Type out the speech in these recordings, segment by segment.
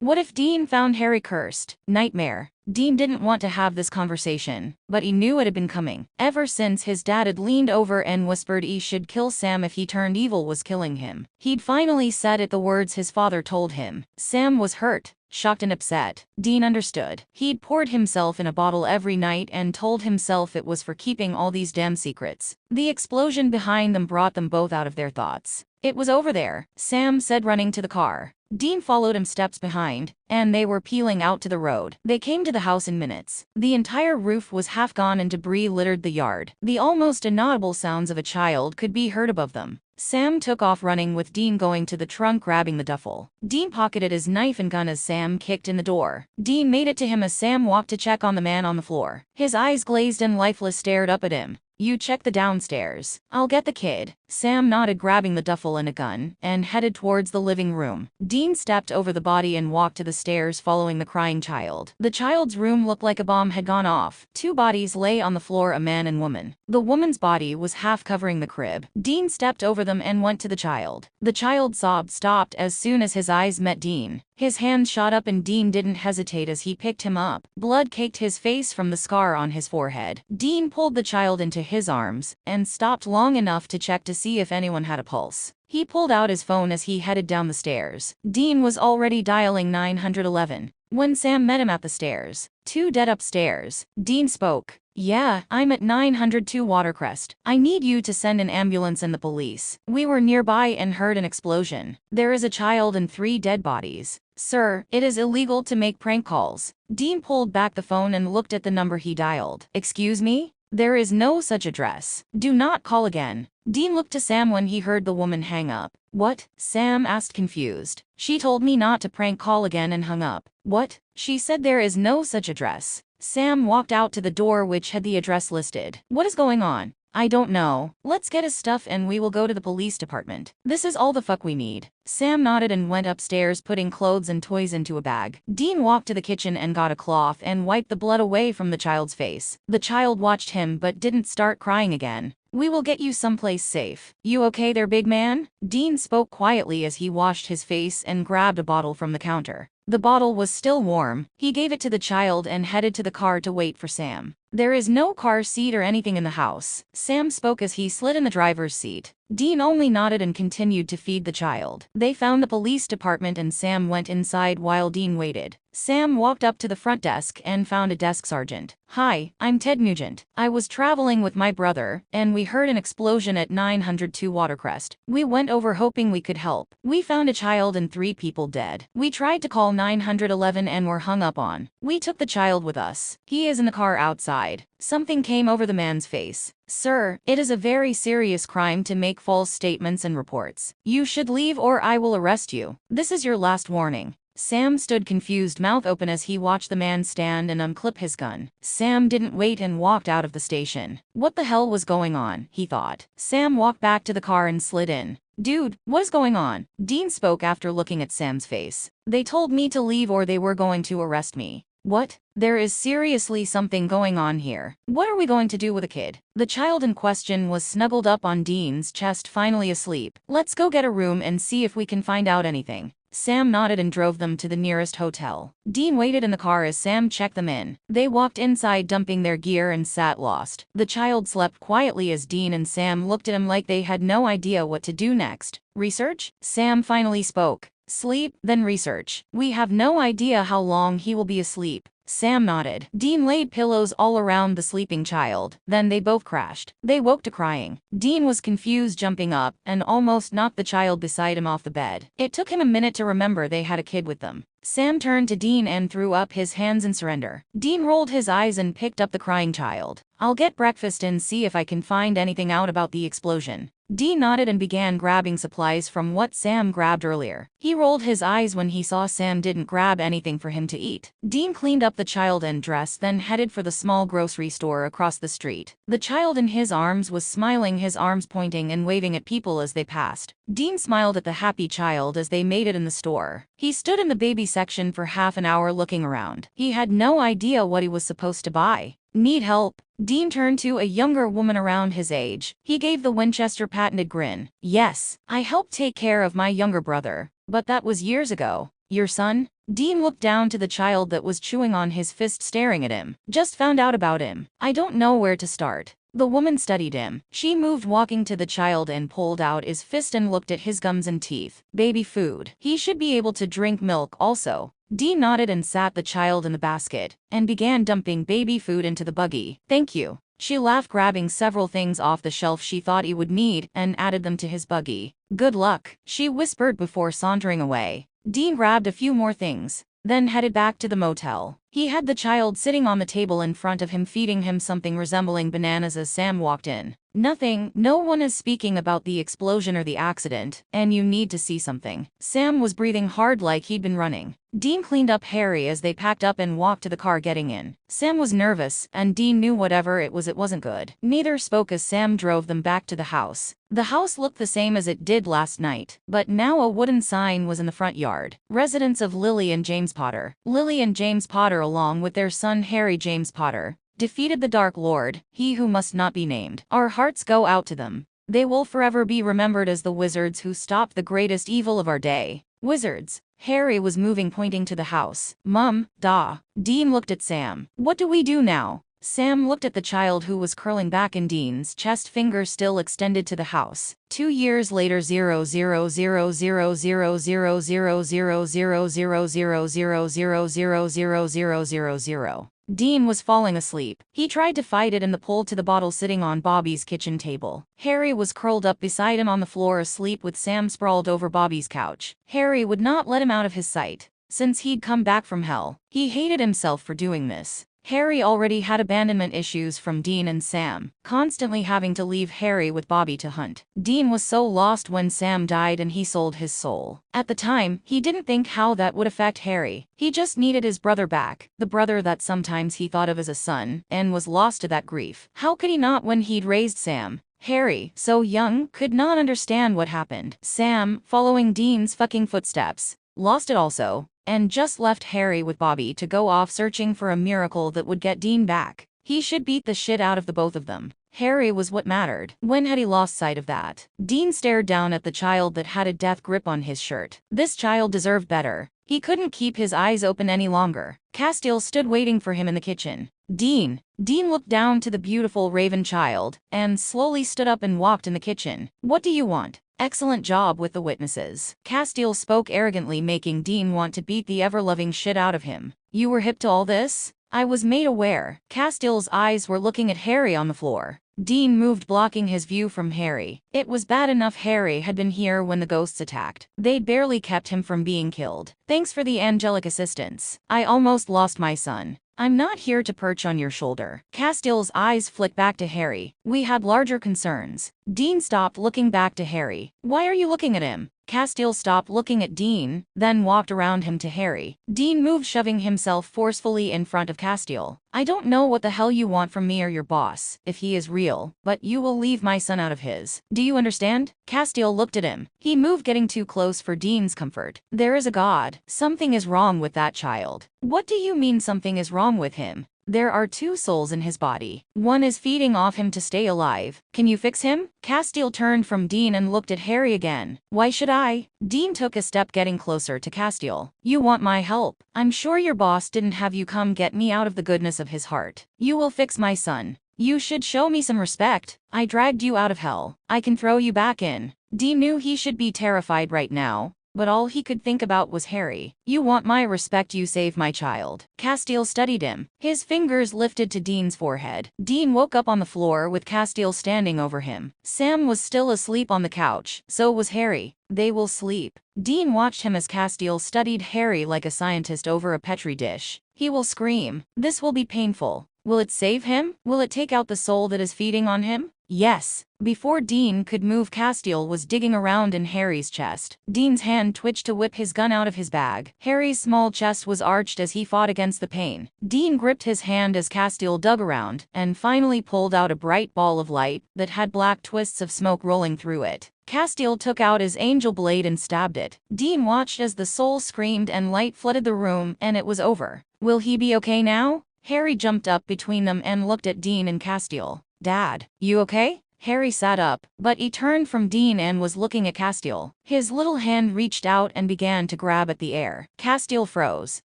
What if Dean found Harry cursed? Nightmare. Dean didn't want to have this conversation, but he knew it had been coming. Ever since his dad had leaned over and whispered he should kill Sam if he turned evil was killing him. He'd finally said it the words his father told him. Sam was hurt, shocked and upset. Dean understood. He'd poured himself in a bottle every night and told himself it was for keeping all these damn secrets. The explosion behind them brought them both out of their thoughts. It was over there, Sam said, running to the car. Dean followed him steps behind, and they were peeling out to the road. They came to the house in minutes. The entire roof was half gone and debris littered the yard. The almost inaudible sounds of a child could be heard above them. Sam took off running with Dean going to the trunk grabbing the duffel. Dean pocketed his knife and gun as Sam kicked in the door. Dean made it to him as Sam walked to check on the man on the floor. His eyes glazed and lifeless stared up at him. You check the downstairs. I'll get the kid. Sam nodded, grabbing the duffel and a gun, and headed towards the living room. Dean stepped over the body and walked to the stairs following the crying child. The child's room looked like a bomb had gone off. Two bodies lay on the floor, a man and woman. The woman's body was half covering the crib. Dean stepped over them and went to the child. The child's sobs stopped as soon as his eyes met Dean. His hands shot up and Dean didn't hesitate as he picked him up. Blood caked his face from the scar on his forehead. Dean pulled the child into his arms and stopped long enough to check to see if anyone had a pulse. He pulled out his phone as he headed down the stairs. Dean was already dialing 911 when Sam met him at the stairs. Too dead upstairs. Dean spoke. Yeah, I'm at 902 Watercrest. I need you to send an ambulance and the police. We were nearby and heard an explosion. There is a child and 3 dead bodies. Sir, it is illegal to make prank calls. Dean pulled back the phone and looked at the number he dialed. Excuse me? There is no such address. Do not call again. Dean looked to Sam when he heard the woman hang up. What? Sam asked, confused. She told me not to prank call again and hung up. What? She said there is no such address. Sam walked out to the door which had the address listed. What is going on? I don't know. Let's get his stuff and we will go to the police department. This is all the fuck we need. Sam nodded and went upstairs, putting clothes and toys into a bag. Dean walked to the kitchen and got a cloth and wiped the blood away from the child's face. The child watched him but didn't start crying again. We will get you someplace safe. You okay there, big man? Dean spoke quietly as he washed his face and grabbed a bottle from the counter. The bottle was still warm. He gave it to the child and headed to the car to wait for Sam. There is no car seat or anything in the house. Sam spoke as he slid in the driver's seat. Dean only nodded and continued to feed the child. They found the police department and Sam went inside while Dean waited. Sam walked up to the front desk and found a desk sergeant. Hi, I'm Ted Nugent. I was traveling with my brother, and we heard an explosion at 902 Watercrest. We went over hoping we could help. We found a child and 3 people dead. We tried to call 911 and were hung up on. We took the child with us. He is in the car outside. Something came over the man's face. Sir, it is a very serious crime to make false statements and reports. You should leave or I will arrest you. This is your last warning. Sam stood confused, mouth open, as he watched the man stand and unclip his gun. Sam didn't wait and walked out of the station. What the hell was going on, he thought. Sam walked back to the car and slid in. Dude, what is going on? Dean spoke after looking at Sam's face. They told me to leave or they were going to arrest me. What? There is seriously something going on here. What are we going to do with a kid? The child in question was snuggled up on Dean's chest, finally asleep. Let's go get a room and see if we can find out anything. Sam nodded and drove them to the nearest hotel. Dean waited in the car as Sam checked them in. They walked inside, dumping their gear, and sat lost. The child slept quietly as Dean and Sam looked at him like they had no idea what to do next. Research? Sam finally spoke. Sleep, then research. We have no idea how long he will be asleep. Sam nodded. Dean laid pillows all around the sleeping child. Then they both crashed. They woke to crying. Dean was confused, jumping up, and almost knocked the child beside him off the bed. It took him a minute to remember they had a kid with them. Sam turned to Dean and threw up his hands in surrender. Dean rolled his eyes and picked up the crying child. I'll get breakfast and see if I can find anything out about the explosion. Dean nodded and began grabbing supplies from what Sam grabbed earlier. He rolled his eyes when he saw Sam didn't grab anything for him to eat. Dean cleaned up the child and dressed, then headed for the small grocery store across the street. The child in his arms was smiling, his arms pointing and waving at people as they passed. Dean smiled at the happy child as they made it in the store. He stood in the baby section for half an hour looking around. He had no idea what he was supposed to buy. Need help? Dean turned to a younger woman around his age. He gave the Winchester patented grin. Yes, I helped take care of my younger brother, but that was years ago. Your son? Dean looked down to the child that was chewing on his fist staring at him. Just found out about him. I don't know where to start. The woman studied him. She moved walking to the child and pulled out his fist and looked at his gums and teeth. Baby food. He should be able to drink milk also. Dean nodded and sat the child in the basket and began dumping baby food into the buggy. Thank you. She laughed, grabbing several things off the shelf she thought he would need and added them to his buggy. Good luck, she whispered before sauntering away. Dean grabbed a few more things, then headed back to the motel. He had the child sitting on the table in front of him feeding him something resembling bananas as Sam walked in. Nothing, no one is speaking about the explosion or the accident, and you need to see something. Sam was breathing hard like he'd been running. Dean cleaned up Harry as they packed up and walked to the car getting in. Sam was nervous, and Dean knew whatever it wasn't good. Neither spoke as Sam drove them back to the house. The house looked the same as it did last night, but now a wooden sign was in the front yard. Residence of Lily and James Potter. Lily and James Potter, along with their son Harry James Potter, defeated the Dark Lord, he who must not be named. Our hearts go out to them. They will forever be remembered as the wizards who stopped the greatest evil of our day. Wizards. Harry was moving, pointing to the house. Mum, Da. Dean looked at Sam. What do we do now? Sam looked at the child who was curling back in Dean's chest, finger still extended to the house. 2 years later, 00000000000000000000000. Dean was falling asleep. He tried to fight it in the pull to the bottle sitting on Bobby's kitchen table. Harry was curled up beside him on the floor asleep with Sam sprawled over Bobby's couch. Harry would not let him out of his sight. Since he'd come back from hell, he hated himself for doing this. Harry already had abandonment issues from Dean and Sam, constantly having to leave Harry with Bobby to hunt. Dean was so lost when Sam died and he sold his soul. At the time, he didn't think how that would affect Harry. He just needed his brother back, the brother that sometimes he thought of as a son, and was lost to that grief. How could he not when he'd raised Sam? Harry, so young, could not understand what happened. Sam, following Dean's fucking footsteps, lost it also, and just left Harry with Bobby to go off searching for a miracle that would get Dean back. He should beat the shit out of the both of them. Harry was what mattered. When had he lost sight of that? Dean stared down at the child that had a death grip on his shirt. This child deserved better. He couldn't keep his eyes open any longer. Castile stood waiting for him in the kitchen. Dean. Dean looked down to the beautiful raven child, and slowly stood up and walked in the kitchen. What do you want? Excellent job with the witnesses. Castile spoke arrogantly, making Dean want to beat the ever-loving shit out of him. You were hip to all this? I was made aware. Castile's eyes were looking at Harry on the floor. Dean moved, blocking his view from Harry. It was bad enough Harry had been here when the ghosts attacked. They'd barely kept him from being killed. Thanks for the angelic assistance. I almost lost my son. I'm not here to perch on your shoulder. Castile's eyes flicked back to Harry. We had larger concerns. Dean stopped, looking back to Harry. Why are you looking at him? Castile stopped looking at Dean, then walked around him to Harry. Dean moved, shoving himself forcefully in front of Castile. I don't know what the hell you want from me or your boss, if he is real, but you will leave my son out of his. Do you understand? Castile looked at him. He moved, getting too close for Dean's comfort. There is a God. Something is wrong with that child. What do you mean something is wrong with him? There are 2 souls in his body. One is feeding off him to stay alive. Can you fix him? Castile turned from Dean and looked at Harry again. Why should I? Dean took a step, getting closer to Castile. You want my help? I'm sure your boss didn't have you come get me out of the goodness of his heart. You will fix my son. You should show me some respect. I dragged you out of hell. I can throw you back in. Dean knew he should be terrified right now, but all he could think about was Harry. You want my respect, you save my child. Castile studied him. His fingers lifted to Dean's forehead. Dean woke up on the floor with Castile standing over him. Sam was still asleep on the couch, so was Harry. They will sleep. Dean watched him as Castile studied Harry like a scientist over a petri dish. He will scream. This will be painful. Will it save him? Will it take out the soul that is feeding on him? Yes. Before Dean could move, Castile was digging around in Harry's chest. Dean's hand twitched to whip his gun out of his bag. Harry's small chest was arched as he fought against the pain. Dean gripped his hand as Castile dug around, and finally pulled out a bright ball of light that had black twists of smoke rolling through it. Castile took out his angel blade and stabbed it. Dean watched as the soul screamed and light flooded the room, and it was over. Will he be okay now? Harry jumped up between them and looked at Dean and Castile. Dad, you okay? Harry sat up, but he turned from Dean and was looking at Castiel. His little hand reached out and began to grab at the air. Castiel froze.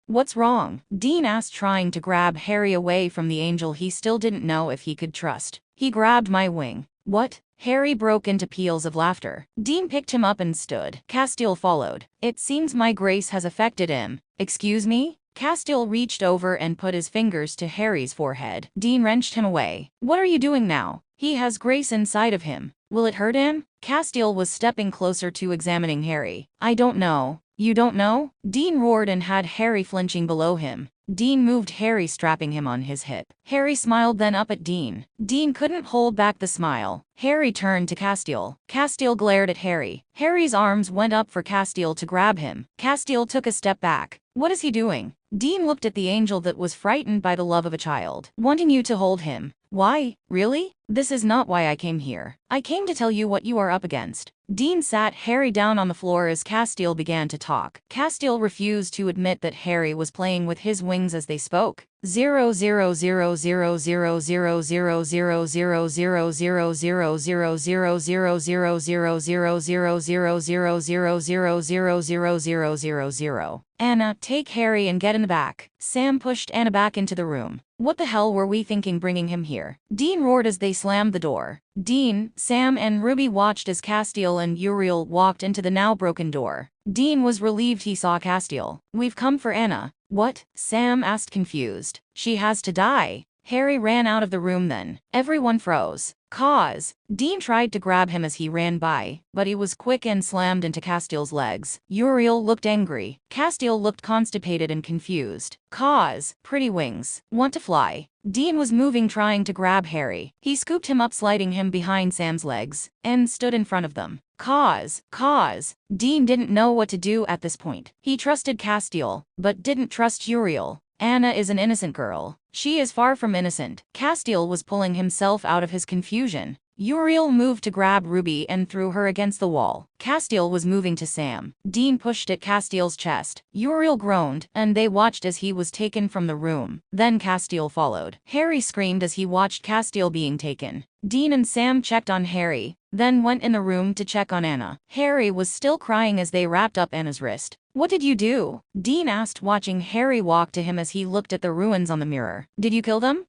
What's wrong? Dean asked, trying to grab Harry away from the angel he still didn't know if he could trust. He grabbed my wing. What? Harry broke into peals of laughter. Dean picked him up and stood. Castiel followed. It seems my grace has affected him. Excuse me? Castiel reached over and put his fingers to Harry's forehead. Dean wrenched him away. What are you doing now? He has grace inside of him. Will it hurt him? Castiel was stepping closer to examining Harry. I don't know. You don't know? Dean roared and had Harry flinching below him. Dean moved Harry, strapping him on his hip. Harry smiled, then up at Dean. Dean couldn't hold back the smile. Harry turned to Castiel. Castiel glared at Harry. Harry's arms went up for Castiel to grab him. Castiel took a step back. What is he doing? Dean looked at the angel that was frightened by the love of a child. Wanting you to hold him. Why? Really? This is not why I came here. I came to tell you what you are up against. Dean sat Harry down on the floor as Castiel began to talk. Castiel refused to admit that Harry was playing with his wings as they spoke. 00000000000000000000000000000000000000000000000000000000000000000000000000000000000000000000000000000000000000000000000000000000000000000000000000000000000000000000000000000000000000000000000000000000000000000000000000000000000000000000000000000000000000000000000000000000000000000000000000000000000000000000000000000000000000000000000000000000000000000000000000000000000000000000000000000000000000000000000000000000000000000000000000000000000000000000000 thinking bringing him here? Dean roared as they slammed the door. Dean, Sam and thinking bringing him here. Dean roared as they slammed the door. Dean, Sam and Ruby watched as Castiel and Uriel walked into the now broken door. Dean was relieved he saw Castiel. We've come for Anna. What? Sam asked, confused. She has to die. Harry ran out of the room then. Everyone froze. Dean tried to grab him as he ran by, but he was quick and slammed into Castiel's legs. Uriel looked angry. Castiel looked constipated and confused. Pretty wings. Want to fly. Dean was moving, trying to grab Harry. He scooped him up, sliding him behind Sam's legs, and stood in front of them. Dean didn't know what to do at this point. He trusted Castiel, but didn't trust Uriel. Anna is an innocent girl. She is far from innocent. Castiel was pulling himself out of his confusion. Uriel moved to grab Ruby and threw her against the wall. Castiel was moving to Sam. Dean pushed at Castiel's chest. Uriel groaned, and they watched as he was taken from the room. Then Castiel followed. Harry screamed as he watched Castiel being taken. Dean and Sam checked on Harry, then went in the room to check on Anna. Harry was still crying as they wrapped up Anna's wrist. What did you do? Dean asked, watching Harry walk to him as he looked at the ruins on the mirror. Did you kill them?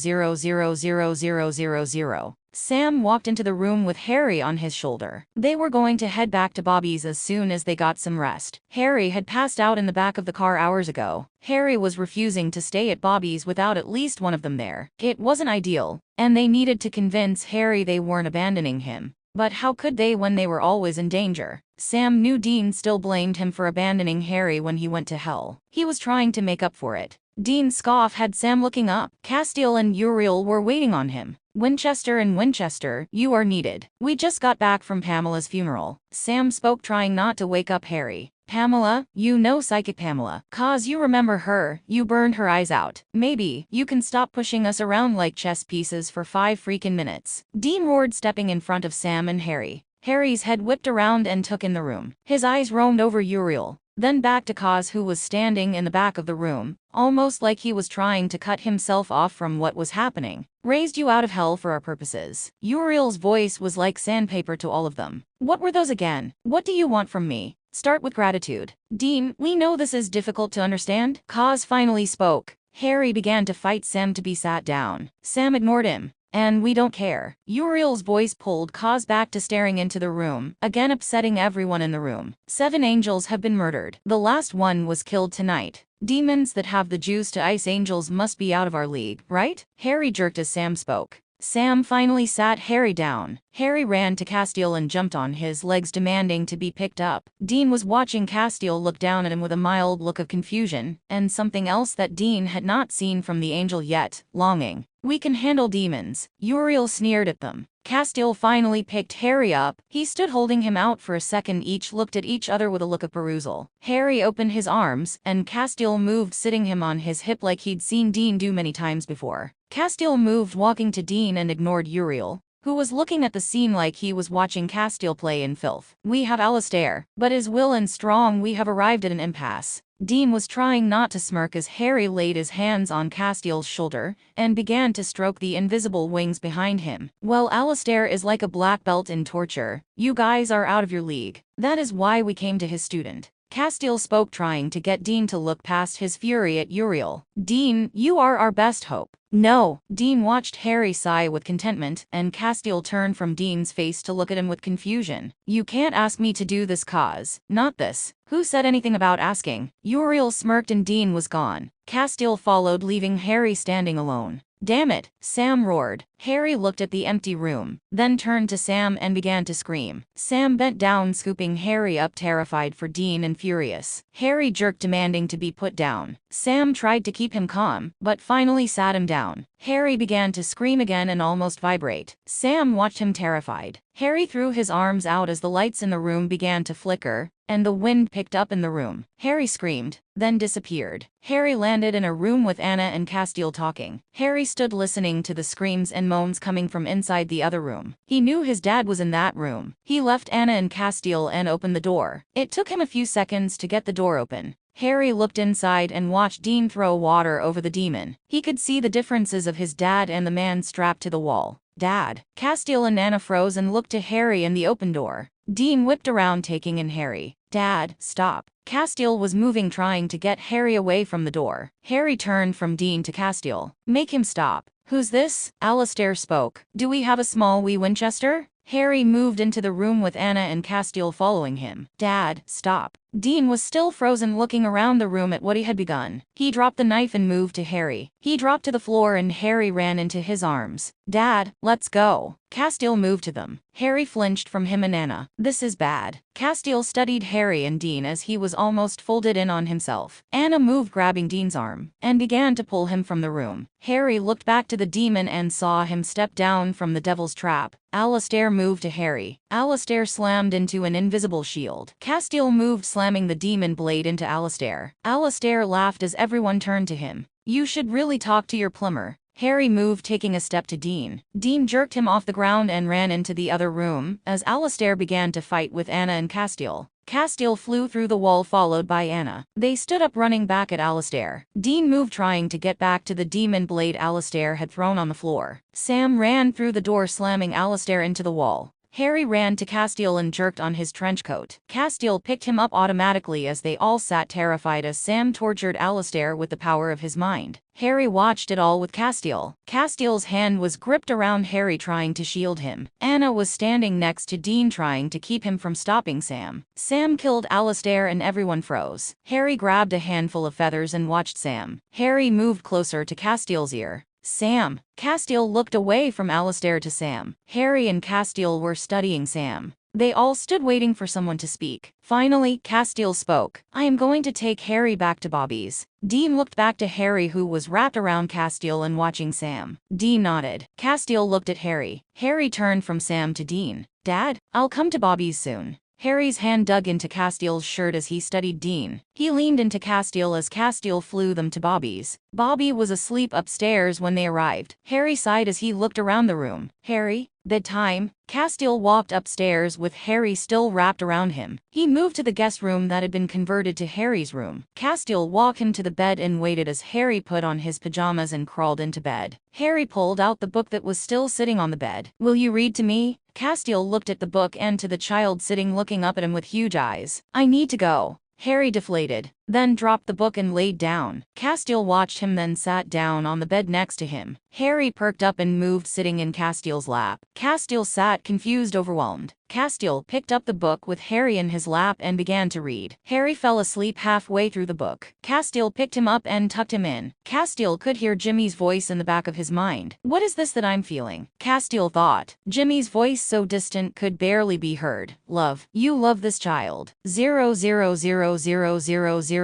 000000000000000000000000000000000000000000000000000000000000000000000000000000000000000000000000000000000000000000000000000000000000000000000000000000000000000000000000000000000000000000000000000000000000000000000000000000000000000000000000000000000 Sam walked into the room with Harry on his shoulder. They were going to head back to Bobby's as soon as they got some rest. Harry had passed out in the back of the car hours ago. Harry was refusing to stay at Bobby's without at least one of them there. It wasn't ideal, and they needed to convince Harry they weren't abandoning him. But how could they when they were always in danger? Sam knew Dean still blamed him for abandoning Harry when he went to hell. He was trying to make up for it. Dean's scoff had Sam looking up. Castiel and Uriel were waiting on him. Winchester, you are needed. We just got back from Pamela's funeral. Sam spoke, trying not to wake up Harry. Pamela, you know Psychic Pamela. Cause you remember her, you burned her eyes out. Maybe you can stop pushing us around like chess pieces for 5 freaking minutes. Dean roared, stepping in front of Sam and Harry. Harry's head whipped around and took in the room. His eyes roamed over Uriel, then back to Kaz, who was standing in the back of the room, almost like he was trying to cut himself off from what was happening. Raised you out of hell for our purposes. Uriel's voice was like sandpaper to all of them. What were those again? What do you want from me? Start with gratitude. Dean, we know this is difficult to understand. Kaz finally spoke. Harry began to fight Sam to be sat down. Sam ignored him. And we don't care. Uriel's voice pulled Kaz back to staring into the room, again upsetting everyone in the room. 7 angels have been murdered. The last one was killed tonight. Demons that have the juice to ice angels must be out of our league, right? Harry jerked as Sam spoke. Sam finally sat Harry down. Harry ran to Castiel and jumped on his legs, demanding to be picked up. Dean was watching Castiel look down at him with a mild look of confusion, and something else that Dean had not seen from the angel yet, longing. We can handle demons. Uriel sneered at them. Castile finally picked Harry up. He stood holding him out for a second. Each looked at each other with a look of perusal. Harry opened his arms, and Castile moved, sitting him on his hip like he'd seen Dean do many times before. Castile moved, walking to Dean, and ignored Uriel, who was looking at the scene like he was watching Castile play in filth. We have Alistair, but is Will and strong. We have arrived at an impasse. Dean was trying not to smirk as Harry laid his hands on Castile's shoulder and began to stroke the invisible wings behind him. Well, Alistair is like a black belt in torture. You guys are out of your league. That is why we came to his student. Castile spoke, trying to get Dean to look past his fury at Uriel. Dean, you are our best hope. No. Dean watched Harry sigh with contentment, and Castile turned from Dean's face to look at him with confusion. You can't ask me to do this, cause not this. Who said anything about asking? Uriel smirked and Dean was gone. Castile followed, leaving Harry standing alone. Damn it, Sam roared. Harry looked at the empty room, then turned to Sam and began to scream. Sam bent down, scooping Harry up, terrified for Dean and furious. Harry jerked, demanding to be put down. Sam tried to keep him calm, but finally sat him down. Harry began to scream again and almost vibrate. Sam watched him, terrified. Harry threw his arms out as the lights in the room began to flicker, and the wind picked up in the room. Harry screamed, then disappeared. Harry landed in a room with Anna and Castile talking. Harry stood listening to the screams and moans coming from inside the other room. He knew his dad was in that room. He left Anna and Castile and opened the door. It took him a few seconds to get the door open. Harry looked inside and watched Dean throw water over the demon. He could see the differences of his dad and the man strapped to the wall. Dad. Castile and Anna froze and looked to Harry in the open door. Dean whipped around, taking in Harry. Dad, stop. Castile was moving, trying to get Harry away from the door. Harry turned from Dean to Castile. Make him stop. Who's this? Alistair spoke. Do we have a small wee Winchester? Harry moved into the room with Anna and Castile following him. Dad, stop. Dean was still frozen, looking around the room at what he had begun. He dropped the knife and moved to Harry. He dropped to the floor and Harry ran into his arms. Dad, let's go. Castile moved to them. Harry flinched from him and Anna. This is bad. Castile studied Harry and Dean as he was almost folded in on himself. Anna moved, grabbing Dean's arm, and began to pull him from the room. Harry looked back to the demon and saw him step down from the devil's trap. Alistair moved to Harry. Alistair slammed into an invisible shield. Castile moved, slamming the demon blade into Alistair. Alistair laughed as everyone turned to him. You should really talk to your plumber. Harry moved, taking a step to Dean. Dean jerked him off the ground and ran into the other room as Alistair began to fight with Anna and Castile. Castile flew through the wall, followed by Anna. They stood up, running back at Alistair. Dean moved, trying to get back to the demon blade Alistair had thrown on the floor. Sam ran through the door, slamming Alistair into the wall. Harry ran to Castile and jerked on his trench coat. Castile picked him up automatically as they all sat terrified as Sam tortured Alistair with the power of his mind. Harry watched it all with Castile. Castile's hand was gripped around Harry, trying to shield him. Anna was standing next to Dean, trying to keep him from stopping Sam. Sam killed Alistair and everyone froze. Harry grabbed a handful of feathers and watched Sam. Harry moved closer to Castile's ear. Sam. Castile looked away from Alistair to Sam. Harry and Castile were studying Sam. They all stood waiting for someone to speak. Finally, Castile spoke. I am going to take Harry back to Bobby's. Dean looked back to Harry, who was wrapped around Castile and watching Sam. Dean nodded. Castile looked at Harry. Harry turned from Sam to Dean. Dad, I'll come to Bobby's soon. Harry's hand dug into Castile's shirt as he studied Dean. He leaned into Castile as Castile flew them to Bobby's. Bobby was asleep upstairs when they arrived. Harry sighed as he looked around the room. Harry? Bedtime? Castile walked upstairs with Harry still wrapped around him. He moved to the guest room that had been converted to Harry's room. Castile walked him to the bed and waited as Harry put on his pajamas and crawled into bed. Harry pulled out the book that was still sitting on the bed. Will you read to me? Castile looked at the book and to the child sitting looking up at him with huge eyes. I need to go. Harry deflated, then dropped the book and laid down. Castile watched him, then sat down on the bed next to him. Harry perked up and moved, sitting in Castile's lap. Castile sat confused, overwhelmed. Castile picked up the book with Harry in his lap and began to read. Harry fell asleep halfway through the book. Castile picked him up and tucked him in. Castile could hear Jimmy's voice in the back of his mind. What is this that I'm feeling? Castile thought. Jimmy's voice, so distant, could barely be heard. Love. You love this child. 0000000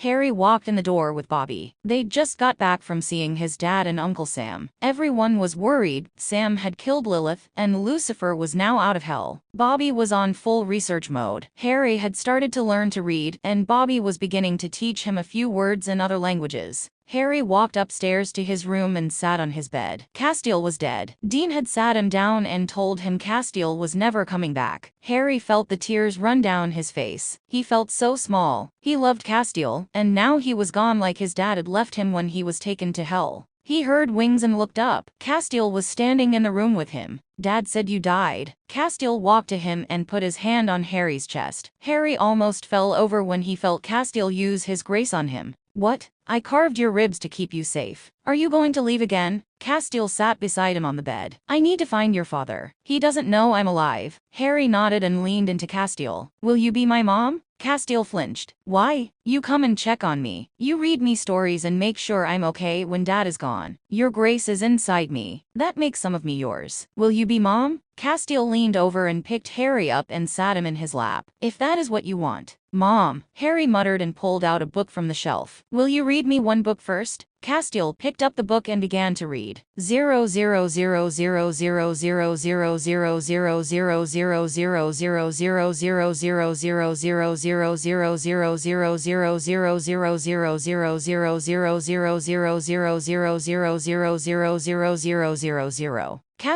Harry walked in the door with Bobby. They'd just got back from seeing his dad and Uncle Sam. Everyone was worried. Sam had killed Lilith, and Lucifer was now out of hell. Bobby was on full research mode. Harry had started to learn to read, and Bobby was beginning to teach him a few words in other languages. Harry walked upstairs to his room and sat on his bed. Castiel was dead. Dean had sat him down and told him Castiel was never coming back. Harry felt the tears run down his face. He felt so small. He loved Castiel, and now he was gone like his dad had left him when he was taken to hell. He heard wings and looked up. Castiel was standing in the room with him. Dad said you died. Castiel walked to him and put his hand on Harry's chest. Harry almost fell over when he felt Castiel use his grace on him. What? I carved your ribs to keep you safe. Are you going to leave again? Castiel sat beside him on the bed. I need to find your father. He doesn't know I'm alive. Harry nodded and leaned into Castiel. Will you be my mom? Castiel flinched. Why? You come and check on me. You read me stories and make sure I'm okay when Dad is gone. Your grace is inside me. That makes some of me yours. Will you be mom? Castiel leaned over and picked Harry up and sat him in his lap. If that is what you want. Mom, Harry muttered and pulled out a book from the shelf. Will you read me one book first? Castiel picked up the book and began to read.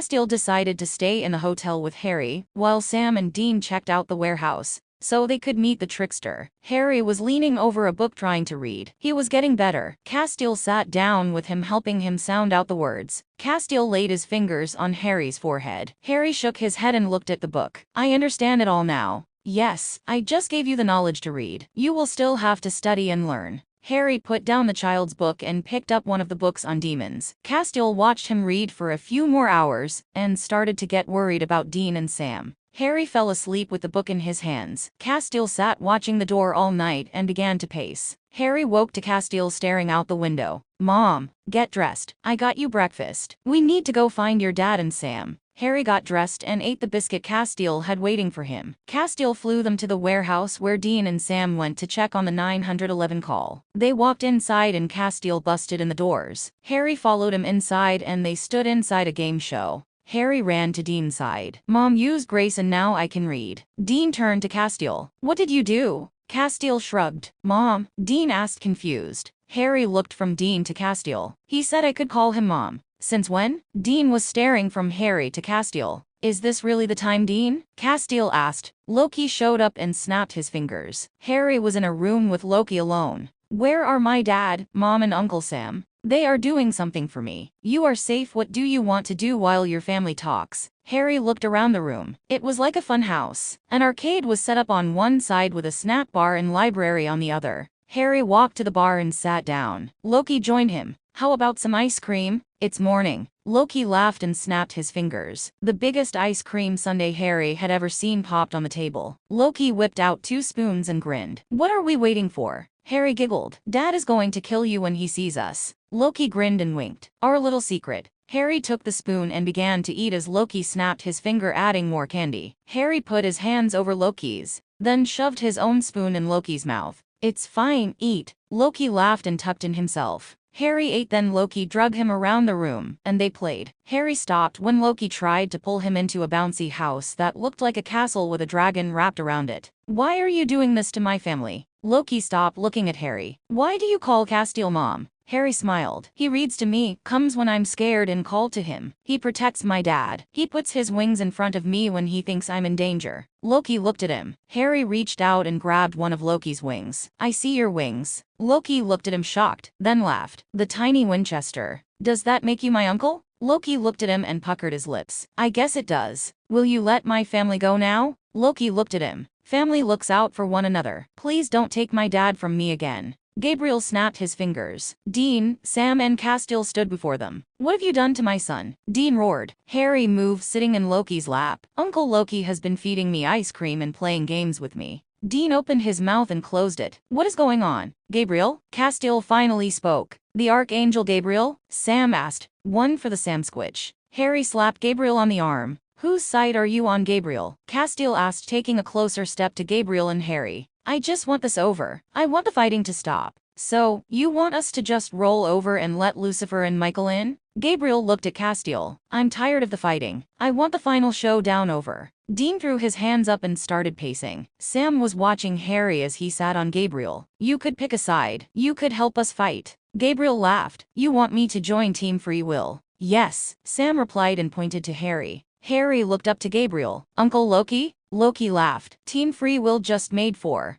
000000000000000000000000000000000000000000000000000000000000000000000000000000000000000000000000000000000000000000000000000000000000000000000000000000000000000000000000000000000000000000000000000000000000000000000000000000000000000000000000000000000000000000000000000000000000000000000000000000000000000000000000000000000000000000000000000000000000000000000000000000000000000000000000000000000000000000000000000000000000000000000000000000000000000000000000000000000000000 so they could meet the trickster. Harry was leaning over a book trying to read. He was getting better. Castiel sat down with him helping him sound out the words. Castiel laid his fingers on Harry's forehead. Harry shook his head and looked at the book. I understand it all now. Yes, I just gave you the knowledge to read. You will still have to study and learn. Harry put down the child's book and picked up one of the books on demons. Castiel watched him read for a few more hours and started to get worried about Dean and Sam. Harry fell asleep with the book in his hands. Castiel sat watching the door all night and began to pace. Harry woke to Castiel staring out the window. Mom, get dressed. I got you breakfast. We need to go find your dad and Sam. Harry got dressed and ate the biscuit Castiel had waiting for him. Castiel flew them to the warehouse where Dean and Sam went to check on the 911 call. They walked inside and Castiel busted in the doors. Harry followed him inside and they stood inside a game show. Harry ran to Dean's side. Mom used grace and now I can read. Dean turned to Castiel. What did you do? Castiel shrugged. Mom? Dean asked confused. Harry looked from Dean to Castiel. He said I could call him Mom. Since when? Dean was staring from Harry to Castiel. Is this really the time, Dean? Castiel asked. Loki showed up and snapped his fingers. Harry was in a room with Loki alone. Where are my dad, Mom and Uncle Sam? They are doing something for me. You are safe. What do you want to do while your family talks? Harry looked around the room. It was like a fun house. An arcade was set up on one side with a snack bar and library on the other. Harry walked to the bar and sat down. Loki joined him. How about some ice cream? It's morning. Loki laughed and snapped his fingers. The biggest ice cream sundae Harry had ever seen popped on the table. Loki whipped out 2 spoons and grinned. What are we waiting for? Harry giggled. Dad is going to kill you when he sees us. Loki grinned and winked. Our little secret. Harry took the spoon and began to eat as Loki snapped his finger adding more candy. Harry put his hands over Loki's, then shoved his own spoon in Loki's mouth. It's fine, eat. Loki laughed and tucked in himself. Harry ate, then Loki drug him around the room, and they played. Harry stopped when Loki tried to pull him into a bouncy house that looked like a castle with a dragon wrapped around it. Why are you doing this to my family? Loki stopped looking at Harry. Why do you call Castiel Mom? Harry smiled. He reads to me, comes when I'm scared and call to him. He protects my dad. He puts his wings in front of me when he thinks I'm in danger. Loki looked at him. Harry reached out and grabbed one of Loki's wings. I see your wings. Loki looked at him shocked, then laughed. The tiny Winchester. Does that make you my uncle? Loki looked at him and puckered his lips. I guess it does. Will you let my family go now? Loki looked at him. Family looks out for one another. Please don't take my dad from me again. Gabriel snapped his fingers. Dean, Sam and Castiel stood before them. What have you done to my son? Dean roared. Harry moved, sitting in Loki's lap. Uncle Loki has been feeding me ice cream and playing games with me. Dean opened his mouth and closed it. What is going on? Gabriel? Castiel finally spoke. The Archangel Gabriel? Sam asked. One for the Sam Squitch. Harry slapped Gabriel on the arm. Whose side are you on, Gabriel? Castiel asked, taking a closer step to Gabriel and Harry. I just want this over. I want the fighting to stop. So, you want us to just roll over and let Lucifer and Michael in? Gabriel looked at Castiel. I'm tired of the fighting. I want the final showdown over. Dean threw his hands up and started pacing. Sam was watching Harry as he sat on Gabriel. You could pick a side. You could help us fight. Gabriel laughed. You want me to join Team Free Will? Yes, Sam replied and pointed to Harry. Harry looked up to Gabriel. Uncle Loki? Loki laughed. Team Free Will just made 4.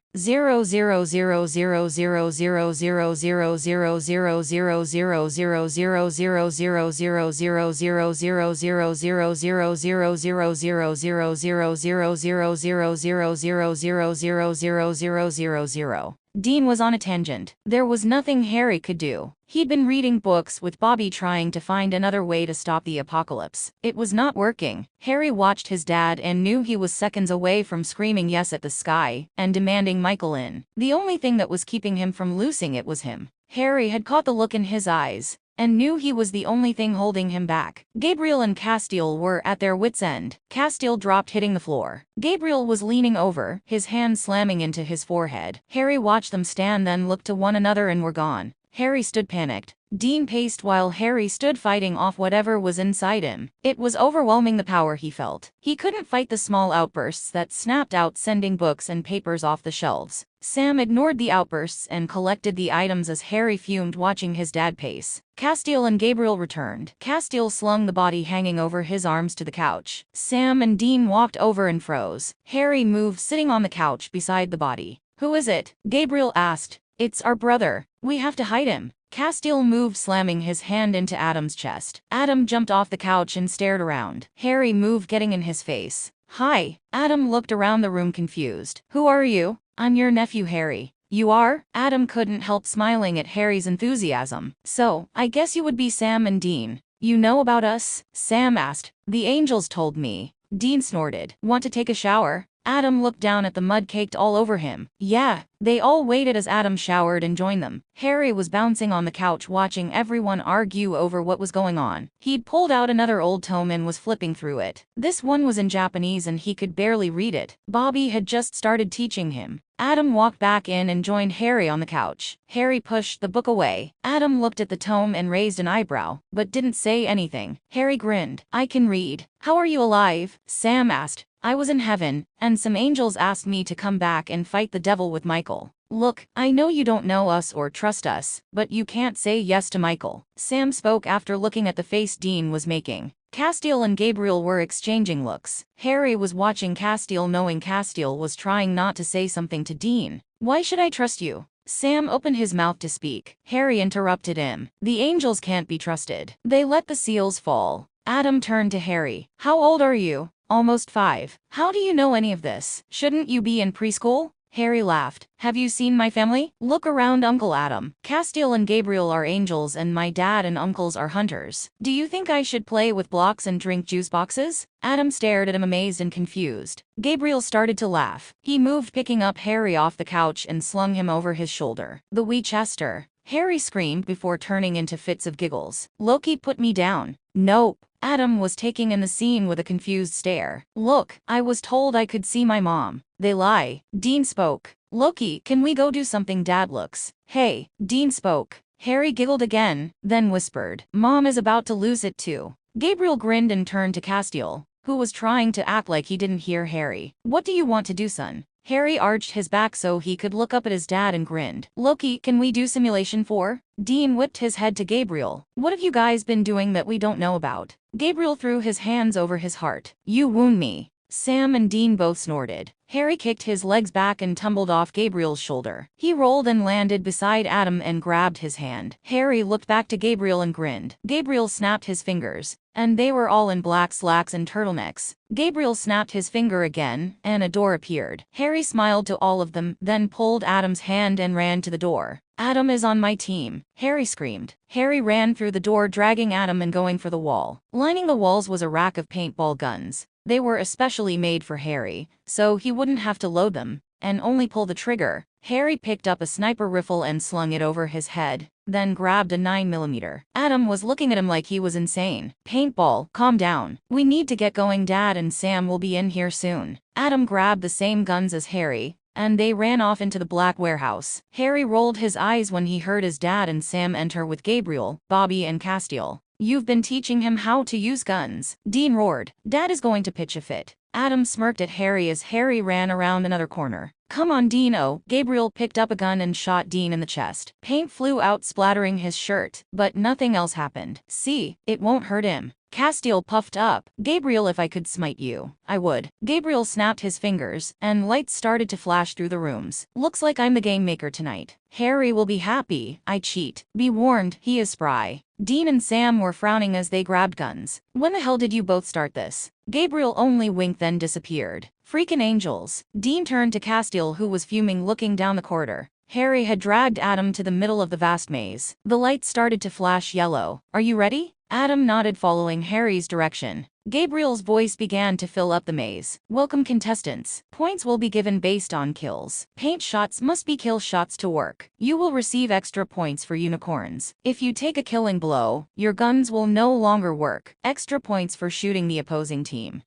Dean was on a tangent. There was nothing Harry could do. He'd been reading books with Bobby trying to find another way to stop the apocalypse. It was not working. Harry watched his dad and knew he was seconds away from screaming yes at the sky and demanding Michael in. The only thing that was keeping him from losing it was him. Harry had caught the look in his eyes and knew he was the only thing holding him back. Gabriel and Castiel were at their wits' end. Castiel dropped, hitting the floor. Gabriel was leaning over, his hand slamming into his forehead. Harry watched them stand, then looked to one another and were gone. Harry stood panicked. Dean paced while Harry stood fighting off whatever was inside him. It was overwhelming, the power he felt. He couldn't fight the small outbursts that snapped out, sending books and papers off the shelves. Sam ignored the outbursts and collected the items as Harry fumed, watching his dad pace. Castiel and Gabriel returned. Castiel slung the body hanging over his arms to the couch. Sam and Dean walked over and froze. Harry moved, sitting on the couch beside the body. Who is it? Gabriel asked. It's our brother. We have to hide him. Castiel moved, slamming his hand into Adam's chest. Adam jumped off the couch and stared around. Harry moved, getting in his face. Hi. Adam looked around the room confused. Who are you? I'm your nephew, Harry. You are? Adam couldn't help smiling at Harry's enthusiasm. So, I guess you would be Sam and Dean. You know about us? Sam asked. The angels told me. Dean snorted. Want to take a shower? Adam looked down at the mud caked all over him. Yeah. They all waited as Adam showered and joined them. Harry was bouncing on the couch, watching everyone argue over what was going on. He'd pulled out another old tome and was flipping through it. This one was in Japanese and he could barely read it. Bobby had just started teaching him. Adam walked back in and joined Harry on the couch. Harry pushed the book away. Adam looked at the tome and raised an eyebrow, but didn't say anything. Harry grinned. I can read. How are you alive? Sam asked. I was in heaven, and some angels asked me to come back and fight the devil with Michael. Look, I know you don't know us or trust us, but you can't say yes to Michael. Sam spoke after looking at the face Dean was making. Castiel and Gabriel were exchanging looks. Harry was watching Castiel, knowing Castiel was trying not to say something to Dean. Why should I trust you? Sam opened his mouth to speak. Harry interrupted him. The angels can't be trusted. They let the seals fall. Adam turned to Harry. How old are you? Almost 5. How do you know any of this? Shouldn't you be in preschool? Harry laughed. Have you seen my family? Look around, Uncle Adam. Castiel and Gabriel are angels and my dad and uncles are hunters. Do you think I should play with blocks and drink juice boxes? Adam stared at him, amazed and confused. Gabriel started to laugh. He moved, picking up Harry off the couch and slung him over his shoulder. The Winchester. Harry screamed before turning into fits of giggles. Loki put me down. Nope. Adam was taking in the scene with a confused stare. Look, I was told I could see my mom. They lie. Dean spoke. Loki, can we go do something? Dad looks. Hey. Dean spoke. Harry giggled again, then whispered. Mom is about to lose it too. Gabriel grinned and turned to Castiel, who was trying to act like he didn't hear Harry. What do you want to do, son? Harry arched his back so he could look up at his dad and grinned. Loki, can we do simulation 4? Dean whipped his head to Gabriel. What have you guys been doing that we don't know about? Gabriel threw his hands over his heart. You wound me. Sam and Dean both snorted. Harry kicked his legs back and tumbled off Gabriel's shoulder. He rolled and landed beside Adam and grabbed his hand. Harry looked back to Gabriel and grinned. Gabriel snapped his fingers, and they were all in black slacks and turtlenecks. Gabriel snapped his finger again, and a door appeared. Harry smiled to all of them, then pulled Adam's hand and ran to the door. Adam is on my team, Harry screamed. Harry ran through the door, dragging Adam and going for the wall. Lining the walls was a rack of paintball guns. They were especially made for Harry, so he wouldn't have to load them. and only pull the trigger. Harry picked up a sniper rifle and slung it over his head, then grabbed a 9mm. Adam was looking at him like he was insane. Paintball, calm down. We need to get going. Dad and Sam will be in here soon. Adam grabbed the same guns as Harry, and they ran off into the black warehouse. Harry rolled his eyes when he heard his dad and Sam enter with Gabriel, Bobby and Castiel. You've been teaching him how to use guns. Dean roared. Dad is going to pitch a fit. Adam smirked at Harry as Harry ran around another corner. Come on, Dean. Oh, Gabriel picked up a gun and shot Dean in the chest. Paint flew out splattering his shirt, but nothing else happened. See, it won't hurt him. Castiel puffed up. Gabriel, if I could smite you, I would. Gabriel snapped his fingers, and lights started to flash through the rooms. Looks like I'm the game maker tonight. Harry will be happy. I cheat. Be warned, he is spry. Dean and Sam were frowning as they grabbed guns. When the hell did you both start this? Gabriel only winked then disappeared. Freaking angels. Dean turned to Castiel, who was fuming, looking down the corridor. Harry had dragged Adam to the middle of the vast maze. The lights started to flash yellow. Are you ready? Adam nodded, following Harry's direction. Gabriel's voice began to fill up the maze. Welcome, contestants. Points will be given based on kills. Paint shots must be kill shots to work. You will receive extra points for unicorns. If you take a killing blow, your guns will no longer work. Extra points for shooting the opposing team.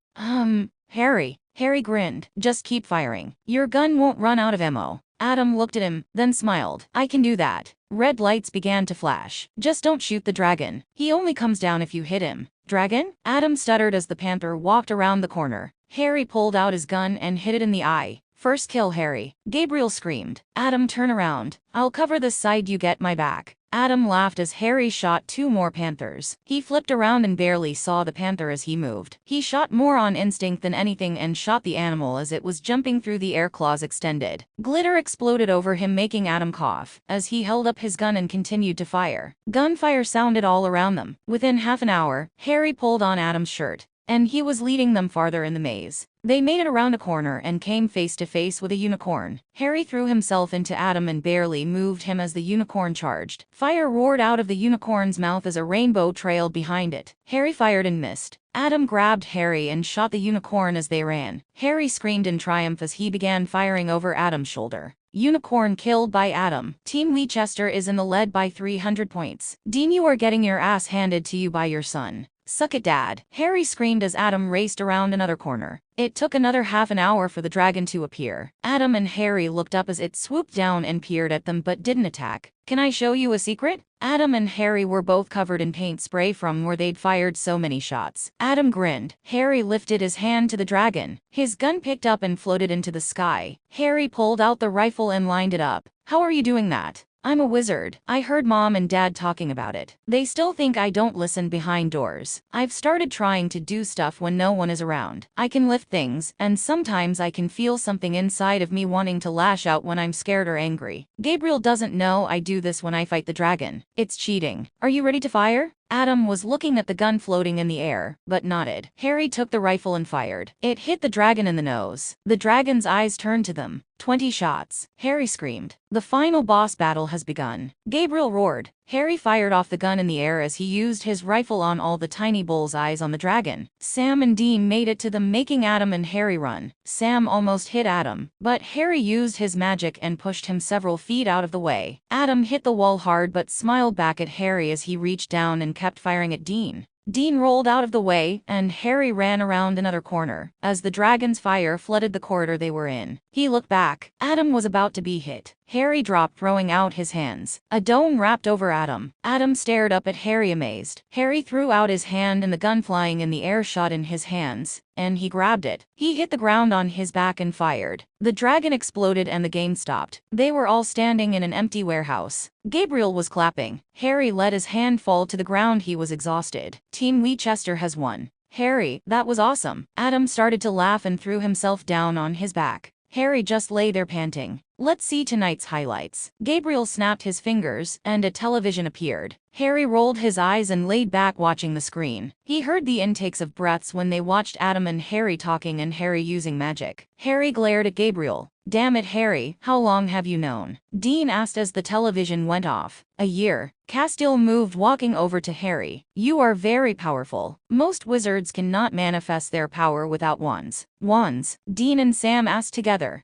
Harry. Harry grinned. Just keep firing. Your gun won't run out of ammo. Adam looked at him, then smiled. I can do that. Red lights began to flash. Just don't shoot the dragon. He only comes down if you hit him. Dragon? Adam stuttered as the panther walked around the corner. Harry pulled out his gun and hit it in the eye. First kill, Harry. Gabriel screamed. Adam, turn around. I'll cover this side, you get my back. Adam laughed as Harry shot 2 more panthers. He flipped around and barely saw the panther as he moved. He shot more on instinct than anything and shot the animal as it was jumping through the air, claws extended. Glitter exploded over him, making Adam cough, as he held up his gun and continued to fire. Gunfire sounded all around them. Within half an hour, Harry pulled on Adam's shirt, and he was leading them farther in the maze. They made it around a corner and came face to face with a unicorn. Harry threw himself into Adam and barely moved him as the unicorn charged. Fire roared out of the unicorn's mouth as a rainbow trailed behind it. Harry fired and missed. Adam grabbed Harry and shot the unicorn as they ran. Harry screamed in triumph as he began firing over Adam's shoulder. Unicorn killed by Adam. Team Leicester is in the lead by 300 points. Dean, you are getting your ass handed to you by your son. Suck it, Dad. Harry screamed as Adam raced around another corner. It took another half an hour for the dragon to appear. Adam and Harry looked up as it swooped down and peered at them but didn't attack. Can I show you a secret? Adam and Harry were both covered in paint spray from where they'd fired so many shots. Adam grinned. Harry lifted his hand to the dragon. His gun picked up and floated into the sky. Harry pulled out the rifle and lined it up. How are you doing that? I'm a wizard. I heard Mom and Dad talking about it. They still think I don't listen behind doors. I've started trying to do stuff when no one is around. I can lift things, and sometimes I can feel something inside of me wanting to lash out when I'm scared or angry. Gabriel doesn't know I do this when I fight the dragon. It's cheating. Are you ready to fire? Adam was looking at the gun floating in the air, but nodded. Harry took the rifle and fired. It hit the dragon in the nose. The dragon's eyes turned to them. 20 shots. Harry screamed. The final boss battle has begun. Gabriel roared. Harry fired off the gun in the air as he used his rifle on all the tiny bullseyes on the dragon. Sam and Dean made it to them, making Adam and Harry run. Sam almost hit Adam, but Harry used his magic and pushed him several feet out of the way. Adam hit the wall hard but smiled back at Harry as he reached down and kept firing at Dean. Dean rolled out of the way, and Harry ran around another corner, as the dragon's fire flooded the corridor they were in. He looked back. Adam was about to be hit. Harry dropped, throwing out his hands. A dome wrapped over Adam. Adam stared up at Harry, amazed. Harry threw out his hand and the gun flying in the air shot in his hands, and he grabbed it. He hit the ground on his back and fired. The dragon exploded and the game stopped. They were all standing in an empty warehouse. Gabriel was clapping. Harry let his hand fall to the ground. He was exhausted. Team Leicester has won. Harry, that was awesome. Adam started to laugh and threw himself down on his back. Harry just lay there panting. Let's see tonight's highlights. Gabriel snapped his fingers, and a television appeared. Harry rolled his eyes and laid back watching the screen. He heard the intakes of breaths when they watched Adam and Harry talking and Harry using magic. Harry glared at Gabriel. Damn it, Harry, how long have you known? Dean asked as the television went off. A year. Castiel moved, walking over to Harry. You are very powerful. Most wizards cannot manifest their power without wands. Wands? Dean and Sam asked together.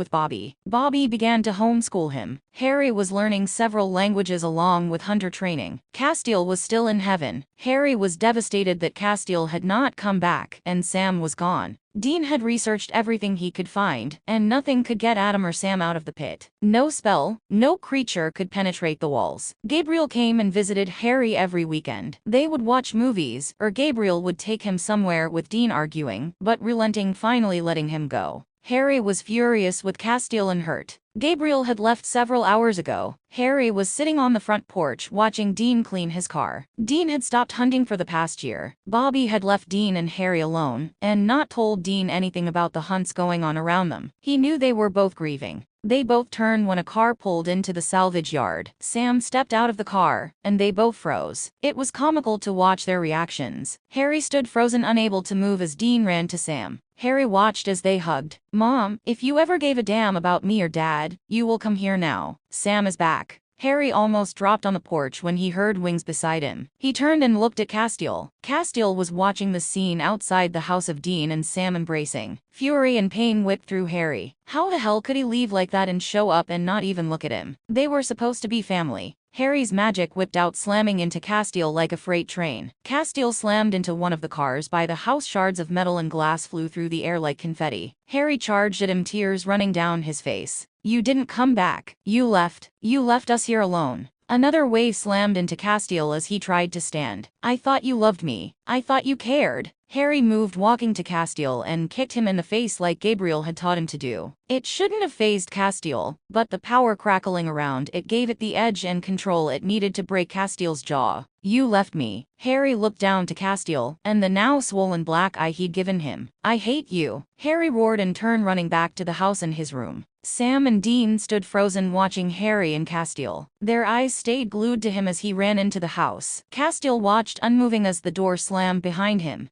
with Bobby. Bobby began to homeschool him. Harry was learning several languages along with hunter training. Castiel was still in heaven. Harry was devastated that Castiel had not come back, and Sam was gone. Dean had researched everything he could find, and nothing could get Adam or Sam out of the pit. No spell, no creature could penetrate the walls. Gabriel came and visited Harry every weekend. They would watch movies, or Gabriel would take him somewhere with Dean arguing, but relenting, finally letting him go. Harry was furious with Castiel and hurt. Gabriel had left several hours ago. Harry was sitting on the front porch watching Dean clean his car. Dean had stopped hunting for the past year. Bobby had left Dean and Harry alone, and not told Dean anything about the hunts going on around them. He knew they were both grieving. They both turned when a car pulled into the salvage yard. Sam stepped out of the car, and they both froze. It was comical to watch their reactions. Harry stood frozen, unable to move as Dean ran to Sam. Harry watched as they hugged. "Mom, if you ever gave a damn about me or Dad, you will come here now. Sam is back." Harry almost dropped on the porch when he heard wings beside him. He turned and looked at Castiel. Castiel was watching the scene outside the house of Dean and Sam embracing. Fury and pain whipped through Harry. How the hell could he leave like that and show up and not even look at him? They were supposed to be family. Harry's magic whipped out, slamming into Castiel like a freight train. Castiel slammed into one of the cars by the house. Shards of metal and glass flew through the air like confetti. Harry charged at him, tears running down his face. "You didn't come back. You left. You left us here alone." Another wave slammed into Castiel as he tried to stand. "I thought you loved me. I thought you cared." Harry moved, walking to Castiel, and kicked him in the face like Gabriel had taught him to do. It shouldn't have fazed Castiel, but the power crackling around it gave it the edge and control it needed to break Castiel's jaw. "You left me." Harry looked down to Castiel, and the now swollen black eye he'd given him. "I hate you." Harry roared and turned, running back to the house and his room. Sam and Dean stood frozen, watching Harry and Castiel. Their eyes stayed glued to him as he ran into the house. Castiel watched unmoving as the door slammed behind him.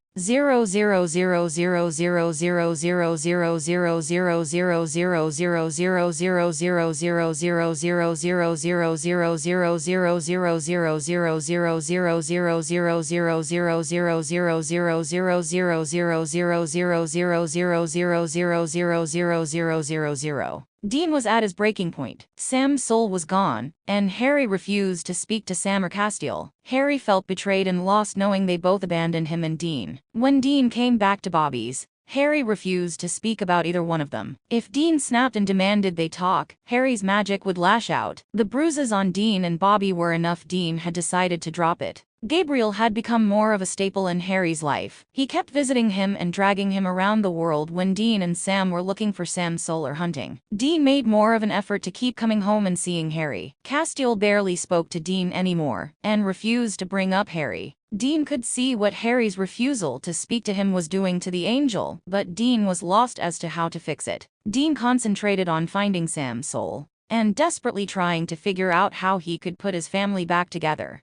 00000000000000000000000000000000000000000000000000000000000000000000000000000000000000000000000000000000000000000000000000000000000000000000000000000000000000000000000000000000000000000000000000000000000000000000000000000000000000000000000000000000000000000000000000000000000000000000000000000000000000000000000000000000000000000000000000000000000000000000000000000000000000000000000000000000000000000000000000000000000000000000000000000000000000000000000000000000000000000000000000000000000000000000000000000000000000000000000000000000000000000000000000000000000000000000000000000000000000000000000000000000000000000000000000000000000000000000000000000000000000000000000000000 Sam or Castiel. Harry felt betrayed and lost, knowing they both abandoned him and Dean. When Dean came back to Bobby's, Harry refused to speak about either one of them. If Dean snapped and demanded they talk, Harry's magic would lash out. The bruises on Dean and Bobby were enough. Dean had decided to drop it. Gabriel had become more of a staple in Harry's life. He kept visiting him and dragging him around the world when Dean and Sam were looking for Sam's soul or hunting. Dean made more of an effort to keep coming home and seeing Harry. Castiel barely spoke to Dean anymore, and refused to bring up Harry. Dean could see what Harry's refusal to speak to him was doing to the angel, but Dean was lost as to how to fix it. Dean concentrated on finding Sam's soul, and desperately trying to figure out how he could put his family back together.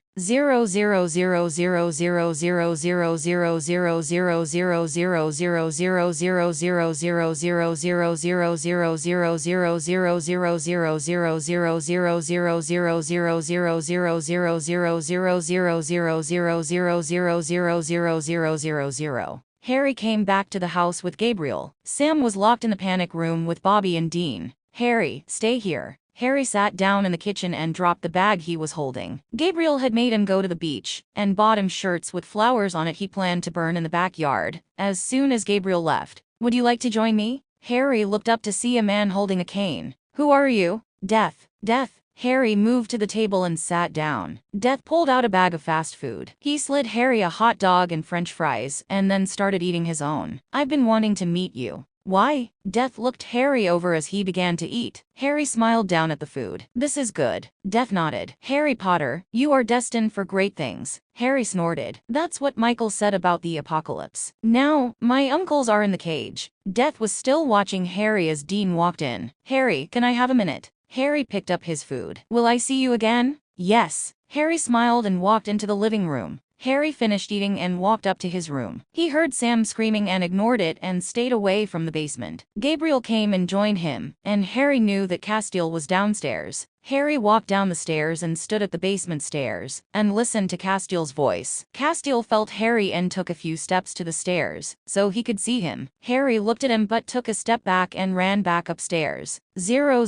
00000000000000000000000000000000000000000000000000000000000000000000000000000000000000000000000000000000000000000000000000000000000000000000000000000000000000000000000000000000000000000000000000000000000000000000000000000000000000000000000000000000000000000000000000000000000000000000000000000000000000000000000000000000000000000000000000000000000000000000000000000000000000000000000000000000000000000000000000000000000000000000000000000000000000000000000000000000000000000000000000000000000000000000000000000000000000000000000000000000000000000000000000000Harry, stay here. Harry sat down in the kitchen and dropped the bag he was holding. Gabriel had made him go to the beach, and bought him shirts with flowers on it he planned to burn in the backyard. As soon as Gabriel left, "Would you like to join me?" Harry looked up to see a man holding a cane. "Who are you?" "Death." "Death." Harry moved to the table and sat down. Death pulled out a bag of fast food. He slid Harry a hot dog and French fries, and then started eating his own. "I've been wanting to meet you." "Why?" Death looked Harry over as he began to eat. Harry smiled down at the food. "This is good." Death nodded. "Harry Potter, you are destined for great things." Harry snorted. "That's what Michael said about the apocalypse." "Now, my uncles are in the cage." Death was still watching Harry as Dean walked in. "Harry, can I have a minute?" Harry picked up his food. "Will I see you again?" "Yes." Harry smiled and walked into the living room. Harry finished eating and walked up to his room. He heard Sam screaming and ignored it and stayed away from the basement. Gabriel came and joined him, and Harry knew that Castiel was downstairs. Harry walked down the stairs and stood at the basement stairs, and listened to Castiel's voice. Castiel felt Harry and took a few steps to the stairs, so he could see him. Harry looked at him but took a step back and ran back upstairs. 0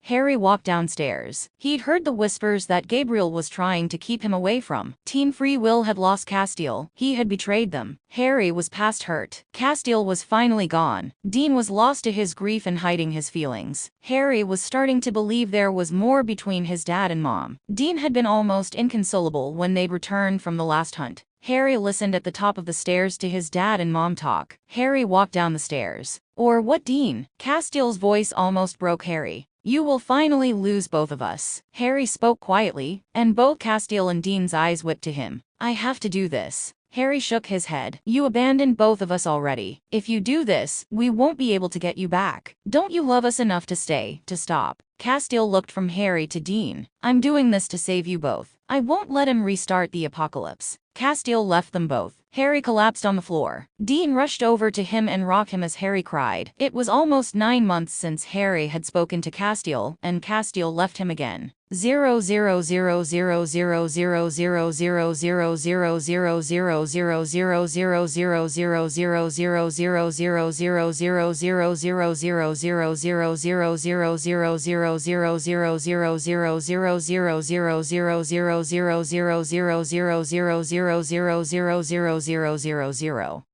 Harry walked downstairs. He'd heard the whispers that Gabriel was trying to keep him away from. Teen Free Will had lost Castiel. He had betrayed them. Harry was past hurt. Castiel was finally gone. Dean was lost to his grief and hiding his feelings. Harry was starting to believe there was more between his dad and mom. Dean had been almost inconsolable when they'd returned from the last hunt. Harry listened at the top of the stairs to his dad and mom talk. Harry walked down the stairs. Or what, Dean? Castiel's voice almost broke Harry. You will finally lose both of us. Harry spoke quietly, and both Castiel and Dean's eyes whipped to him. I have to do this. Harry shook his head. You abandoned both of us already. If you do this, we won't be able to get you back. Don't you love us enough to stay, to stop? Castiel looked from Harry to Dean. I'm doing this to save you both. I won't let him restart the apocalypse. Castiel left them both. Harry collapsed on the floor. Dean rushed over to him and rocked him as Harry cried. It was almost 9 months since Harry had spoken to Castiel, and Castiel left him again. 0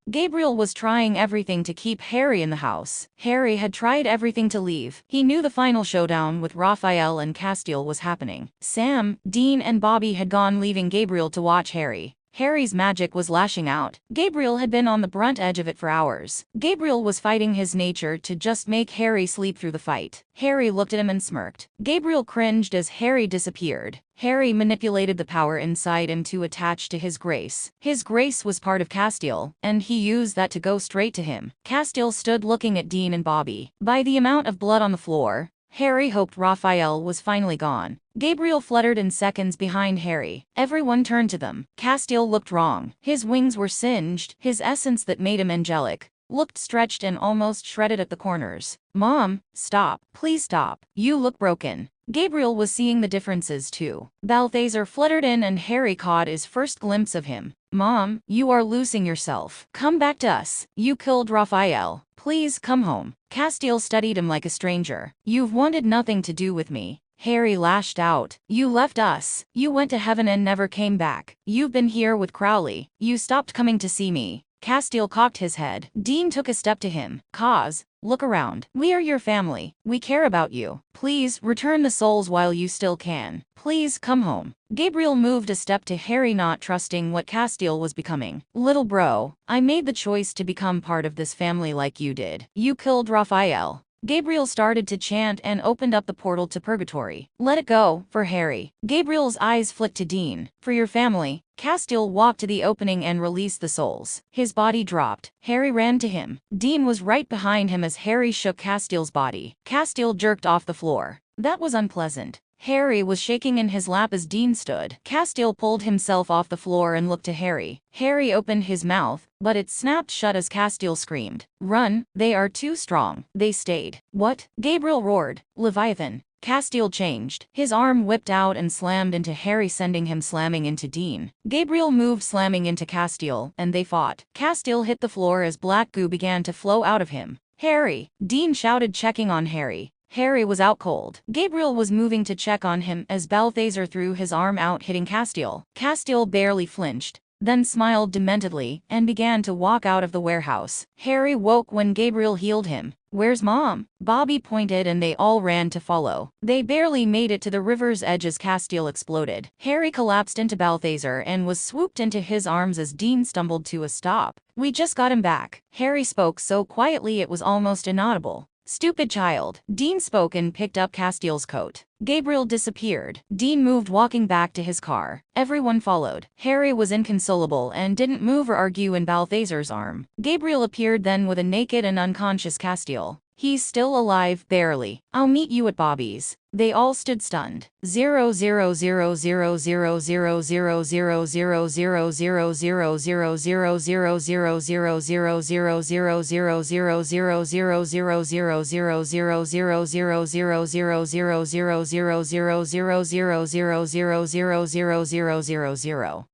Gabriel was trying everything to keep Harry in the house. Harry had tried everything to leave. He knew the final showdown with Raphael and Castiel was happening. Sam, Dean and Bobby had gone, leaving Gabriel to watch Harry. Harry's magic was lashing out. Gabriel had been on the brunt edge of it for hours. Gabriel was fighting his nature to just make Harry sleep through the fight. Harry looked at him and smirked. Gabriel cringed as Harry disappeared. Harry manipulated the power inside him to attach to his grace. His grace was part of Castiel, and he used that to go straight to him. Castiel stood looking at Dean and Bobby. By the amount of blood on the floor, Harry hoped Raphael was finally gone. Gabriel fluttered in seconds behind Harry. Everyone turned to them. Castiel looked wrong. His wings were singed. His essence that made him angelic looked stretched and almost shredded at the corners. Mom, stop. Please stop. You look broken. Gabriel was seeing the differences too. Balthazar fluttered in and Harry caught his first glimpse of him. Mom, you are losing yourself. Come back to us. You killed Raphael. Please come home. Castiel studied him like a stranger. You've wanted nothing to do with me. Harry lashed out. You left us. You went to heaven and never came back. You've been here with Crowley. You stopped coming to see me. Castiel cocked his head. Dean took a step to him. Cause, look around. We are your family. We care about you. Please, return the souls while you still can. Please, come home. Gabriel moved a step to Harry, not trusting what Castiel was becoming. Little bro, I made the choice to become part of this family like you did. You killed Raphael. Gabriel started to chant and opened up the portal to purgatory. Let it go, for Harry. Gabriel's eyes flicked to Dean. For your family. Castiel walked to the opening and released the souls. His body dropped. Harry ran to him. Dean was right behind him as Harry shook Castiel's body. Castiel jerked off the floor. That was unpleasant. Harry was shaking in his lap as Dean stood. Castiel pulled himself off the floor and looked to Harry. Harry opened his mouth, but it snapped shut as Castiel screamed. Run, they are too strong. They stayed. What? Gabriel roared. Leviathan. Castiel changed. His arm whipped out and slammed into Harry, sending him slamming into Dean. Gabriel moved, slamming into Castiel, and they fought. Castiel hit the floor as black goo began to flow out of him. Harry! Dean shouted, checking on Harry. Harry was out cold. Gabriel was moving to check on him as Balthazar threw his arm out, hitting Castiel. Castiel barely flinched, then smiled dementedly, and began to walk out of the warehouse. Harry woke when Gabriel healed him. Where's Mom? Bobby pointed and they all ran to follow. They barely made it to the river's edge as Castiel exploded. Harry collapsed into Balthazar and was swooped into his arms as Dean stumbled to a stop. We just got him back. Harry spoke so quietly it was almost inaudible. Stupid child. Dean spoke and picked up Castiel's coat. Gabriel disappeared. Dean moved, walking back to his car. Everyone followed. Harry was inconsolable and didn't move or argue in Balthazar's arm. Gabriel appeared then with a naked and unconscious Castiel. He's still alive, barely. I'll meet you at Bobby's. They all stood stunned. 000000000000000000000000000000000000000000000000000000000000000000000000000000000000000000000000000000000000000000000000000000000000000000000000000000000000000000000000000000000000000000000000000000000000000000000000000000000000000000000000000000000000000000000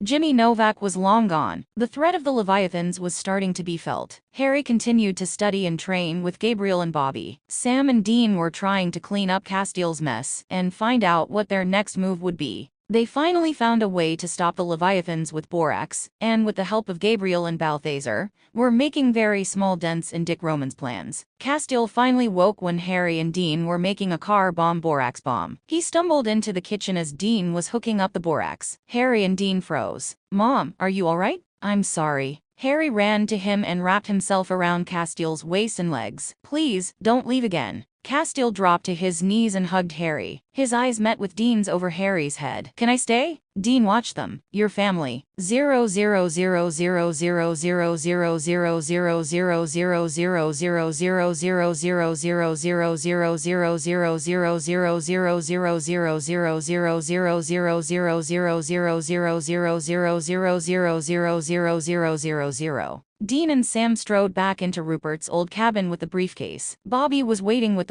Jimmy Novak was long gone. The threat of the Leviathans was starting to be felt. Harry continued to study and train with Gabriel and Bobby. Sam and Dean were trying to clean up Castiel's mess and find out what their next move would be. They finally found a way to stop the Leviathans with borax, and with the help of Gabriel and Balthazar, were making very small dents in Dick Roman's plans. Castiel finally woke when Harry and Dean were making a car bomb borax bomb. He stumbled into the kitchen as Dean was hooking up the borax. Harry and Dean froze. "Mom, are you alright?" "I'm sorry." Harry ran to him and wrapped himself around Castiel's waist and legs. "Please, don't leave again." Castiel dropped to his knees and hugged Harry. His eyes met with Dean's over Harry's head. "Can I stay?" Dean watched them. "Your family." 000000000000000000000000000000000000000000000000000000000000000000000000000000000000000000000000000000000000000000000000000000000000000000000000000000000000000000000000000000000000000000000000000000000000000000000000000000000000000000000000000000000000000000000000000000000000000000000000000000000000000000000000000000000000000000000000000000000000000000000000000000000000000000000000000000000000000000000000000000000000000000000000000000000000000000000000000000000000000000000000000000000000000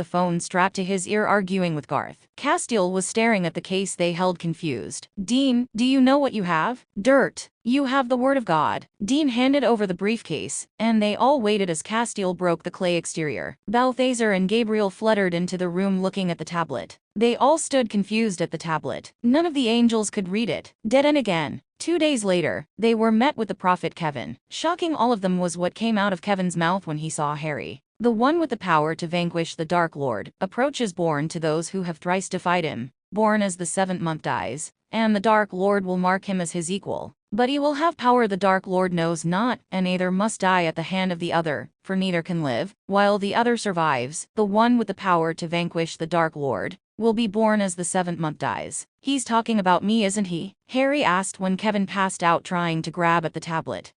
Phone strapped to his ear arguing with Garth. Castiel was staring at the case they held confused. Dean, Castiel was staring at the case they held confused. "Dean, do you know what you have?" "Dirt. You have the word of God." Dean handed over the briefcase, and they all waited as Castiel broke the clay exterior. Balthazar and Gabriel fluttered into the room looking at the tablet. They all stood confused at the tablet. None of the angels could read it. Dead end again. 2 days later, they were met with the prophet Kevin. Shocking all of them was what came out of Kevin's mouth when he saw Harry. "The one with the power to vanquish the Dark Lord approaches, born to those who have thrice defied him. Born as the 7th month dies, and the Dark Lord will mark him as his equal. But he will have power the Dark Lord knows not, and either must die at the hand of the other, for neither can live, while the other survives. The one with the power to vanquish the Dark Lord will be born as the 7th month dies." "He's talking about me, isn't he?" Harry asked when Kevin passed out trying to grab at the tablet.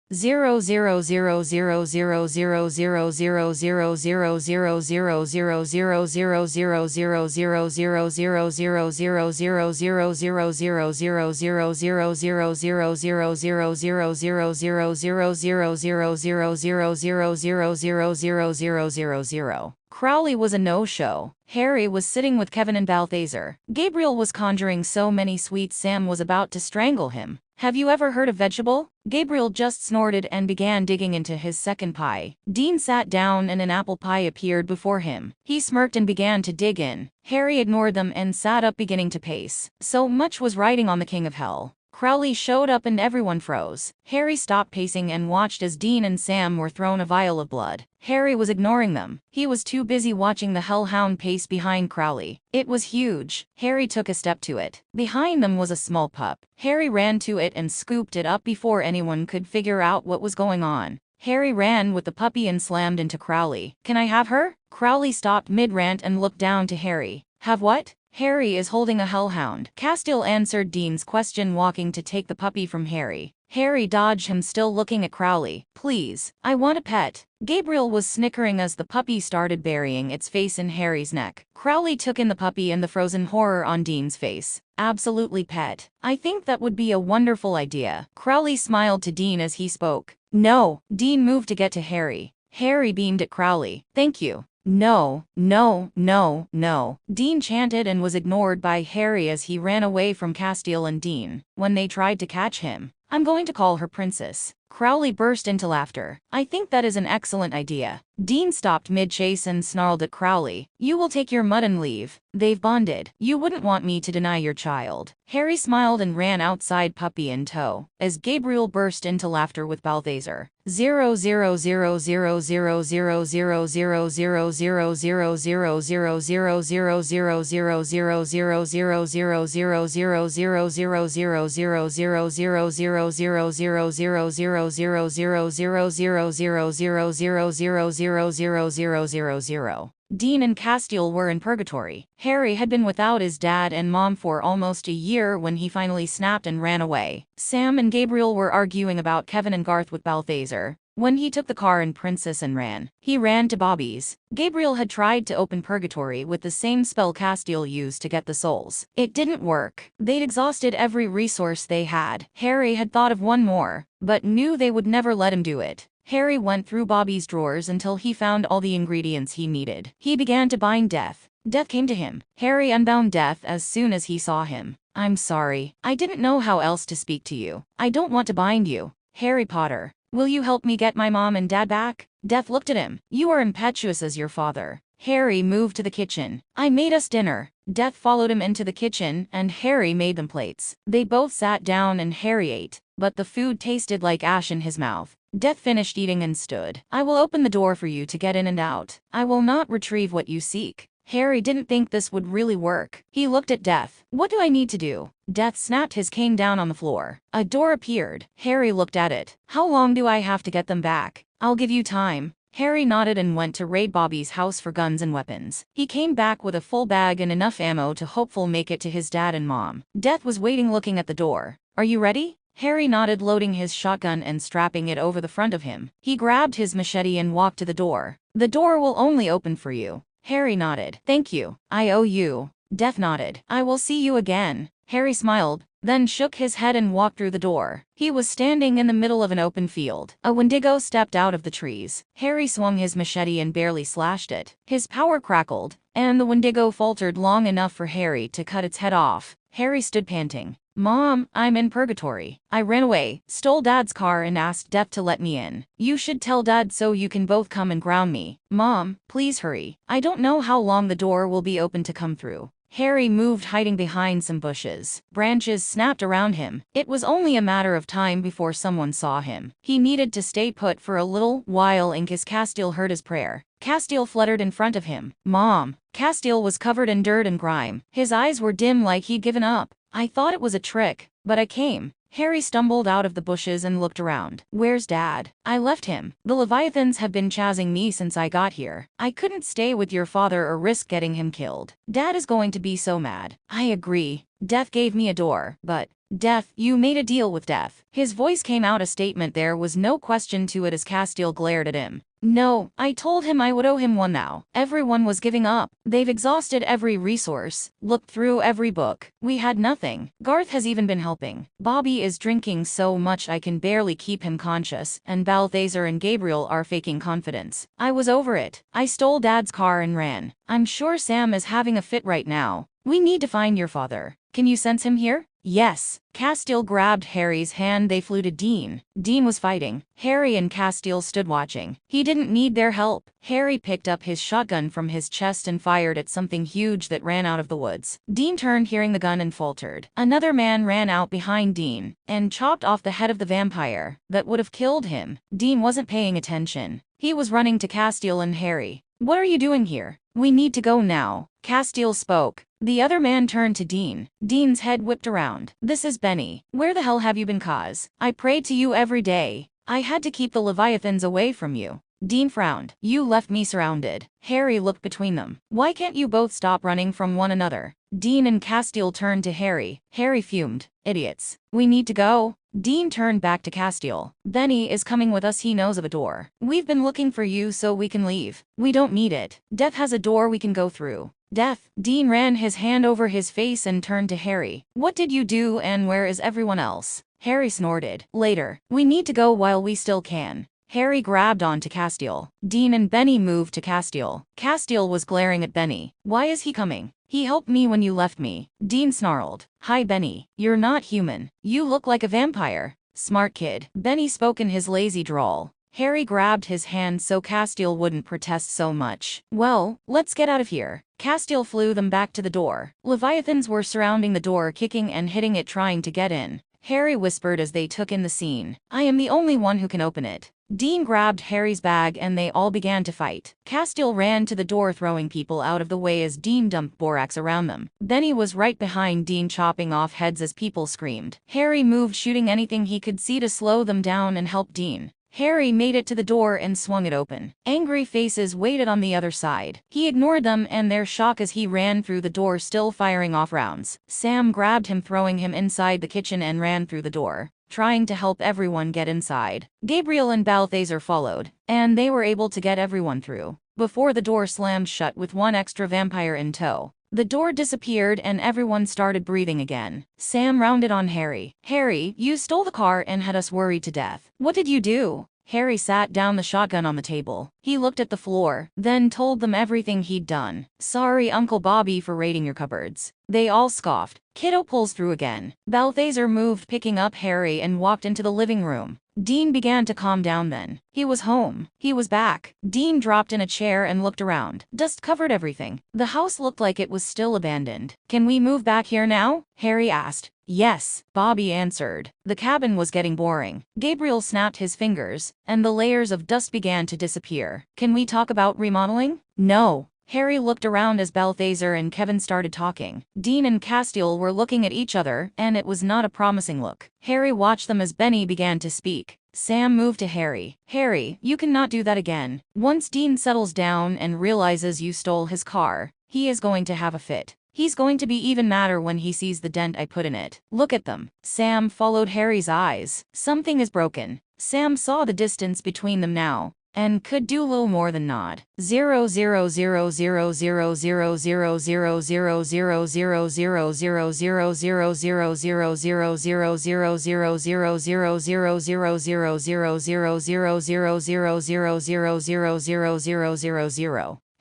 0000000000000000000000000000000000000000000000000000000000000000000000000000000000000000000000000000000000000000000000000000000000000000000000000000000000000000000000000000000000000000000000000000000000000000000000000000000000000000000000000 eating so many sweets Sam was about to strangle him. "Have you ever heard of vegetable?" Gabriel just snorted and began digging into his second pie. Dean sat down and an apple pie appeared before him. He smirked and began to dig in. Harry ignored them and sat up beginning to pace. So much was riding on the King of Hell. Crowley showed up and everyone froze. Harry stopped pacing and watched as Dean and Sam were thrown a vial of blood. Harry was ignoring them. He was too busy watching the hellhound pace behind Crowley. It was huge. Harry took a step to it. Behind them was a small pup. Harry ran to it and scooped it up before anyone could figure out what was going on. Harry ran with the puppy and slammed into Crowley. "Can I have her?" Crowley stopped mid-rant and looked down to Harry. "Have what?" "Harry is holding a hellhound." Castiel answered Dean's question, walking to take the puppy from Harry. Harry dodged him, still looking at Crowley. "Please, I want a pet." Gabriel was snickering as the puppy started burying its face in Harry's neck. Crowley took in the puppy and the frozen horror on Dean's face. "Absolutely, pet. I think that would be a wonderful idea." Crowley smiled to Dean as he spoke. "No." Dean moved to get to Harry. Harry beamed at Crowley. "Thank you." "No, no, no, no," Dean chanted and was ignored by Harry as he ran away from Castiel and Dean. When they tried to catch him, "I'm going to call her Princess." Crowley burst into laughter. "I think that is an excellent idea." Dean stopped mid-chase and snarled at Crowley. "You will take your mud and leave. They've bonded. You wouldn't want me to deny your child." Harry smiled and ran outside, puppy in tow, as Gabriel burst into laughter with Balthazar. 000000000000000000000000000000000000000000000000000000000000000000000000000000000000000 Dean and Castiel were in purgatory. Harry had been without his dad and mom for almost a year when he finally snapped and ran away. Sam and Gabriel were arguing about Kevin and Garth with Balthazar. When he took the car and Princess and ran, he ran to Bobby's. Gabriel had tried to open purgatory with the same spell Castiel used to get the souls. It didn't work. They'd exhausted every resource they had. Harry had thought of one more, but knew they would never let him do it. Harry went through Bobby's drawers until he found all the ingredients he needed. He began to bind Death. Death came to him. Harry unbound Death as soon as he saw him. "I'm sorry. I didn't know how else to speak to you. I don't want to bind you. Harry Potter. Will you help me get my mom and dad back?" Death looked at him. "You are impetuous as your father." Harry moved to the kitchen. "I made us dinner." Death followed him into the kitchen, and Harry made them plates. They both sat down and Harry ate, but the food tasted like ash in his mouth. Death finished eating and stood. "I will open the door for you to get in and out. I will not retrieve what you seek." Harry didn't think this would really work. He looked at Death. "What do I need to do?" Death snapped his cane down on the floor. A door appeared. Harry looked at it. "How long do I have to get them back?" "I'll give you time." Harry nodded and went to raid Bobby's house for guns and weapons. He came back with a full bag and enough ammo to hopefully make it to his dad and mom. Death was waiting looking at the door. "Are you ready?" Harry nodded, loading his shotgun and strapping it over the front of him. He grabbed his machete and walked to the door. "The door will only open for you." Harry nodded. "Thank you. I owe you." Death nodded. "I will see you again." Harry smiled, then shook his head and walked through the door. He was standing in the middle of an open field. A Wendigo stepped out of the trees. Harry swung his machete and barely slashed it. His power crackled, and the Wendigo faltered long enough for Harry to cut its head off. Harry stood panting. "Mom, I'm in purgatory. I ran away, stole Dad's car and asked Death to let me in. You should tell Dad so you can both come and ground me. Mom, please hurry. I don't know how long the door will be open to come through." Harry moved, hiding behind some bushes. Branches snapped around him. It was only a matter of time before someone saw him. He needed to stay put for a little while in case Castiel heard his prayer. Castiel fluttered in front of him. "Mom." Castiel was covered in dirt and grime. His eyes were dim like he'd given up. "I thought it was a trick, but I came." Harry stumbled out of the bushes and looked around. "Where's Dad?" "I left him. The Leviathans have been chasing me since I got here. I couldn't stay with your father or risk getting him killed. Dad is going to be so mad." "I agree. Death gave me a door, but..." "Death, you made a deal with Death." His voice came out a statement. There was no question to it as Castiel glared at him. "No, I told him I would owe him one now. Everyone was giving up. They've exhausted every resource, looked through every book. We had nothing. Garth has even been helping. Bobby is drinking so much I can barely keep him conscious, and Balthazar and Gabriel are faking confidence. I was over it. I stole Dad's car and ran. I'm sure Sam is having a fit right now. We need to find your father. Can you sense him here?" "Yes." Castiel grabbed Harry's hand. They flew to Dean. Dean was fighting. Harry and Castiel stood watching. He didn't need their help. Harry picked up his shotgun from his chest and fired at something huge that ran out of the woods. Dean turned, hearing the gun, and faltered. Another man ran out behind Dean and chopped off the head of the vampire that would have killed him. Dean wasn't paying attention. He was running to Castiel and Harry. "What are you doing here? We need to go now." Castiel spoke. The other man turned to Dean. Dean's head whipped around. "This is Benny. Where the hell have you been, cuz? I prayed to you every day. I had to keep the Leviathans away from you." Dean frowned. "You left me surrounded." Harry looked between them. "Why can't you both stop running from one another?" Dean and Castiel turned to Harry. Harry fumed. "Idiots. We need to go." Dean turned back to Castiel. "Benny is coming with us. He knows of a door. We've been looking for you so we can leave. We don't need it. Death has a door we can go through." "Death." Dean ran his hand over his face and turned to Harry. "What did you do and where is everyone else?" Harry snorted. "Later. We need to go while we still can." Harry grabbed onto Castiel. Dean and Benny moved to Castiel. Castiel was glaring at Benny. "Why is he coming? He helped me when you left me." Dean snarled. "Hi Benny. You're not human. You look like a vampire." "Smart kid." Benny spoke in his lazy drawl. Harry grabbed his hand so Castiel wouldn't protest so much. "Well, let's get out of here." Castiel flew them back to the door. Leviathans were surrounding the door, kicking and hitting it, trying to get in. Harry whispered as they took in the scene. "I am the only one who can open it." Dean grabbed Harry's bag and they all began to fight. Castiel ran to the door, throwing people out of the way as Dean dumped borax around them. Benny was right behind Dean, chopping off heads as people screamed. Harry moved, shooting anything he could see to slow them down and help Dean. Harry made it to the door and swung it open. Angry faces waited on the other side. He ignored them and their shock as he ran through the door, still firing off rounds. Sam grabbed him, throwing him inside the kitchen, and ran through the door, trying to help everyone get inside. Gabriel and Balthazar followed, and they were able to get everyone through before the door slammed shut with one extra vampire in tow. The door disappeared and everyone started breathing again. Sam rounded on Harry. "Harry, you stole the car and had us worried to death. What did you do?" Harry sat down the shotgun on the table. He looked at the floor, then told them everything he'd done. "Sorry, Uncle Bobby, for raiding your cupboards." They all scoffed. Kiddo pulls through again. Balthazar moved, picking up Harry, and walked into the living room. Dean began to calm down then. He was home. He was back. Dean dropped in a chair and looked around. Dust covered everything. The house looked like it was still abandoned. "Can we move back here now?" Harry asked. "Yes," Bobby answered. The cabin was getting boring. Gabriel snapped his fingers, and the layers of dust began to disappear. "Can we talk about remodeling?" "No." Harry looked around as Balthazar and Kevin started talking. Dean and Castiel were looking at each other, and it was not a promising look. Harry watched them as Benny began to speak. Sam moved to Harry. "Harry, you cannot do that again. Once Dean settles down and realizes you stole his car, he is going to have a fit. He's going to be even madder when he sees the dent I put in it. Look at them." Sam followed Harry's eyes. "Something is broken." Sam saw the distance between them now, and could do little more than nod. 0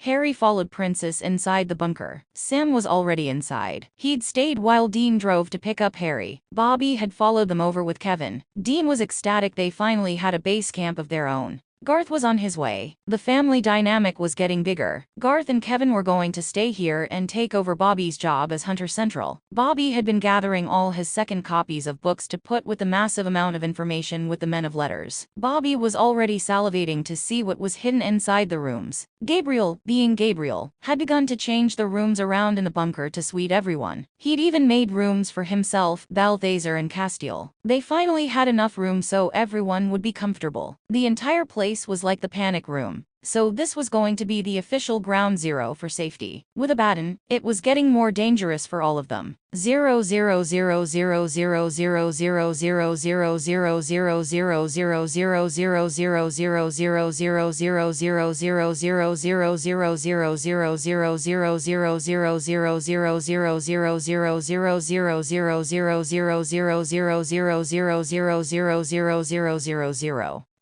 Harry followed Princess inside the bunker. Sam was already inside. He'd stayed while Dean drove to pick up Harry. Bobby had followed them over with Kevin. Dean was ecstatic they finally had a base camp of their own. Garth was on his way. The family dynamic was getting bigger. Garth and Kevin were going to stay here and take over Bobby's job as Hunter Central. Bobby had been gathering all his second copies of books to put with the massive amount of information with the men of letters. Bobby was already salivating to see what was hidden inside the rooms. Gabriel, being Gabriel, had begun to change the rooms around in the bunker to suit everyone. He'd even made rooms for himself, Balthazar, and Castiel. They finally had enough room so everyone would be comfortable. The entire place was like the panic room. So this was going to be the official ground zero for safety. With Abaddon, it was getting more dangerous for all of them. 0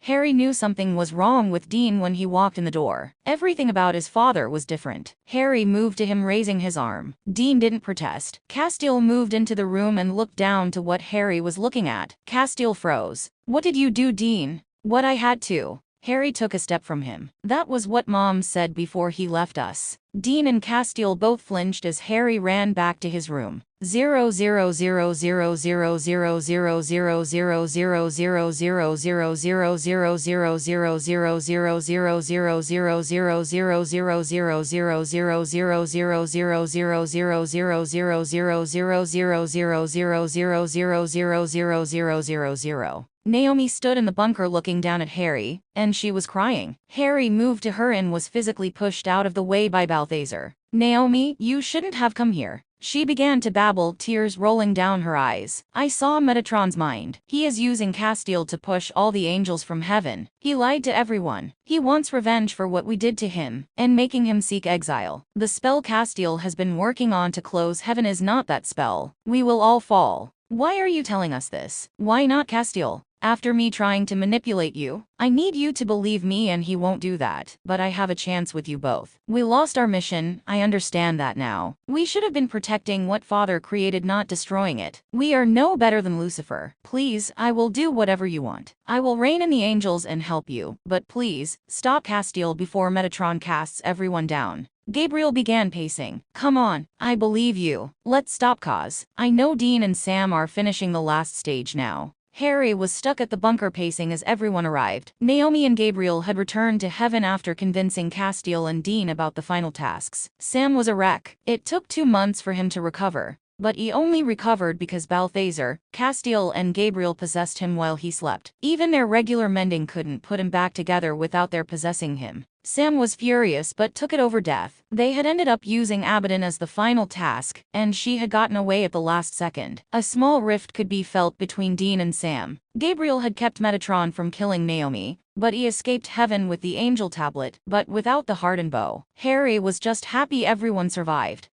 Harry knew something was wrong with Dean when he walked in the door. Everything about his father was different. Harry moved to him, raising his arm. Dean didn't protest. Castiel moved into the room and looked down to what Harry was looking at. Castiel froze. "What did you do, Dean?" "What I had to." Harry took a step from him. "That was what Mom said before he left us." Dean and Castiel both flinched as Harry ran back to his room. 0 Naomi stood in the bunker looking down at Harry, and she was crying. Harry moved to her and was physically pushed out of the way by Balthazar. "Naomi, you shouldn't have come here." She began to babble, tears rolling down her eyes. "I saw Metatron's mind. He is using Castiel to push all the angels from heaven. He lied to everyone. He wants revenge for what we did to him, and making him seek exile. The spell Castiel has been working on to close heaven is not that spell. We will all fall." "Why are you telling us this? Why not Castiel? After me trying to manipulate you? I need you to believe me, and he won't do that. But I have a chance with you both. We lost our mission, I understand that now. We should have been protecting what Father created, not destroying it. We are no better than Lucifer. Please, I will do whatever you want. I will reign in the angels and help you. But please, stop Castiel before Metatron casts everyone down." Gabriel began pacing. "Come on, I believe you. Let's stop, cause I know Dean and Sam are finishing the last stage now." Harry was stuck at the bunker pacing as everyone arrived. Naomi and Gabriel had returned to heaven after convincing Castiel and Dean about the final tasks. Sam was a wreck. It took 2 months for him to recover. but he only recovered because Balthazar, Castiel and Gabriel possessed him while he slept. Even their regular mending couldn't put him back together without their possessing him. Sam was furious but took it over death. They had ended up using Abaddon as the final task, and she had gotten away at the last second. A small rift could be felt between Dean and Sam. Gabriel had kept Metatron from killing Naomi, but he escaped heaven with the angel tablet, but without the hardened bow. Harry was just happy everyone survived.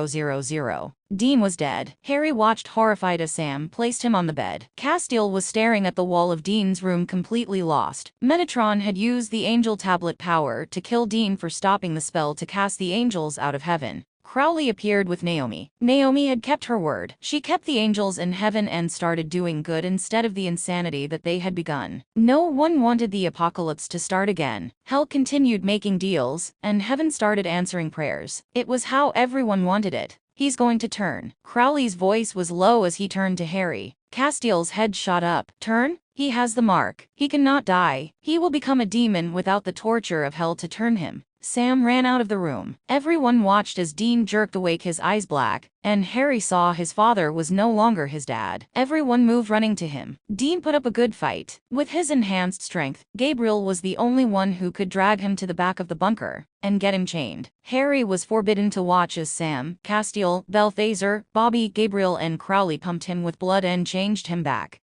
00000000000000000000000000000000000000000000000000000000000000000000000000000000000000000000000000000000000000000000000000000000000000000000000000000000000000000000000000000000000000000000000000000000000000000000000000000000000000000000000000000000000000000000000000000000000000000000000000000000000000000000000000000000000000000000000000000000000000000 the wall of Dean's room completely lost. Metatron had used the angel tablet power to kill Dean for stopping the spell to cast the angels out of heaven. Crowley appeared with Naomi. Naomi had kept her word. She kept the angels in heaven and started doing good instead of the insanity that they had begun. No one wanted the apocalypse to start again. Hell continued making deals, and heaven started answering prayers. It was how everyone wanted it. He's going to turn. Crowley's voice was low as he turned to Harry. Castiel's head shot up. Turn? He has the mark. He cannot die. He will become a demon without the torture of hell to turn him. Sam ran out of the room. Everyone watched as Dean jerked awake, his eyes black, and Harry saw his father was no longer his dad. Everyone moved running to him. Dean put up a good fight. With his enhanced strength, Gabriel was the only one who could drag him to the back of the bunker and get him chained. Harry was forbidden to watch as Sam, Castiel, Balthazar, Bobby, Gabriel and Crowley pumped him with blood and changed him back.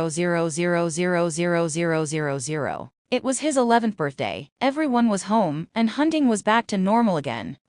00000000000000000000000000000000000000000000000000000000000000000000000000000000000000000000000000000000000000000000000000000000000000000000000000000000000000000000000000000000000000000000000000000000000000000000000000000000000000000000000000000000000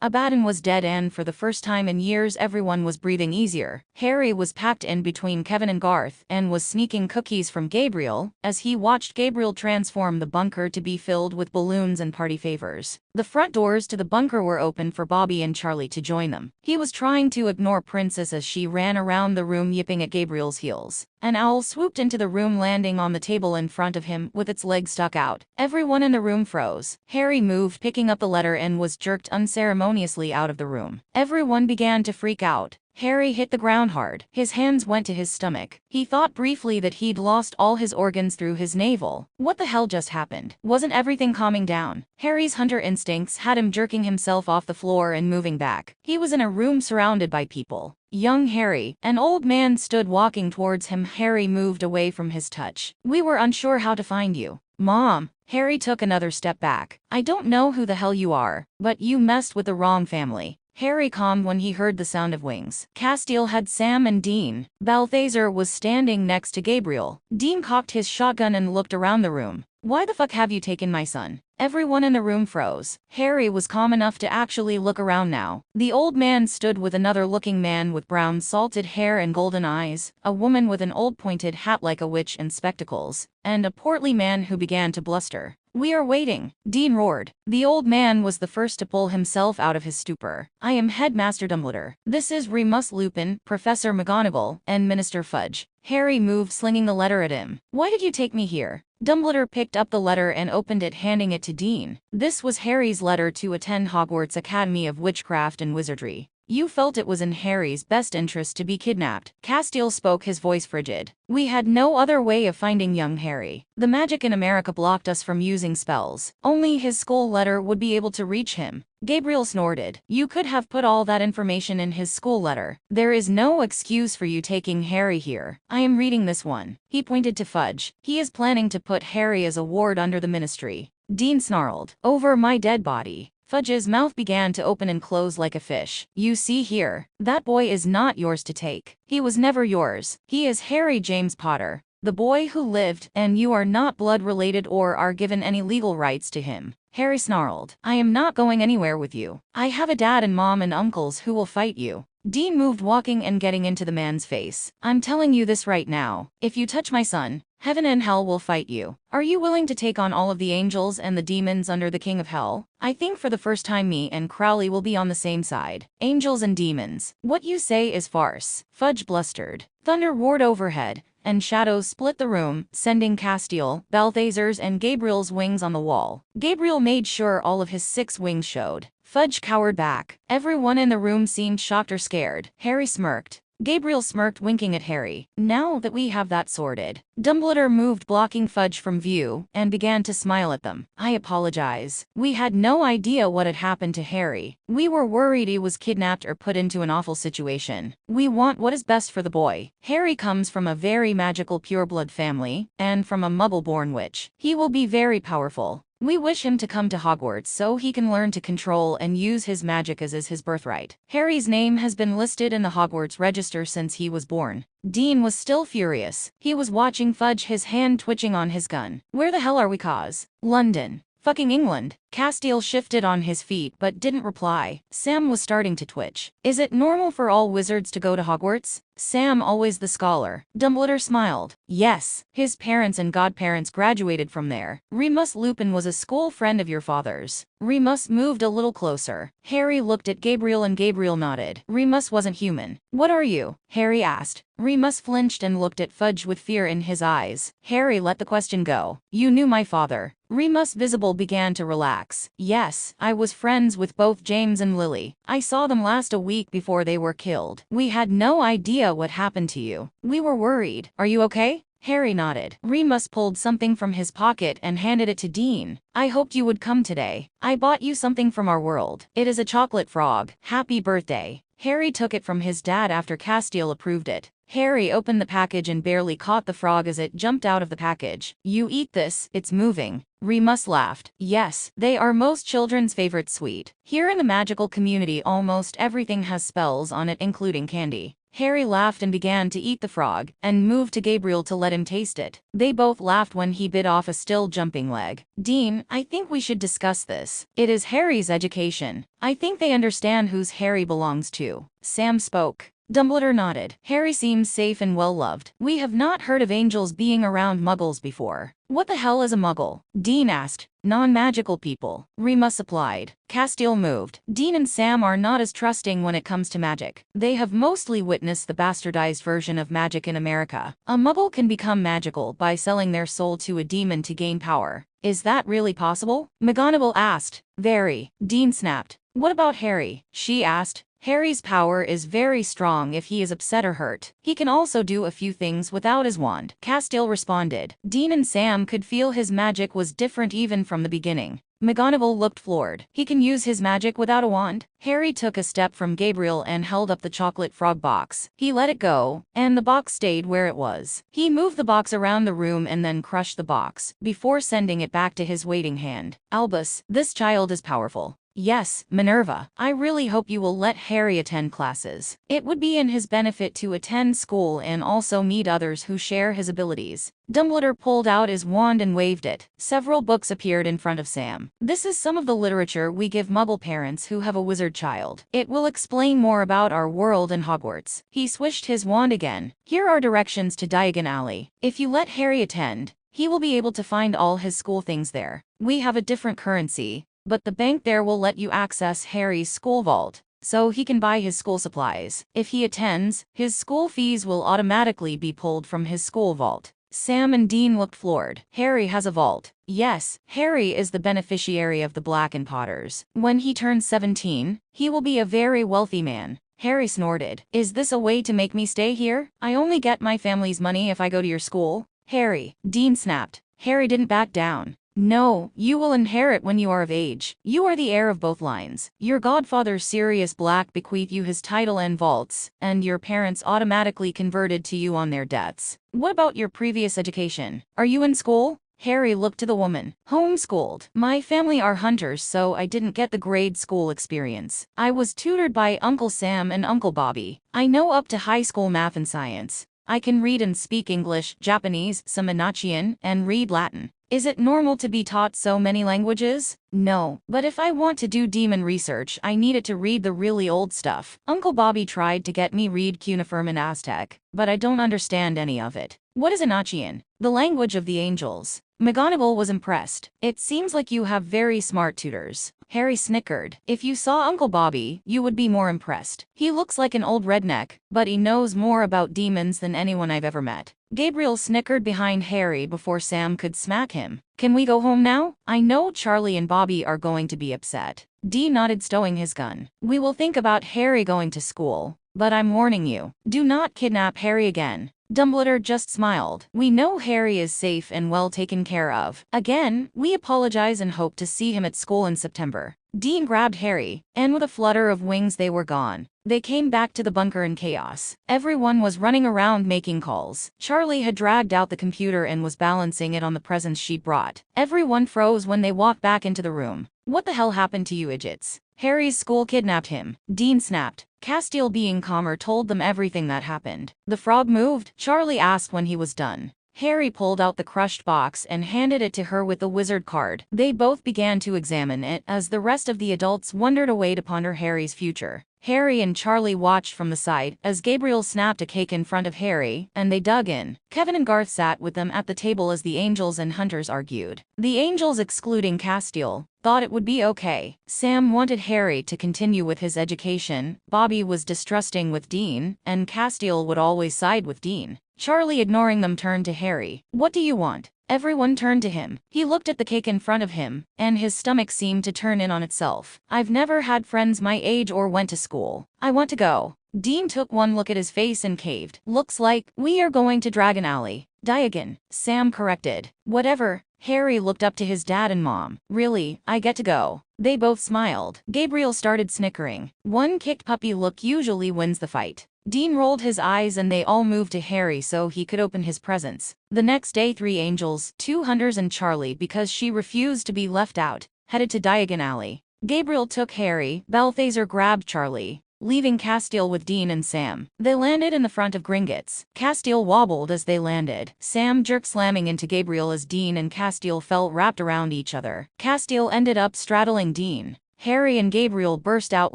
Abaddon was dead and for the first time in years everyone was breathing easier. Harry was packed in between Kevin and Garth and was sneaking cookies from Gabriel as he watched Gabriel transform the bunker to be filled with balloons and party favors. The front doors to the bunker were open for Bobby and Charlie to join them. He was trying to ignore Princess as she ran around the room yipping at Gabriel's heels. An owl swooped into the room, landing on the table in front of him with its legs stuck out. Everyone in the room froze. Harry moved, picking up the letter, and was jerked unceremoniously out of the room. Everyone began to freak out. Harry hit the ground hard. His hands went to his stomach. He thought briefly that he'd lost all his organs through his navel. What the hell just happened? Wasn't everything calming down? Harry's hunter instincts had him jerking himself off the floor and moving back. He was in a room surrounded by people. Young Harry, an old man, stood walking towards him. Harry moved away from his touch. "We were unsure how to find you, Mom." Harry took another step back. "I don't know who the hell you are, but you messed with the wrong family." Harry calmed when he heard the sound of wings. Castiel had Sam and Dean. Balthazar was standing next to Gabriel. Dean cocked his shotgun and looked around the room. "Why the fuck have you taken my son?" Everyone in the room froze. Harry was calm enough to actually look around now. The old man stood with another looking man with brown salted hair and golden eyes, a woman with an old pointed hat like a witch and spectacles, and a portly man who began to bluster. "We are waiting," Dean roared. The old man was the first to pull himself out of his stupor. "I am Headmaster Dumbledore. This is Remus Lupin, Professor McGonagall, and Minister Fudge." Harry moved, slinging the letter at him. "Why did you take me here?" Dumbledore picked up the letter and opened it, handing it to Dean. This was Harry's letter to attend Hogwarts Academy of Witchcraft and Wizardry. "You felt it was in Harry's best interest to be kidnapped." Castiel spoke, his voice frigid. "We had no other way of finding young Harry. The magic in America blocked us from using spells. Only his school letter would be able to reach him." Gabriel snorted. "You could have put all that information in his school letter. There is no excuse for you taking Harry here. I am reading this one." He pointed to Fudge. "He is planning to put Harry as a ward under the ministry." Dean snarled. "Over my dead body." Fudge's mouth began to open and close like a fish. "You see here, that boy is not yours to take. He was never yours. He is Harry James Potter, the boy who lived, and you are not blood related or are given any legal rights to him." Harry snarled. I am not going anywhere with you. I have a dad and mom and uncles who will fight you. Dean moved, walking and getting into the man's face. I'm telling you this right now. If you touch my son, heaven and hell will fight you. Are you willing to take on all of the angels and the demons under the King of Hell? I think for the first time me and Crowley will be on the same side. Angels and demons. What you say is farce. Fudge blustered. Thunder roared overhead, and shadows split the room, sending Castiel, Balthazar's and Gabriel's wings on the wall. Gabriel made sure all of his 6 wings showed. Fudge cowered back. Everyone in the room seemed shocked or scared. Harry smirked. Gabriel smirked, winking at Harry. Now that we have that sorted. Dumbledore moved, blocking Fudge from view, and began to smile at them. I apologize. We had no idea what had happened to Harry. We were worried he was kidnapped or put into an awful situation. We want what is best for the boy. Harry comes from a very magical pureblood family, and from a muggle-born witch. He will be very powerful. We wish him to come to Hogwarts so he can learn to control and use his magic as is his birthright. Harry's name has been listed in the Hogwarts register since he was born. Dean was still furious. He was watching Fudge, his hand twitching on his gun. Where the hell are we, cause? London. Fucking England. Castiel shifted on his feet but didn't reply. Sam was starting to twitch. Is it normal for all wizards to go to Hogwarts? Sam, always the scholar. Dumbledore smiled. Yes, his parents and godparents graduated from there. Remus Lupin was a school friend of your father's. Remus moved a little closer. Harry looked at Gabriel and Gabriel nodded. Remus wasn't human. What are you? Harry asked. Remus flinched and looked at Fudge with fear in his eyes. Harry let the question go. You knew my father. Remus' visible began to relax. Yes, I was friends with both James and Lily. I saw them last a week before they were killed. We had no idea what happened to you. We were worried. Are you okay? Harry nodded. Remus pulled something from his pocket and handed it to Dean. I hoped you would come today. I bought you something from our world. It is a chocolate frog. Happy birthday. Harry took it from his dad after Castiel approved it. Harry opened the package and barely caught the frog as it jumped out of the package. You eat this, it's moving. Remus laughed. Yes, they are most children's favorite sweet. Here in the magical community almost everything has spells on it, including candy. Harry laughed and began to eat the frog, and moved to Gabriel to let him taste it. They both laughed when he bit off a still jumping leg. Dean, I think we should discuss this. It is Harry's education. I think they understand whose Harry belongs to. Sam spoke. Dumbledore nodded. Harry seems safe and well-loved. We have not heard of angels being around muggles before. What the hell is a muggle? Dean asked. Non-magical people. Remus applied. Castiel moved. Dean and Sam are not as trusting when it comes to magic. They have mostly witnessed the bastardized version of magic in America. A muggle can become magical by selling their soul to a demon to gain power. Is that really possible? McGonagall asked. Very. Dean snapped. What about Harry? She asked. Harry's power is very strong if he is upset or hurt. He can also do a few things without his wand. Castiel responded. Dean and Sam could feel his magic was different even from the beginning. McGonagall looked floored. He can use his magic without a wand? Harry took a step from Gabriel and held up the chocolate frog box. He let it go, and the box stayed where it was. He moved the box around the room and then crushed the box, before sending it back to his waiting hand. Albus, this child is powerful. Yes, Minerva. I really hope you will let Harry attend classes. It would be in his benefit to attend school and also meet others who share his abilities. Dumbledore pulled out his wand and waved it. Several books appeared in front of Sam. This is some of the literature we give Muggle parents who have a wizard child. It will explain more about our world and Hogwarts. He swished his wand again. Here are directions to Diagon Alley. If you let Harry attend, he will be able to find all his school things there. We have a different currency, but the bank there will let you access Harry's school vault, so he can buy his school supplies. If he attends, his school fees will automatically be pulled from his school vault. Sam and Dean looked floored. Harry has a vault. Yes, Harry is the beneficiary of the Black and Potters. When he turns 17, he will be a very wealthy man. Harry snorted. Is this a way to make me stay here? I only get my family's money if I go to your school. Harry, Dean snapped. Harry didn't back down. No, you will inherit when you are of age. You are the heir of both lines. Your godfather Sirius Black bequeathed you his title and vaults, and your parents automatically converted to you on their deaths. What about your previous education? Are you in school? Harry looked to the woman. Homeschooled. My family are hunters, so I didn't get the grade school experience. I was tutored by Uncle Sam and Uncle Bobby. I know up to high school math and science. I can read and speak English, Japanese, some Enochian, and read Latin. Is it normal to be taught so many languages? No, but if I want to do demon research, I needed to read the really old stuff. Uncle Bobby tried to get me read cuneiform and Aztec, but I don't understand any of it. What is Anachian? The language of the angels. McGonagall was impressed. It seems like you have very smart tutors. Harry snickered. If you saw Uncle Bobby, you would be more impressed. He looks like an old redneck, but he knows more about demons than anyone I've ever met. Gabriel snickered behind Harry before Sam could smack him. Can we go home now? I know Charlie and Bobby are going to be upset. Dean nodded, stowing his gun. We will think about Harry going to school, but I'm warning you, do not kidnap Harry again. Dumbledore just smiled. We know Harry is safe and well taken care of. Again, we apologize and hope to see him at school in September. Dean grabbed Harry, and with a flutter of wings they were gone. They came back to the bunker in chaos. Everyone was running around making calls. Charlie had dragged out the computer and was balancing it on the presents she brought. Everyone froze when they walked back into the room. What the hell happened to you idiots? Harry's school kidnapped him. Dean snapped. Castiel, being calmer, told them everything that happened. The frog moved? Charlie asked when he was done. Harry pulled out the crushed box and handed it to her with the wizard card. They both began to examine it as the rest of the adults wondered away to ponder Harry's future. Harry and Charlie watched from the side as Gabriel snapped a cake in front of Harry, and they dug in. Kevin and Garth sat with them at the table as the angels and hunters argued. The angels, excluding Castiel, thought it would be okay. Sam wanted Harry to continue with his education, Bobby was distrusting with Dean, and Castiel would always side with Dean. Charlie, ignoring them, turned to Harry. What do you want? Everyone turned to him. He looked at the cake in front of him, and his stomach seemed to turn in on itself. I've never had friends my age or went to school. I want to go. Dean took one look at his face and caved. Looks like we are going to Dragon Alley. Diagon, Sam corrected. Whatever. Harry looked up to his dad and mom. Really, I get to go. They both smiled. Gabriel started snickering. One kicked puppy look usually wins the fight. Dean rolled his eyes and they all moved to Harry so he could open his presents. The next day, 3 angels, 2 hunters and Charlie, because she refused to be left out, headed to Diagon Alley. Gabriel took Harry, Balthazar grabbed Charlie, leaving Castiel with Dean and Sam. They landed in the front of Gringotts. Castiel wobbled as they landed. Sam jerked, slamming into Gabriel as Dean and Castiel felt wrapped around each other. Castiel ended up straddling Dean. Harry and Gabriel burst out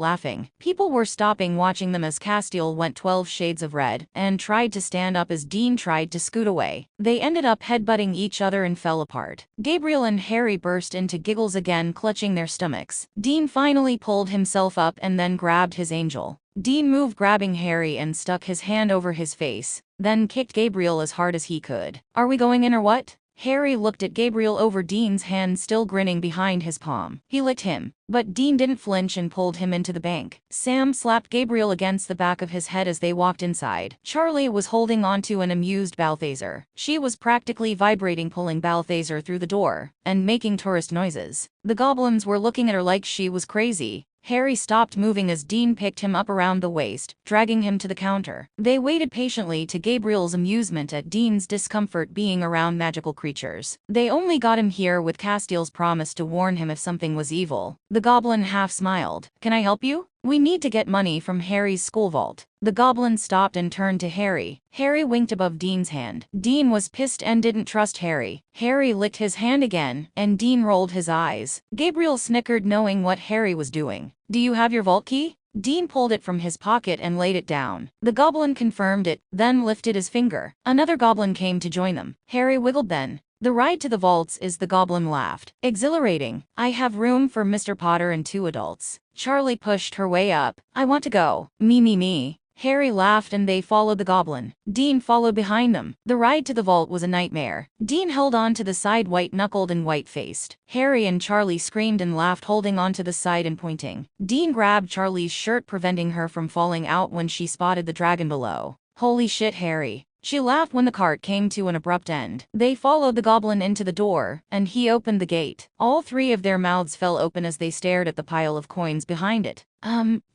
laughing. People were stopping watching them as Castiel went 12 shades of red and tried to stand up as Dean tried to scoot away. They ended up headbutting each other and fell apart. Gabriel and Harry burst into giggles again, clutching their stomachs. Dean finally pulled himself up and then grabbed his angel. Dean moved, grabbing Harry, and stuck his hand over his face, then kicked Gabriel as hard as he could. Are we going in or what? Harry looked at Gabriel over Dean's hand, still grinning behind his palm. He licked him, but Dean didn't flinch and pulled him into the bank. Sam slapped Gabriel against the back of his head as they walked inside. Charlie was holding onto an amused Balthazar. She was practically vibrating, pulling Balthazar through the door and making tourist noises. The goblins were looking at her like she was crazy. Harry stopped moving as Dean picked him up around the waist, dragging him to the counter. They waited patiently, to Gabriel's amusement at Dean's discomfort being around magical creatures. They only got him here with Castiel's promise to warn him if something was evil. The goblin half smiled. Can I help you? We need to get money from Harry's school vault. The goblin stopped and turned to Harry. Harry winked above Dean's hand. Dean was pissed and didn't trust Harry. Harry licked his hand again, and Dean rolled his eyes. Gabriel snickered, knowing what Harry was doing. Do you have your vault key? Dean pulled it from his pocket and laid it down. The goblin confirmed it, then lifted his finger. Another goblin came to join them. Harry wiggled then. The ride to the vaults is, the goblin laughed. Exhilarating. I have room for Mr. Potter and 2 adults. Charlie pushed her way up. I want to go. Me. Harry laughed and they followed the goblin. Dean followed behind them. The ride to the vault was a nightmare. Dean held on to the side, white-knuckled and white-faced. Harry and Charlie screamed and laughed, holding onto the side and pointing. Dean grabbed Charlie's shirt, preventing her from falling out when she spotted the dragon below. Holy shit, Harry. She laughed when the cart came to an abrupt end. They followed the goblin into the door, and he opened the gate. All 3 of their mouths fell open as they stared at the pile of coins behind it.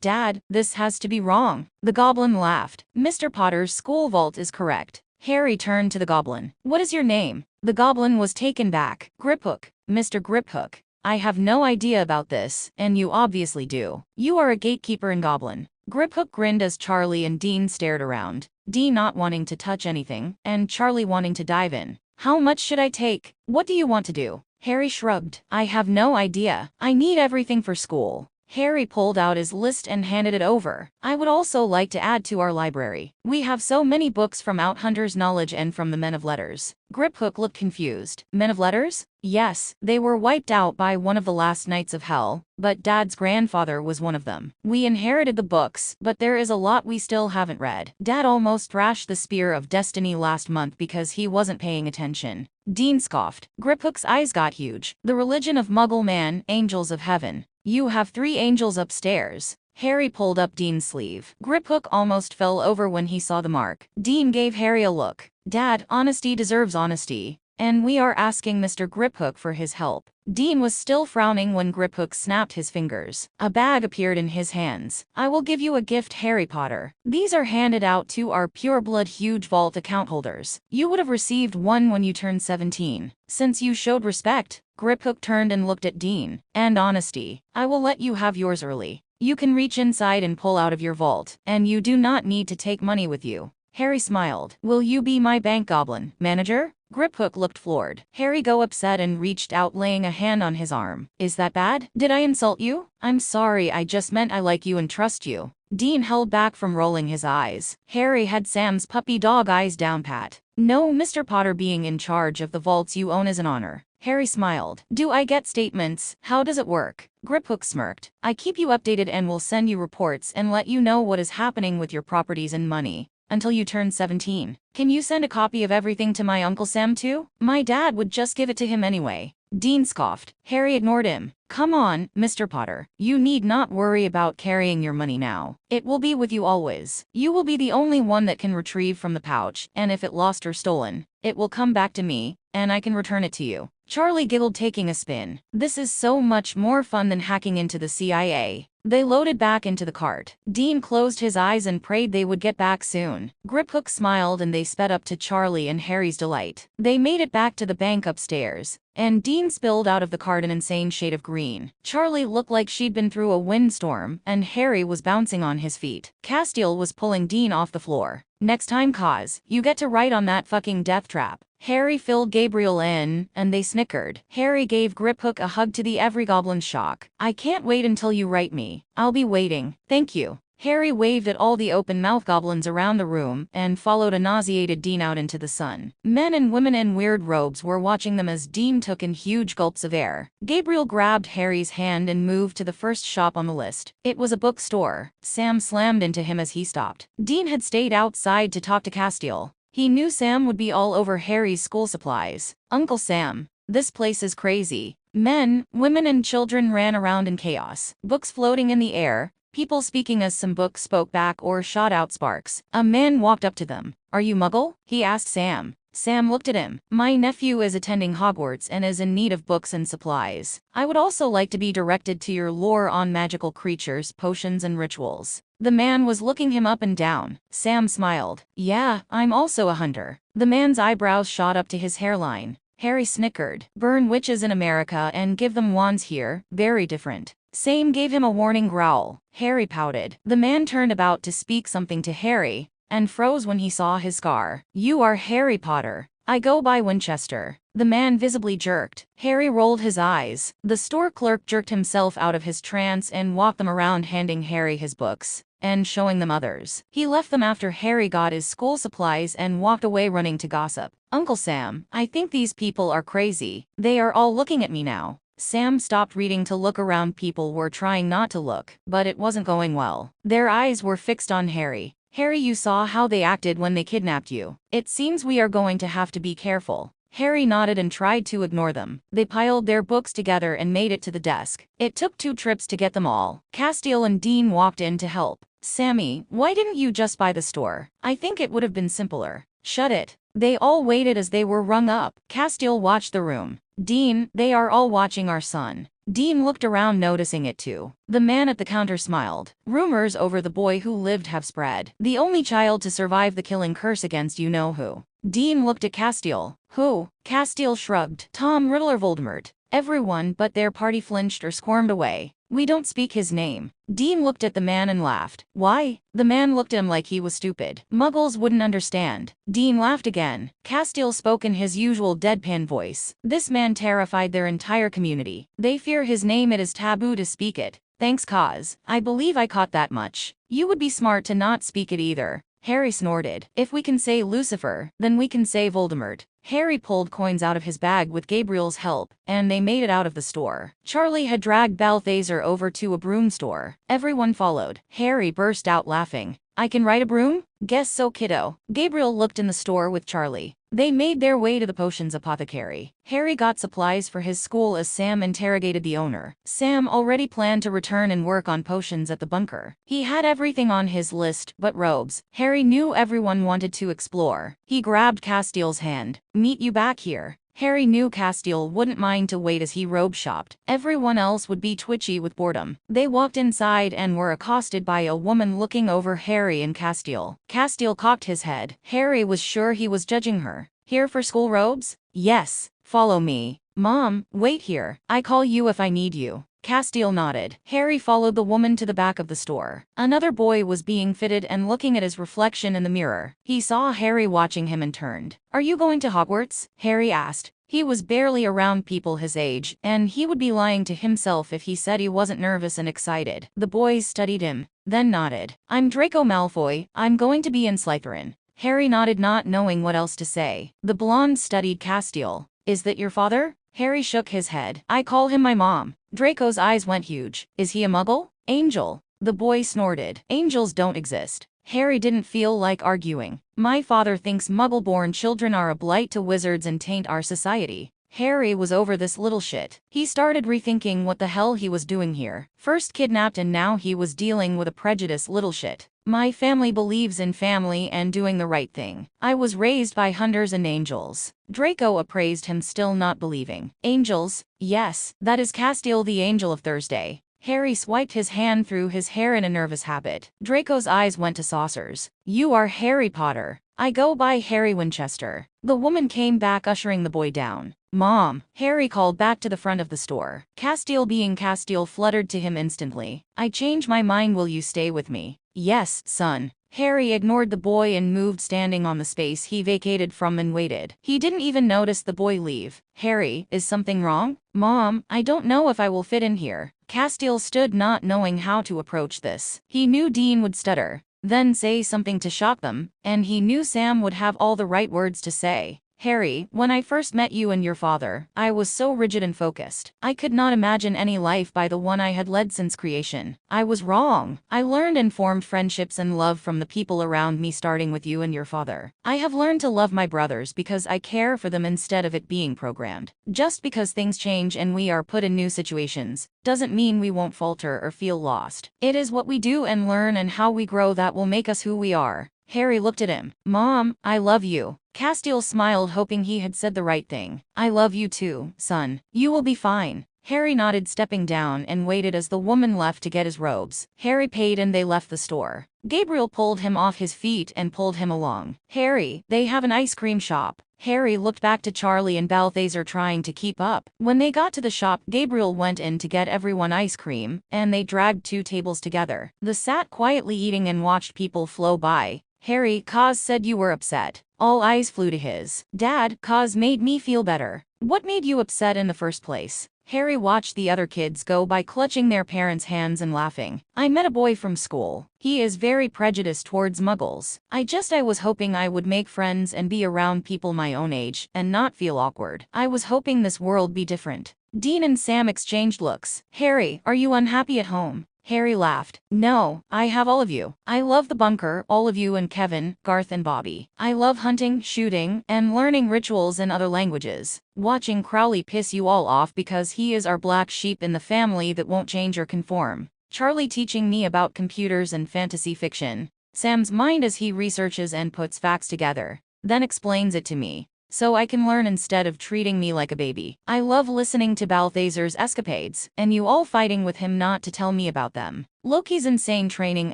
Dad, this has to be wrong. The goblin laughed. Mr. Potter's school vault is correct. Harry turned to the goblin. What is your name? The goblin was taken back. Griphook. Mr. Griphook. I have no idea about this, and you obviously do. You are a gatekeeper in Goblin. Griphook grinned as Charlie and Dean stared around. Dean not wanting to touch anything, and Charlie wanting to dive in. How much should I take? What do you want to do? Harry shrugged. I have no idea. I need everything for school. Harry pulled out his list and handed it over. I would also like to add to our library. We have so many books from Outhunter's knowledge and from the Men of Letters. Griphook looked confused. Men of Letters? Yes, they were wiped out by one of the last Knights of Hell, but Dad's grandfather was one of them. We inherited the books, but there is a lot we still haven't read. Dad almost thrashed the Spear of Destiny last month because he wasn't paying attention. Dean scoffed. Griphook's eyes got huge. The religion of Muggle man, Angels of Heaven. You have 3 angels upstairs. Harry pulled up Dean's sleeve. Griphook almost fell over when he saw the mark. Dean gave Harry a look. Dad, honesty deserves honesty, and we are asking Mr. Griphook for his help. Dean was still frowning when Griphook snapped his fingers. A bag appeared in his hands. I will give you a gift, Harry Potter. These are handed out to our pureblood huge vault account holders. You would have received one when you turned 17. Since you showed respect, Griphook turned and looked at Dean. And honesty. I will let you have yours early. You can reach inside and pull out of your vault, and you do not need to take money with you. Harry smiled. Will you be my bank goblin, manager? Griphook looked floored. Harry got upset and reached out, laying a hand on his arm. Is that bad? Did I insult you? I'm sorry, I just meant I like you and trust you. Dean held back from rolling his eyes. Harry had Sam's puppy dog eyes down pat. No, Mr. Potter, being in charge of the vaults you own is an honor. Harry smiled. Do I get statements? How does it work? Griphook smirked. I keep you updated and will send you reports and let you know what is happening with your properties and money. Until you turn 17. Can you send a copy of everything to my Uncle Sam too? My dad would just give it to him anyway. Dean scoffed. Harry ignored him. Come on, Mr. Potter. You need not worry about carrying your money now. It will be with you always. You will be the only one that can retrieve from the pouch, and if it lost or stolen, it will come back to me, and I can return it to you. Charlie giggled, taking a spin. This is so much more fun than hacking into the CIA. They loaded back into the cart. Dean closed his eyes and prayed they would get back soon. Griphook smiled and they sped up to Charlie and Harry's delight. They made it back to the bank upstairs, and Dean spilled out of the cart an insane shade of green. Charlie looked like she'd been through a windstorm, and Harry was bouncing on his feet. Castiel was pulling Dean off the floor. Next time, Cause, you get to write on that fucking death trap. Harry filled Gabriel in, and they snickered. Harry gave Griphook a hug to the every goblin's shock. I can't wait until you write me. I'll be waiting. Thank you. Harry waved at all the open-mouthed goblins around the room and followed a nauseated Dean out into the sun. Men and women in weird robes were watching them as Dean took in huge gulps of air. Gabriel grabbed Harry's hand and moved to the first shop on the list. It was a bookstore. Sam slammed into him as he stopped. Dean had stayed outside to talk to Castiel. He knew Sam would be all over Harry's school supplies. Uncle Sam, this place is crazy. Men, women, and children ran around in chaos. Books floating in the air. People speaking as some books spoke back or shot out sparks. A man walked up to them. Are you Muggle? He asked Sam. Sam looked at him. My nephew is attending Hogwarts and is in need of books and supplies. I would also like to be directed to your lore on magical creatures, potions, and rituals. The man was looking him up and down. Sam smiled. Yeah, I'm also a hunter. The man's eyebrows shot up to his hairline. Harry snickered. Burn witches in America and give them wands here. Very different. Sam gave him a warning growl. Harry pouted. The man turned about to speak something to Harry, and froze when he saw his scar. You are Harry Potter. I go by Winchester. The man visibly jerked. Harry rolled his eyes. The store clerk jerked himself out of his trance and walked them around, handing Harry his books and showing them others. He left them after Harry got his school supplies and walked away, running to gossip. Uncle Sam, I think these people are crazy. They are all looking at me now. Sam stopped reading to look around. People were trying not to look, but it wasn't going well. Their eyes were fixed on Harry. Harry, you saw how they acted when they kidnapped you. It seems we are going to have to be careful. Harry nodded and tried to ignore them. They piled their books together and made it to the desk. It took 2 trips to get them all. Castiel and Dean walked in to help. Sammy, why didn't you just buy the store? I think it would have been simpler. Shut it. They all waited as they were rung up. Castiel watched the room. Dean, they are all watching our son. Dean looked around, noticing it too. The man at the counter smiled. Rumors over the boy who lived have spread. The only child to survive the killing curse against you know who. Dean looked at Castiel. Who? Castiel shrugged. Tom Riddle or Voldemort. Everyone but their party flinched or squirmed away. We don't speak his name. Dean looked at the man and laughed. Why? The man looked at him like he was stupid. Muggles wouldn't understand. Dean laughed again. Castiel spoke in his usual deadpan voice. This man terrified their entire community. They fear his name. It is taboo to speak it. Thanks, Cause. I believe I caught that much. You would be smart to not speak it either. Harry snorted. If we can say Lucifer, then we can say Voldemort. Harry pulled coins out of his bag with Gabriel's help, and they made it out of the store. Charlie had dragged Balthazar over to a broom store. Everyone followed. Harry burst out laughing. I can ride a broom? Guess so, kiddo. Gabriel looked in the store with Charlie. They made their way to the potions apothecary. Harry got supplies for his school as Sam interrogated the owner. Sam already planned to return and work on potions at the bunker. He had everything on his list but robes. Harry knew everyone wanted to explore. He grabbed Castiel's hand. Meet you back here. Harry knew Castiel wouldn't mind to wait as he robe shopped. Everyone else would be twitchy with boredom. They walked inside and were accosted by a woman looking over Harry and Castiel. Castiel cocked his head. Harry was sure he was judging her. Here for school robes? Yes. Follow me. Mom, wait here. I call you if I need you. Castiel nodded. Harry followed the woman to the back of the store. Another boy was being fitted and looking at his reflection in the mirror. He saw Harry watching him and turned. Are you going to Hogwarts? Harry asked. He was barely around people his age, and he would be lying to himself if he said he wasn't nervous and excited. The boys studied him, then nodded. I'm Draco Malfoy. I'm going to be in Slytherin. Harry nodded, not knowing what else to say. The blonde studied Castiel. Is that your father? Harry shook his head. I call him my mom. Draco's eyes went huge. Is he a muggle? Angel. The boy snorted. Angels don't exist. Harry didn't feel like arguing. My father thinks muggle-born children are a blight to wizards and taint our society. Harry was over this little shit. He started rethinking what the hell he was doing here. First kidnapped and now he was dealing with a prejudiced little shit. My family believes in family and doing the right thing. I was raised by hunters and angels. Draco appraised him, still not believing. Angels? Yes, that is Castiel, the angel of Thursday. Harry swiped his hand through his hair in a nervous habit. Draco's eyes went to saucers. You are Harry Potter. I go by Harry Winchester. The woman came back, ushering the boy down. Mom, Harry called back to the front of the store. Castiel, being Castiel, fluttered to him instantly. I change my mind, will you stay with me? Yes, son. Harry ignored the boy and moved, standing on the space he vacated from, and waited. He didn't even notice the boy leave. Harry, is something wrong? Mom, I don't know if I will fit in here. Castiel stood, not knowing how to approach this. He knew Dean would stutter, then say something to shock them, and he knew Sam would have all the right words to say. Harry, when I first met you and your father, I was so rigid and focused. I could not imagine any life by the one I had led since creation. I was wrong. I learned and formed friendships and love from the people around me, starting with you and your father. I have learned to love my brothers because I care for them instead of it being programmed. Just because things change and we are put in new situations, doesn't mean we won't falter or feel lost. It is what we do and learn and how we grow that will make us who we are. Harry looked at him. Mom, I love you. Castiel smiled, hoping he had said the right thing. I love you too, son. You will be fine. Harry nodded, stepping down, and waited as the woman left to get his robes. Harry paid and they left the store. Gabriel pulled him off his feet and pulled him along. Harry, they have an ice cream shop. Harry looked back to Charlie and Balthazar, trying to keep up. When they got to the shop, Gabriel went in to get everyone ice cream, and they dragged 2 tables together. They sat quietly eating and watched people flow by. Harry, Cause said you were upset. All eyes flew to his. Dad, Cause made me feel better. What made you upset in the first place? Harry watched the other kids go by, clutching their parents' hands and laughing. I met a boy from school. He is very prejudiced towards muggles. I was hoping I would make friends and be around people my own age and not feel awkward. I was hoping this world be different. Dean and Sam exchanged looks. Harry, are you unhappy at home? Harry laughed. No, I have all of you. I love the bunker, all of you, and Kevin, Garth, and Bobby. I love hunting, shooting, and learning rituals in other languages. Watching Crowley piss you all off because he is our black sheep in the family that won't change or conform. Charlie teaching me about computers and fantasy fiction. Sam's mind as he researches and puts facts together, then explains it to me. so I can learn instead of treating me like a baby. I love listening to Balthazar's escapades, and you all fighting with him not to tell me about them. Loki's insane training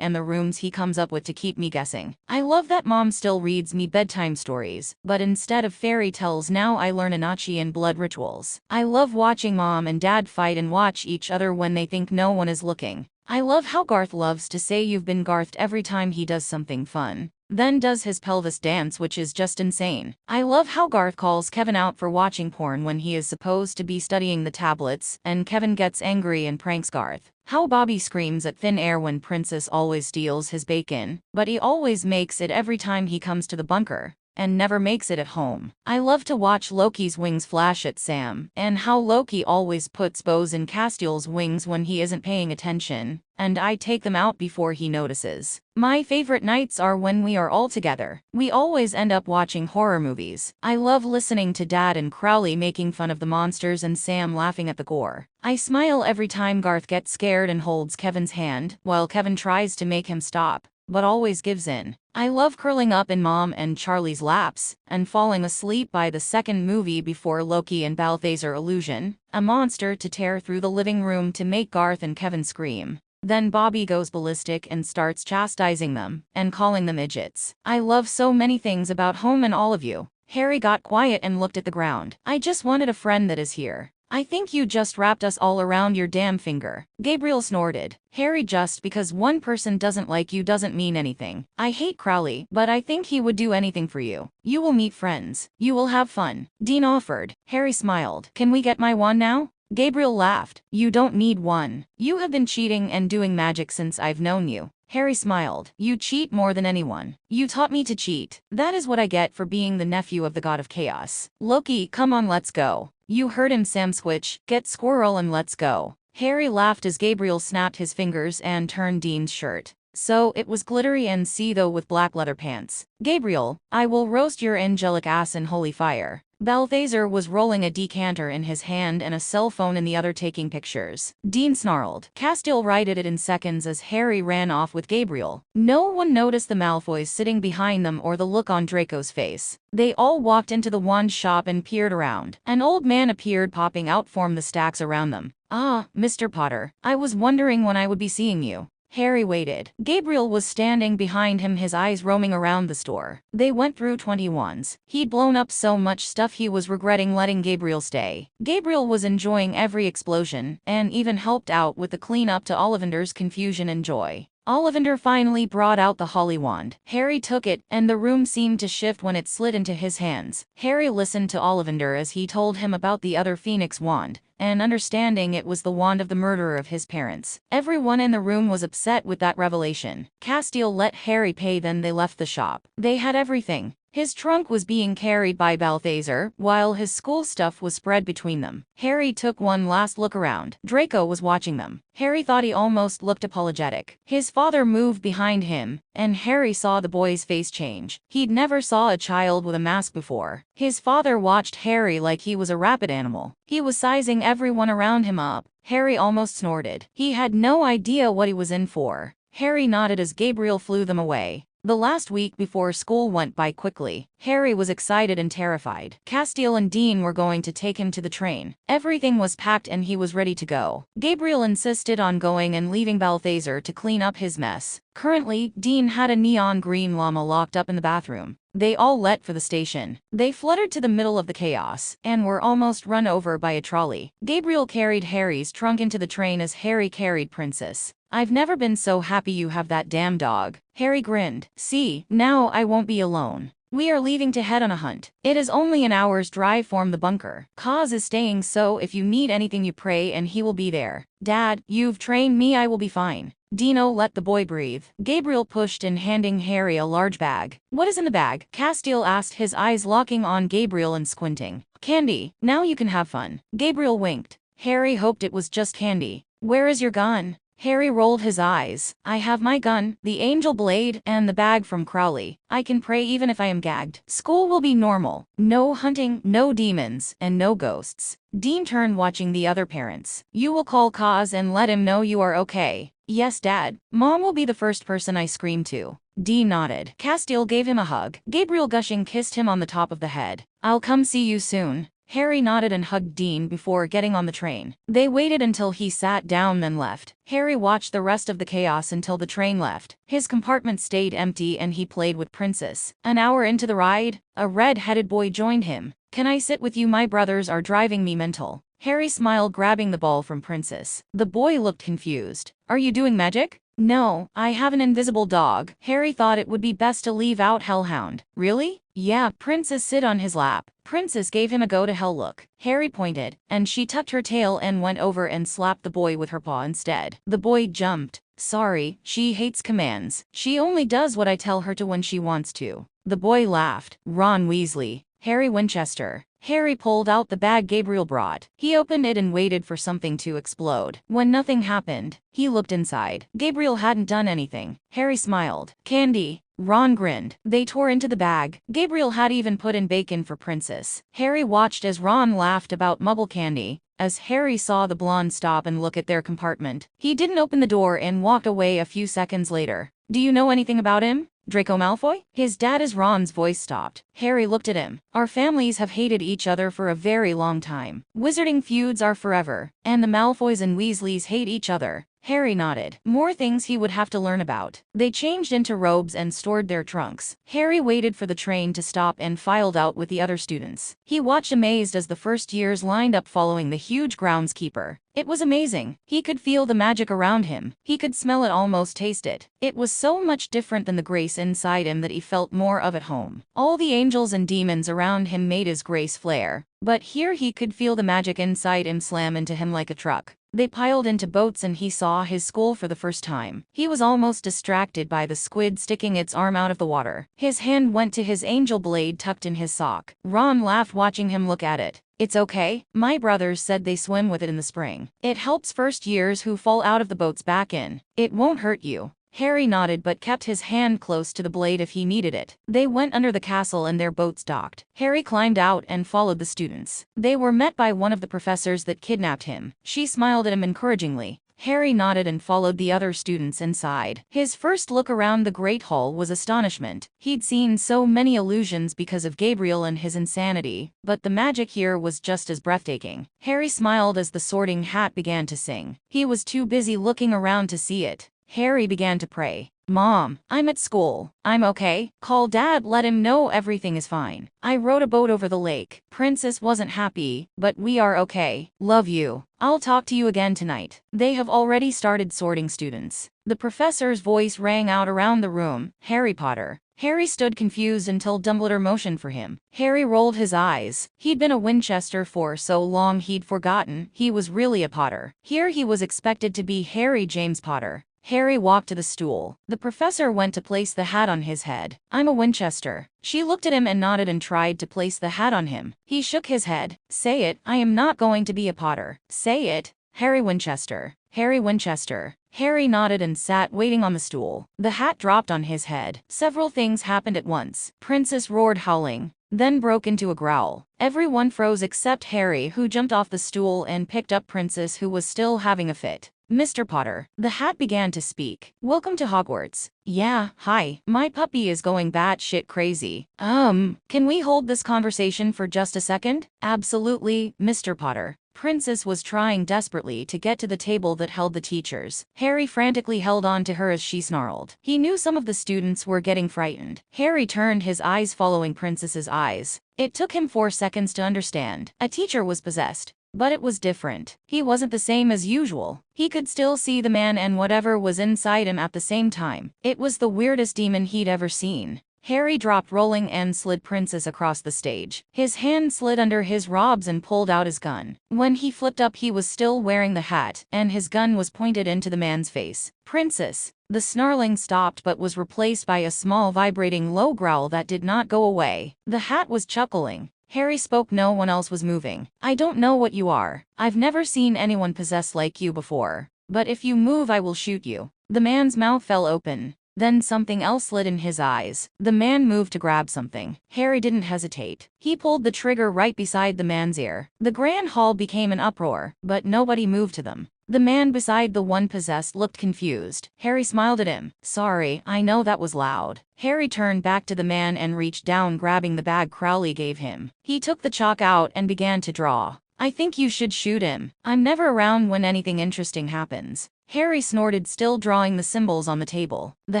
and the rooms he comes up with to keep me guessing. I love that mom still reads me bedtime stories, but instead of fairy tales now I learn Anachi and blood rituals. I love watching mom and dad fight and watch each other when they think no one is looking. I love how Garth loves to say you've been Garthed every time he does something fun. Then does his pelvis dance, which is just insane. I love how Garth calls Kevin out for watching porn when he is supposed to be studying the tablets, and Kevin gets angry and pranks Garth. How Bobby screams at thin air when Princess always steals his bacon, but he always makes it every time he comes to the bunker, and never makes it at home. I love to watch Loki's wings flash at Sam, and how Loki always puts bows in Castiel's wings when he isn't paying attention, and I take them out before he notices. My favorite nights are when we are all together. We always end up watching horror movies. I love listening to Dad and Crowley making fun of the monsters and Sam laughing at the gore. I smile every time Garth gets scared and holds Kevin's hand, while Kevin tries to make him stop, but always gives in. I love curling up in Mom and Charlie's laps, and falling asleep by the second movie before Loki and Balthazar illusion a monster to tear through the living room to make Garth and Kevin scream. Then Bobby goes ballistic and starts chastising them, and calling them idiots. I love so many things about home and all of you. Harry got quiet and looked at the ground. I just wanted a friend that is here. I think you just wrapped us all around your damn finger. Gabriel snorted. Harry, just because one person doesn't like you doesn't mean anything. I hate Crowley, but I think he would do anything for you. You will meet friends. You will have fun. Dean offered. Harry smiled. Can we get my wand now? Gabriel laughed. You don't need one. You have been cheating and doing magic since I've known you. Harry smiled. You cheat more than anyone. You taught me to cheat. That is what I get for being the nephew of the god of chaos. Loki, come on, let's go. You heard him, Sam Switch. Get Squirrel and let's go. Harry laughed as Gabriel snapped his fingers and turned Dean's shirt. So it was glittery and see though with black leather pants. Gabriel, I will roast your angelic ass in holy fire. Balthazar was rolling a decanter in his hand and a cell phone in the other taking pictures. Dean snarled. Castiel righted it in seconds as Harry ran off with Gabriel. No one noticed the Malfoys sitting behind them or the look on Draco's face. They all walked into the wand shop and peered around. An old man appeared, popping out from the stacks around them. Ah, Mr. Potter, I was wondering when I would be seeing you. Harry waited. Gabriel was standing behind him, his eyes roaming around the store. They went through 20 wands. He'd blown up so much stuff he was regretting letting Gabriel stay. Gabriel was enjoying every explosion, and even helped out with the cleanup to Ollivander's confusion and joy. Ollivander finally brought out the holly wand. Harry took it, and the room seemed to shift when it slid into his hands. Harry listened to Ollivander as he told him about the other Phoenix wand, and understanding it was the wand of the murderer of his parents. Everyone in the room was upset with that revelation. Castiel let Harry pay, then they left the shop. They had everything. His trunk was being carried by Balthazar, while his school stuff was spread between them. Harry took one last look around. Draco was watching them. Harry thought he almost looked apologetic. His father moved behind him, and Harry saw the boy's face change. He'd never saw a child with a mask before. His father watched Harry like he was a rabid animal. He was sizing everyone around him up. Harry almost snorted. He had no idea what he was in for. Harry nodded as Gabriel flew them away. The last week before school went by quickly. Harry was excited and terrified. Castiel and Dean were going to take him to the train. Everything was packed and he was ready to go. Gabriel insisted on going and leaving Balthazar to clean up his mess. Currently, Dean had a neon green llama locked up in the bathroom. They all let for the station. They fluttered to the middle of the chaos, and were almost run over by a trolley. Gabriel carried Harry's trunk into the train as Harry carried Princess. I've never been so happy you have that damn dog. Harry grinned. See, now I won't be alone. We are leaving to head on a hunt. It is only an hour's drive from the bunker. Kaz is staying, so if you need anything you pray and he will be there. Dad, you've trained me, I will be fine. Dino let the boy breathe. Gabriel pushed in, handing Harry a large bag. What is in the bag? Castiel asked, his eyes locking on Gabriel and squinting. Candy. Now you can have fun. Gabriel winked. Harry hoped it was just candy. Where is your gun? Harry rolled his eyes. I have my gun, the angel blade, and the bag from Crowley. I can pray even if I am gagged. School will be normal. No hunting, no demons, and no ghosts. Dean turned, watching the other parents. You will call Kaz and let him know you are okay. Yes, Dad. Mom will be the first person I scream to. Dean nodded. Castiel gave him a hug. Gabriel gushing kissed him on the top of the head. I'll come see you soon. Harry nodded and hugged Dean before getting on the train. They waited until he sat down then left. Harry watched the rest of the chaos until the train left. His compartment stayed empty and he played with Princess. An hour into the ride, a red-headed boy joined him. Can I sit with you? My brothers are driving me mental. Harry smiled, grabbing the ball from Princess. The boy looked confused. Are you doing magic? No, I have an invisible dog. Harry thought it would be best to leave out Hellhound. Really? Yeah, Princess sit on his lap. Princess gave him a go-to-hell look. Harry pointed, and she tucked her tail and went over and slapped the boy with her paw instead. The boy jumped. Sorry, she hates commands. She only does what I tell her to when she wants to. The boy laughed. Ron Weasley. Harry Winchester. Harry pulled out the bag Gabriel brought. He opened it and waited for something to explode. When nothing happened, he looked inside. Gabriel hadn't done anything. Harry smiled. Candy. Ron grinned. They tore into the bag. Gabriel had even put in bacon for Princess. Harry watched as Ron laughed about muggle candy. As Harry saw the blonde stop and look at their compartment, he didn't open the door and walked away a few seconds later. Do you know anything about him? Draco Malfoy? His dad is Ron's voice stopped. Harry looked at him. Our families have hated each other for a very long time. Wizarding feuds are forever, and the Malfoys and Weasleys hate each other. Harry nodded. More things he would have to learn about. They changed into robes and stored their trunks. Harry waited for the train to stop and filed out with the other students. He watched amazed as the first years lined up following the huge groundskeeper. It was amazing. He could feel the magic around him. He could smell it, almost taste it. It was so much different than the grace inside him that he felt more of at home. All the angels and demons around him made his grace flare, but here he could feel the magic inside him slam into him like a truck. They piled into boats and he saw his school for the first time. He was almost distracted by the squid sticking its arm out of the water. His hand went to his angel blade tucked in his sock. Ron laughed watching him look at it. It's okay. My brothers said they swim with it in the spring. It helps first years who fall out of the boats back in. It won't hurt you. Harry nodded but kept his hand close to the blade if he needed it. They went under the castle and their boats docked. Harry climbed out and followed the students. They were met by one of the professors that kidnapped him. She smiled at him encouragingly. Harry nodded and followed the other students inside. His first look around the Great Hall was astonishment. He'd seen so many illusions because of Gabriel and his insanity, but the magic here was just as breathtaking. Harry smiled as the Sorting Hat began to sing. He was too busy looking around to see it. Harry began to pray. Mom, I'm at school. I'm okay. Call Dad, let him know everything is fine. I rode a boat over the lake. Princess wasn't happy, but we are okay. Love you. I'll talk to you again tonight. They have already started sorting students. The professor's voice rang out around the room. Harry Potter. Harry stood confused until Dumbledore motioned for him. Harry rolled his eyes. He'd been a Winchester for so long he'd forgotten he was really a Potter. Here he was expected to be Harry James Potter. Harry walked to the stool. The professor went to place the hat on his head. I'm a Winchester. She looked at him and nodded and tried to place the hat on him. He shook his head. Say it. I am not going to be a Potter. Say it. Harry Winchester. Harry Winchester. Harry nodded and sat waiting on the stool. The hat dropped on his head. Several things happened at once. Princess roared, howling, then broke into a growl. Everyone froze except Harry, who jumped off the stool and picked up Princess, who was still having a fit. Mr. Potter. The hat began to speak. Welcome to Hogwarts. Yeah, hi. My puppy is going batshit crazy. Can we hold this conversation for just a second? Absolutely, Mr. Potter. Princess was trying desperately to get to the table that held the teachers. Harry frantically held on to her as she snarled. He knew some of the students were getting frightened. Harry turned his eyes following Princess's eyes. It took him 4 seconds to understand. A teacher was possessed. But it was different. He wasn't the same as usual. He could still see the man and whatever was inside him at the same time. It was the weirdest demon he'd ever seen. Harry dropped rolling and slid Princess across the stage. His hand slid under his robes and pulled out his gun. When he flipped up, he was still wearing the hat, and his gun was pointed into the man's face. Princess. The snarling stopped but was replaced by a small vibrating low growl that did not go away. The hat was chuckling. Harry spoke. No one else was moving. I don't know what you are. I've never seen anyone possessed like you before. But if you move, I will shoot you. The man's mouth fell open. Then something else slid in his eyes. The man moved to grab something. Harry didn't hesitate. He pulled the trigger right beside the man's ear. The grand hall became an uproar, but nobody moved to them. The man beside the one possessed looked confused. Harry smiled at him. Sorry, I know that was loud. Harry turned back to the man and reached down, grabbing the bag Crowley gave him. He took the chalk out and began to draw. I think you should shoot him. I'm never around when anything interesting happens. Harry snorted, still drawing the symbols on the table. The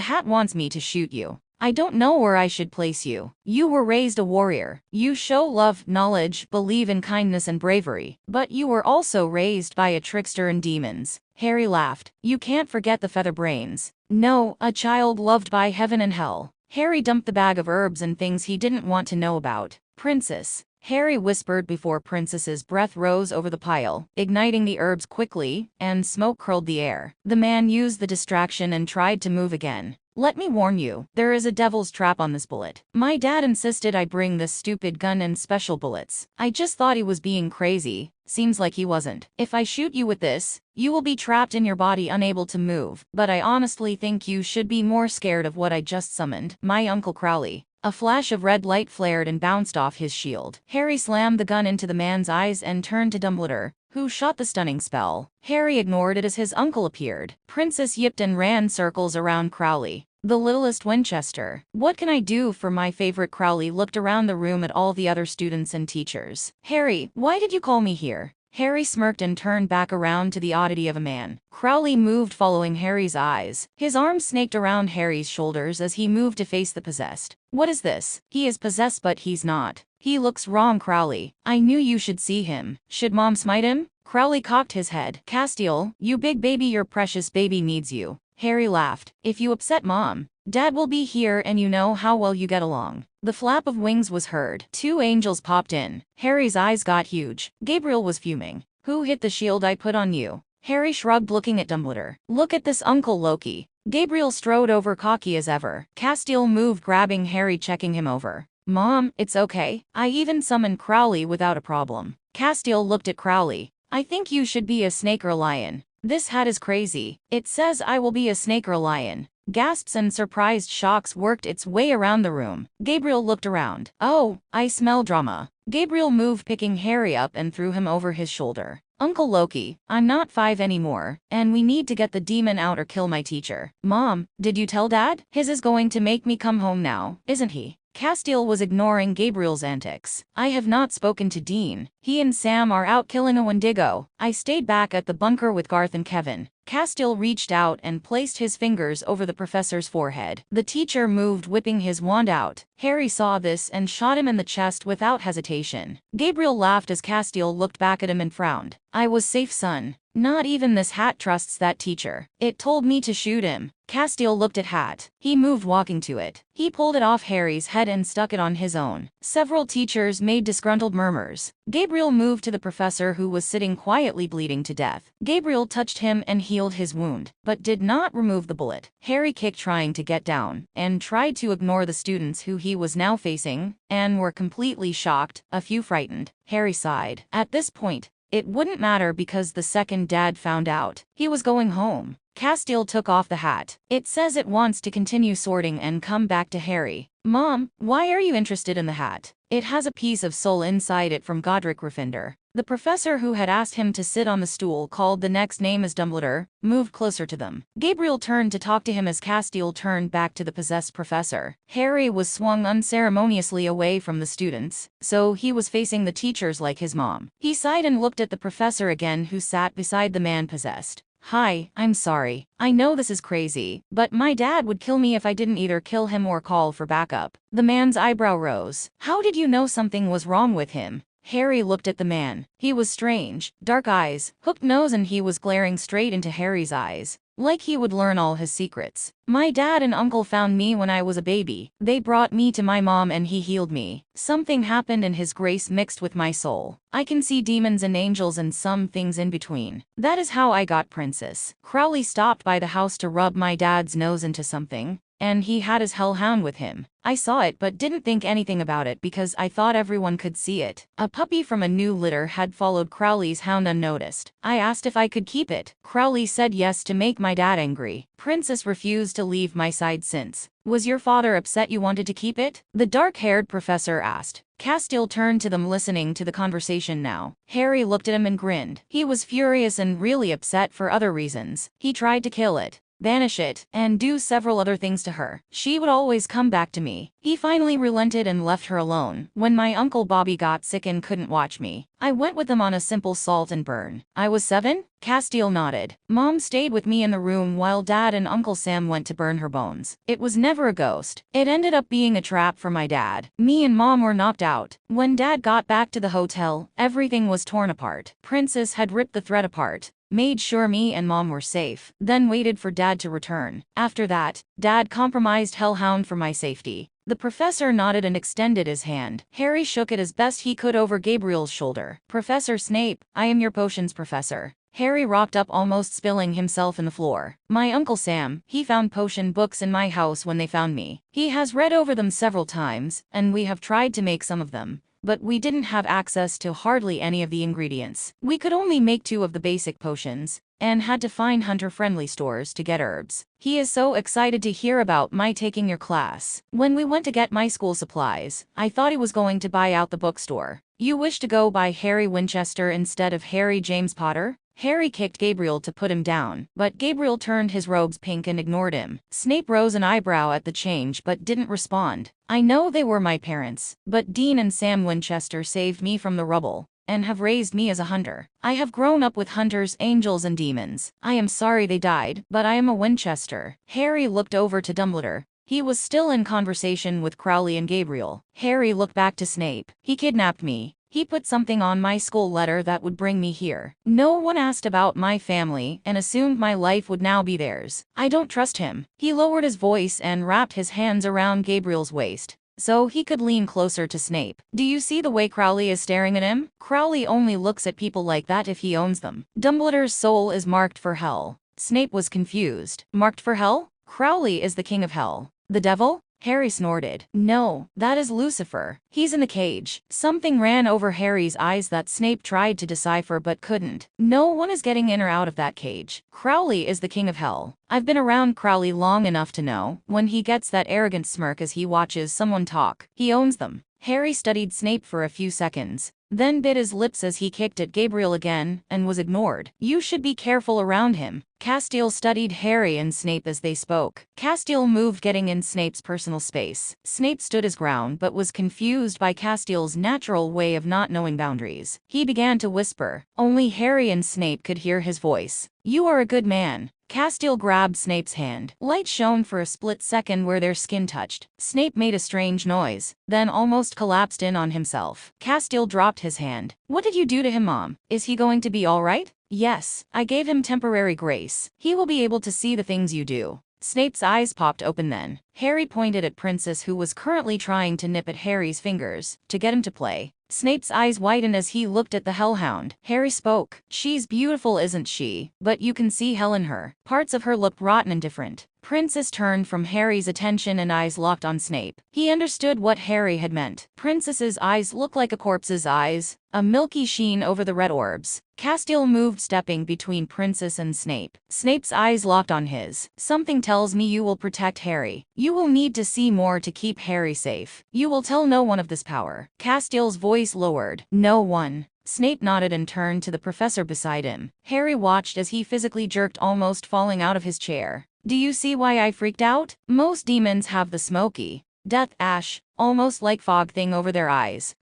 hat wants me to shoot you. I don't know where I should place you. You were raised a warrior. You show love, knowledge, believe in kindness and bravery. But you were also raised by a trickster and demons. Harry laughed. You can't forget the feather brains. No, a child loved by heaven and hell. Harry dumped the bag of herbs and things he didn't want to know about. Princess, Harry whispered before Princess's breath rose over the pile, igniting the herbs quickly, and smoke curled the air. The man used the distraction and tried to move again. Let me warn you, there is a devil's trap on this bullet. My dad insisted I bring this stupid gun and special bullets. I just thought he was being crazy. Seems like he wasn't. If I shoot you with this, you will be trapped in your body, unable to move. But I honestly think you should be more scared of what I just summoned, my Uncle Crowley. A flash of red light flared and bounced off his shield. Harry slammed the gun into the man's eyes and turned to Dumbledore, who shot the stunning spell. Harry ignored it as his uncle appeared. Princess yipped and ran circles around Crowley. The littlest Winchester. What can I do for my favorite? Crowley looked around the room at all the other students and teachers. Harry, why did you call me here? Harry smirked and turned back around to the oddity of a man. Crowley moved, following Harry's eyes. His arms snaked around Harry's shoulders as he moved to face the possessed. What is this? He is possessed, but he's not. He looks wrong, Crowley. I knew you should see him. Should Mom smite him? Crowley cocked his head. Castiel, you big baby, your precious baby needs you. Harry laughed. If you upset Mom, Dad will be here and you know how well you get along. The flap of wings was heard. 2 angels popped in. Harry's eyes got huge. Gabriel was fuming. Who hit the shield I put on you? Harry shrugged, looking at Dumbledore. Look at this, Uncle Loki. Gabriel strode over, cocky as ever. Castiel moved, grabbing Harry, checking him over. Mom, it's okay. I even summoned Crowley without a problem. Castiel looked at Crowley. I think you should be a snake or a lion. This hat is crazy. It says I will be a snake or a lion. Gasps and surprised shocks worked its way around the room. Gabriel looked around. Oh, I smell drama. Gabriel moved, picking Harry up and threw him over his shoulder. Uncle Loki, I'm not 5 anymore, and we need to get the demon out or kill my teacher. Mom, did you tell Dad? His is going to make me come home now, isn't he? Castiel was ignoring Gabriel's antics. I have not spoken to Dean. He and Sam are out killing a Wendigo. I stayed back at the bunker with Garth and Kevin. Castiel reached out and placed his fingers over the professor's forehead. The teacher moved, whipping his wand out. Harry saw this and shot him in the chest without hesitation. Gabriel laughed as Castiel looked back at him and frowned. I was safe, son. Not even this hat trusts that teacher. It told me to shoot him. Castiel looked at Hat. He moved, walking to it. He pulled it off Harry's head and stuck it on his own. Several teachers made disgruntled murmurs. Gabriel moved to the professor, who was sitting quietly, bleeding to death. Gabriel touched him and healed his wound, but did not remove the bullet. Harry kicked, trying to get down, and tried to ignore the students who he was now facing, and were completely shocked, a few frightened. Harry sighed. At this point, it wouldn't matter because the second Dad found out, he was going home. Castiel took off the hat. It says it wants to continue sorting and come back to Harry. Mom, why are you interested in the hat? It has a piece of soul inside it from Godric Gryffindor. The professor, who had asked him to sit on the stool called the next name as Dumbledore, moved closer to them. Gabriel turned to talk to him as Castiel turned back to the possessed professor. Harry was swung unceremoniously away from the students, so he was facing the teachers like his mom. He sighed and looked at the professor again, who sat beside the man possessed. Hi, I'm sorry. I know this is crazy, but my dad would kill me if I didn't either kill him or call for backup. The man's eyebrow rose. How did you know something was wrong with him? Harry looked at the man. He was strange. Dark eyes, hooked nose, and he was glaring straight into Harry's eyes, like he would learn all his secrets. My dad and uncle found me when I was a baby. They brought me to my mom and he healed me. Something happened and his grace mixed with my soul. I can see demons and angels and some things in between. That is how I got Princess. Crowley stopped by the house to rub my dad's nose into something. and he had his hellhound with him. I saw it but didn't think anything about it because I thought everyone could see it. A puppy from a new litter had followed Crowley's hound unnoticed. I asked if I could keep it. Crowley said yes to make my dad angry. Princess refused to leave my side since. Was your father upset you wanted to keep it? The dark-haired professor asked. Castile turned to them, listening to the conversation now. Harry looked at him and grinned. He was furious and really upset for other reasons. He tried to kill it, banish it, and do several other things to her. She would always come back to me. He finally relented and left her alone. When my uncle Bobby got sick and couldn't watch me, I went with him on a simple salt and burn. I was 7? Castile nodded. Mom stayed with me in the room while Dad and Uncle Sam went to burn her bones. It was never a ghost. It ended up being a trap for my dad. Me and Mom were knocked out. When Dad got back to the hotel, everything was torn apart. Princess had ripped the thread apart, made sure me and Mom were safe, then waited for Dad to return. After that, Dad compromised Hellhound for my safety. The professor nodded and extended his hand. Harry shook it as best he could over Gabriel's shoulder. Professor Snape, I am your potions professor. Harry rocked up, almost spilling himself in the floor. My Uncle Sam, he found potion books in my house when they found me. He has read over them several times, and we have tried to make some of them, but we didn't have access to hardly any of the ingredients. We could only make 2 of the basic potions, and had to find hunter-friendly stores to get herbs. He is so excited to hear about my taking your class. When we went to get my school supplies, I thought he was going to buy out the bookstore. You wish to go by Harry Winchester instead of Harry James Potter? Harry kicked Gabriel to put him down, but Gabriel turned his robes pink and ignored him. Snape rose an eyebrow at the change but didn't respond. I know they were my parents, but Dean and Sam Winchester saved me from the rubble and have raised me as a hunter. I have grown up with hunters, angels and demons. I am sorry they died, but I am a Winchester. Harry looked over to Dumbledore. He was still in conversation with Crowley and Gabriel. Harry looked back to Snape. He kidnapped me. He put something on my school letter that would bring me here. No one asked about my family and assumed my life would now be theirs. I don't trust him. He lowered his voice and wrapped his hands around Gabriel's waist so he could lean closer to Snape. Do you see the way Crowley is staring at him? Crowley only looks at people like that if he owns them. Dumbledore's soul is marked for hell. Snape was confused. Marked for hell? Crowley is the king of hell. The devil? Harry snorted. No, that is Lucifer. He's in the cage. Something ran over Harry's eyes that Snape tried to decipher but couldn't. No one is getting in or out of that cage. Crowley is the king of hell. I've been around Crowley long enough to know when he gets that arrogant smirk as he watches someone talk, he owns them. Harry studied Snape for a few seconds, then bit his lips as he kicked at Gabriel again and was ignored. You should be careful around him. Castile studied Harry and Snape as they spoke. Castile moved, getting in Snape's personal space. Snape stood his ground but was confused by Castile's natural way of not knowing boundaries. He began to whisper. Only Harry and Snape could hear his voice. You are a good man. Castile grabbed Snape's hand. Light shone for a split second where their skin touched. Snape made a strange noise, then almost collapsed in on himself. Castile dropped his hand. What did you do to him, Mom? Is he going to be all right? Yes, I gave him temporary grace. He will be able to see the things you do. Snape's eyes popped open then. Harry pointed at Princess, who was currently trying to nip at Harry's fingers to get him to play. Snape's eyes widened as he looked at the hellhound. Harry spoke. She's beautiful, isn't she? But you can see hell in her. Parts of her looked rotten and different. Princess turned from Harry's attention and eyes locked on Snape. He understood what Harry had meant. Princess's eyes looked like a corpse's eyes, a milky sheen over the red orbs. Castile moved, stepping between Princess and Snape. Snape's eyes locked on his. Something tells me you will protect Harry. You will need to see more to keep Harry safe. You will tell no one of this power. Castile's voice lowered. No one. Snape nodded and turned to the professor beside him. Harry watched as he physically jerked, almost falling out of his chair. Do you see why I freaked out? Most demons have the smoky death ash, almost like fog thing over their eyes.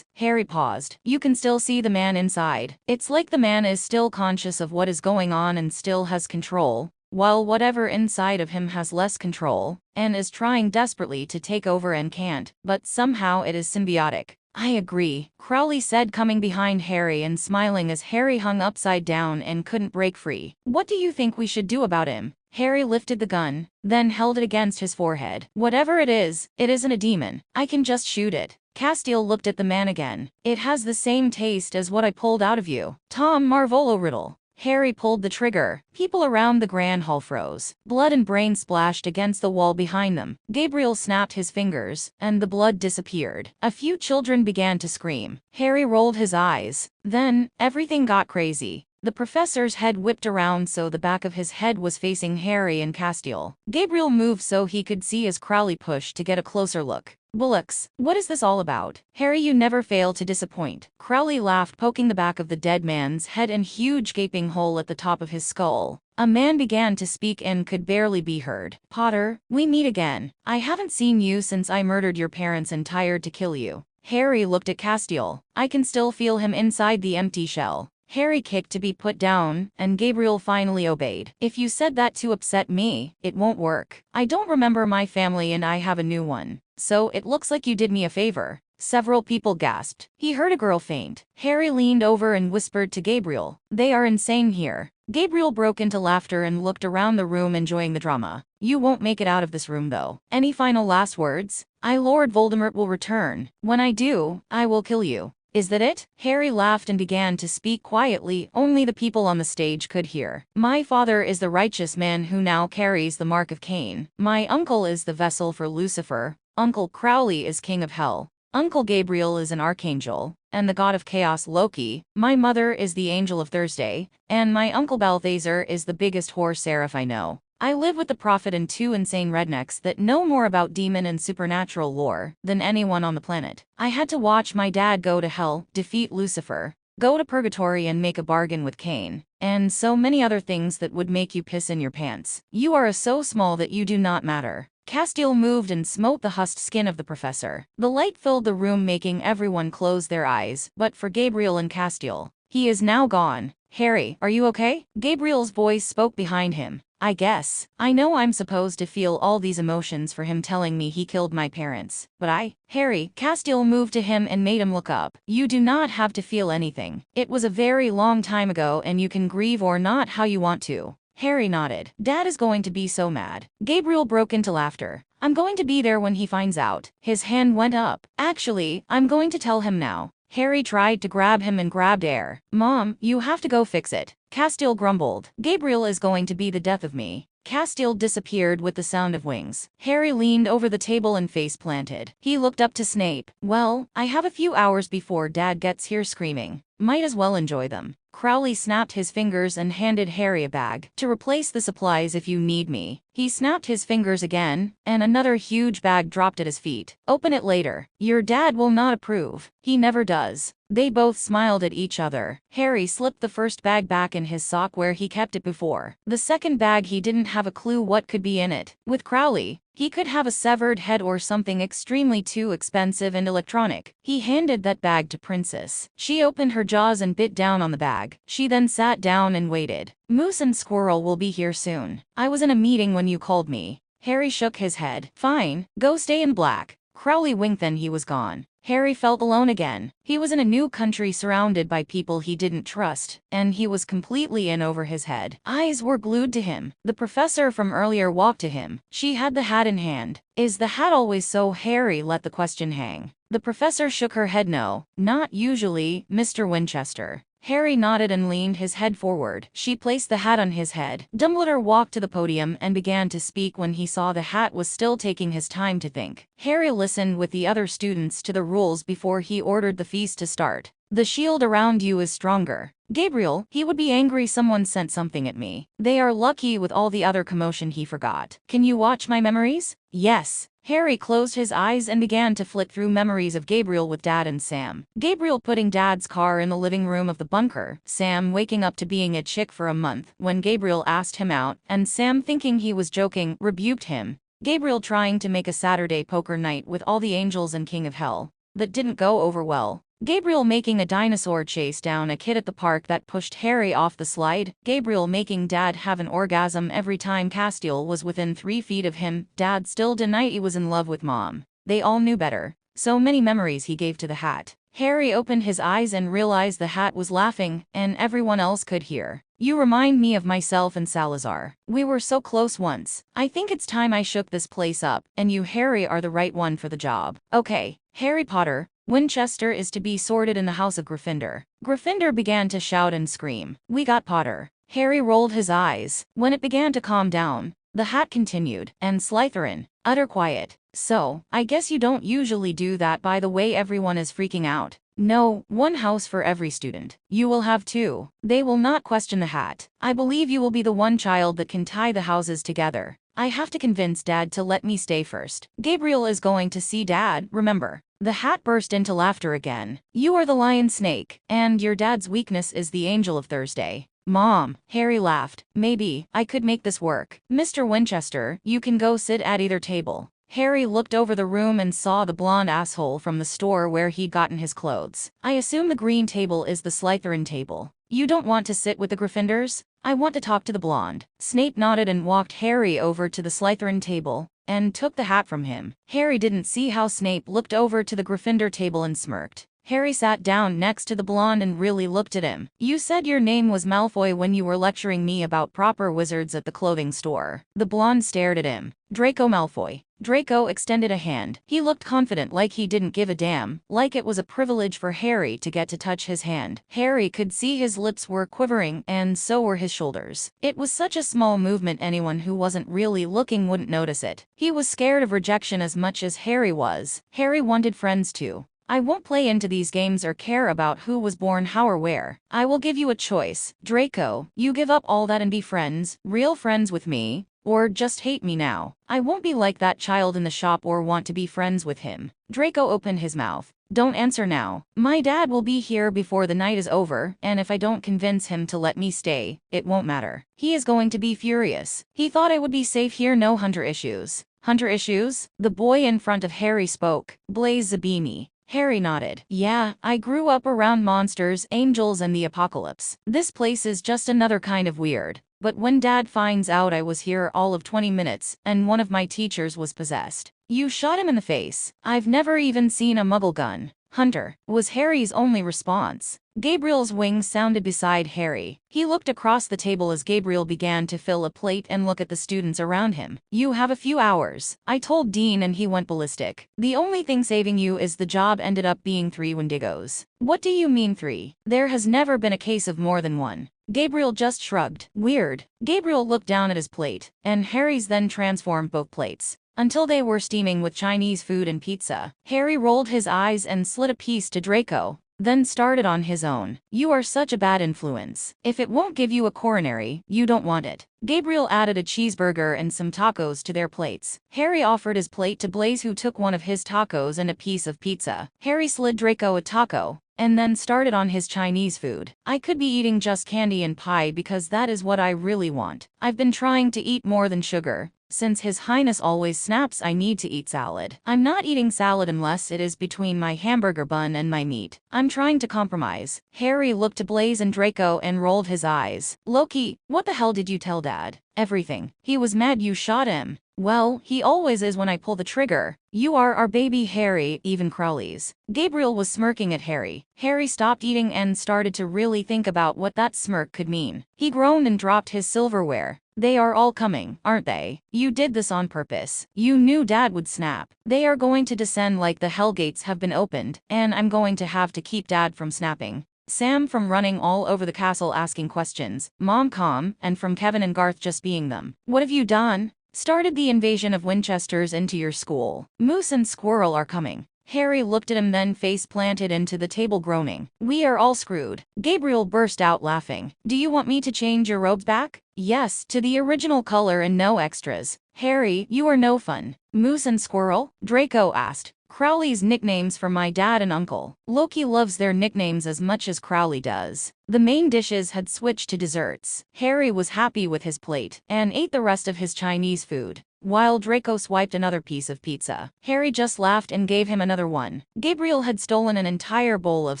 Harry paused. You can still see the man inside. It's like the man is still conscious of what is going on and still has control, while whatever inside of him has less control, and is trying desperately to take over and can't, but somehow it is symbiotic. I agree, Crowley said, coming behind Harry and smiling as Harry hung upside down and couldn't break free. What do you think we should do about him? Harry lifted the gun, then held it against his forehead. Whatever it isn't a demon. I can just shoot it. Castile looked at the man again. It has the same taste as what I pulled out of you. Tom Marvolo Riddle. Harry pulled the trigger. People around the grand hall froze. Blood and brain splashed against the wall behind them. Gabriel snapped his fingers, and the blood disappeared. A few children began to scream. Harry rolled his eyes. Then, everything got crazy. The professor's head whipped around so the back of his head was facing Harry and Castiel. Gabriel moved so he could see as Crowley pushed to get a closer look. Bullocks, what is this all about? Harry, you never fail to disappoint. Crowley laughed, poking the back of the dead man's head and huge gaping hole at the top of his skull. A man began to speak and could barely be heard. Potter, we meet again. I haven't seen you since I murdered your parents and tired to kill you. Harry looked at Castiel. I can still feel him inside the empty shell. Harry kicked to be put down, and Gabriel finally obeyed. If you said that to upset me, it won't work. I don't remember my family and I have a new one. So it looks like you did me a favor. Several people gasped. He heard a girl faint. Harry leaned over and whispered to Gabriel, they are insane here. Gabriel broke into laughter and looked around the room enjoying the drama. You won't make it out of this room though. Any final last words? Lord Voldemort will return. When I do, I will kill you. Is that it? Harry laughed and began to speak quietly, only the people on the stage could hear. My father is the righteous man who now carries the mark of Cain. My uncle is the vessel for Lucifer. Uncle Crowley is king of hell. Uncle Gabriel is an archangel, and the god of chaos Loki. My mother is the angel of Thursday, and my uncle Balthazar is the biggest whore seraph I know. I live with the prophet and two insane rednecks that know more about demon and supernatural lore than anyone on the planet. I had to watch my dad go to hell, defeat Lucifer, go to purgatory and make a bargain with Cain, and so many other things that would make you piss in your pants. You are so small that you do not matter. Castiel moved and smote the husked skin of the professor. The light filled the room making everyone close their eyes, but for Gabriel and Castiel. He is now gone. Harry, are you okay? Gabriel's voice spoke behind him. I guess. I know I'm supposed to feel all these emotions for him telling me he killed my parents, but Harry, Castiel moved to him and made him look up. You do not have to feel anything. It was a very long time ago and you can grieve or not how you want to. Harry nodded. Dad is going to be so mad. Gabriel broke into laughter. I'm going to be there when he finds out. His hand went up. Actually, I'm going to tell him now. Harry tried to grab him and grabbed air. Mom, you have to go fix it. Castiel grumbled. Gabriel is going to be the death of me. Castiel disappeared with the sound of wings. Harry leaned over the table and face planted. He looked up to Snape. Well, I have a few hours before Dad gets here screaming. Might as well enjoy them. Crowley snapped his fingers and handed Harry a bag. To replace the supplies if you need me. He snapped his fingers again, and another huge bag dropped at his feet. Open it later. Your dad will not approve. He never does. They both smiled at each other. Harry slipped the first bag back in his sock where he kept it before. The second bag he didn't have a clue what could be in it. With Crowley, he could have a severed head or something extremely too expensive and electronic. He handed that bag to Princess. She opened her jaws and bit down on the bag. She then sat down and waited. Moose and Squirrel will be here soon. I was in a meeting when you called me. Harry shook his head. Fine, go stay in black. Crowley winked, then he was gone. Harry felt alone again. He was in a new country surrounded by people he didn't trust, and he was completely in over his head. Eyes were glued to him. The professor from earlier walked to him. She had the hat in hand. Is the hat always so? Harry let the question hang. The professor shook her head. No, not usually, Mr. Winchester. Harry nodded and leaned his head forward. She placed the hat on his head. Dumbledore walked to the podium and began to speak when he saw the hat was still taking his time to think. Harry listened with the other students to the rules before he ordered the feast to start. The shield around you is stronger. Gabriel, he would be angry someone sent something at me. They are lucky with all the other commotion he forgot. Can you watch my memories? Yes. Harry closed his eyes and began to flick through memories of Gabriel with Dad and Sam. Gabriel putting Dad's car in the living room of the bunker. Sam waking up to being a chick for a month when Gabriel asked him out, and Sam thinking he was joking, rebuked him. Gabriel trying to make a Saturday poker night with all the angels and King of Hell. That didn't go over well. Gabriel making a dinosaur chase down a kid at the park that pushed Harry off the slide. Gabriel making Dad have an orgasm every time Castiel was within 3 feet of him. Dad still denied he was in love with Mom. They all knew better. So many memories he gave to the hat. Harry opened his eyes and realized the hat was laughing, and everyone else could hear. You remind me of myself and Salazar. We were so close once. I think it's time I shook this place up, and you, Harry, are the right one for the job. Okay, Harry Potter, Winchester is to be sorted in the house of Gryffindor. Gryffindor began to shout and scream. We got Potter. Harry rolled his eyes. When it began to calm down, the hat continued, and Slytherin. Utter quiet. So, I guess you don't usually do that by the way everyone is freaking out. No, one house for every student. You will have two. They will not question the hat. I believe you will be the one child that can tie the houses together. I have to convince Dad to let me stay first. Gabriel is going to see Dad, remember. The hat burst into laughter again. You are the lion snake, and your dad's weakness is the angel of Thursday. Mom, Harry laughed. Maybe I could make this work. Mr. Winchester, you can go sit at either table. Harry looked over the room and saw the blonde asshole from the store where he'd gotten his clothes. I assume the green table is the Slytherin table. You don't want to sit with the Gryffindors? I want to talk to the blonde. Snape nodded and walked Harry over to the Slytherin table and took the hat from him. Harry didn't see how Snape looked over to the Gryffindor table and smirked. Harry sat down next to the blonde and really looked at him. You said your name was Malfoy when you were lecturing me about proper wizards at the clothing store. The blonde stared at him. Draco Malfoy. Draco extended a hand. He looked confident, like he didn't give a damn, like it was a privilege for Harry to get to touch his hand. Harry could see his lips were quivering, and so were his shoulders. It was such a small movement anyone who wasn't really looking wouldn't notice it. He was scared of rejection as much as Harry was. Harry wanted friends too. I won't play into these games or care about who was born how or where. I will give you a choice. Draco, you give up all that and be friends, real friends with me, or just hate me now. I won't be like that child in the shop or want to be friends with him. Draco opened his mouth. Don't answer now. My dad will be here before the night is over, and if I don't convince him to let me stay, it won't matter. He is going to be furious. He thought I would be safe here, no Hunter issues. Hunter issues? The boy in front of Harry spoke. Blaise Zabini. Harry nodded. Yeah, I grew up around monsters, angels and the apocalypse. This place is just another kind of weird. But when Dad finds out I was here all of 20 minutes, and one of my teachers was possessed. You shot him in the face. I've never even seen a muggle gun. Hunter, was Harry's only response. Gabriel's wings sounded beside Harry. He looked across the table as Gabriel began to fill a plate and look at the students around him. You have a few hours. I told Dean and he went ballistic. The only thing saving you is the job ended up being 3 Wendigos. What do you mean 3? There has never been a case of more than 1. Gabriel just shrugged. Weird. Gabriel looked down at his plate, and Harry's then transformed both plates until they were steaming with Chinese food and pizza. Harry rolled his eyes and slid a piece to Draco, then started on his own. You are such a bad influence. If it won't give you a coronary, you don't want it. Gabriel added a cheeseburger and some tacos to their plates. Harry offered his plate to Blaise, who took one of his tacos and a piece of pizza. Harry slid Draco a taco, and then started on his Chinese food. I could be eating just candy and pie because that is what I really want. I've been trying to eat more than sugar. Since His Highness always snaps, I need to eat salad. I'm not eating salad unless it is between my hamburger bun and my meat. I'm trying to compromise. Harry looked to Blaise and Draco and rolled his eyes. Loki, what the hell did you tell Dad? Everything. He was mad you shot him. Well, he always is when I pull the trigger. You are our baby Harry, even Crowley's. Gabriel was smirking at Harry. Harry stopped eating and started to really think about what that smirk could mean. He groaned and dropped his silverware. They are all coming, aren't they? You did this on purpose. You knew Dad would snap. They are going to descend like the Hellgates have been opened, and I'm going to have to keep Dad from snapping. Sam from running all over the castle asking questions, Mom calm, and from Kevin and Garth just being them. What have you done? Started the invasion of Winchesters into your school. Moose and Squirrel are coming. Harry looked at him, then face planted into the table groaning. We are all screwed. Gabriel burst out laughing. Do you want me to change your robes back? Yes, to the original color and no extras. Harry, you are no fun. Moose and Squirrel? Draco asked. Crowley's nicknames for my dad and uncle. Loki loves their nicknames as much as Crowley does. The main dishes had switched to desserts. Harry was happy with his plate and ate the rest of his Chinese food, while Draco swiped another piece of pizza. Harry just laughed and gave him another one. Gabriel had stolen an entire bowl of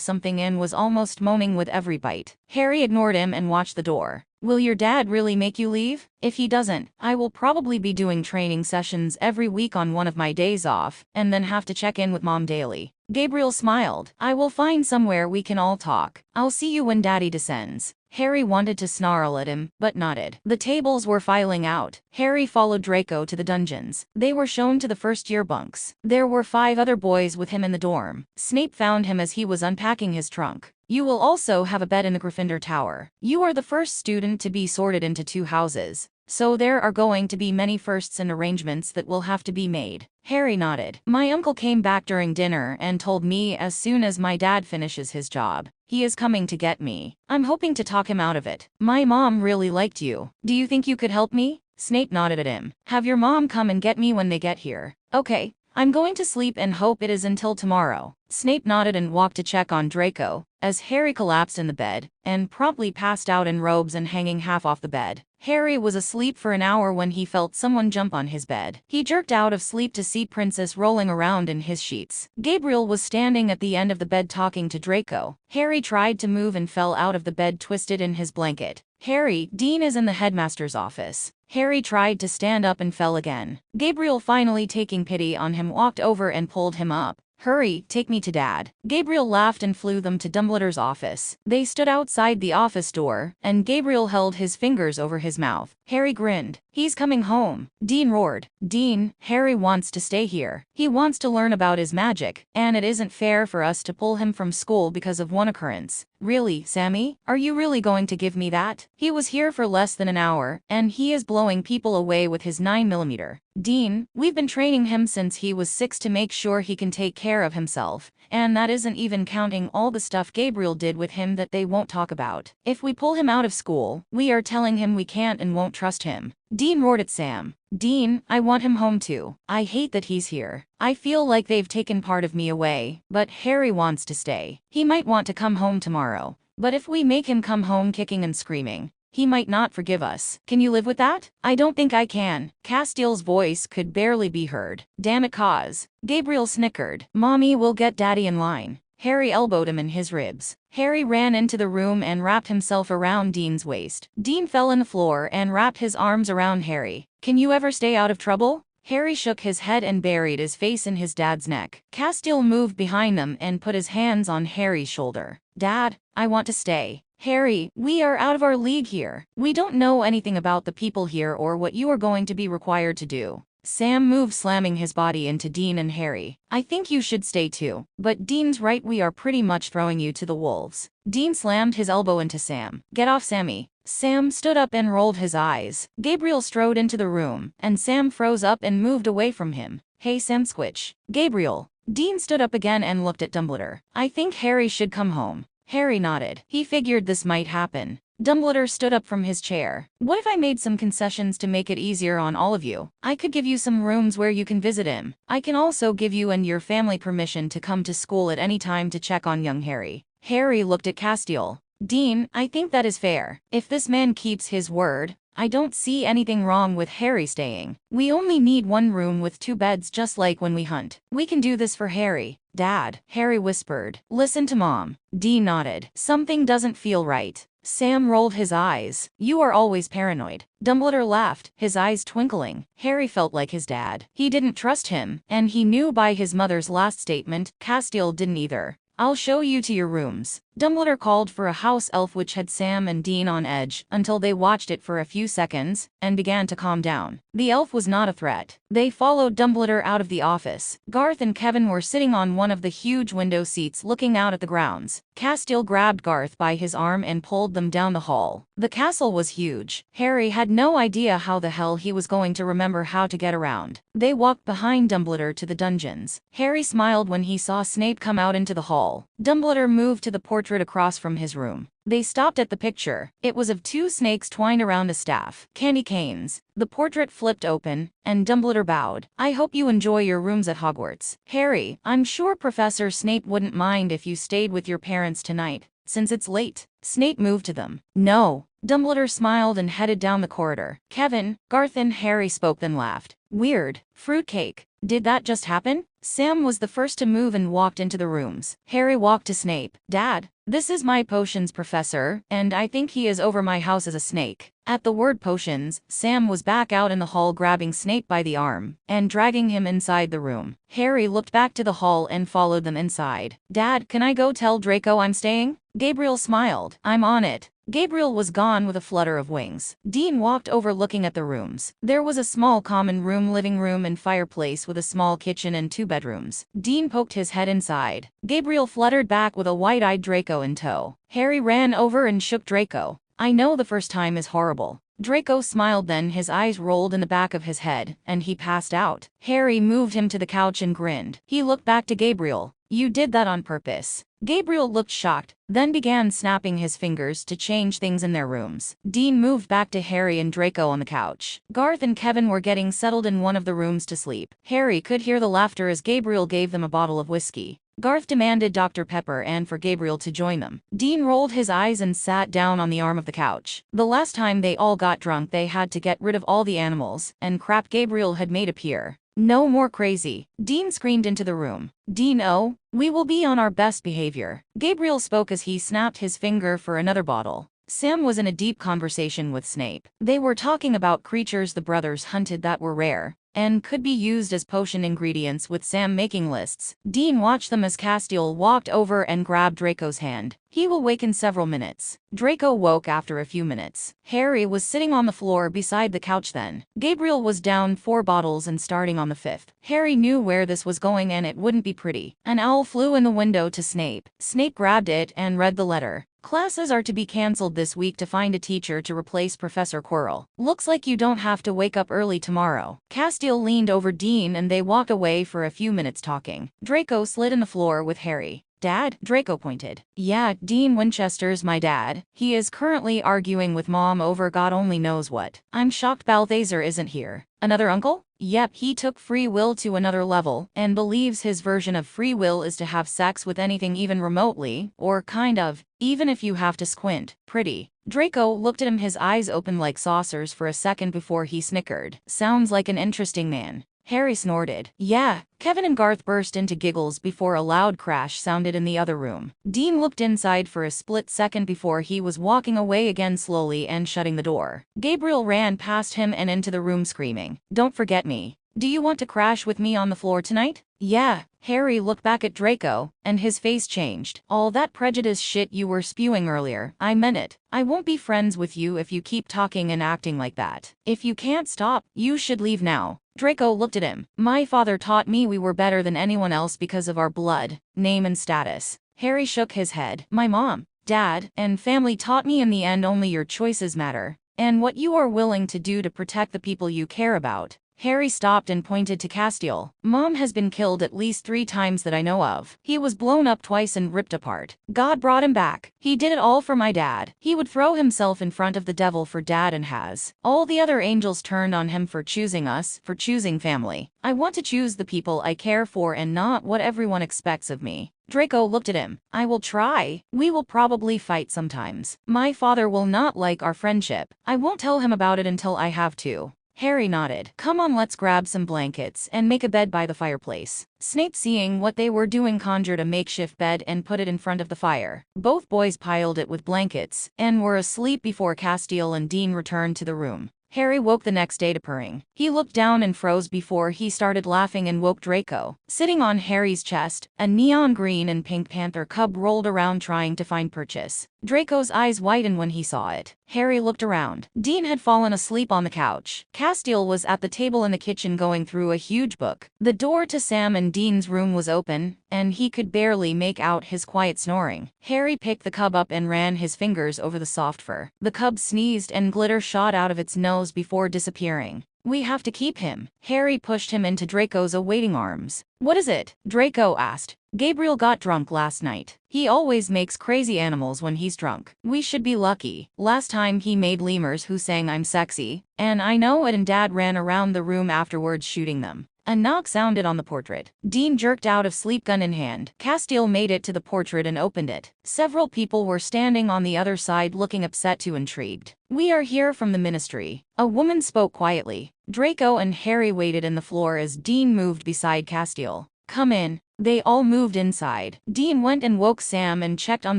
something and was almost moaning with every bite. Harry ignored him and watched the door. Will your dad really make you leave? If he doesn't, I will probably be doing training sessions every week on one of my days off, and then have to check in with Mom daily. Gabriel smiled. I will find somewhere we can all talk. I'll see you when Daddy descends. Harry wanted to snarl at him, but nodded. The tables were filing out. Harry followed Draco to the dungeons. They were shown to the first-year bunks. There were 5 other boys with him in the dorm. Snape found him as he was unpacking his trunk. You will also have a bed in the Gryffindor Tower. You are the first student to be sorted into 2 houses. So there are going to be many firsts and arrangements that will have to be made. Harry nodded. My uncle came back during dinner and told me as soon as my dad finishes his job, he is coming to get me. I'm hoping to talk him out of it. My mom really liked you. Do you think you could help me? Snape nodded at him. Have your mom come and get me when they get here. Okay. I'm going to sleep and hope it is until tomorrow. Snape nodded and walked to check on Draco, as Harry collapsed in the bed, and promptly passed out in robes and hanging half off the bed. Harry was asleep for an hour when he felt someone jump on his bed. He jerked out of sleep to see Princess rolling around in his sheets. Gabriel was standing at the end of the bed talking to Draco. Harry tried to move and fell out of the bed twisted in his blanket. Harry, Dean is in the headmaster's office. Harry tried to stand up and fell again. Gabriel, finally taking pity on him, walked over and pulled him up. Hurry, take me to Dad. Gabriel laughed and flew them to Dumbledore's office. They stood outside the office door, and Gabriel held his fingers over his mouth. Harry grinned. He's coming home. Dean roared. Dean, Harry wants to stay here. He wants to learn about his magic, and it isn't fair for us to pull him from school because of one occurrence. Really, Sammy? Are you really going to give me that? He was here for less than an hour, and he is blowing people away with his 9mm. Dean, we've been training him since he was 6 to make sure he can take care of himself, and that isn't even counting all the stuff Gabriel did with him that they won't talk about. If we pull him out of school, we are telling him we can't and won't trust him. Dean roared at Sam. Dean, I want him home too. I hate that he's here. I feel like they've taken part of me away, but Harry wants to stay. He might want to come home tomorrow, but if we make him come home kicking and screaming, he might not forgive us. Can you live with that? I don't think I can. Castiel's voice could barely be heard. Damn it, Cause. Gabriel snickered. Mommy will get Daddy in line. Harry elbowed him in his ribs. Harry ran into the room and wrapped himself around Dean's waist. Dean fell on the floor and wrapped his arms around Harry. Can you ever stay out of trouble? Harry shook his head and buried his face in his dad's neck. Castiel moved behind them and put his hands on Harry's shoulder. Dad, I want to stay. Harry, we are out of our league here. We don't know anything about the people here or what you are going to be required to do. Sam moved, slamming his body into Dean and Harry. I think you should stay too. But Dean's right, we are pretty much throwing you to the wolves. Dean slammed his elbow into Sam. Get off, Sammy. Sam stood up and rolled his eyes. Gabriel strode into the room, and Sam froze up and moved away from him. Hey Sam, Squitch. Gabriel. Dean stood up again and looked at Dumbledore. I think Harry should come home. Harry nodded. He figured this might happen. Dumbledore stood up from his chair. What if I made some concessions to make it easier on all of you? I could give you some rooms where you can visit him. I can also give you and your family permission to come to school at any time to check on young Harry. Harry looked at Castiel. Dean, I think that is fair. If this man keeps his word, I don't see anything wrong with Harry staying. We only need 1 room with 2 beds, just like when we hunt. We can do this for Harry. Dad, Harry whispered. Listen to Mom. Dean nodded. Something doesn't feel right. Sam rolled his eyes. You are always paranoid. Dumbledore laughed, his eyes twinkling. Harry felt like his dad. He didn't trust him, and he knew by his mother's last statement, Castiel didn't either. I'll show you to your rooms. Dumbledore called for a house elf, which had Sam and Dean on edge until they watched it for a few seconds and began to calm down. The elf was not a threat. They followed Dumbledore out of the office. Garth and Kevin were sitting on one of the huge window seats looking out at the grounds. Castiel grabbed Garth by his arm and pulled them down the hall. The castle was huge. Harry had no idea how the hell he was going to remember how to get around. They walked behind Dumbledore to the dungeons. Harry smiled when he saw Snape come out into the hall. Dumbledore moved to the portrait across from his room. They stopped at the picture. It was of 2 snakes twined around a staff. Candy canes. The portrait flipped open, and Dumbledore bowed. I hope you enjoy your rooms at Hogwarts. Harry, I'm sure Professor Snape wouldn't mind if you stayed with your parents tonight, since it's late. Snape moved to them. No. Dumbledore smiled and headed down the corridor. Kevin, Garth and Harry spoke, then laughed. Weird. Fruitcake. Did that just happen? Sam was the first to move and walked into the rooms. Harry walked to Snape. Dad, this is my potions professor, and I think he is over my house as a snake. At the word potions, Sam was back out in the hall, grabbing Snape by the arm and dragging him inside the room. Harry looked back to the hall and followed them inside. Dad, can I go tell Draco I'm staying? Gabriel smiled. I'm on it. Gabriel was gone with a flutter of wings. Dean walked over looking at the rooms. There was a small common room, living room and fireplace with a small kitchen and 2 bedrooms. Dean poked his head inside. Gabriel fluttered back with a wide-eyed Draco in tow. Harry ran over and shook Draco. I know the first time is horrible. Draco smiled, then his eyes rolled in the back of his head, and he passed out. Harry moved him to the couch and grinned. He looked back to Gabriel. You did that on purpose. Gabriel looked shocked, then began snapping his fingers to change things in their rooms. Dean moved back to Harry and Draco on the couch. Garth and Kevin were getting settled in one of the rooms to sleep. Harry could hear the laughter as Gabriel gave them a bottle of whiskey. Garth demanded Dr. Pepper and for Gabriel to join them. Dean rolled his eyes and sat down on the arm of the couch. The last time they all got drunk, they had to get rid of all the animals and crap Gabriel had made appear. No more crazy. Dean screamed into the room. Dean, oh, we will be on our best behavior. Gabriel spoke as he snapped his finger for another bottle. Sam was in a deep conversation with Snape. They were talking about creatures the brothers hunted that were rare and could be used as potion ingredients, with Sam making lists. Dean watched them as Castiel walked over and grabbed Draco's hand. He will wake in several minutes. Draco woke after a few minutes. Harry was sitting on the floor beside the couch then. Gabriel was down 4 bottles and starting on the 5th. Harry knew where this was going and it wouldn't be pretty. An owl flew in the window to Snape. Snape grabbed it and read the letter. Classes are to be cancelled this week to find a teacher to replace Professor Quirrell. Looks like you don't have to wake up early tomorrow. Castiel leaned over Dean and they walked away for a few minutes talking. Draco slid in the floor with Harry. Dad? Draco pointed. Yeah, Dean Winchester's my dad. He is currently arguing with Mom over God only knows what. I'm shocked Balthazar isn't here. Another uncle? Yep, he took free will to another level and believes his version of free will is to have sex with anything even remotely, or kind of, even if you have to squint. Pretty. Draco looked at him, his eyes opened like saucers for a second before he snickered. Sounds like an interesting man. Harry snorted. Yeah. Kevin and Garth burst into giggles before a loud crash sounded in the other room. Dean looked inside for a split second before he was walking away again slowly and shutting the door. Gabriel ran past him and into the room screaming, "Don't forget me. Do you want to crash with me on the floor tonight?" Yeah. Harry looked back at Draco, and his face changed. All that prejudice shit you were spewing earlier, I meant it. I won't be friends with you if you keep talking and acting like that. If you can't stop, you should leave now. Draco looked at him. My father taught me we were better than anyone else because of our blood, name and status. Harry shook his head. My mom, dad, and family taught me in the end only your choices matter, and what you are willing to do to protect the people you care about. Harry stopped and pointed to Castiel. Mom has been killed at least 3 times that I know of. He was blown up twice and ripped apart. God brought him back. He did it all for my dad. He would throw himself in front of the devil for dad and has. All the other angels turned on him for choosing us, for choosing family. I want to choose the people I care for and not what everyone expects of me. Draco looked at him. I will try. We will probably fight sometimes. My father will not like our friendship. I won't tell him about it until I have to. Harry nodded. Come on, let's grab some blankets and make a bed by the fireplace. Snape, seeing what they were doing, conjured a makeshift bed and put it in front of the fire. Both boys piled it with blankets and were asleep before Castiel and Dean returned to the room. Harry woke the next day to purring. He looked down and froze before he started laughing and woke Draco. Sitting on Harry's chest, a neon green and pink panther cub rolled around trying to find purchase. Draco's eyes widened when he saw it. Harry looked around. Dean had fallen asleep on the couch. Castiel was at the table in the kitchen going through a huge book. The door to Sam and Dean's room was open, and he could barely make out his quiet snoring. Harry picked the cub up and ran his fingers over the soft fur. The cub sneezed and glitter shot out of its nose before disappearing. We have to keep him. Harry pushed him into Draco's awaiting arms. What is it? Draco asked. Gabriel got drunk last night. He always makes crazy animals when he's drunk. We should be lucky. Last time he made lemurs who sang I'm sexy, and I know it, and Dad ran around the room afterwards shooting them. A knock sounded on the portrait. Dean jerked out of sleep, gun in hand. Castiel made it to the portrait and opened it. Several people were standing on the other side looking upset to intrigued. We are here from the ministry. A woman spoke quietly. Draco and Harry waited in the floor as Dean moved beside Castiel. Come in. They all moved inside. Dean went and woke Sam and checked on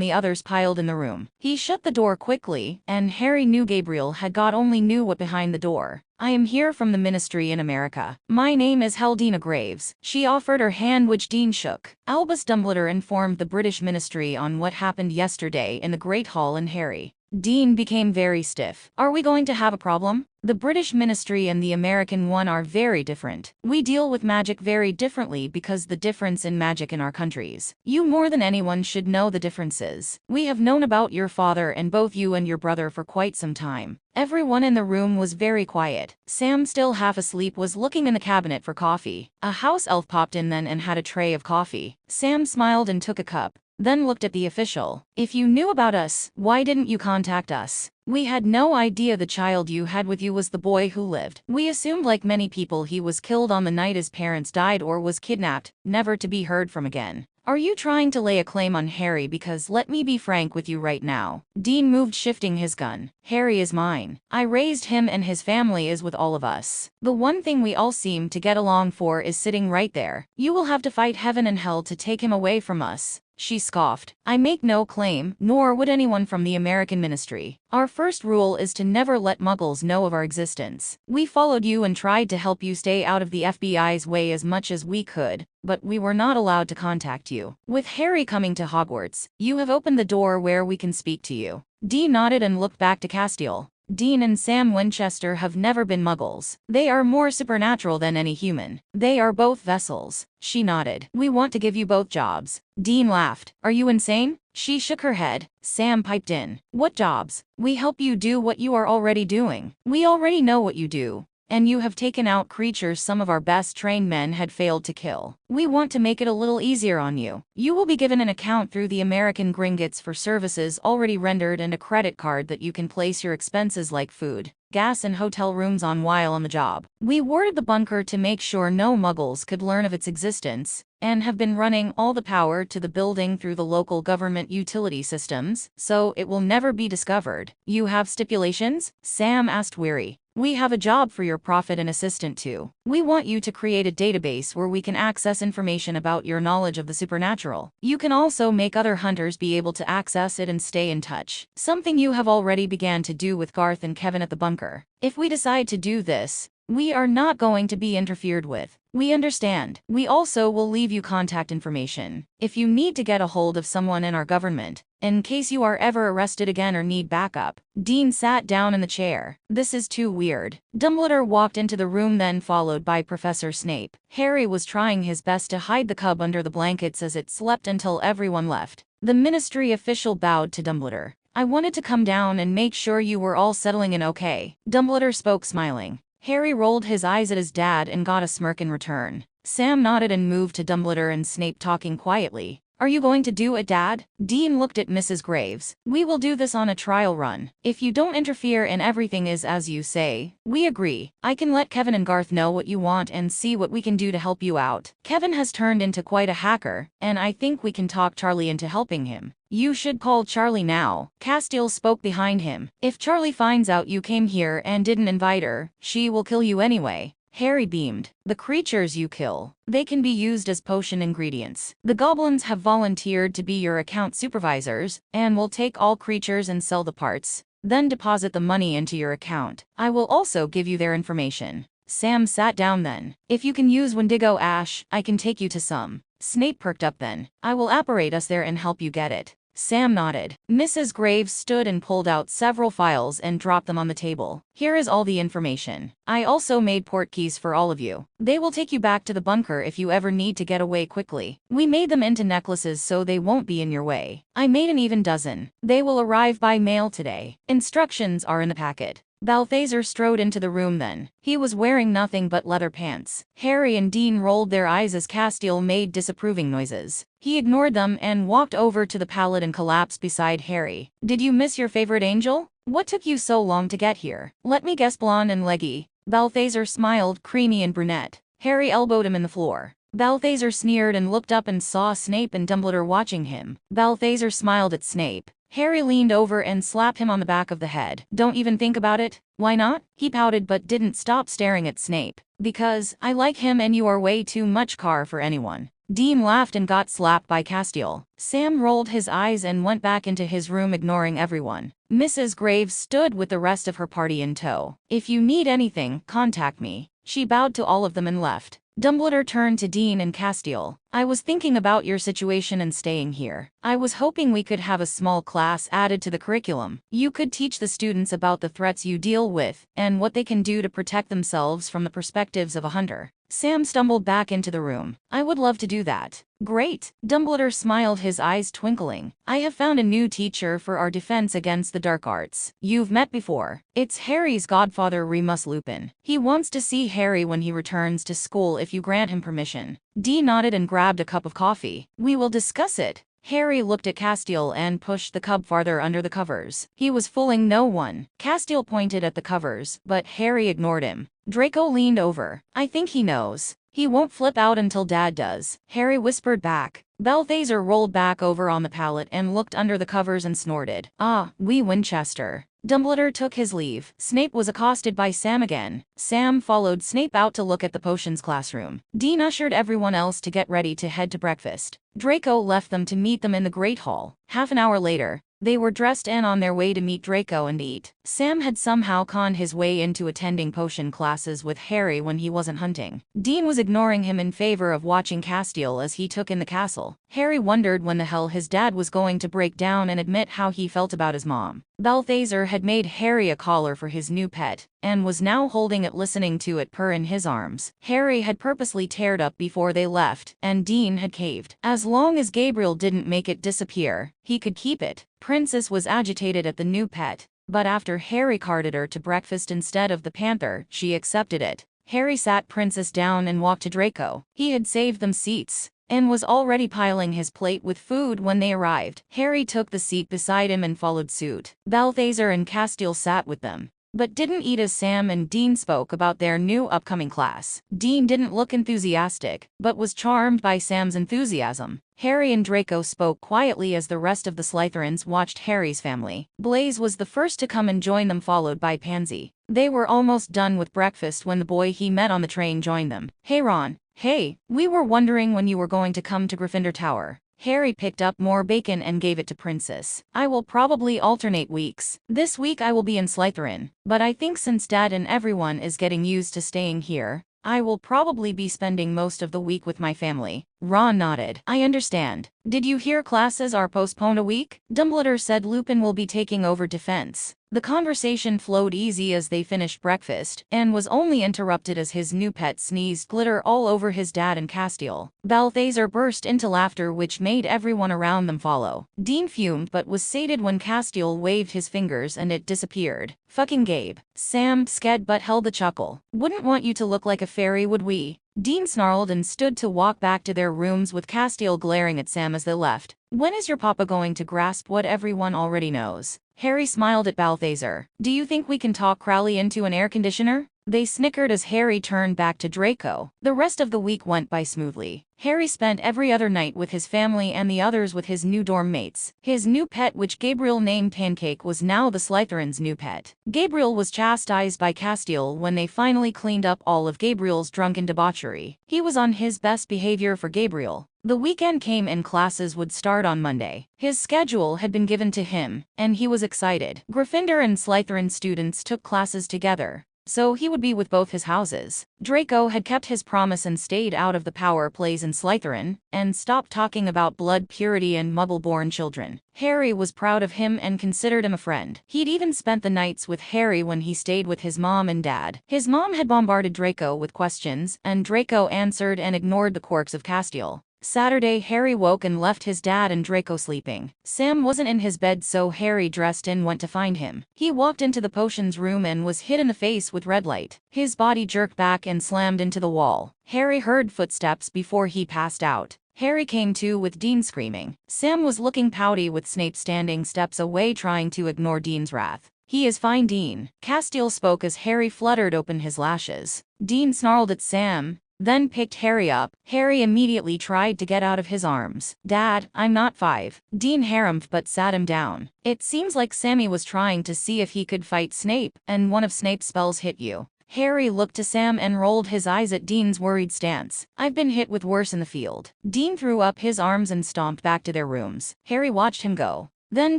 the others piled in the room. He shut the door quickly, and Harry knew Gabriel had God only knew what behind the door. I am here from the ministry in America. My name is Heldina Graves. She offered her hand, which Dean shook. Albus Dumbledore informed the British ministry on what happened yesterday in the Great Hall, and Harry Dean became very stiff. Are we going to have a problem? The British ministry and the American one are very different. We deal with magic very differently because the difference in magic in our countries. You more than anyone should know the differences. We have known about your father and both you and your brother for quite some time. Everyone in the room was very quiet. Sam, still half asleep, was looking in the cabinet for coffee. A house elf popped in then and had a tray of coffee. Sam smiled and took a cup, then looked at the official. If you knew about us, why didn't you contact us? We had no idea the child you had with you was the boy who lived. We assumed, like many people, he was killed on the night his parents died or was kidnapped, never to be heard from again. Are you trying to lay a claim on Harry? Because let me be frank with you right now. Dean moved, shifting his gun. Harry is mine. I raised him and his family is with all of us. The one thing we all seem to get along for is sitting right there. You will have to fight heaven and hell to take him away from us. She scoffed. I make no claim, nor would anyone from the American ministry. Our first rule is to never let Muggles know of our existence. We followed you and tried to help you stay out of the FBI's way as much as we could, but we were not allowed to contact you. With Harry coming to Hogwarts, you have opened the door where we can speak to you. Dee nodded and looked back to Castiel. Dean and Sam Winchester have never been Muggles. They are more supernatural than any human. They are both vessels. She nodded. We want to give you both jobs. Dean laughed. Are you insane? She shook her head. Sam piped in. What jobs? We help you do what you are already doing. We already know what you do. And you have taken out creatures some of our best trained men had failed to kill. We want to make it a little easier on you. You will be given an account through the American Gringotts for services already rendered and a credit card that you can place your expenses like food, gas and hotel rooms on while on the job. We warded the bunker to make sure no Muggles could learn of its existence, and have been running all the power to the building through the local government utility systems, so it will never be discovered. You have stipulations? Sam asked, weary. We have a job for your prophet and assistant too. We want you to create a database where we can access information about your knowledge of the supernatural. You can also make other hunters be able to access it and stay in touch. Something you have already began to do with Garth and Kevin at the bunker. If we decide to do this, we are not going to be interfered with. We understand. We also will leave you contact information if you need to get a hold of someone in our government, in case you are ever arrested again or need backup. Dean sat down in the chair. This is too weird. Dumbledore walked into the room, then followed by Professor Snape. Harry was trying his best to hide the cub under the blankets as it slept until everyone left. The ministry official bowed to Dumbledore. I wanted to come down and make sure you were all settling in okay. Dumbledore spoke, smiling. Harry rolled his eyes at his dad and got a smirk in return. Sam nodded and moved to Dumbledore and Snape, talking quietly. Are you going to do it, Dad? Dean looked at Mrs. Graves. We will do this on a trial run. If you don't interfere and everything is as you say, we agree. I can let Kevin and Garth know what you want and see what we can do to help you out. Kevin has turned into quite a hacker, and I think we can talk Charlie into helping him. You should call Charlie now. Castiel spoke behind him. If Charlie finds out you came here and didn't invite her, she will kill you anyway. Harry beamed. The creatures you kill, they can be used as potion ingredients. The goblins have volunteered to be your account supervisors, and will take all creatures and sell the parts, then deposit the money into your account. I will also give you their information. Sam sat down then. If you can use Wendigo Ash, I can take you to some. Snape perked up then. I will apparate us there and help you get it. Sam nodded. Mrs. Graves stood and pulled out several files and dropped them on the table. Here is all the information. I also made portkeys for all of you. They will take you back to the bunker if you ever need to get away quickly. We made them into necklaces so they won't be in your way. I made an even dozen. They will arrive by mail today. Instructions are in the packet. Balthazar strode into the room then. He was wearing nothing but leather pants. Harry and Dean rolled their eyes as Castiel made disapproving noises. He ignored them and walked over to the pallet and collapsed beside Harry. Did you miss your favorite angel? What took you so long to get here? Let me guess, blonde and leggy. Balthazar smiled, creamy and brunette. Harry elbowed him in the floor. Balthazar sneered and looked up and saw Snape and Dumbledore watching him. Balthazar smiled at Snape. Harry leaned over and slapped him on the back of the head. Don't even think about it. Why not? He pouted but didn't stop staring at Snape. Because I like him and you are way too much car for anyone. Dean laughed and got slapped by Castiel. Sam rolled his eyes and went back into his room, ignoring everyone. Mrs. Graves stood with the rest of her party in tow. If you need anything, contact me. She bowed to all of them and left. Dumbledore turned to Dean and Castiel. I was thinking about your situation and staying here. I was hoping we could have a small class added to the curriculum. You could teach the students about the threats you deal with and what they can do to protect themselves from the perspectives of a hunter. Sam stumbled back into the room. I would love to do that. Great. Dumbledore smiled, his eyes twinkling. I have found a new teacher for our defense against the dark arts. You've met before. It's Harry's godfather, Remus Lupin. He wants to see Harry when he returns to school if you grant him permission. Dee nodded and grabbed a cup of coffee. We will discuss it. Harry looked at Castiel and pushed the cup farther under the covers. He was fooling no one. Castiel pointed at the covers, but Harry ignored him. Draco leaned over. I think he knows. He won't flip out until Dad does, Harry whispered back. Balthazar rolled back over on the pallet and looked under the covers and snorted. Ah, wee Winchester. Dumbledore took his leave. Snape was accosted by Sam again. Sam followed Snape out to look at the potions classroom. Dean ushered everyone else to get ready to head to breakfast. Draco left them to meet them in the Great Hall. Half an hour later, they were dressed and on their way to meet Draco and eat. Sam had somehow conned his way into attending potion classes with Harry when he wasn't hunting. Dean was ignoring him in favor of watching Castiel as he took in the castle. Harry wondered when the hell his dad was going to break down and admit how he felt about his mom. Balthazar had made Harry a collar for his new pet, and was now holding it, listening to it purr in his arms. Harry had purposely teared up before they left, and Dean had caved. As long as Gabriel didn't make it disappear, he could keep it. Princess was agitated at the new pet, but after Harry carted her to breakfast instead of the panther, she accepted it. Harry sat Princess down and walked to Draco. He had saved them seats and was already piling his plate with food when they arrived. Harry took the seat beside him and followed suit. Balthazar and Castiel sat with them, but didn't eat as Sam and Dean spoke about their new upcoming class. Dean didn't look enthusiastic, but was charmed by Sam's enthusiasm. Harry and Draco spoke quietly as the rest of the Slytherins watched Harry's family. Blaise was the first to come and join them, followed by Pansy. They were almost done with breakfast when the boy he met on the train joined them. Hey Ron. Hey, we were wondering when you were going to come to Gryffindor Tower. Harry picked up more bacon and gave it to Princess. I will probably alternate weeks. This week I will be in Slytherin, but I think since Dad and everyone is getting used to staying here, I will probably be spending most of the week with my family. Ron nodded. I understand. Did you hear classes are postponed a week? Dumbledore said Lupin will be taking over defense. The conversation flowed easy as they finished breakfast, and was only interrupted as his new pet sneezed glitter all over his dad and Castiel. Balthazar burst into laughter, which made everyone around them follow. Dean fumed but was sated when Castiel waved his fingers and it disappeared. Fucking Gabe. Sam sked but held the chuckle. Wouldn't want you to look like a fairy, would we? Dean snarled and stood to walk back to their rooms with Castiel glaring at Sam as they left. When is your papa going to grasp what everyone already knows? Harry smiled at Balthazar. Do you think we can talk Crowley into an air conditioner? They snickered as Harry turned back to Draco. The rest of the week went by smoothly. Harry spent every other night with his family and the others with his new dorm mates. His new pet, which Gabriel named Pancake, was now the Slytherins' new pet. Gabriel was chastised by Castiel when they finally cleaned up all of Gabriel's drunken debauchery. He was on his best behavior for Gabriel. The weekend came and classes would start on Monday. His schedule had been given to him, and he was excited. Gryffindor and Slytherin students took classes together, so he would be with both his houses. Draco had kept his promise and stayed out of the power plays in Slytherin, and stopped talking about blood purity and muggle-born children. Harry was proud of him and considered him a friend. He'd even spent the nights with Harry when he stayed with his mom and dad. His mom had bombarded Draco with questions, and Draco answered and ignored the quirks of Castiel. Saturday, Harry woke and left his dad and Draco sleeping. Sam wasn't in his bed, so Harry dressed and went to find him. He walked into the potions room and was hit in the face with red light. His body jerked back and slammed into the wall. Harry heard footsteps before he passed out. Harry came to with Dean screaming. Sam was looking pouty with Snape standing steps away trying to ignore Dean's wrath. He is fine, Dean. Castiel spoke as Harry fluttered open his lashes. Dean snarled at Sam, then picked Harry up. Harry immediately tried to get out of his arms. Dad, I'm not 5. Dean harumphed but sat him down. It seems like Sammy was trying to see if he could fight Snape, and one of Snape's spells hit you. Harry looked to Sam and rolled his eyes at Dean's worried stance. I've been hit with worse in the field. Dean threw up his arms and stomped back to their rooms. Harry watched him go, then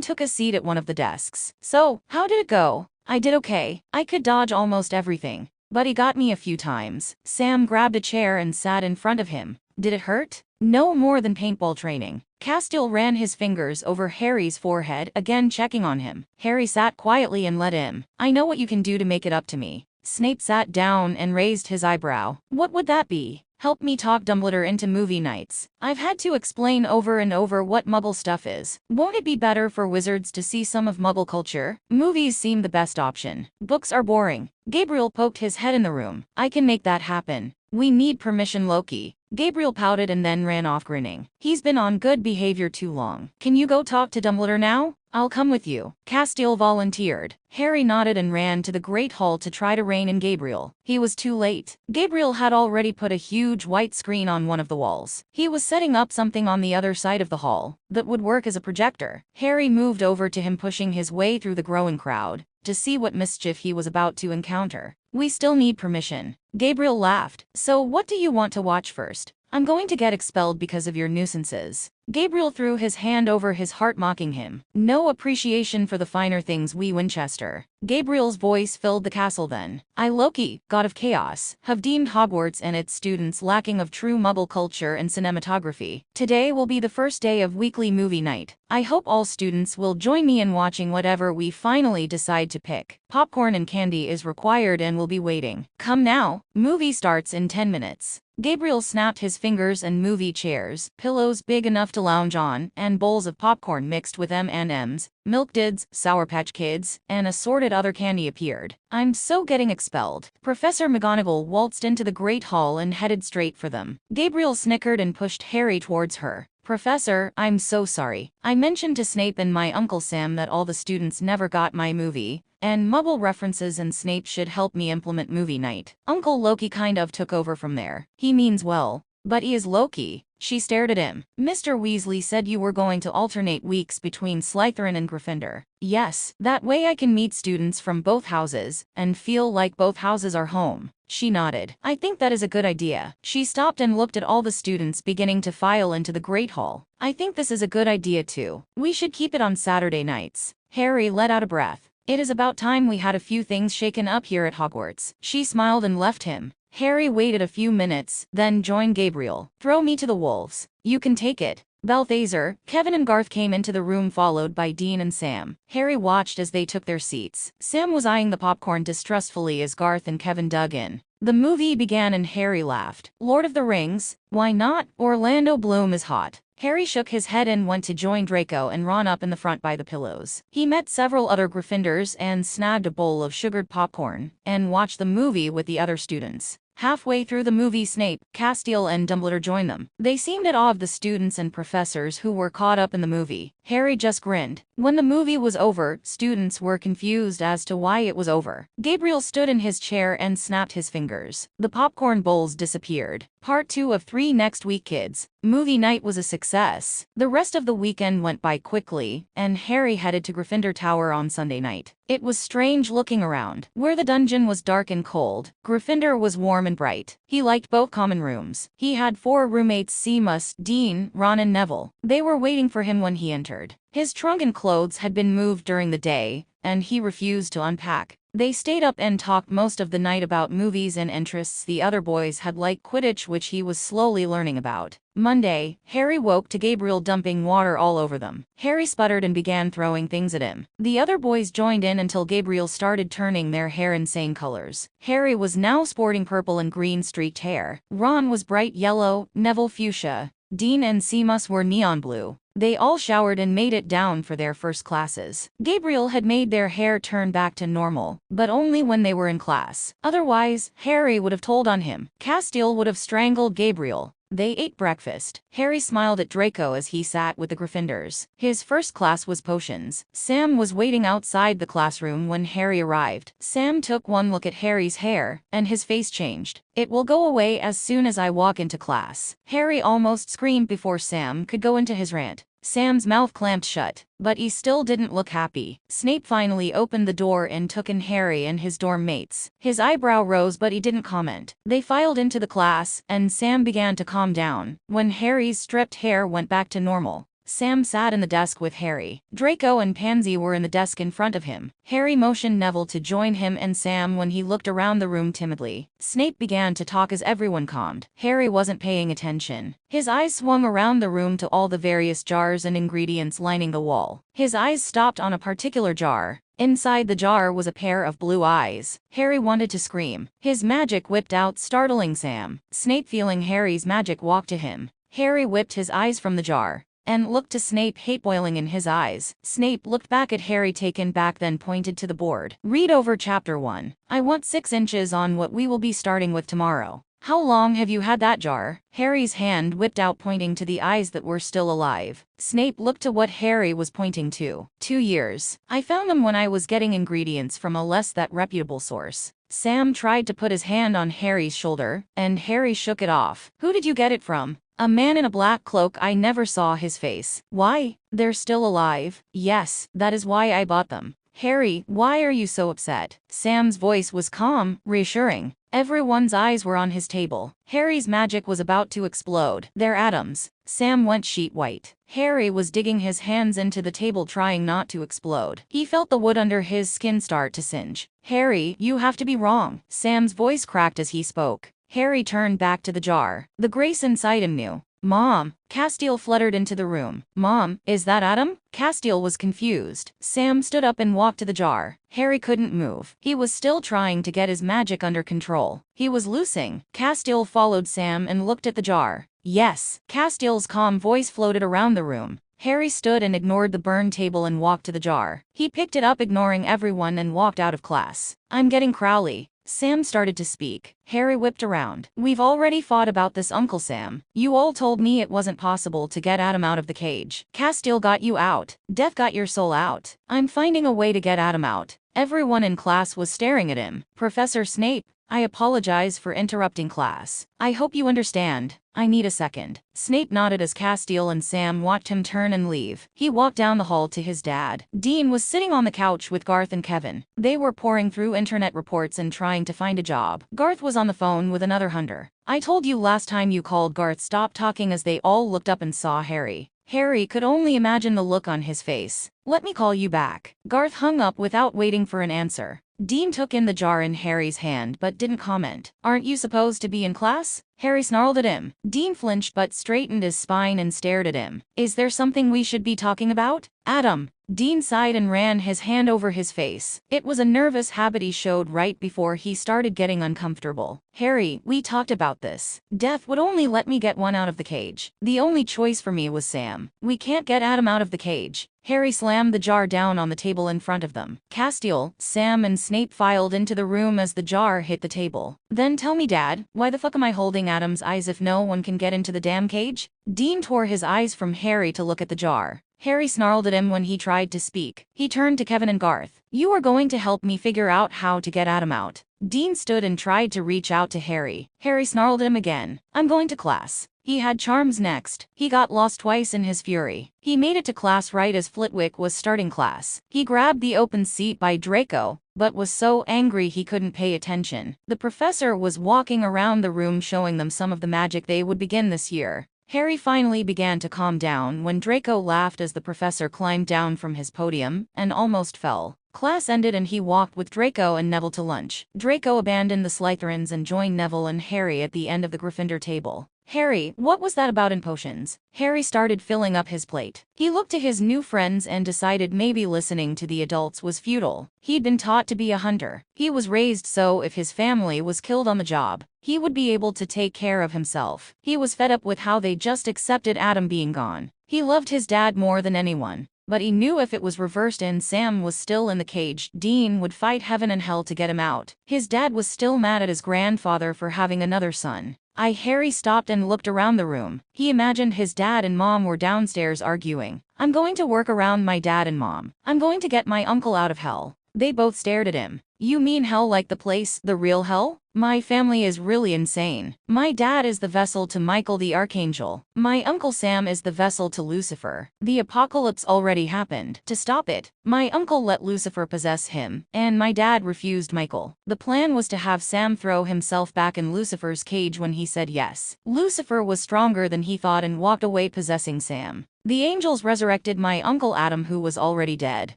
took a seat at one of the desks. So, how did it go? I did okay. I could dodge almost everything. but he got me a few times. Sam grabbed a chair and sat in front of him. Did it hurt? No more than paintball training. Castiel ran his fingers over Harry's forehead, again checking on him. Harry sat quietly and let him. I know what you can do to make it up to me. Snape sat down and raised his eyebrow. What would that be? Help me talk Dumbledore into movie nights. I've had to explain over and over what Muggle stuff is. Won't it be better for wizards to see some of Muggle culture? Movies seem the best option. Books are boring. Gabriel poked his head in the room. I can make that happen. We need permission, Loki. Gabriel pouted and then ran off grinning. He's been on good behavior too long. Can you go talk to Dumbledore now? I'll come with you. Castiel volunteered. Harry nodded and ran to the Great Hall to try to rein in Gabriel. He was too late. Gabriel had already put a huge white screen on one of the walls. He was setting up something on the other side of the hall that would work as a projector. Harry moved over to him, pushing his way through the growing crowd to see what mischief he was about to encounter. We still need permission. Gabriel laughed. So what do you want to watch first? I'm going to get expelled because of your nuisances. Gabriel threw his hand over his heart, mocking him. No appreciation for the finer things, we Winchester. Gabriel's voice filled the castle then. I, Loki, god of chaos, have deemed Hogwarts and its students lacking of true Muggle culture and cinematography. Today will be the first day of weekly movie night. I hope all students will join me in watching whatever we finally decide to pick. Popcorn and candy is required and will be waiting. Come now. Movie starts in 10 minutes. Gabriel snapped his fingers and movie chairs, pillows big enough to lounge on, and bowls of popcorn mixed with M&Ms, Milk Duds, Sour Patch Kids, and assorted other candy appeared. I'm so getting expelled. Professor McGonagall waltzed into the Great Hall and headed straight for them. Gabriel snickered and pushed Harry towards her. Professor, I'm so sorry. I mentioned to Snape and my Uncle Sam that all the students never got my movie, and Muggle references, and Snape should help me implement movie night. Uncle Loki kind of took over from there. He means well, but he is Loki. She stared at him. Mr. Weasley said you were going to alternate weeks between Slytherin and Gryffindor. Yes, that way I can meet students from both houses and feel like both houses are home. She nodded. I think that is a good idea. She stopped and looked at all the students beginning to file into the Great Hall. I think this is a good idea too. We should keep it on Saturday nights. Harry let out a breath. It is about time we had a few things shaken up here at Hogwarts. She smiled and left him. Harry waited a few minutes, then joined Gabriel. Throw me to the wolves. You can take it. Balthazar, Kevin and Garth came into the room, followed by Dean and Sam. Harry watched as they took their seats. Sam was eyeing the popcorn distrustfully as Garth and Kevin dug in. The movie began and Harry laughed. Lord of the Rings? Why not? Orlando Bloom is hot. Harry shook his head and went to join Draco and Ron up in the front by the pillows. He met several other Gryffindors and snagged a bowl of sugared popcorn and watched the movie with the other students. Halfway through the movie, Snape, Castiel, and Dumbledore joined them. They seemed at awe of the students and professors who were caught up in the movie. Harry just grinned. When the movie was over, students were confused as to why it was over. Gabriel stood in his chair and snapped his fingers. The popcorn bowls disappeared. Part 2 of 3 next week, kids. Movie night was a success. The rest of the weekend went by quickly, and Harry headed to Gryffindor Tower on Sunday night. It was strange looking around. Where the dungeon was dark and cold, Gryffindor was warm and bright. He liked both common rooms. He had 4 roommates: Seamus, Dean, Ron, and Neville. They were waiting for him when he entered. His trunk and clothes had been moved during the day, and he refused to unpack. They stayed up and talked most of the night about movies and interests the other boys had, like Quidditch, which he was slowly learning about. Monday, Harry woke to Gabriel dumping water all over them. Harry sputtered and began throwing things at him. The other boys joined in until Gabriel started turning their hair insane colors. Harry was now sporting purple and green streaked hair. Ron was bright yellow, Neville fuchsia. Dean and Seamus were neon blue. They all showered and made it down for their first classes. Gabriel had made their hair turn back to normal, but only when they were in class. Otherwise, Harry would have told on him. Castiel would have strangled Gabriel. They ate breakfast. Harry smiled at Draco as he sat with the Gryffindors. His first class was potions. Sam was waiting outside the classroom when Harry arrived. Sam took one look at Harry's hair, and his face changed. It will go away as soon as I walk into class. Harry almost screamed before Sam could go into his rant. Sam's mouth clamped shut, but he still didn't look happy. Snape finally opened the door and took in Harry and his dorm mates. His eyebrow rose, but he didn't comment. They filed into the class, and Sam began to calm down. When Harry's stripped hair went back to normal, Sam sat in the desk with Harry. Draco and Pansy were in the desk in front of him. Harry motioned Neville to join him and Sam when he looked around the room timidly. Snape began to talk as everyone calmed. Harry wasn't paying attention. His eyes swung around the room to all the various jars and ingredients lining the wall. His eyes stopped on a particular jar. Inside the jar was a pair of blue eyes. Harry wanted to scream. His magic whipped out, startling Sam. Snape, feeling Harry's magic, walked to him. Harry whipped his eyes from the jar and looked to Snape, hate boiling in his eyes. Snape looked back at Harry, taken back, then pointed to the board. Read over Chapter 1. I want 6 inches on what we will be starting with tomorrow. How long have you had that jar? Harry's hand whipped out, pointing to the eyes that were still alive. Snape looked to what Harry was pointing to. 2 years. I found them when I was getting ingredients from a less that reputable source. Sam tried to put his hand on Harry's shoulder, and Harry shook it off. Who did you get it from? A man in a black cloak. I never saw his face. Why? They're still alive? Yes, that is why I bought them. Harry, why are you so upset? Sam's voice was calm, reassuring. Everyone's eyes were on his table. Harry's magic was about to explode. They're atoms. Sam went sheet white. Harry was digging his hands into the table, trying not to explode. He felt the wood under his skin start to singe. Harry, you have to be wrong. Sam's voice cracked as he spoke. Harry turned back to the jar. The grace inside him knew. Mom. Castile fluttered into the room. Mom, is that Adam? Castile was confused. Sam stood up and walked to the jar. Harry couldn't move. He was still trying to get his magic under control. He was losing. Castile followed Sam and looked at the jar. Yes. Castile's calm voice floated around the room. Harry stood and ignored the burned table and walked to the jar. He picked it up, ignoring everyone, and walked out of class. I'm getting Crowley. Sam started to speak. Harry whipped around. We've already fought about this, Uncle Sam. You all told me it wasn't possible to get Adam out of the cage. Castile got you out. Death got your soul out. I'm finding a way to get Adam out. Everyone in class was staring at him. Professor Snape, I apologize for interrupting class. I hope you understand. I need a second. Snape nodded as Castile and Sam watched him turn and leave. He walked down the hall to his dad. Dean was sitting on the couch with Garth and Kevin. They were poring through internet reports and trying to find a job. Garth was on the phone with another hunter. I told you last time you called. Garth stopped talking as they all looked up and saw Harry. Harry could only imagine the look on his face. Let me call you back. Garth hung up without waiting for an answer. Dean took in the jar in Harry's hand but didn't comment. Aren't you supposed to be in class? Harry snarled at him. Dean flinched but straightened his spine and stared at him. Is there something we should be talking about? Adam. Dean sighed and ran his hand over his face. It was a nervous habit he showed right before he started getting uncomfortable. Harry, we talked about this. Death would only let me get one out of the cage. The only choice for me was Sam. We can't get Adam out of the cage. Harry slammed the jar down on the table in front of them. Castile, Sam, and Snape filed into the room as the jar hit the table. Then tell me, Dad, why the fuck am I holding Adam's eyes if no one can get into the damn cage? Dean tore his eyes from Harry to look at the jar. Harry snarled at him when he tried to speak. He turned to Kevin and Garth. You are going to help me figure out how to get Adam out. Dean stood and tried to reach out to Harry. Harry snarled at him again. I'm going to class. He had charms next. He got lost twice in his fury. He made it to class right as Flitwick was starting class. He grabbed the open seat by Draco, but was so angry he couldn't pay attention. The professor was walking around the room showing them some of the magic they would begin this year. Harry finally began to calm down when Draco laughed as the professor climbed down from his podium and almost fell. Class ended and he walked with Draco and Neville to lunch. Draco abandoned the Slytherins and joined Neville and Harry at the end of the Gryffindor table. Harry, what was that about in potions? Harry started filling up his plate. He looked to his new friends and decided maybe listening to the adults was futile. He'd been taught to be a hunter. He was raised so if his family was killed on the job, he would be able to take care of himself. He was fed up with how they just accepted Adam being gone. He loved his dad more than anyone. But he knew if it was reversed and Sam was still in the cage, Dean would fight heaven and hell to get him out. His dad was still mad at his grandfather for having another son. Harry stopped and looked around the room. He imagined his dad and mom were downstairs arguing. I'm going to work around my dad and mom. I'm going to get my uncle out of hell. They both stared at him. You mean hell like the place, the real hell? My family is really insane. My dad is the vessel to Michael the Archangel. My Uncle Sam is the vessel to Lucifer. The apocalypse already happened. To stop it, my uncle let Lucifer possess him, and my dad refused Michael. The plan was to have Sam throw himself back in Lucifer's cage when he said yes. Lucifer was stronger than he thought and walked away possessing Sam. The angels resurrected my Uncle Adam, who was already dead.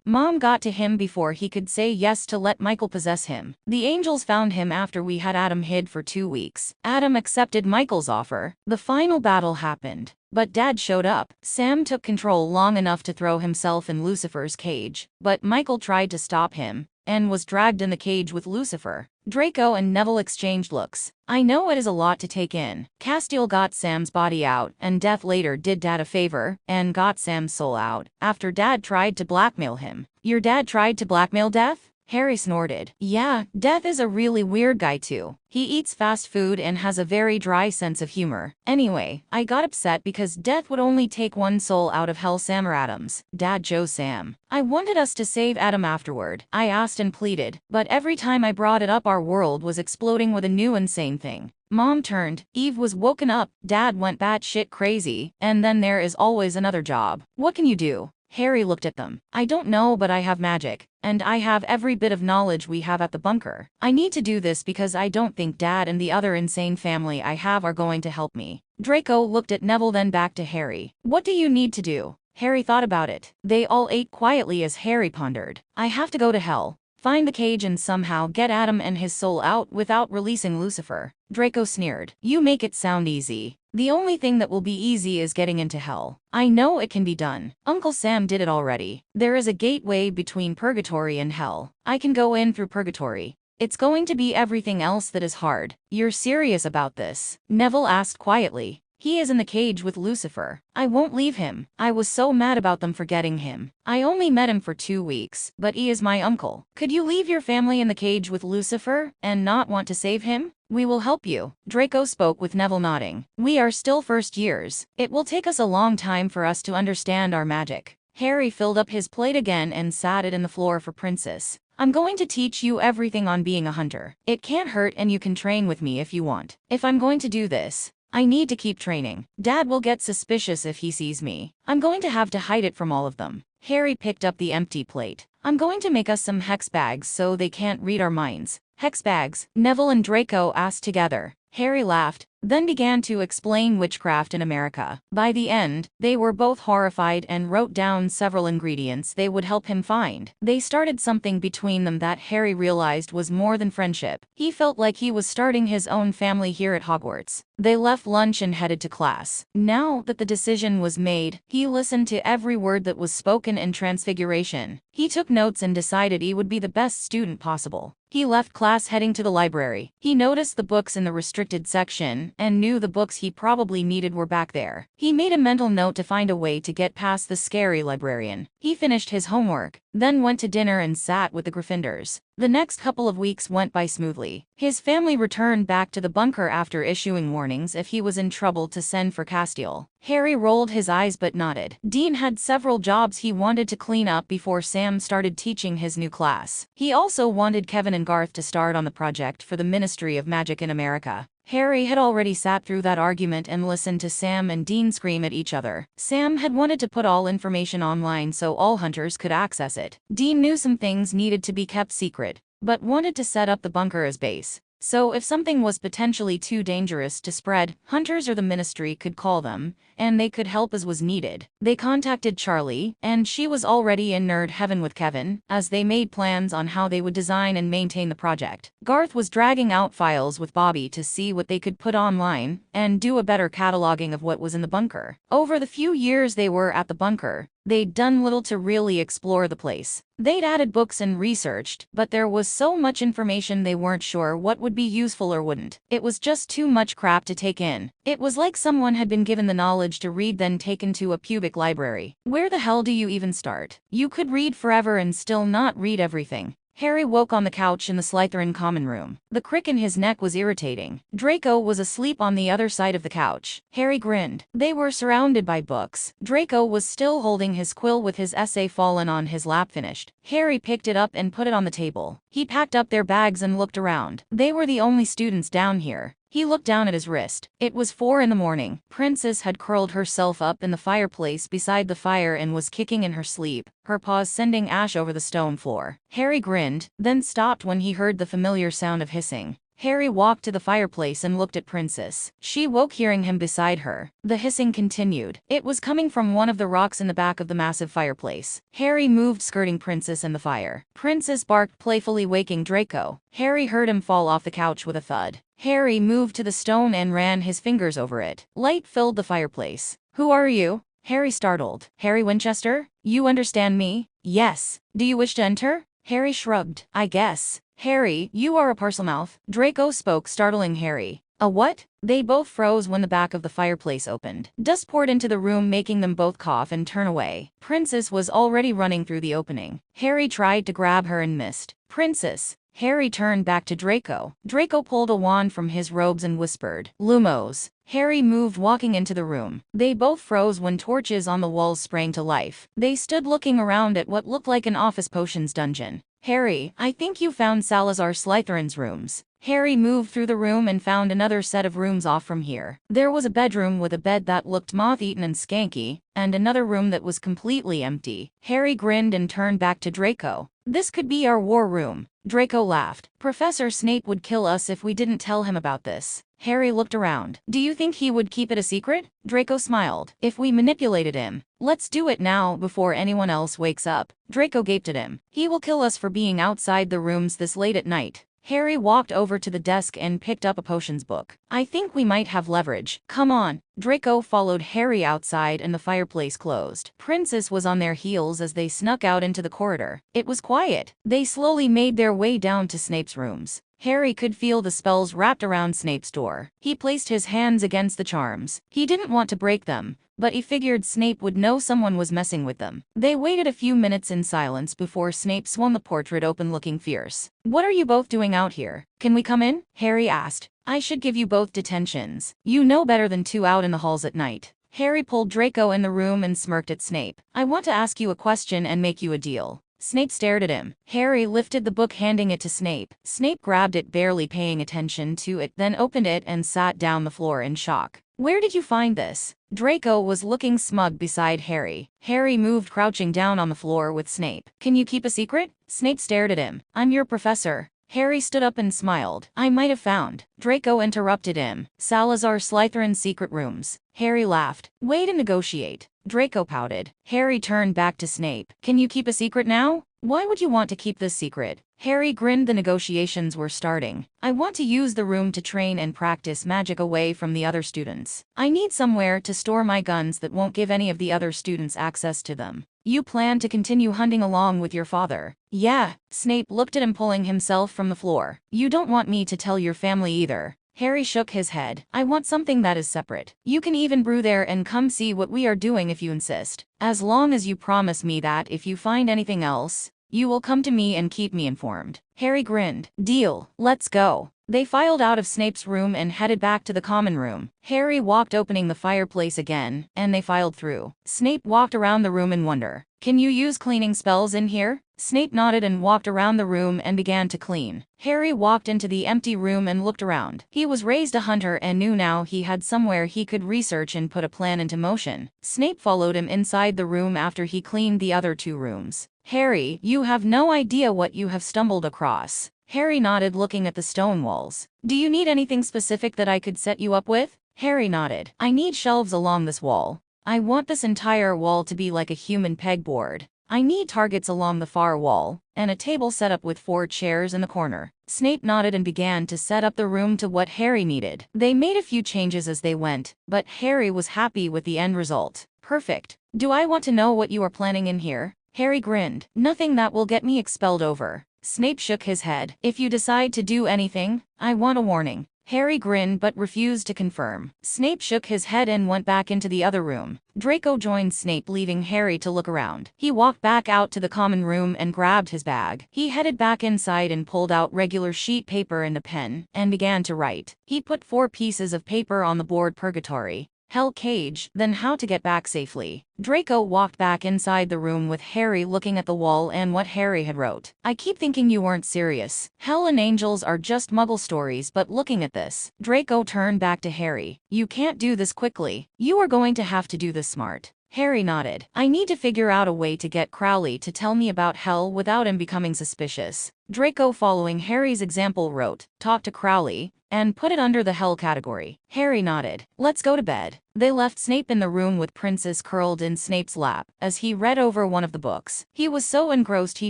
Mom got to him before he could say yes to let Michael possess him. The angels found him after we had Adam hid for 2 weeks. Adam accepted Michael's offer. The final battle happened. But Dad showed up. Sam took control long enough to throw himself in Lucifer's cage, but Michael tried to stop him and was dragged in the cage with Lucifer. Draco and Neville exchanged looks. I know it is a lot to take in. Castiel got Sam's body out, and Death later did Dad a favor and got Sam's soul out after Dad tried to blackmail him. Your dad tried to blackmail Death? Harry snorted. Yeah, Death is a really weird guy too. He eats fast food and has a very dry sense of humor. Anyway, I got upset because Death would only take one soul out of hell. Sam or Adam's. Dad chose Sam. I wanted us to save Adam afterward. I asked and pleaded, but every time I brought it up our world was exploding with a new insane thing. Mom turned, Eve was woken up, Dad went batshit crazy, and then there is always another job. What can you do? Harry looked at them. I don't know, but I have magic, and I have every bit of knowledge we have at the bunker. I need to do this because I don't think Dad and the other insane family I have are going to help me. Draco looked at Neville, then back to Harry. What do you need to do? Harry thought about it. They all ate quietly as Harry pondered. I have to go to hell, find the cage and somehow get Adam and his soul out without releasing Lucifer. Draco sneered. You make it sound easy. The only thing that will be easy is getting into hell. I know it can be done. Uncle Sam did it already. There is a gateway between purgatory and hell. I can go in through purgatory. It's going to be everything else that is hard. You're serious about this? Neville asked quietly. He is in the cage with Lucifer. I won't leave him. I was so mad about them forgetting him. I only met him for 2 weeks, but he is my uncle. Could you leave your family in the cage with Lucifer and not want to save him? We will help you. Draco spoke with Neville nodding. We are still first years. It will take us a long time for us to understand our magic. Harry filled up his plate again and sat it in the floor for Princess. I'm going to teach you everything on being a hunter. It can't hurt and you can train with me if you want. If I'm going to do this, I need to keep training. Dad will get suspicious if he sees me. I'm going to have to hide it from all of them. Harry picked up the empty plate. I'm going to make us some hex bags so they can't read our minds. Hex bags? Neville and Draco asked together. Harry laughed, then began to explain witchcraft in America. By the end, they were both horrified and wrote down several ingredients they would help him find. They started something between them that Harry realized was more than friendship. He felt like he was starting his own family here at Hogwarts. They left lunch and headed to class. Now that the decision was made, he listened to every word that was spoken in Transfiguration. He took notes and decided he would be the best student possible. He left class heading to the library. He noticed the books in the restricted section and knew the books he probably needed were back there. He made a mental note to find a way to get past the scary librarian. He finished his homework, then went to dinner and sat with the Gryffindors. The next couple of weeks went by smoothly. His family returned back to the bunker after issuing warnings if he was in trouble to send for Castiel. Harry rolled his eyes but nodded. Dean had several jobs he wanted to clean up before Sam started teaching his new class. He also wanted Kevin and Garth to start on the project for the Ministry of Magic in America. Harry had already sat through that argument and listened to Sam and Dean scream at each other. Sam had wanted to put all information online so all hunters could access it. Dean knew some things needed to be kept secret, but wanted to set up the bunker as base. So if something was potentially too dangerous to spread, hunters or the ministry could call them, and they could help as was needed. They contacted Charlie, and she was already in nerd heaven with Kevin, as they made plans on how they would design and maintain the project. Garth was dragging out files with Bobby to see what they could put online, and do a better cataloging of what was in the bunker. Over the few years they were at the bunker, they'd done little to really explore the place. They'd added books and researched, but there was so much information they weren't sure what would be useful or wouldn't. It was just too much crap to take in. It was like someone had been given the knowledge to read then taken to a pubic library. Where the hell do you even start? You could read forever and still not read everything. Harry woke on the couch in the Slytherin common room. The crick in his neck was irritating. Draco was asleep on the other side of the couch. Harry grinned. They were surrounded by books. Draco was still holding his quill with his essay fallen on his lap finished. Harry picked it up and put it on the table. He packed up their bags and looked around. They were the only students down here. He looked down at his wrist. It was 4 in the morning. Princess had curled herself up in the fireplace beside the fire and was kicking in her sleep, her paws sending ash over the stone floor. Harry grinned, then stopped when he heard the familiar sound of hissing. Harry walked to the fireplace and looked at Princess. She woke hearing him beside her. The hissing continued. It was coming from one of the rocks in the back of the massive fireplace. Harry moved, skirting Princess and the fire. Princess barked playfully, waking Draco. Harry heard him fall off the couch with a thud. Harry moved to the stone and ran his fingers over it. Light filled the fireplace. "Who are you?" Harry startled. "Harry Winchester? You understand me?" "Yes. Do you wish to enter?" Harry shrugged. "I guess." "Harry, you are a Parselmouth." Draco spoke, startling Harry. "A what?" They both froze when the back of the fireplace opened. Dust poured into the room, making them both cough and turn away. Princess was already running through the opening. Harry tried to grab her and missed. "Princess." Harry turned back to Draco. Draco pulled a wand from his robes and whispered, "Lumos." Harry moved, walking into the room. They both froze when torches on the walls sprang to life. They stood looking around at what looked like an office potions dungeon. "Harry, I think you found Salazar Slytherin's rooms." Harry moved through the room and found another set of rooms off from here. There was a bedroom with a bed that looked moth-eaten and skanky, and another room that was completely empty. Harry grinned and turned back to Draco. "This could be our war room." Draco laughed. "Professor Snape would kill us if we didn't tell him about this." Harry looked around. "Do you think he would keep it a secret?" Draco smiled. "If we manipulated him. Let's do it now before anyone else wakes up." Draco gaped at him. "He will kill us for being outside the rooms this late at night." Harry walked over to the desk and picked up a potions book. "I think we might have leverage. Come on." Draco followed Harry outside and the fireplace closed. Princess was on their heels as they snuck out into the corridor. It was quiet. They slowly made their way down to Snape's rooms. Harry could feel the spells wrapped around Snape's door. He placed his hands against the charms. He didn't want to break them, but he figured Snape would know someone was messing with them. They waited a few minutes in silence before Snape swung the portrait open, looking fierce. "What are you both doing out here? Can we come in?" Harry asked. "I should give you both detentions. You know better than to out in the halls at night." Harry pulled Draco in the room and smirked at Snape. "I want to ask you a question and make you a deal." Snape stared at him. Harry lifted the book, handing it to Snape. Snape grabbed it, barely paying attention to it, then opened it and sat down on the floor in shock. "Where did you find this?" Draco was looking smug beside Harry. Harry moved, crouching down on the floor with Snape. "Can you keep a secret?" Snape stared at him. "I'm your professor." Harry stood up and smiled. "I might have found." Draco interrupted him. "Salazar Slytherin's secret rooms." Harry laughed. "Way to negotiate." Draco pouted. Harry turned back to Snape. "Can you keep a secret now?" "Why would you want to keep this secret?" Harry grinned. The negotiations were starting. "I want to use the room to train and practice magic away from the other students. I need somewhere to store my guns that won't give any of the other students access to them." "You plan to continue hunting along with your father?" "Yeah." Snape looked at him, pulling himself from the floor. "You don't want me to tell your family either?" Harry shook his head. "I want something that is separate. You can even brew there and come see what we are doing if you insist. As long as you promise me that if you find anything else, you will come to me and keep me informed." Harry grinned. "Deal. Let's go." They filed out of Snape's room and headed back to the common room. Harry walked, opening the fireplace again, and they filed through. Snape walked around the room in wonder. "Can you use cleaning spells in here?" Snape nodded and walked around the room and began to clean. Harry walked into the empty room and looked around. He was raised a hunter and knew now he had somewhere he could research and put a plan into motion. Snape followed him inside the room after he cleaned the other 2 rooms. "Harry, you have no idea what you have stumbled across." Harry nodded, looking at the stone walls. "Do you need anything specific that I could set you up with?" Harry nodded. "I need shelves along this wall. I want this entire wall to be like a human pegboard. I need targets along the far wall, and a table set up with 4 chairs in the corner." Snape nodded and began to set up the room to what Harry needed. They made a few changes as they went, but Harry was happy with the end result. "Perfect. Do I want to know what you are planning in here?" Harry grinned. "Nothing that will get me expelled over." Snape shook his head. "If you decide to do anything, I want a warning." Harry grinned but refused to confirm. Snape shook his head and went back into the other room. Draco joined Snape, leaving Harry to look around. He walked back out to the common room and grabbed his bag. He headed back inside and pulled out regular sheet paper and a pen, and began to write. He put 4 pieces of paper on the board: Purgatory, Hell Cage, then how to get back safely. Draco walked back inside the room with Harry looking at the wall and what Harry had wrote. I keep thinking you weren't serious. Hell and angels are just muggle stories, but looking at this. Draco turned back to Harry. You can't do this quickly. You are going to have to do this smart. Harry nodded. I need to figure out a way to get Crowley to tell me about hell without him becoming suspicious. Draco, following Harry's example, wrote, talk to Crowley, and put it under the hell category. Harry nodded. Let's go to bed. They left Snape in the room with Princess curled in Snape's lap as he read over one of the books. He was so engrossed he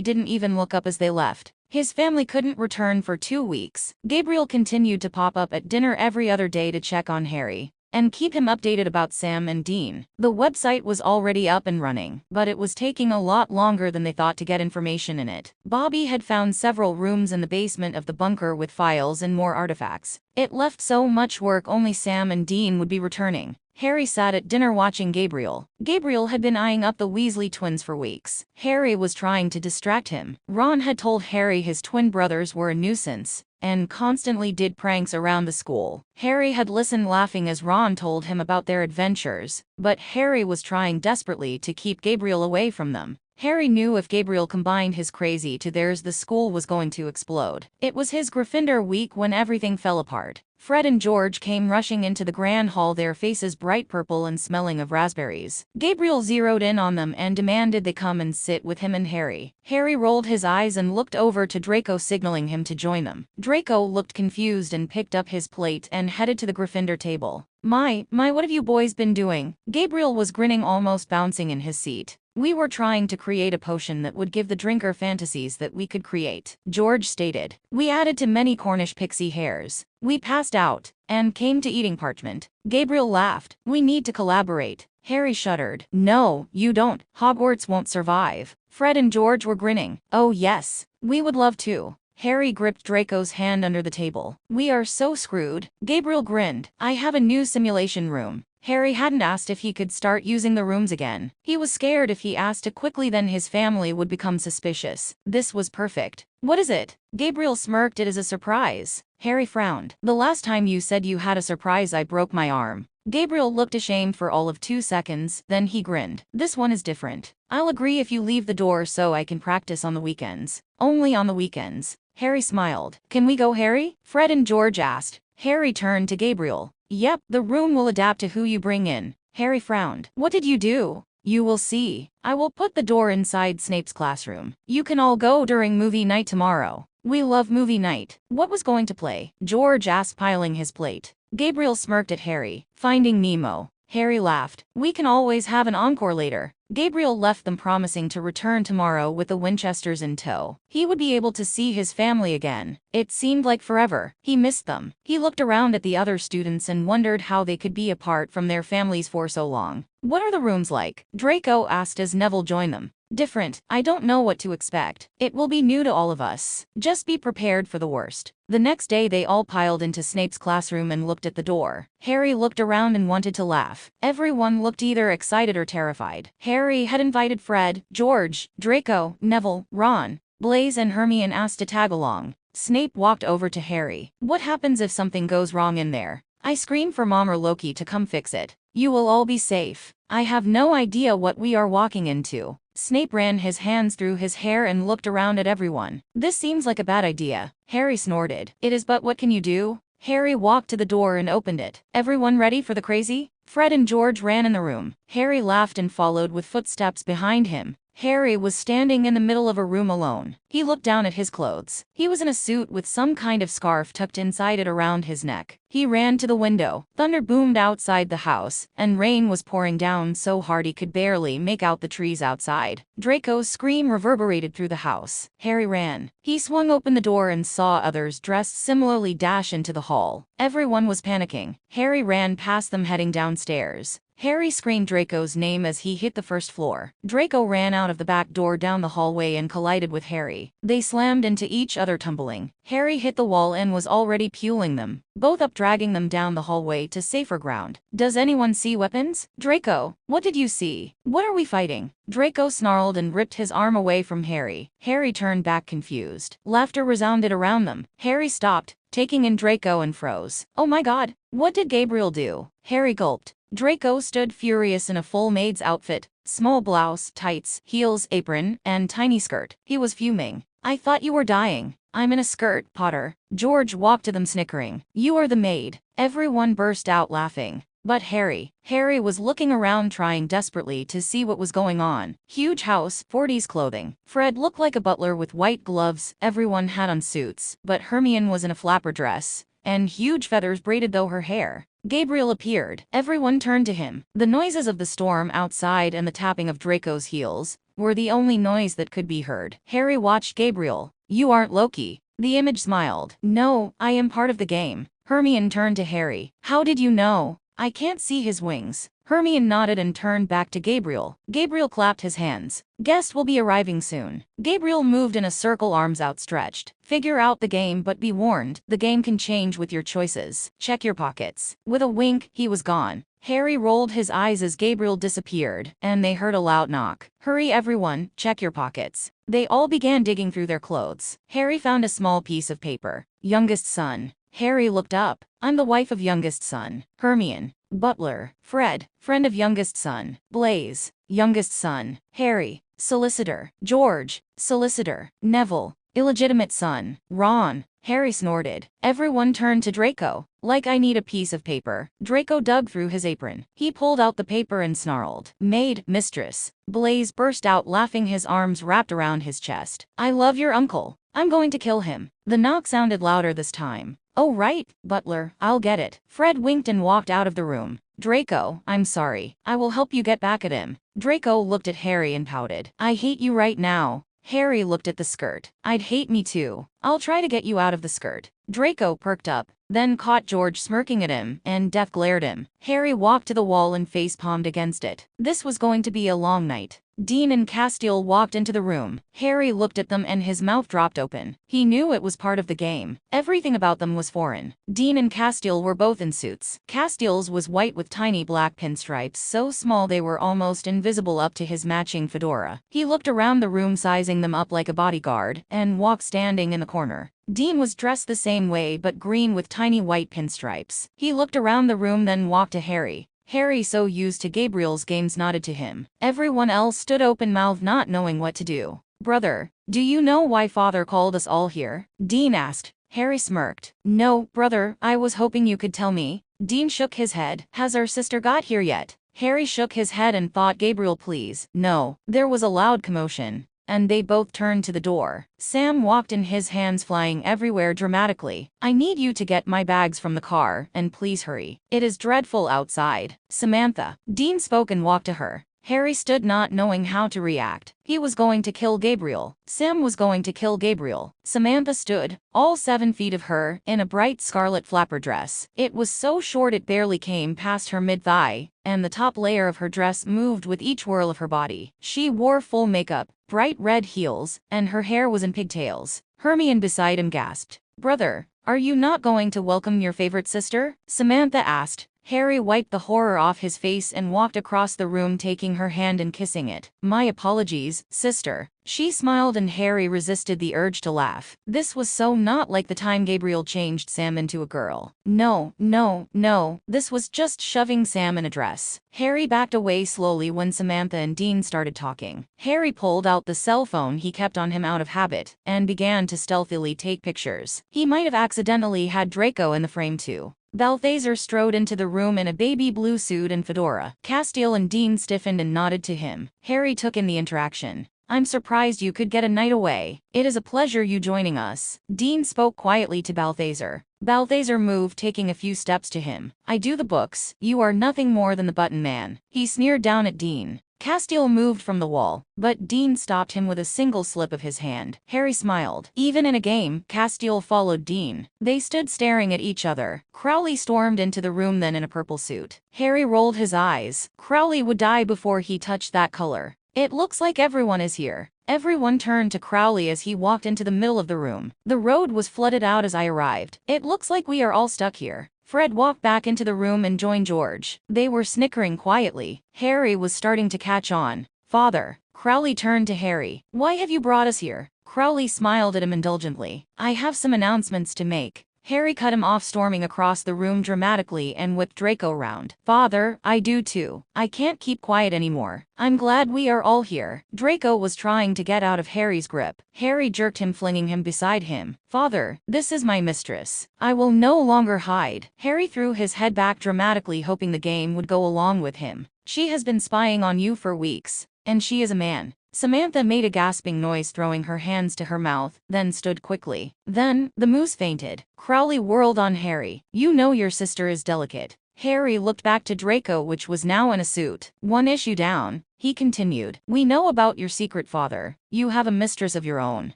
didn't even look up as they left. His family couldn't return for 2 weeks. Gabriel continued to pop up at dinner every other day to check on Harry and keep him updated about Sam and Dean. The website was already up and running, but it was taking a lot longer than they thought to get information in it. Bobby had found several rooms in the basement of the bunker with files and more artifacts. It left so much work only Sam and Dean would be returning. Harry sat at dinner watching Gabriel. Gabriel had been eyeing up the Weasley twins for weeks. Harry was trying to distract him. Ron had told Harry his twin brothers were a nuisance and constantly did pranks around the school. Harry had listened laughing as Ron told him about their adventures, but Harry was trying desperately to keep Gabriel away from them. Harry knew if Gabriel combined his crazy to theirs, the school was going to explode. It was his Gryffindor week when everything fell apart. Fred and George came rushing into the grand hall, their faces bright purple and smelling of raspberries. Gabriel zeroed in on them and demanded they come and sit with him and Harry. Harry rolled his eyes and looked over to Draco, signaling him to join them. Draco looked confused and picked up his plate and headed to the Gryffindor table. My, what have you boys been doing? Gabriel was grinning, almost bouncing in his seat. We were trying to create a potion that would give the drinker fantasies that we could create, George stated. We added to many Cornish pixie hairs. We passed out and came to eating parchment. Gabriel laughed. We need to collaborate. Harry shuddered. No, you don't. Hogwarts won't survive. Fred and George were grinning. Oh yes, we would love to. Harry gripped Draco's hand under the table. We are so screwed. Gabriel grinned. I have a new simulation room. Harry hadn't asked if he could start using the rooms again. He was scared if he asked too quickly then his family would become suspicious. This was perfect. What is it? Gabriel smirked. It is a surprise. Harry frowned. The last time you said you had a surprise, I broke my arm. Gabriel looked ashamed for all of 2 seconds, then he grinned. This one is different. I'll agree if you leave the door so I can practice on the weekends. Only on the weekends. Harry smiled. Can we go, Harry? Fred and George asked. Harry turned to Gabriel. Yep, the room will adapt to who you bring in. Harry frowned. What did you do? You will see. I will put the door inside Snape's classroom. You can all go during movie night tomorrow. We love movie night. What was going to play? George asked, piling his plate. Gabriel smirked at Harry. Finding Nemo. Harry laughed. We can always have an encore later. Gabriel left them, promising to return tomorrow with the Winchesters in tow. He would be able to see his family again. It seemed like forever. He missed them. He looked around at the other students and wondered how they could be apart from their families for so long. What are the rooms like? Draco asked as Neville joined them. Different. I don't know what to expect. It will be new to all of us. Just be prepared for the worst. The next day they all piled into Snape's classroom and looked at the door. Harry looked around and wanted to laugh. Everyone looked either excited or terrified. Harry had invited Fred, George, Draco, Neville, Ron, Blaise and Hermione asked to tag along. Snape walked over to Harry. What happens if something goes wrong in there? I screamed for Mom or Loki to come fix it. You will all be safe. I have no idea what we are walking into. Snape ran his hands through his hair and looked around at everyone. This seems like a bad idea. Harry snorted. It is, but what can you do? Harry walked to the door and opened it. Everyone ready for the crazy? Fred and George ran in the room. Harry laughed and followed with footsteps behind him. Harry was standing in the middle of a room alone. He looked down at his clothes. He was in a suit with some kind of scarf tucked inside it around his neck. He ran to the window. Thunder boomed outside the house, and rain was pouring down so hard he could barely make out the trees outside. Draco's scream reverberated through the house. Harry ran. He swung open the door and saw others dressed similarly dash into the hall. Everyone was panicking. Harry ran past them, heading downstairs. Harry screamed Draco's name as he hit the first floor. Draco ran out of the back door down the hallway and collided with Harry. They slammed into each other, tumbling. Harry hit the wall and was already puling them, both up, dragging them down the hallway to safer ground. Does anyone see weapons? Draco, what did you see? What are we fighting? Draco snarled and ripped his arm away from Harry. Harry turned back confused. Laughter resounded around them. Harry stopped, taking in Draco, and froze. Oh my god, what did Gabriel do? Harry gulped. Draco stood furious in a full maid's outfit, small blouse, tights, heels, apron, and tiny skirt. He was fuming. I thought you were dying. I'm in a skirt, Potter. George walked to them snickering. You are the maid. Everyone burst out laughing. But Harry was looking around, trying desperately to see what was going on. Huge house, 40s clothing. Fred looked like a butler with white gloves. Everyone had on suits, but Hermione was in a flapper dress, and huge feathers braided though her hair. Gabriel appeared. Everyone turned to him. The noises of the storm outside and the tapping of Draco's heels were the only noise that could be heard. Harry watched Gabriel. You aren't Loki. The image smiled. No, I am part of the game. Hermione turned to Harry. How did you know? I can't see his wings. Hermione nodded and turned back to Gabriel. Gabriel clapped his hands. Guest will be arriving soon. Gabriel moved in a circle, arms outstretched. Figure out the game, but be warned, the game can change with your choices. Check your pockets. With a wink, he was gone. Harry rolled his eyes as Gabriel disappeared, and they heard a loud knock. Hurry everyone, check your pockets. They all began digging through their clothes. Harry found a small piece of paper. Youngest son. Harry looked up. I'm the wife of youngest son. Hermione. Butler. Fred. Friend of youngest son. Blaise. Youngest son. Harry. Solicitor. George. Solicitor. Neville. Illegitimate son. Ron. Harry snorted. Everyone turned to Draco. Like, I need a piece of paper. Draco dug through his apron. He pulled out the paper and snarled. Maid, mistress. Blaise burst out laughing, his arms wrapped around his chest. I love your uncle. I'm going to kill him. The knock sounded louder this time. Oh right, butler, I'll get it. Fred winked and walked out of the room. Draco, I'm sorry. I will help you get back at him. Draco looked at Harry and pouted. I hate you right now. Harry looked at the skirt. I'd hate me too. I'll try to get you out of the skirt. Draco perked up, then caught George smirking at him, and Death glared him. Harry walked to the wall and face-palmed against it. This was going to be a long night. Dean and Castiel walked into the room. Harry looked at them and his mouth dropped open. He knew it was part of the game. Everything about them was foreign. Dean and Castiel were both in suits. Castiel's was white with tiny black pinstripes, so small they were almost invisible up to his matching fedora. He looked around the room, sizing them up like a bodyguard, and walked standing in the corner. Dean was dressed the same way but green with tiny white pinstripes. He looked around the room, then walked to Harry. Harry, so used to Gabriel's games, nodded to him. Everyone else stood open-mouthed, not knowing what to do. Brother, do you know why father called us all here? Dean asked. Harry smirked. No, brother, I was hoping you could tell me. Dean shook his head. Has our sister got here yet? Harry shook his head and thought, Gabriel, please. No. There was a loud commotion, and they both turned to the door. Sam walked in, his hands flying everywhere dramatically. I need you to get my bags from the car, and please hurry. It is dreadful outside. Samantha. Dean spoke and walked to her. Harry stood, not knowing how to react. He was going to kill Gabriel. Sam was going to kill Gabriel. Samantha stood, all 7 feet of her, in a bright scarlet flapper dress. It was so short it barely came past her mid-thigh, and the top layer of her dress moved with each whirl of her body. She wore full makeup, bright red heels, and her hair was in pigtails. Hermione beside him gasped. Brother, are you not going to welcome your favorite sister? Samantha asked. Harry wiped the horror off his face and walked across the room, taking her hand and kissing it. My apologies, sister. She smiled and Harry resisted the urge to laugh. This was so not like the time Gabriel changed Sam into a girl. No, no, no, this was just shoving Sam in a dress. Harry backed away slowly when Samantha and Dean started talking. Harry pulled out the cell phone he kept on him out of habit, and began to stealthily take pictures. He might have accidentally had Draco in the frame too. Balthazar strode into the room in a baby blue suit and fedora. Castiel and Dean stiffened and nodded to him. Harry took in the interaction. I'm surprised you could get a night away. It is a pleasure you joining us. Dean spoke quietly to Balthazar. Balthazar moved, taking a few steps to him. I do the books. You are nothing more than the button man. He sneered down at Dean. Castile moved from the wall, but Dean stopped him with a single slip of his hand. Harry smiled. Even in a game, Castile followed Dean. They stood staring at each other. Crowley stormed into the room then in a purple suit. Harry rolled his eyes. Crowley would die before he touched that color. It looks like everyone is here. Everyone turned to Crowley as he walked into the middle of the room. The road was flooded out as I arrived. It looks like we are all stuck here. Fred walked back into the room and joined George. They were snickering quietly. Harry was starting to catch on. Father. Crowley turned to Harry. Why have you brought us here? Crowley smiled at him indulgently. I have some announcements to make. Harry cut him off, storming across the room dramatically and whipped Draco round. Father, I do too. I can't keep quiet anymore. I'm glad we are all here. Draco was trying to get out of Harry's grip. Harry jerked him, flinging him beside him. Father, this is my mistress. I will no longer hide. Harry threw his head back dramatically, hoping the game would go along with him. She has been spying on you for weeks. And she is a man. Samantha made a gasping noise, throwing her hands to her mouth, then stood quickly. Then, the moose fainted. Crowley whirled on Harry. You know your sister is delicate. Harry looked back to Draco, which was now in a suit. One issue down, he continued. We know about your secret, father. You have a mistress of your own.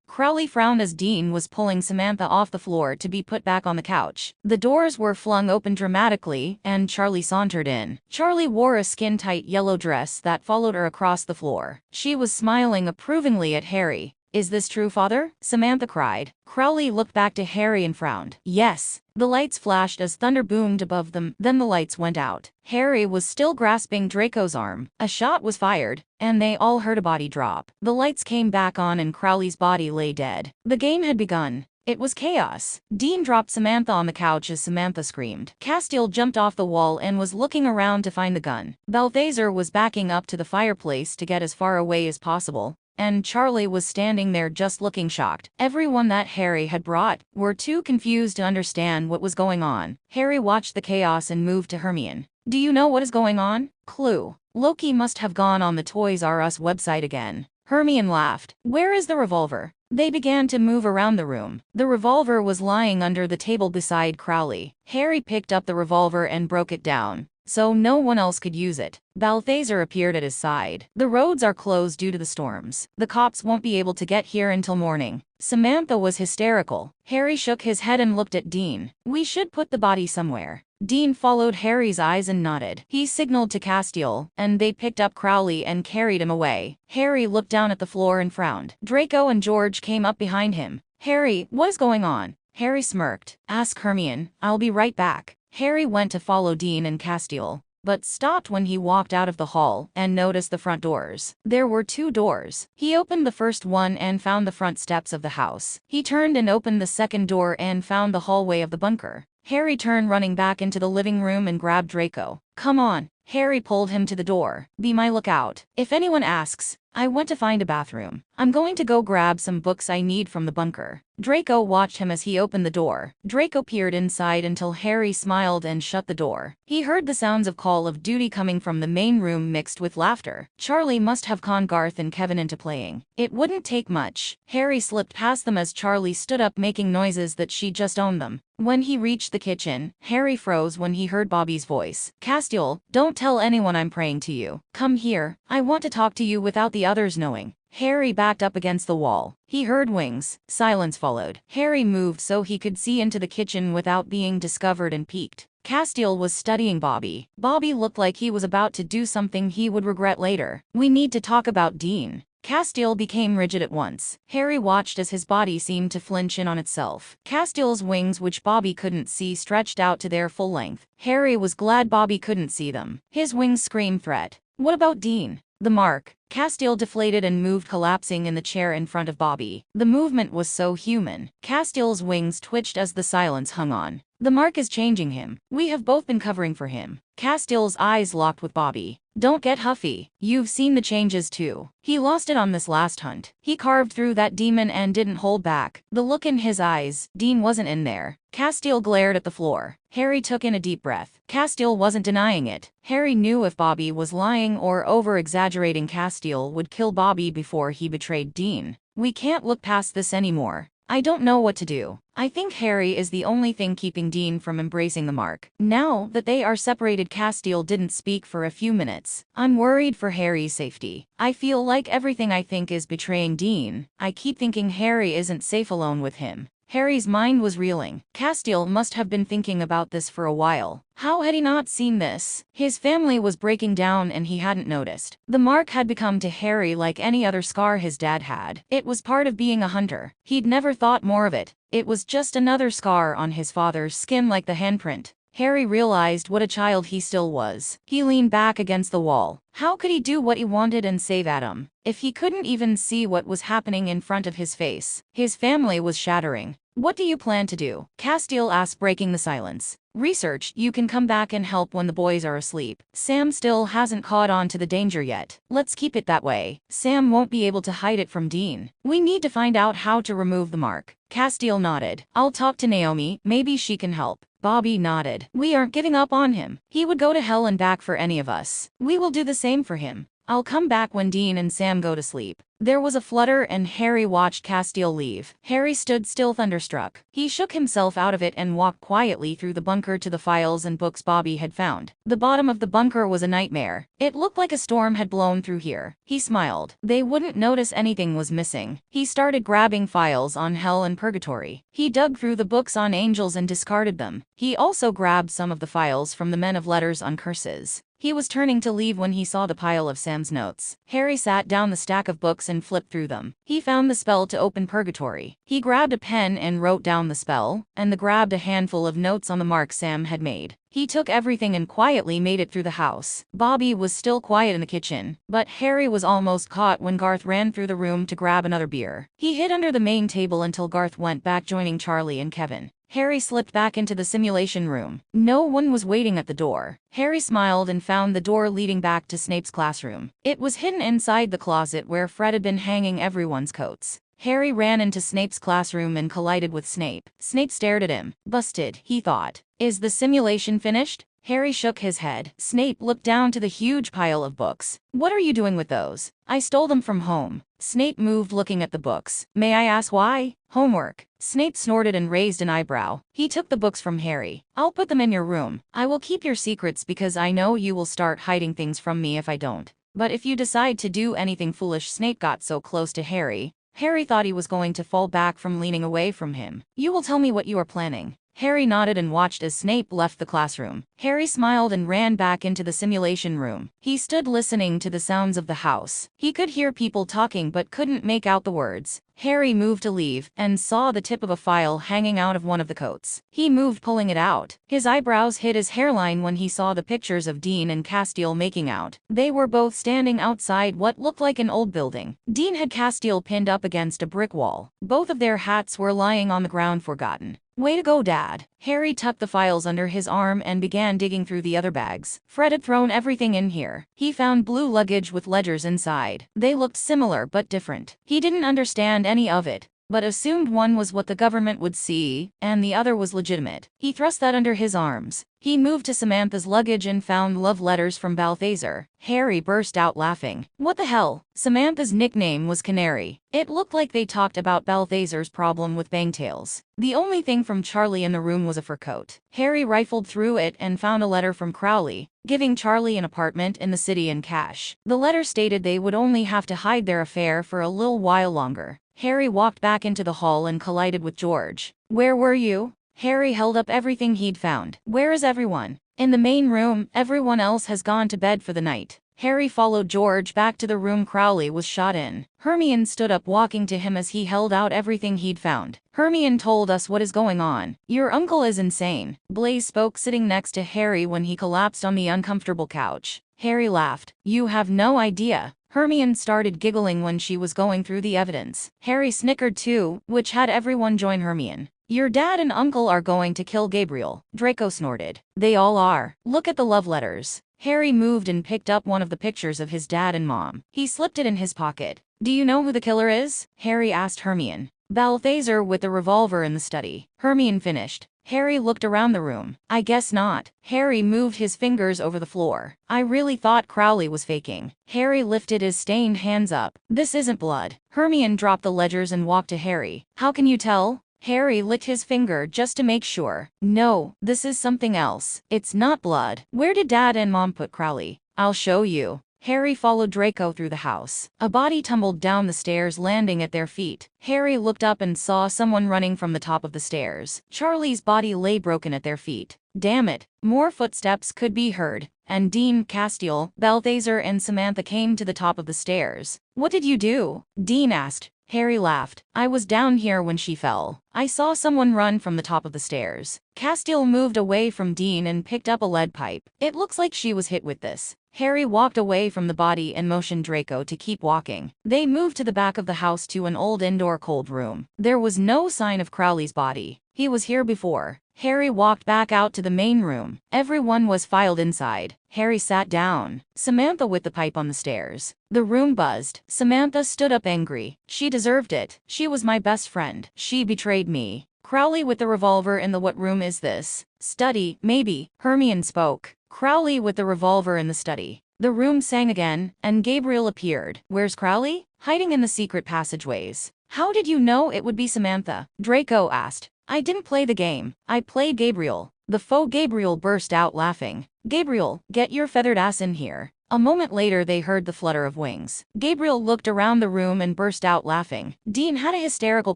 Crowley frowned as Dean was pulling Samantha off the floor to be put back on the couch. The doors were flung open dramatically, and Charlie sauntered in. Charlie wore a skin-tight yellow dress that followed her across the floor. She was smiling approvingly at Harry. Is this true, father? Samantha cried. Crowley looked back to Harry and frowned. Yes. The lights flashed as thunder boomed above them, then the lights went out. Harry was still grasping Draco's arm. A shot was fired, and they all heard a body drop. The lights came back on and Crowley's body lay dead. The game had begun. It was chaos. Dean dropped Samantha on the couch as Samantha screamed. Castile jumped off the wall and was looking around to find the gun. Balthazar was backing up to the fireplace to get as far away as possible, and Charlie was standing there just looking shocked. Everyone that Harry had brought were too confused to understand what was going on. Harry watched the chaos and moved to Hermione. Do you know what is going on? Clue. Loki must have gone on the Toys R Us website again. Hermione laughed. Where is the revolver? They began to move around the room. The revolver was lying under the table beside Crowley. Harry picked up the revolver and broke it down, so no one else could use it. Balthazar appeared at his side. The roads are closed due to the storms. The cops won't be able to get here until morning. Samantha was hysterical. Harry shook his head and looked at Dean. We should put the body somewhere. Dean followed Harry's eyes and nodded. He signaled to Castile, and they picked up Crowley and carried him away. Harry looked down at the floor and frowned. Draco and George came up behind him. Harry, what is going on? Harry smirked. Ask Hermione. I'll be right back. Harry went to follow Dean and Castile, but stopped when he walked out of the hall and noticed the front doors. There were 2 doors. He opened the first one and found the front steps of the house. He turned and opened the second door and found the hallway of the bunker. Harry turned, running back into the living room, and grabbed Draco. Come on. Harry pulled him to the door. Be my lookout. If anyone asks, I went to find a bathroom. I'm going to go grab some books I need from the bunker. Draco watched him as he opened the door. Draco peered inside until Harry smiled and shut the door. He heard the sounds of Call of Duty coming from the main room mixed with laughter. Charlie must have conned Garth and Kevin into playing. It wouldn't take much. Harry slipped past them as Charlie stood up, making noises that she just owned them. When he reached the kitchen, Harry froze when he heard Bobby's voice. Castile, don't tell anyone I'm praying to you. Come here. I want to talk to you without the others knowing. Harry backed up against the wall. He heard wings. Silence followed. Harry moved so he could see into the kitchen without being discovered and peeked. Castile was studying Bobby. Bobby looked like he was about to do something he would regret later. We need to talk about Dean. Castile became rigid at once. Harry watched as his body seemed to flinch in on itself. Castile's wings, which Bobby couldn't see, stretched out to their full length. Harry was glad Bobby couldn't see them. His wings screamed threat. What about Dean? The mark. Castile deflated and moved, collapsing in the chair in front of Bobby. The movement was so human. Castile's wings twitched as the silence hung on. The mark is changing him. We have both been covering for him. Castile's eyes locked with Bobby. Don't get huffy. You've seen the changes too. He lost it on this last hunt. He carved through that demon and didn't hold back. The look in his eyes, Dean wasn't in there. Castile glared at the floor. Harry took in a deep breath. Castile wasn't denying it. Harry knew if Bobby was lying or over-exaggerating, Castile would kill Bobby before he betrayed Dean. We can't look past this anymore. I don't know what to do. I think Harry is the only thing keeping Dean from embracing the mark. Now that they are separated, Castile didn't speak for a few minutes. I'm worried for Harry's safety. I feel like everything I think is betraying Dean. I keep thinking Harry isn't safe alone with him. Harry's mind was reeling. Castile must have been thinking about this for a while. How had he not seen this? His family was breaking down and he hadn't noticed. The mark had become to Harry like any other scar his dad had. It was part of being a hunter. He'd never thought more of it. It was just another scar on his father's skin, like the handprint. Harry realized what a child he still was. He leaned back against the wall. How could he do what he wanted and save Adam, if he couldn't even see what was happening in front of his face? His family was shattering. What do you plan to do? Castile asked, breaking the silence. Research. You can come back and help when the boys are asleep. Sam still hasn't caught on to the danger yet. Let's keep it that way. Sam won't be able to hide it from Dean. We need to find out how to remove the mark. Castile nodded. I'll talk to Naomi, maybe she can help. Bobby nodded. We aren't giving up on him. He would go to hell and back for any of us. We will do the same for him. I'll come back when Dean and Sam go to sleep. There was a flutter and Harry watched Castile leave. Harry stood still, thunderstruck. He shook himself out of it and walked quietly through the bunker to the files and books Bobby had found. The bottom of the bunker was a nightmare. It looked like a storm had blown through here. He smiled. They wouldn't notice anything was missing. He started grabbing files on hell and purgatory. He dug through the books on angels and discarded them. He also grabbed some of the files from the men of letters on curses. He was turning to leave when he saw the pile of Sam's notes. Harry sat down the stack of books and flipped through them. He found the spell to open purgatory. He grabbed a pen and wrote down the spell, and grabbed a handful of notes on the mark Sam had made. He took everything and quietly made it through the house. Bobby was still quiet in the kitchen, but Harry was almost caught when Garth ran through the room to grab another beer. He hid under the main table until Garth went back, joining Charlie and Kevin. Harry slipped back into the simulation room. No one was waiting at the door. Harry smiled and found the door leading back to Snape's classroom. It was hidden inside the closet where Fred had been hanging everyone's coats. Harry ran into Snape's classroom and collided with Snape. Snape stared at him. Busted, he thought. Is the simulation finished? Harry shook his head. Snape looked down to the huge pile of books. What are you doing with those? I stole them from home. Snape moved, looking at the books. May I ask why? Homework. Snape snorted and raised an eyebrow. He took the books from Harry. I'll put them in your room. I will keep your secrets because I know you will start hiding things from me if I don't. But if you decide to do anything foolish. Snape got so close to Harry. Harry thought he was going to fall back from leaning away from him. You will tell me what you are planning. Harry nodded and watched as Snape left the classroom. Harry smiled and ran back into the simulation room. He stood listening to the sounds of the house. He could hear people talking but couldn't make out the words. Harry moved to leave and saw the tip of a file hanging out of one of the coats. He moved, pulling it out. His eyebrows hit his hairline when he saw the pictures of Dean and Castile making out. They were both standing outside what looked like an old building. Dean had Castile pinned up against a brick wall. Both of their hats were lying on the ground, forgotten. Way to go, Dad. Harry tucked the files under his arm and began digging through the other bags. Fred had thrown everything in here. He found blue luggage with ledgers inside. They looked similar but different. He didn't understand any of it, but assumed one was what the government would see, and the other was legitimate. He thrust that under his arms. He moved to Samantha's luggage and found love letters from Balthazar. Harry burst out laughing. What the hell? Samantha's nickname was Canary. It looked like they talked about Balthazar's problem with bangtails. The only thing from Charlie in the room was a fur coat. Harry rifled through it and found a letter from Crowley, giving Charlie an apartment in the city and cash. The letter stated they would only have to hide their affair for a little while longer. Harry walked back into the hall and collided with George. Where were you? Harry held up everything he'd found. Where is everyone? In the main room. Everyone else has gone to bed for the night. Harry followed George back to the room Crowley was shot in. Hermione stood up, walking to him as he held out everything he'd found. Hermione told us what is going on. Your uncle is insane. Blaise spoke, sitting next to Harry when he collapsed on the uncomfortable couch. Harry laughed. You have no idea. Hermione started giggling when she was going through the evidence. Harry snickered too, which had everyone join Hermione. Your dad and uncle are going to kill Gabriel. Draco snorted. They all are. Look at the love letters. Harry moved and picked up one of the pictures of his dad and mom. He slipped it in his pocket. Do you know who the killer is? Harry asked Hermione. Balthazar with the revolver in the study. Hermione finished. Harry looked around the room. I guess not. Harry moved his fingers over the floor. I really thought Crowley was faking. Harry lifted his stained hands up. This isn't blood. Hermione dropped the ledgers and walked to Harry. How can you tell? Harry licked his finger just to make sure. No, this is something else. It's not blood. Where did Dad and Mom put Crowley? I'll show you. Harry followed Draco through the house. A body tumbled down the stairs, landing at their feet. Harry looked up and saw someone running from the top of the stairs. Charlie's body lay broken at their feet. Damn it. More footsteps could be heard, and Dean, Castiel, Balthazar and Samantha came to the top of the stairs. What did you do? Dean asked. Harry laughed. I was down here when she fell. I saw someone run from the top of the stairs. Castiel moved away from Dean and picked up a lead pipe. It looks like she was hit with this. Harry walked away from the body and motioned Draco to keep walking. They moved to the back of the house to an old indoor cold room. There was no sign of Crowley's body. He was here before. Harry walked back out to the main room. Everyone was filed inside. Harry sat down. Samantha with the pipe on the stairs. The room buzzed. Samantha stood up angry. She deserved it. She was my best friend. She betrayed me. Crowley with the revolver in the what room is this? Study, maybe. Hermione spoke. Crowley with the revolver in the study. The room sang again, and Gabriel appeared. Where's Crowley? Hiding in the secret passageways. How did you know it would be Samantha? Draco asked. I didn't play the game. I played Gabriel. The faux Gabriel burst out laughing. Gabriel, get your feathered ass in here. A moment later they heard the flutter of wings. Gabriel looked around the room and burst out laughing. Dean had a hysterical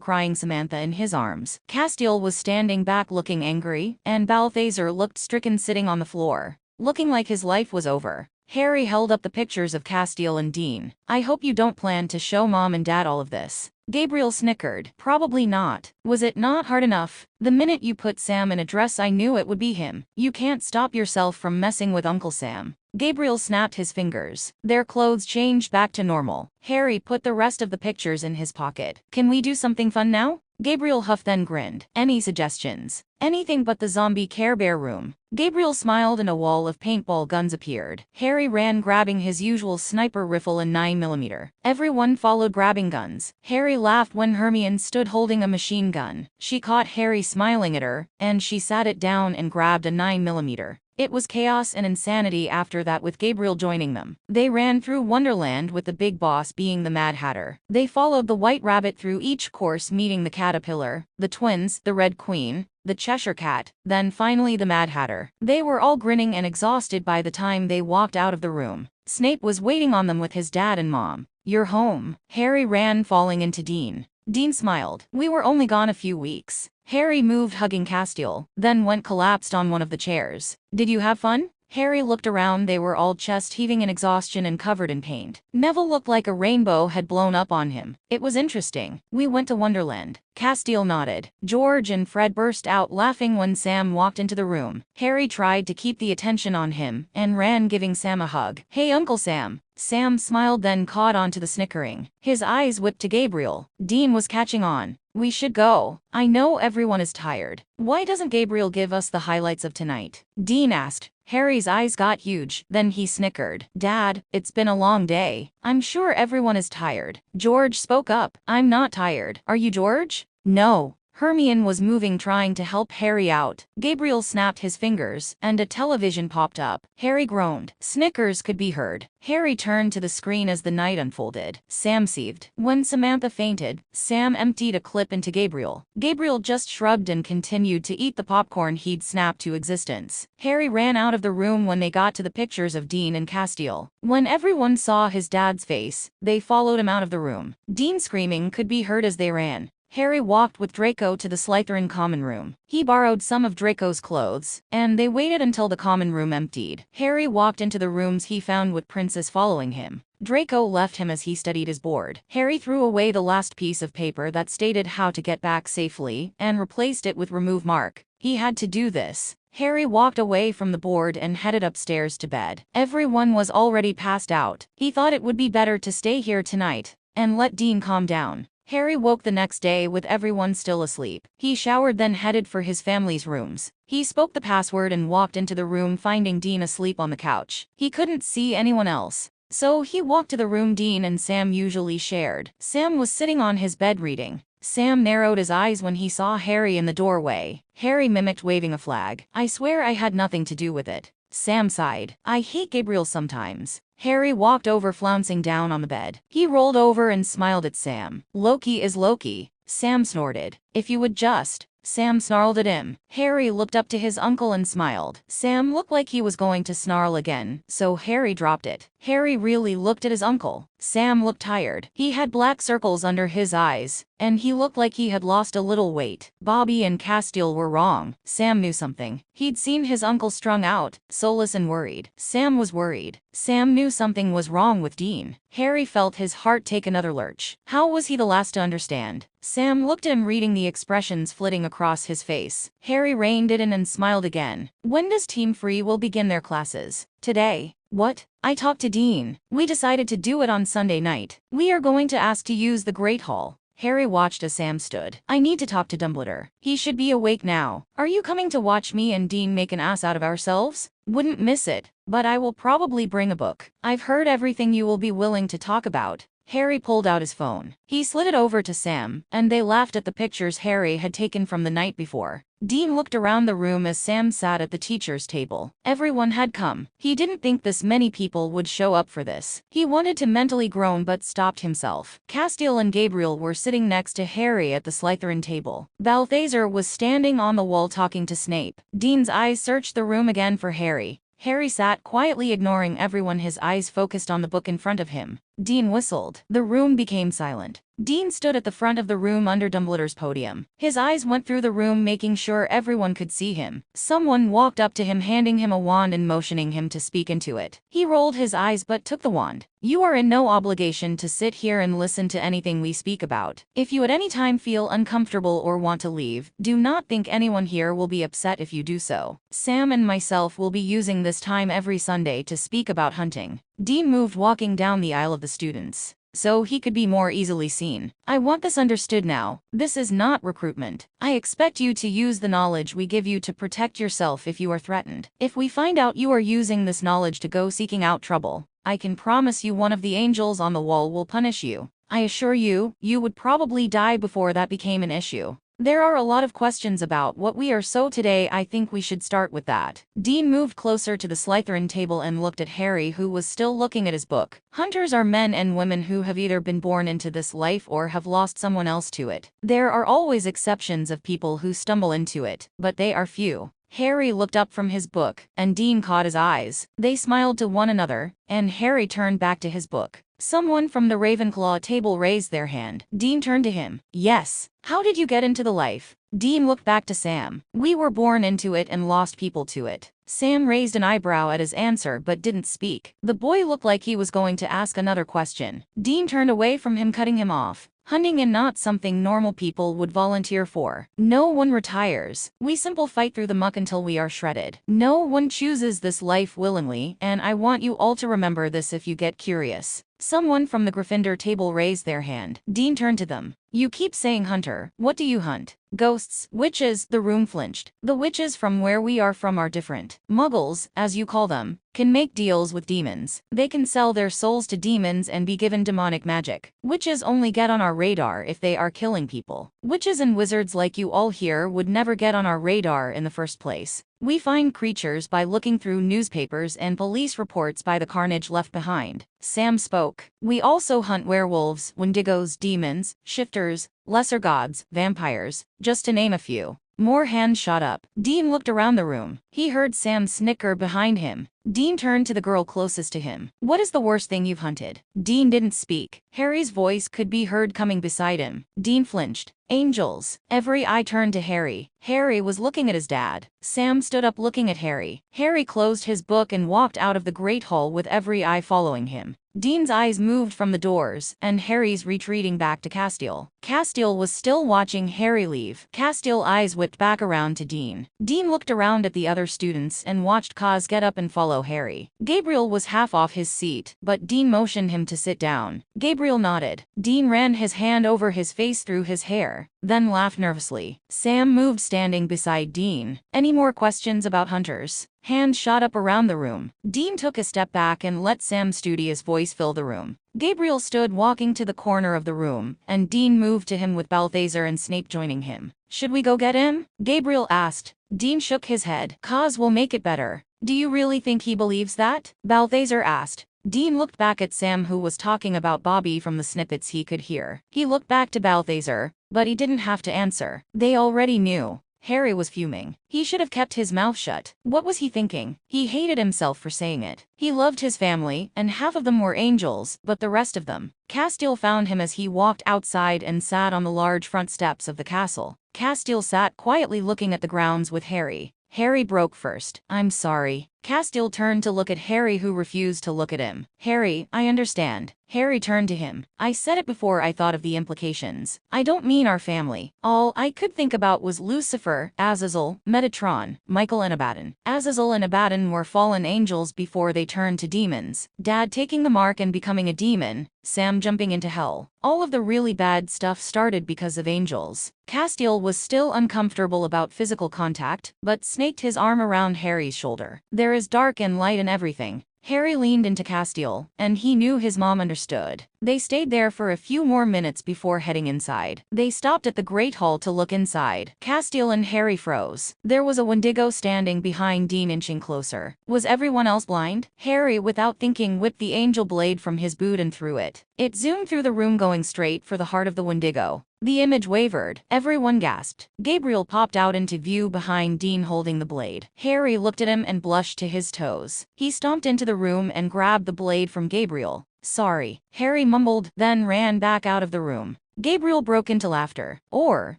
crying Samantha in his arms. Castiel was standing back looking angry, and Balthazar looked stricken sitting on the floor, looking like his life was over. Harry held up the pictures of Castiel and Dean. I hope you don't plan to show Mom and Dad all of this. Gabriel snickered. Probably not. Was it not hard enough? The minute you put Sam in a dress I knew it would be him. You can't stop yourself from messing with Uncle Sam. Gabriel snapped his fingers. Their clothes changed back to normal. Harry put the rest of the pictures in his pocket. Can we do something fun now? Gabriel huffed then grinned. Any suggestions? Anything but the zombie Care Bear room. Gabriel smiled and a wall of paintball guns appeared. Harry ran grabbing his usual sniper rifle and 9mm. Everyone followed grabbing guns. Harry laughed when Hermione stood holding a machine gun. She caught Harry smiling at her, and she sat it down and grabbed a 9mm. It was chaos and insanity after that with Gabriel joining them. They ran through Wonderland with the big boss being the Mad Hatter. They followed the White Rabbit through each course meeting the Caterpillar, the Twins, the Red Queen, the Cheshire Cat, then finally the Mad Hatter. They were all grinning and exhausted by the time they walked out of the room. Snape was waiting on them with his dad and mom. You're home. Harry ran falling into Dean. Dean smiled. We were only gone a few weeks. Harry moved hugging Castiel, then went collapsed on one of the chairs. Did you have fun? Harry looked around. They were all chest heaving in exhaustion and covered in paint. Neville looked like a rainbow had blown up on him. It was interesting. We went to Wonderland. Castiel nodded. George and Fred burst out laughing when Sam walked into the room. Harry tried to keep the attention on him and ran giving Sam a hug. Hey Uncle Sam. Sam smiled then caught on to the snickering. His eyes whipped to Gabriel. Dean was catching on. We should go. I know everyone is tired. Why doesn't Gabriel give us the highlights of tonight? Dean asked. Harry's eyes got huge, then he snickered. Dad, it's been a long day. I'm sure everyone is tired. George spoke up. I'm not tired. Are you, George? No. Hermione was moving trying to help Harry out. Gabriel snapped his fingers, and a television popped up. Harry groaned. Snickers could be heard. Harry turned to the screen as the night unfolded. Sam seethed. When Samantha fainted, Sam emptied a clip into Gabriel. Gabriel just shrugged and continued to eat the popcorn he'd snapped to existence. Harry ran out of the room when they got to the pictures of Dean and Castiel. When everyone saw his dad's face, they followed him out of the room. Dean screaming could be heard as they ran. Harry walked with Draco to the Slytherin common room. He borrowed some of Draco's clothes, and they waited until the common room emptied. Harry walked into the rooms he found with Princess following him. Draco left him as he studied his board. Harry threw away the last piece of paper that stated how to get back safely, and replaced it with remove mark. He had to do this. Harry walked away from the board and headed upstairs to bed. Everyone was already passed out. He thought it would be better to stay here tonight, and let Dean calm down. Harry woke the next day with everyone still asleep. He showered then headed for his family's rooms. He spoke the password and walked into the room finding Dean asleep on the couch. He couldn't see anyone else, so he walked to the room Dean and Sam usually shared. Sam was sitting on his bed reading. Sam narrowed his eyes when he saw Harry in the doorway. Harry mimicked waving a flag. I swear I had nothing to do with it. Sam sighed. I hate Gabriel sometimes. Harry walked over, flouncing down on the bed. He rolled over and smiled at Sam. Loki is Loki. Sam snorted. If you would just. Sam snarled at him. Harry looked up to his uncle and smiled. Sam looked like he was going to snarl again, so Harry dropped it. Harry really looked at his uncle. Sam looked tired. He had black circles under his eyes, and he looked like he had lost a little weight. Bobby and Castile were wrong. Sam knew something. He'd seen his uncle strung out, soulless and worried. Sam was worried. Sam knew something was wrong with Dean. Harry felt his heart take another lurch. How was he the last to understand? Sam looked at him, reading the expressions flitting across his face. Harry reined it in and smiled again. When does Team Free will begin their classes? Today. What? I talked to Dean. We decided to do it on Sunday night. We are going to ask to use the Great Hall. Harry watched as Sam stood. I need to talk to Dumbledore. He should be awake now. Are you coming to watch me and Dean make an ass out of ourselves? Wouldn't miss it. But I will probably bring a book. I've heard everything you will be willing to talk about. Harry pulled out his phone. He slid it over to Sam, and they laughed at the pictures Harry had taken from the night before. Dean looked around the room as Sam sat at the teacher's table. Everyone had come. He didn't think this many people would show up for this. He wanted to mentally groan but stopped himself. Castile and Gabriel were sitting next to Harry at the Slytherin table. Balthazar was standing on the wall talking to Snape. Dean's eyes searched the room again for Harry. Harry sat quietly, ignoring everyone, his eyes focused on the book in front of him. Dean whistled. The room became silent. Dean stood at the front of the room under Dumbledore's podium. His eyes went through the room, making sure everyone could see him. Someone walked up to him, handing him a wand and motioning him to speak into it. He rolled his eyes but took the wand. You are in no obligation to sit here and listen to anything we speak about. If you at any time feel uncomfortable or want to leave, do not think anyone here will be upset if you do so. Sam and myself will be using this time every Sunday to speak about hunting. Dean moved, walking down the aisle of the students, so he could be more easily seen. I want this understood now. This is not recruitment. I expect you to use the knowledge we give you to protect yourself if you are threatened. If we find out you are using this knowledge to go seeking out trouble, I can promise you one of the angels on the wall will punish you. I assure you, you would probably die before that became an issue. There are a lot of questions about what we are, so today I think we should start with that. Dean moved closer to the Slytherin table and looked at Harry, who was still looking at his book. Hunters are men and women who have either been born into this life or have lost someone else to it. There are always exceptions of people who stumble into it, but they are few. Harry looked up from his book, and Dean caught his eyes. They smiled to one another, and Harry turned back to his book. Someone from the Ravenclaw table raised their hand. Dean turned to him. Yes. How did you get into the life? Dean looked back to Sam. We were born into it and lost people to it. Sam raised an eyebrow at his answer but didn't speak. The boy looked like he was going to ask another question. Dean turned away from him, cutting him off. Hunting is not something normal people would volunteer for. No one retires. We simple fight through the muck until we are shredded. No one chooses this life willingly, and I want you all to remember this if you get curious. Someone from the Gryffindor table raised their hand. Dean turned to them. You keep saying hunter. What do you hunt? Ghosts, witches. The room flinched. The witches from where we are from are different. Muggles, as you call them, can make deals with demons. They can sell their souls to demons and be given demonic magic. Witches only get on our radar if they are killing people. Witches and wizards like you all here would never get on our radar in the first place. We find creatures by looking through newspapers and police reports by the carnage left behind. Sam spoke. We also hunt werewolves, wendigos, demons, shifters, lesser gods, vampires, just to name a few. More hands shot up. Dean looked around the room. He heard Sam snicker behind him. Dean turned to the girl closest to him. What is the worst thing you've hunted? Dean didn't speak. Harry's voice could be heard coming beside him. Dean flinched. Angels. Every eye turned to Harry. Harry was looking at his dad. Sam stood up, looking at Harry. Harry closed his book and walked out of the Great Hall with every eye following him. Dean's eyes moved from the doors, and Harry's retreating back to Castile. Castile was still watching Harry leave. Castile's eyes whipped back around to Dean. Dean looked around at the other students and watched Kaz get up and follow Harry. Gabriel was half off his seat, but Dean motioned him to sit down. Gabriel nodded. Dean ran his hand over his face, through his hair, then laughed nervously. Sam moved, standing beside Dean. Any more questions about hunters? Hands shot up around the room. Dean took a step back and let Sam's studious voice fill the room. Gabriel stood walking to the corner of the room, and Dean moved to him with Balthazar and Snape joining him. "Should we go get him?" Gabriel asked. Dean shook his head. "Cause will make it better." "Do you really think he believes that?" Balthazar asked. Dean looked back at Sam, who was talking about Bobby from the snippets he could hear. He looked back to Balthazar, but he didn't have to answer. They already knew. Harry was fuming. He should have kept his mouth shut. What was he thinking? He hated himself for saying it. He loved his family, and half of them were angels, but the rest of them. Castile found him as he walked outside and sat on the large front steps of the castle. Castile sat quietly looking at the grounds with Harry. Harry broke first. "I'm sorry." Castile turned to look at Harry, who refused to look at him. "Harry, I understand." Harry turned to him. "I said it before I thought of the implications. I don't mean our family. All I could think about was Lucifer, Azazel, Metatron, Michael and Abaddon. Azazel and Abaddon were fallen angels before they turned to demons. Dad taking the mark and becoming a demon. Sam jumping into hell. All of the really bad stuff started because of angels." Castile was still uncomfortable about physical contact, but snaked his arm around Harry's shoulder. "There is dark and light in everything." Harry leaned into Castile, and he knew his mom understood. They stayed there for a few more minutes before heading inside. They stopped at the Great Hall to look inside. Castile and Harry froze. There was a Wendigo standing behind Dean, inching closer. Was everyone else blind? Harry, without thinking, whipped the angel blade from his boot and threw it. It zoomed through the room, going straight for the heart of the Wendigo. The image wavered. Everyone gasped. Gabriel popped out into view behind Dean holding the blade. Harry looked at him and blushed to his toes. He stomped into the room and grabbed the blade from Gabriel. "Sorry," Harry mumbled, then ran back out of the room. Gabriel broke into laughter. "Or,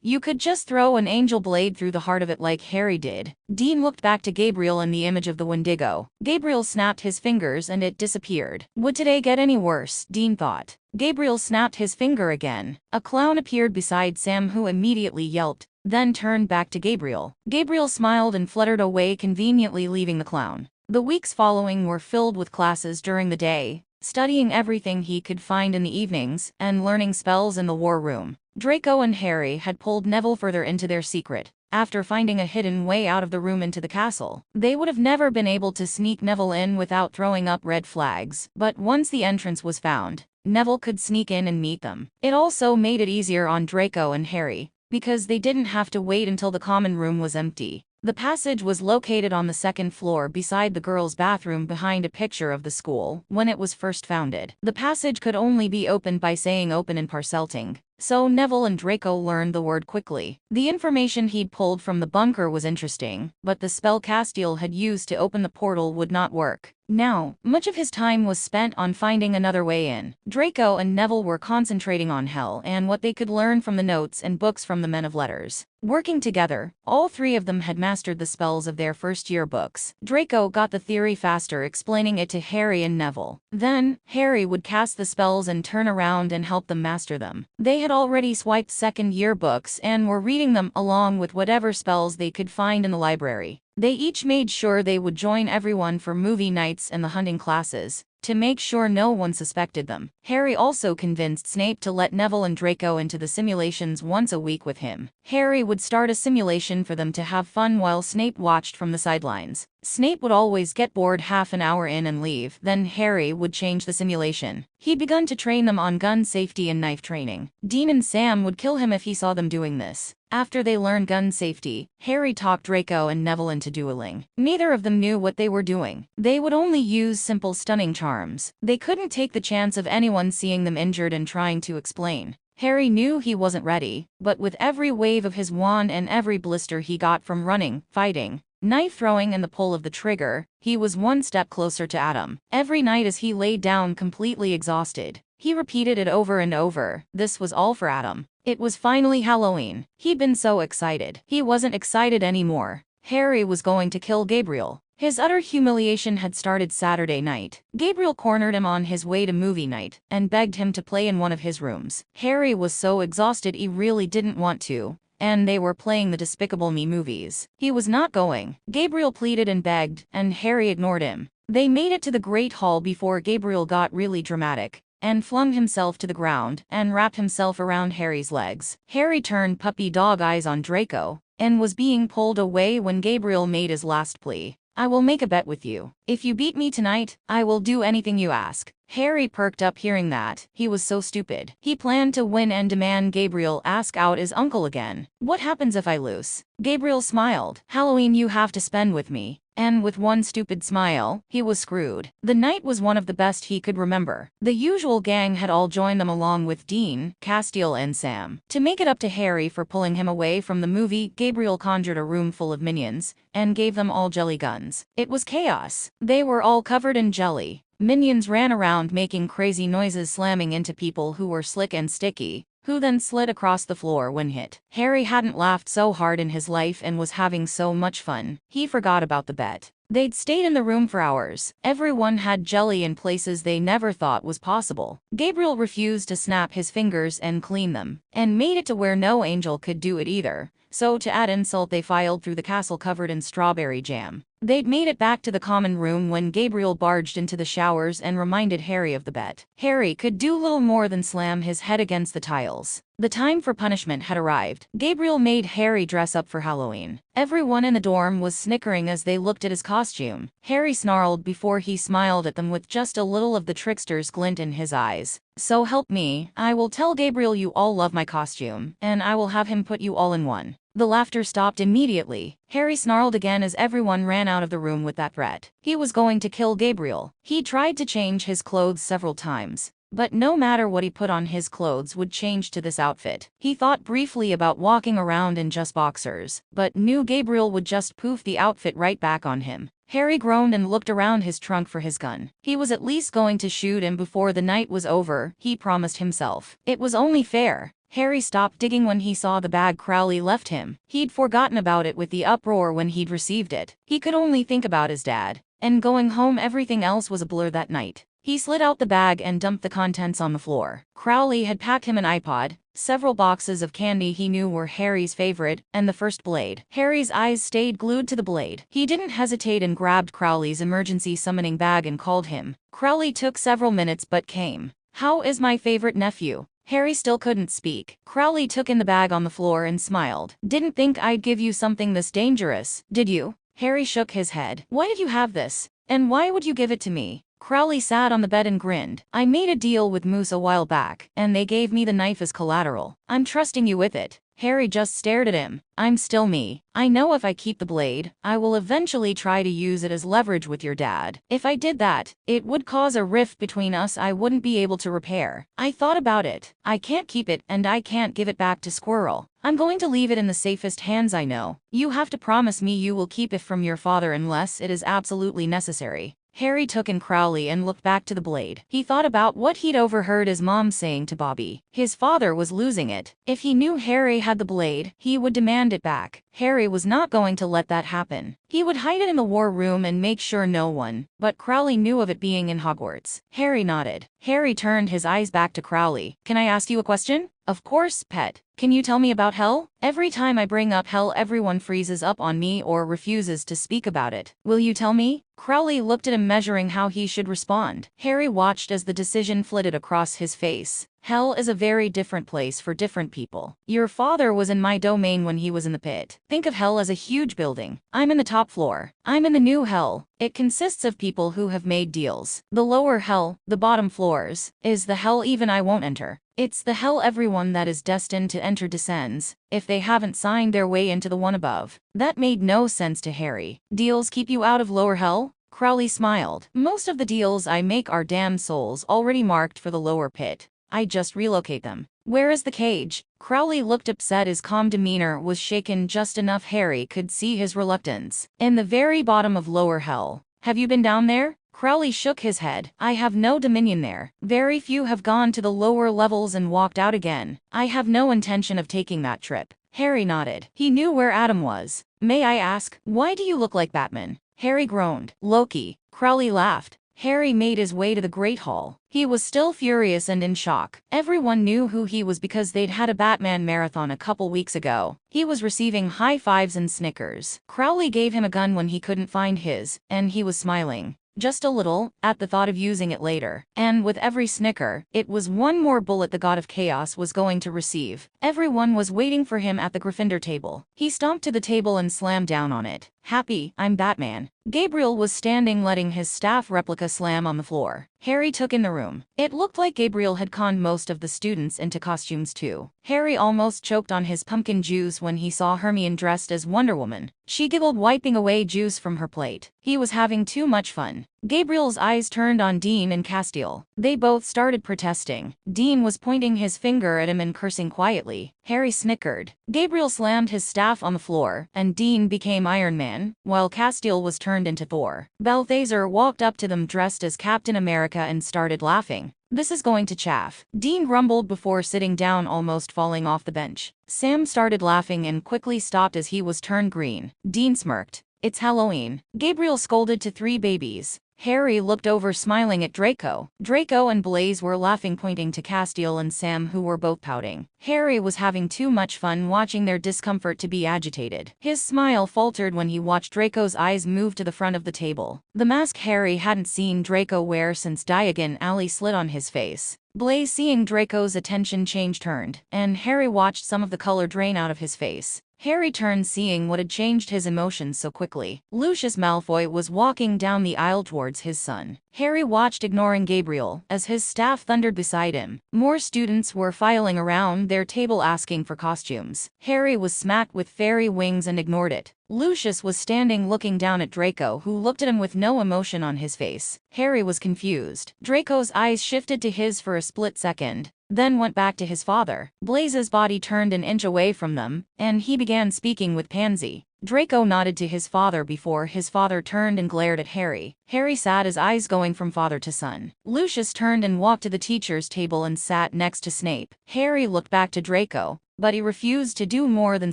you could just throw an angel blade through the heart of it like Harry did." Dean looked back to Gabriel and the image of the Wendigo. Gabriel snapped his fingers and it disappeared. Would today get any worse? Dean thought. Gabriel snapped his finger again. A clown appeared beside Sam, who immediately yelped, then turned back to Gabriel. Gabriel smiled and fluttered away, conveniently leaving the clown. The weeks following were filled with classes during the day, studying everything he could find in the evenings, and learning spells in the war room. Draco and Harry had pulled Neville further into their secret. After finding a hidden way out of the room into the castle, they would have never been able to sneak Neville in without throwing up red flags. But once the entrance was found, Neville could sneak in and meet them. It also made it easier on Draco and Harry, because they didn't have to wait until the common room was empty. The passage was located on the second floor beside the girls' bathroom, behind a picture of the school when it was first founded. The passage could only be opened by saying "open" in Parselting, so Neville and Draco learned the word quickly. The information he'd pulled from the bunker was interesting, but the spell Castile had used to open the portal would not work. Now, much of his time was spent on finding another way in. Draco and Neville were concentrating on hell and what they could learn from the notes and books from the men of letters. Working together, all three of them had mastered the spells of their first-year books. Draco got the theory faster, explaining it to Harry and Neville. Then, Harry would cast the spells and turn around and help them master them. They had already swiped second-year books and were reading them along with whatever spells they could find in the library. They each made sure they would join everyone for movie nights and the hunting classes, to make sure no one suspected them. Harry also convinced Snape to let Neville and Draco into the simulations once a week with him. Harry would start a simulation for them to have fun while Snape watched from the sidelines. Snape would always get bored half an hour in and leave, then Harry would change the simulation. He'd begun to train them on gun safety and knife training. Dean and Sam would kill him if he saw them doing this. After they learned gun safety, Harry talked Draco and Neville into dueling. Neither of them knew what they were doing. They would only use simple stunning charms. They couldn't take the chance of anyone seeing them injured and trying to explain. Harry knew he wasn't ready, but with every wave of his wand and every blister he got from running, fighting, knife throwing and the pull of the trigger, he was one step closer to Adam. Every night as he lay down completely exhausted, he repeated it over and over. This was all for Adam. It was finally Halloween. He'd been so excited. He wasn't excited anymore. Harry was going to kill Gabriel. His utter humiliation had started Saturday night. Gabriel cornered him on his way to movie night and begged him to play in one of his rooms. Harry was so exhausted he really didn't want to, and they were playing the Despicable Me movies. He was not going. Gabriel pleaded and begged, and Harry ignored him. They made it to the Great Hall before Gabriel got really dramatic and flung himself to the ground and wrapped himself around Harry's legs. Harry turned puppy dog eyes on Draco and was being pulled away when Gabriel made his last plea. I will make a bet with you. If you beat me tonight, I will do anything you ask. Harry perked up hearing that. He was so stupid. He planned to win and demand Gabriel ask out his uncle again. What happens if I lose? Gabriel smiled. Halloween you have to spend with me. And with one stupid smile, he was screwed. The night was one of the best he could remember. The usual gang had all joined them along with Dean, Castiel and Sam. To make it up to Harry for pulling him away from the movie, Gabriel conjured a room full of minions and gave them all jelly guns. It was chaos. They were all covered in jelly. Minions ran around making crazy noises, slamming into people who were slick and sticky, who then slid across the floor when hit. Harry hadn't laughed so hard in his life and was having so much fun. He forgot about the bet. They'd stayed in the room for hours. Everyone had jelly in places they never thought was possible. Gabriel refused to snap his fingers and clean them, and made it to where no angel could do it either. So to add insult, they filed through the castle covered in strawberry jam. They'd made it back to the common room when Gabriel barged into the showers and reminded Harry of the bet. Harry could do little more than slam his head against the tiles. The time for punishment had arrived. Gabriel made Harry dress up for Halloween. Everyone in the dorm was snickering as they looked at his costume. Harry snarled before he smiled at them with just a little of the trickster's glint in his eyes. So help me, I will tell Gabriel you all love my costume, and I will have him put you all in one. The laughter stopped immediately. Harry snarled again as everyone ran out of the room with that threat. He was going to kill Gabriel. He tried to change his clothes several times, but no matter what he put on, his clothes would change to this outfit. He thought briefly about walking around in just boxers, but knew Gabriel would just poof the outfit right back on him. Harry groaned and looked around his trunk for his gun. He was at least going to shoot him before the night was over, he promised himself. It was only fair. Harry stopped digging when he saw the bag Crowley left him. He'd forgotten about it with the uproar when he'd received it. He could only think about his dad. And going home, everything else was a blur that night. He slid out the bag and dumped the contents on the floor. Crowley had packed him an iPod, several boxes of candy he knew were Harry's favorite, and the first blade. Harry's eyes stayed glued to the blade. He didn't hesitate and grabbed Crowley's emergency summoning bag and called him. Crowley took several minutes but came. "How is my favorite nephew?" Harry still couldn't speak. Crowley took in the bag on the floor and smiled. "Didn't think I'd give you something this dangerous, did you?" Harry shook his head. "Why did you have this? And why would you give it to me?" Crowley sat on the bed and grinned. "I made a deal with Moose a while back, and they gave me the knife as collateral. I'm trusting you with it." Harry just stared at him. "I'm still me. I know if I keep the blade, I will eventually try to use it as leverage with your dad. If I did that, it would cause a rift between us I wouldn't be able to repair. I thought about it. I can't keep it and I can't give it back to Squirrel. I'm going to leave it in the safest hands I know. You have to promise me you will keep it from your father unless it is absolutely necessary." Harry took in Crowley and looked back to the blade. He thought about what he'd overheard his mom saying to Bobby. His father was losing it. If he knew Harry had the blade, he would demand it back. Harry was not going to let that happen. He would hide it in the war room and make sure no one, but Crowley knew of it being in Hogwarts. Harry nodded. Harry turned his eyes back to Crowley. "Can I ask you a question?" "Of course, pet. Can you tell me about hell? Every time I bring up hell, everyone freezes up on me or refuses to speak about it. Will you tell me?" Crowley looked at him, measuring how he should respond. Harry watched as the decision flitted across his face. "Hell is a very different place for different people. Your father was in my domain when he was in the pit. Think of hell as a huge building. I'm in the top floor. I'm in the new hell. It consists of people who have made deals. The lower hell, the bottom floors, is the hell even I won't enter. It's the hell everyone that is destined to enter descends, if they haven't signed their way into the one above." That made no sense to Harry. "Deals keep you out of lower hell?" Crowley smiled. "Most of the deals I make are damn souls already marked for the lower pit. I just relocate them." "Where is the cage?" Crowley looked upset. His calm demeanor was shaken just enough Harry could see his reluctance. "In the very bottom of lower hell. Have you been down there?" Crowley shook his head. "I have no dominion there. Very few have gone to the lower levels and walked out again. I have no intention of taking that trip." Harry nodded. He knew where Adam was. "May I ask, why do you look like Batman?" Harry groaned. "Loki." Crowley laughed. Harry made his way to the Great Hall. He was still furious and in shock. Everyone knew who he was because they'd had a Batman marathon a couple weeks ago. He was receiving high fives and snickers. Crowley gave him a gun when he couldn't find his, and he was smiling. Just a little, at the thought of using it later. And with every snicker, it was one more bullet the God of Chaos was going to receive. Everyone was waiting for him at the Gryffindor table. He stomped to the table and slammed down on it. "Happy, I'm Batman. Gabriel was standing letting his staff replica slam on the floor. Harry took in the room. It looked like Gabriel had conned most of the students into costumes too. Harry almost choked on his pumpkin juice when he saw Hermione dressed as Wonder Woman. She giggled, wiping away juice from her plate. He was having too much fun. Gabriel's eyes turned on Dean and Castiel. They both started protesting. Dean was pointing his finger at him and cursing quietly. Harry snickered. Gabriel slammed his staff on the floor, and Dean became Iron Man, while Castiel was turned into Thor. Balthazar walked up to them dressed as Captain America and started laughing. "This is going to chaff," Dean grumbled before sitting down, almost falling off the bench. Sam started laughing and quickly stopped as he was turned green. Dean smirked. "It's Halloween," Gabriel scolded to three babies. Harry looked over, smiling at Draco. Draco and Blaise were laughing, pointing to Castiel and Sam, who were both pouting. Harry was having too much fun watching their discomfort to be agitated. His smile faltered when he watched Draco's eyes move to the front of the table. The mask Harry hadn't seen Draco wear since Diagon Alley slid on his face. Blaise, seeing Draco's attention change, turned, and Harry watched some of the color drain out of his face. Harry turned, seeing what had changed his emotions so quickly. Lucius Malfoy was walking down the aisle towards his son. Harry watched, ignoring Gabriel, as his staff thundered beside him. More students were filing around their table asking for costumes. Harry was smacked with fairy wings and ignored it. Lucius was standing looking down at Draco, who looked at him with no emotion on his face. Harry was confused. Draco's eyes shifted to his for a split second, then went back to his father. Blaise's body turned an inch away from them, and he began speaking with Pansy. Draco nodded to his father before his father turned and glared at Harry. Harry sat, his eyes going from father to son. Lucius turned and walked to the teacher's table and sat next to Snape. Harry looked back to Draco, but he refused to do more than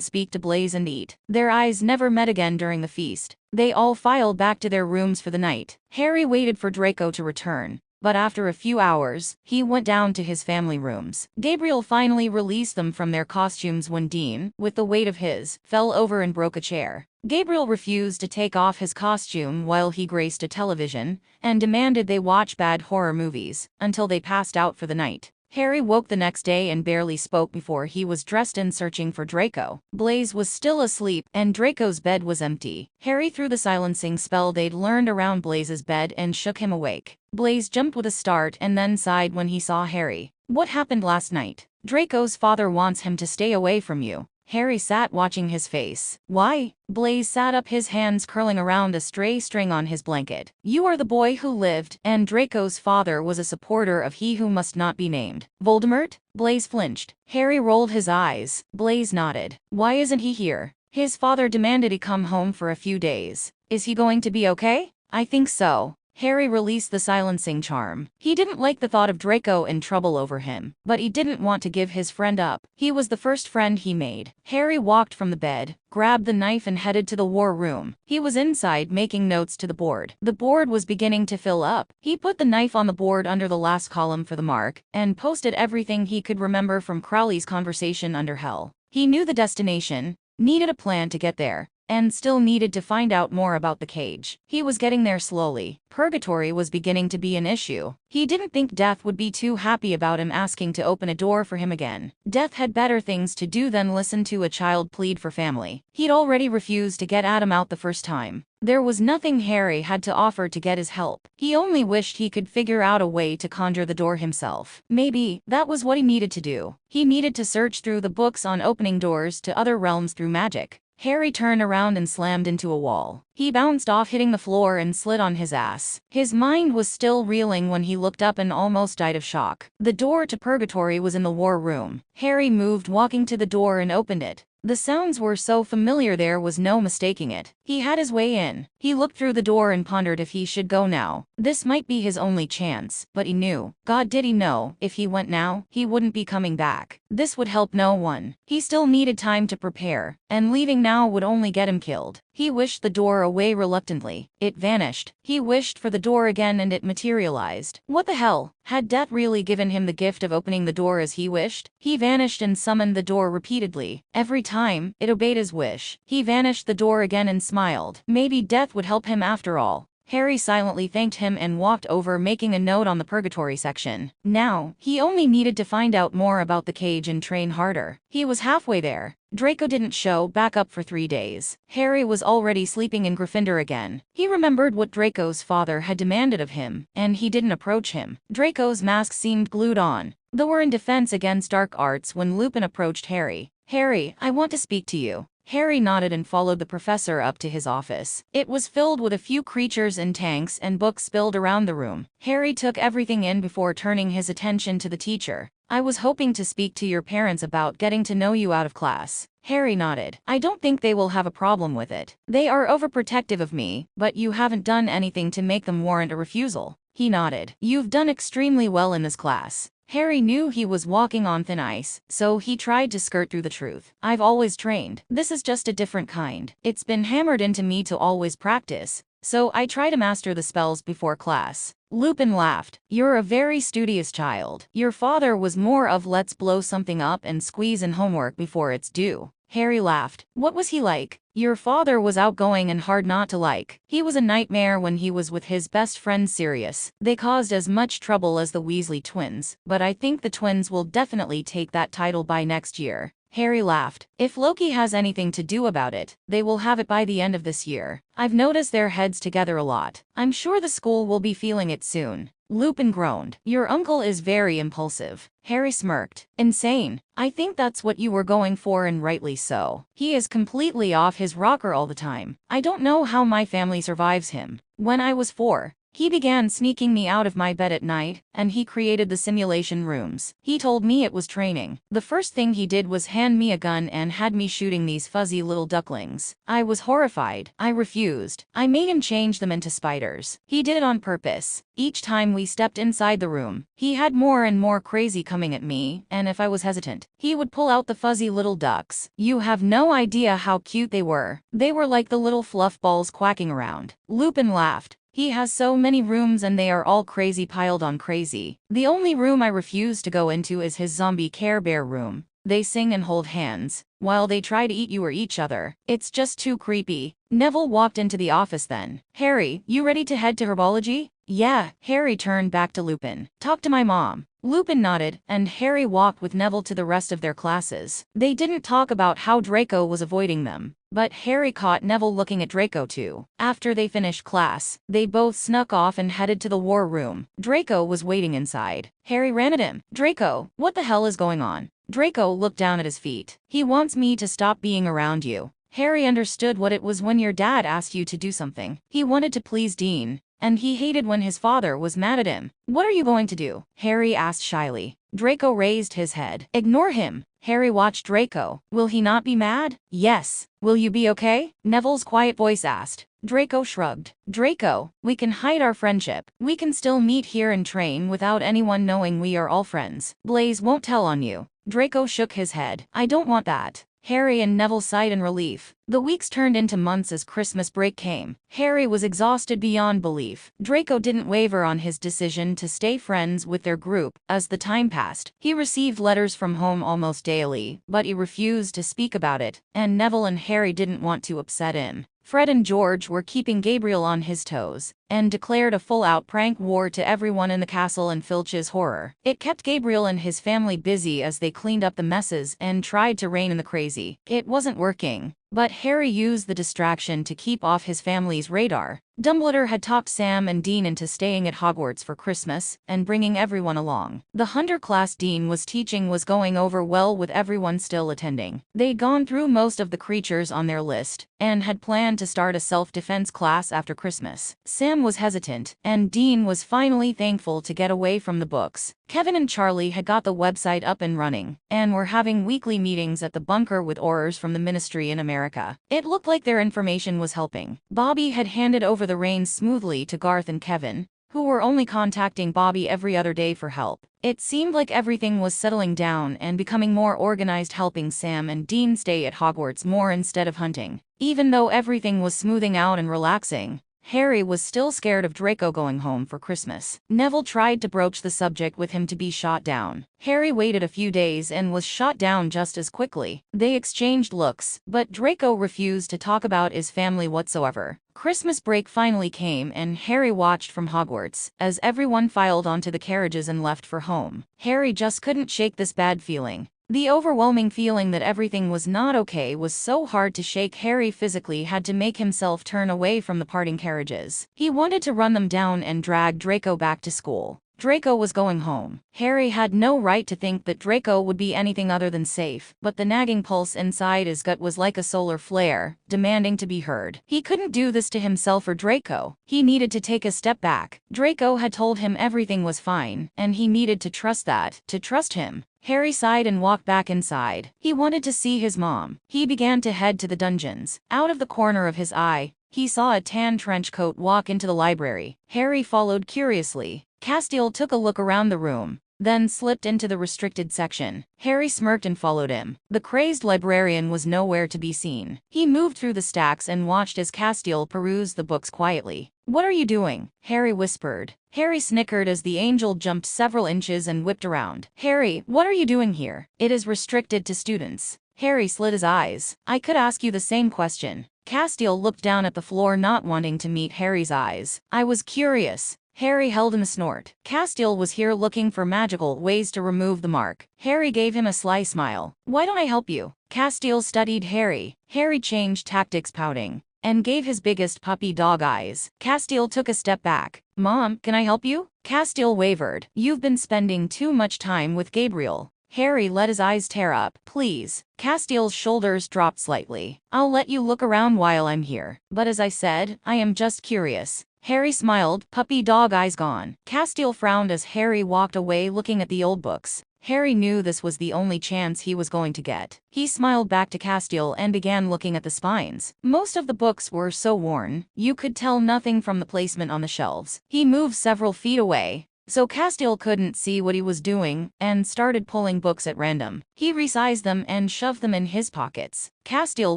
speak to Blaise and eat. Their eyes never met again during the feast. They all filed back to their rooms for the night. Harry waited for Draco to return, but after a few hours, he went down to his family rooms. Gabriel finally released them from their costumes when Dean, with the weight of his, fell over and broke a chair. Gabriel refused to take off his costume while he graced a television, and demanded they watch bad horror movies, until they passed out for the night. Harry woke the next day and barely spoke before he was dressed and searching for Draco. Blaise was still asleep, and Draco's bed was empty. Harry threw the silencing spell they'd learned around Blaise's bed and shook him awake. Blaise jumped with a start and then sighed when he saw Harry. "What happened last night?" "Draco's father wants him to stay away from you." Harry sat watching his face. "Why?" Blaise sat up, his hands curling around a stray string on his blanket. "You are the boy who lived, and Draco's father was a supporter of he who must not be named. Voldemort?" Blaise flinched. Harry rolled his eyes. Blaise nodded. "Why isn't he here?" "His father demanded he come home for a few days." "Is he going to be okay?" "I think so." Harry released the silencing charm. He didn't like the thought of Draco in trouble over him, but he didn't want to give his friend up. He was the first friend he made. Harry walked from the bed, grabbed the knife and headed to the war room. He was inside making notes to the board. The board was beginning to fill up. He put the knife on the board under the last column for the mark, and posted everything he could remember from Crowley's conversation under Hell. He knew the destination, needed a plan to get there, and still needed to find out more about the cage. He was getting there slowly. Purgatory was beginning to be an issue. He didn't think Death would be too happy about him asking to open a door for him again. Death had better things to do than listen to a child plead for family. He'd already refused to get Adam out the first time. There was nothing Harry had to offer to get his help. He only wished he could figure out a way to conjure the door himself. Maybe that was what he needed to do. He needed to search through the books on opening doors to other realms through magic. Harry turned around and slammed into a wall. He bounced off, hitting the floor, and slid on his ass. His mind was still reeling when he looked up and almost died of shock. The door to Purgatory was in the war room. Harry moved, walking to the door, and opened it. The sounds were so familiar there was no mistaking it. He had his way in. He looked through the door and pondered if he should go now. This might be his only chance, but he knew. God did he know, if he went now, he wouldn't be coming back. This would help no one. He still needed time to prepare, and leaving now would only get him killed. He wished the door away reluctantly. It vanished. He wished for the door again and it materialized. What the hell? Had Death really given him the gift of opening the door as he wished? He vanished and summoned the door repeatedly. Every time, it obeyed his wish. He vanished the door again and smiled. Maybe Death would help him after all. Harry silently thanked him and walked over, making a note on the purgatory section. Now, he only needed to find out more about the cage and train harder. He was halfway there. Draco didn't show back up for 3 days. Harry was already sleeping in Gryffindor again. He remembered what Draco's father had demanded of him, and he didn't approach him. Draco's mask seemed glued on. They were in defense against dark arts when Lupin approached Harry. "Harry, I want to speak to you." Harry nodded and followed the professor up to his office. It was filled with a few creatures and tanks and books spilled around the room. Harry took everything in before turning his attention to the teacher. "I was hoping to speak to your parents about getting to know you out of class." Harry nodded. "I don't think they will have a problem with it. They are overprotective of me, but you haven't done anything to make them warrant a refusal." He nodded. "You've done extremely well in this class." Harry knew he was walking on thin ice, so he tried to skirt through the truth. "I've always trained. This is just a different kind. It's been hammered into me to always practice, so I try to master the spells before class." Lupin laughed. "You're a very studious child. Your father was more of let's blow something up and squeeze in homework before it's due." Harry laughed. "What was he like?" "Your father was outgoing and hard not to like. He was a nightmare when he was with his best friend Sirius. They caused as much trouble as the Weasley twins, but I think the twins will definitely take that title by next year." Harry laughed. "If Loki has anything to do about it, they will have it by the end of this year. I've noticed their heads together a lot. I'm sure the school will be feeling it soon." Lupin groaned. "Your uncle is very impulsive." Harry smirked. "Insane. I think that's what you were going for, and rightly so. He is completely off his rocker all the time. I don't know how my family survives him. When I was 4, he began sneaking me out of my bed at night, and he created the simulation rooms. He told me it was training. The first thing he did was hand me a gun and had me shooting these fuzzy little ducklings. I was horrified. I refused. I made him change them into spiders. He did it on purpose. Each time we stepped inside the room, he had more and more crazy coming at me, and if I was hesitant, he would pull out the fuzzy little ducks. You have no idea how cute they were. They were like the little fluff balls quacking around." Lupin laughed. "He has so many rooms and they are all crazy piled on crazy. The only room I refuse to go into is his zombie Care Bear room. They sing and hold hands, while they try to eat you or each other. It's just too creepy." Neville walked into the office then. "Harry, you ready to head to herbology?" "Yeah." Harry turned back to Lupin. "Talk to my mom." Lupin nodded, and Harry walked with Neville to the rest of their classes. They didn't talk about how Draco was avoiding them, but Harry caught Neville looking at Draco too. After they finished class, they both snuck off and headed to the war room. Draco was waiting inside. Harry ran at him. "Draco, what the hell is going on?" Draco looked down at his feet. "He wants me to stop being around you." Harry understood what it was when your dad asked you to do something. He wanted to please Dean, and he hated when his father was mad at him. "What are you going to do?" Harry asked shyly. Draco raised his head. "Ignore him." Harry watched Draco. "Will he not be mad?" "Yes." "Will you be okay?" Neville's quiet voice asked. Draco shrugged. "Draco, we can hide our friendship. We can still meet here and train without anyone knowing we are all friends. Blaze won't tell on you." Draco shook his head. "I don't want that." Harry and Neville sighed in relief. The weeks turned into months as Christmas break came. Harry was exhausted beyond belief. Draco didn't waver on his decision to stay friends with their group. As the time passed, he received letters from home almost daily, but he refused to speak about it, and Neville and Harry didn't want to upset him. Fred and George were keeping Gabriel on his toes, and declared a full-out prank war to everyone in the castle and Filch's horror. It kept Gabriel and his family busy as they cleaned up the messes and tried to rein in the crazy. It wasn't working, but Harry used the distraction to keep off his family's radar. Dumbledore had talked Sam and Dean into staying at Hogwarts for Christmas and bringing everyone along. The Hunter class Dean was teaching was going over well with everyone still attending. They'd gone through most of the creatures on their list and had planned to start a self-defense class after Christmas. Sam was hesitant, and Dean was finally thankful to get away from the books. Kevin and Charlie had got the website up and running, and were having weekly meetings at the bunker with orders from the ministry in America. It looked like their information was helping. Bobby had handed over the reins smoothly to Garth and Kevin, who were only contacting Bobby every other day for help. It seemed like everything was settling down and becoming more organized, helping Sam and Dean stay at Hogwarts more instead of hunting. Even though everything was smoothing out and relaxing, Harry was still scared of Draco going home for Christmas. Neville tried to broach the subject with him to be shot down. Harry waited a few days and was shot down just as quickly. They exchanged looks, but Draco refused to talk about his family whatsoever. Christmas break finally came and Harry watched from Hogwarts, as everyone filed onto the carriages and left for home. Harry just couldn't shake this bad feeling. The overwhelming feeling that everything was not okay was so hard to shake. Harry physically had to make himself turn away from the parting carriages. He wanted to run them down and drag Draco back to school. Draco was going home. Harry had no right to think that Draco would be anything other than safe, but the nagging pulse inside his gut was like a solar flare, demanding to be heard. He couldn't do this to himself or Draco. He needed to take a step back. Draco had told him everything was fine, and he needed to trust that, to trust him. Harry sighed and walked back inside. He wanted to see his mom. He began to head to the dungeons. Out of the corner of his eye, he saw a tan trench coat walk into the library. Harry followed curiously. Castiel took a look around the room, then slipped into the restricted section. Harry smirked and followed him. The crazed librarian was nowhere to be seen. He moved through the stacks and watched as Castiel perused the books quietly. "What are you doing?" Harry whispered. Harry snickered as the angel jumped several inches and whipped around. "Harry, what are you doing here? It is restricted to students." Harry slid his eyes. "I could ask you the same question." Castiel looked down at the floor, not wanting to meet Harry's eyes. "I was curious." Harry held in a snort. Castiel was here looking for magical ways to remove the mark. Harry gave him a sly smile. "Why don't I help you?" Castiel studied Harry. Harry changed tactics, pouting, and gave his biggest puppy dog eyes. Castiel took a step back. "Mom, can I help you?" Castiel wavered. "You've been spending too much time with Gabriel." Harry let his eyes tear up. "Please." Castiel's shoulders dropped slightly. "I'll let you look around while I'm here. But as I said, I am just curious." Harry smiled, puppy dog eyes gone. Castiel frowned as Harry walked away, looking at the old books. Harry knew this was the only chance he was going to get. He smiled back to Castiel and began looking at the spines. Most of the books were so worn, you could tell nothing from the placement on the shelves. He moved several feet away, so Castiel couldn't see what he was doing, and started pulling books at random. He resized them and shoved them in his pockets. Castiel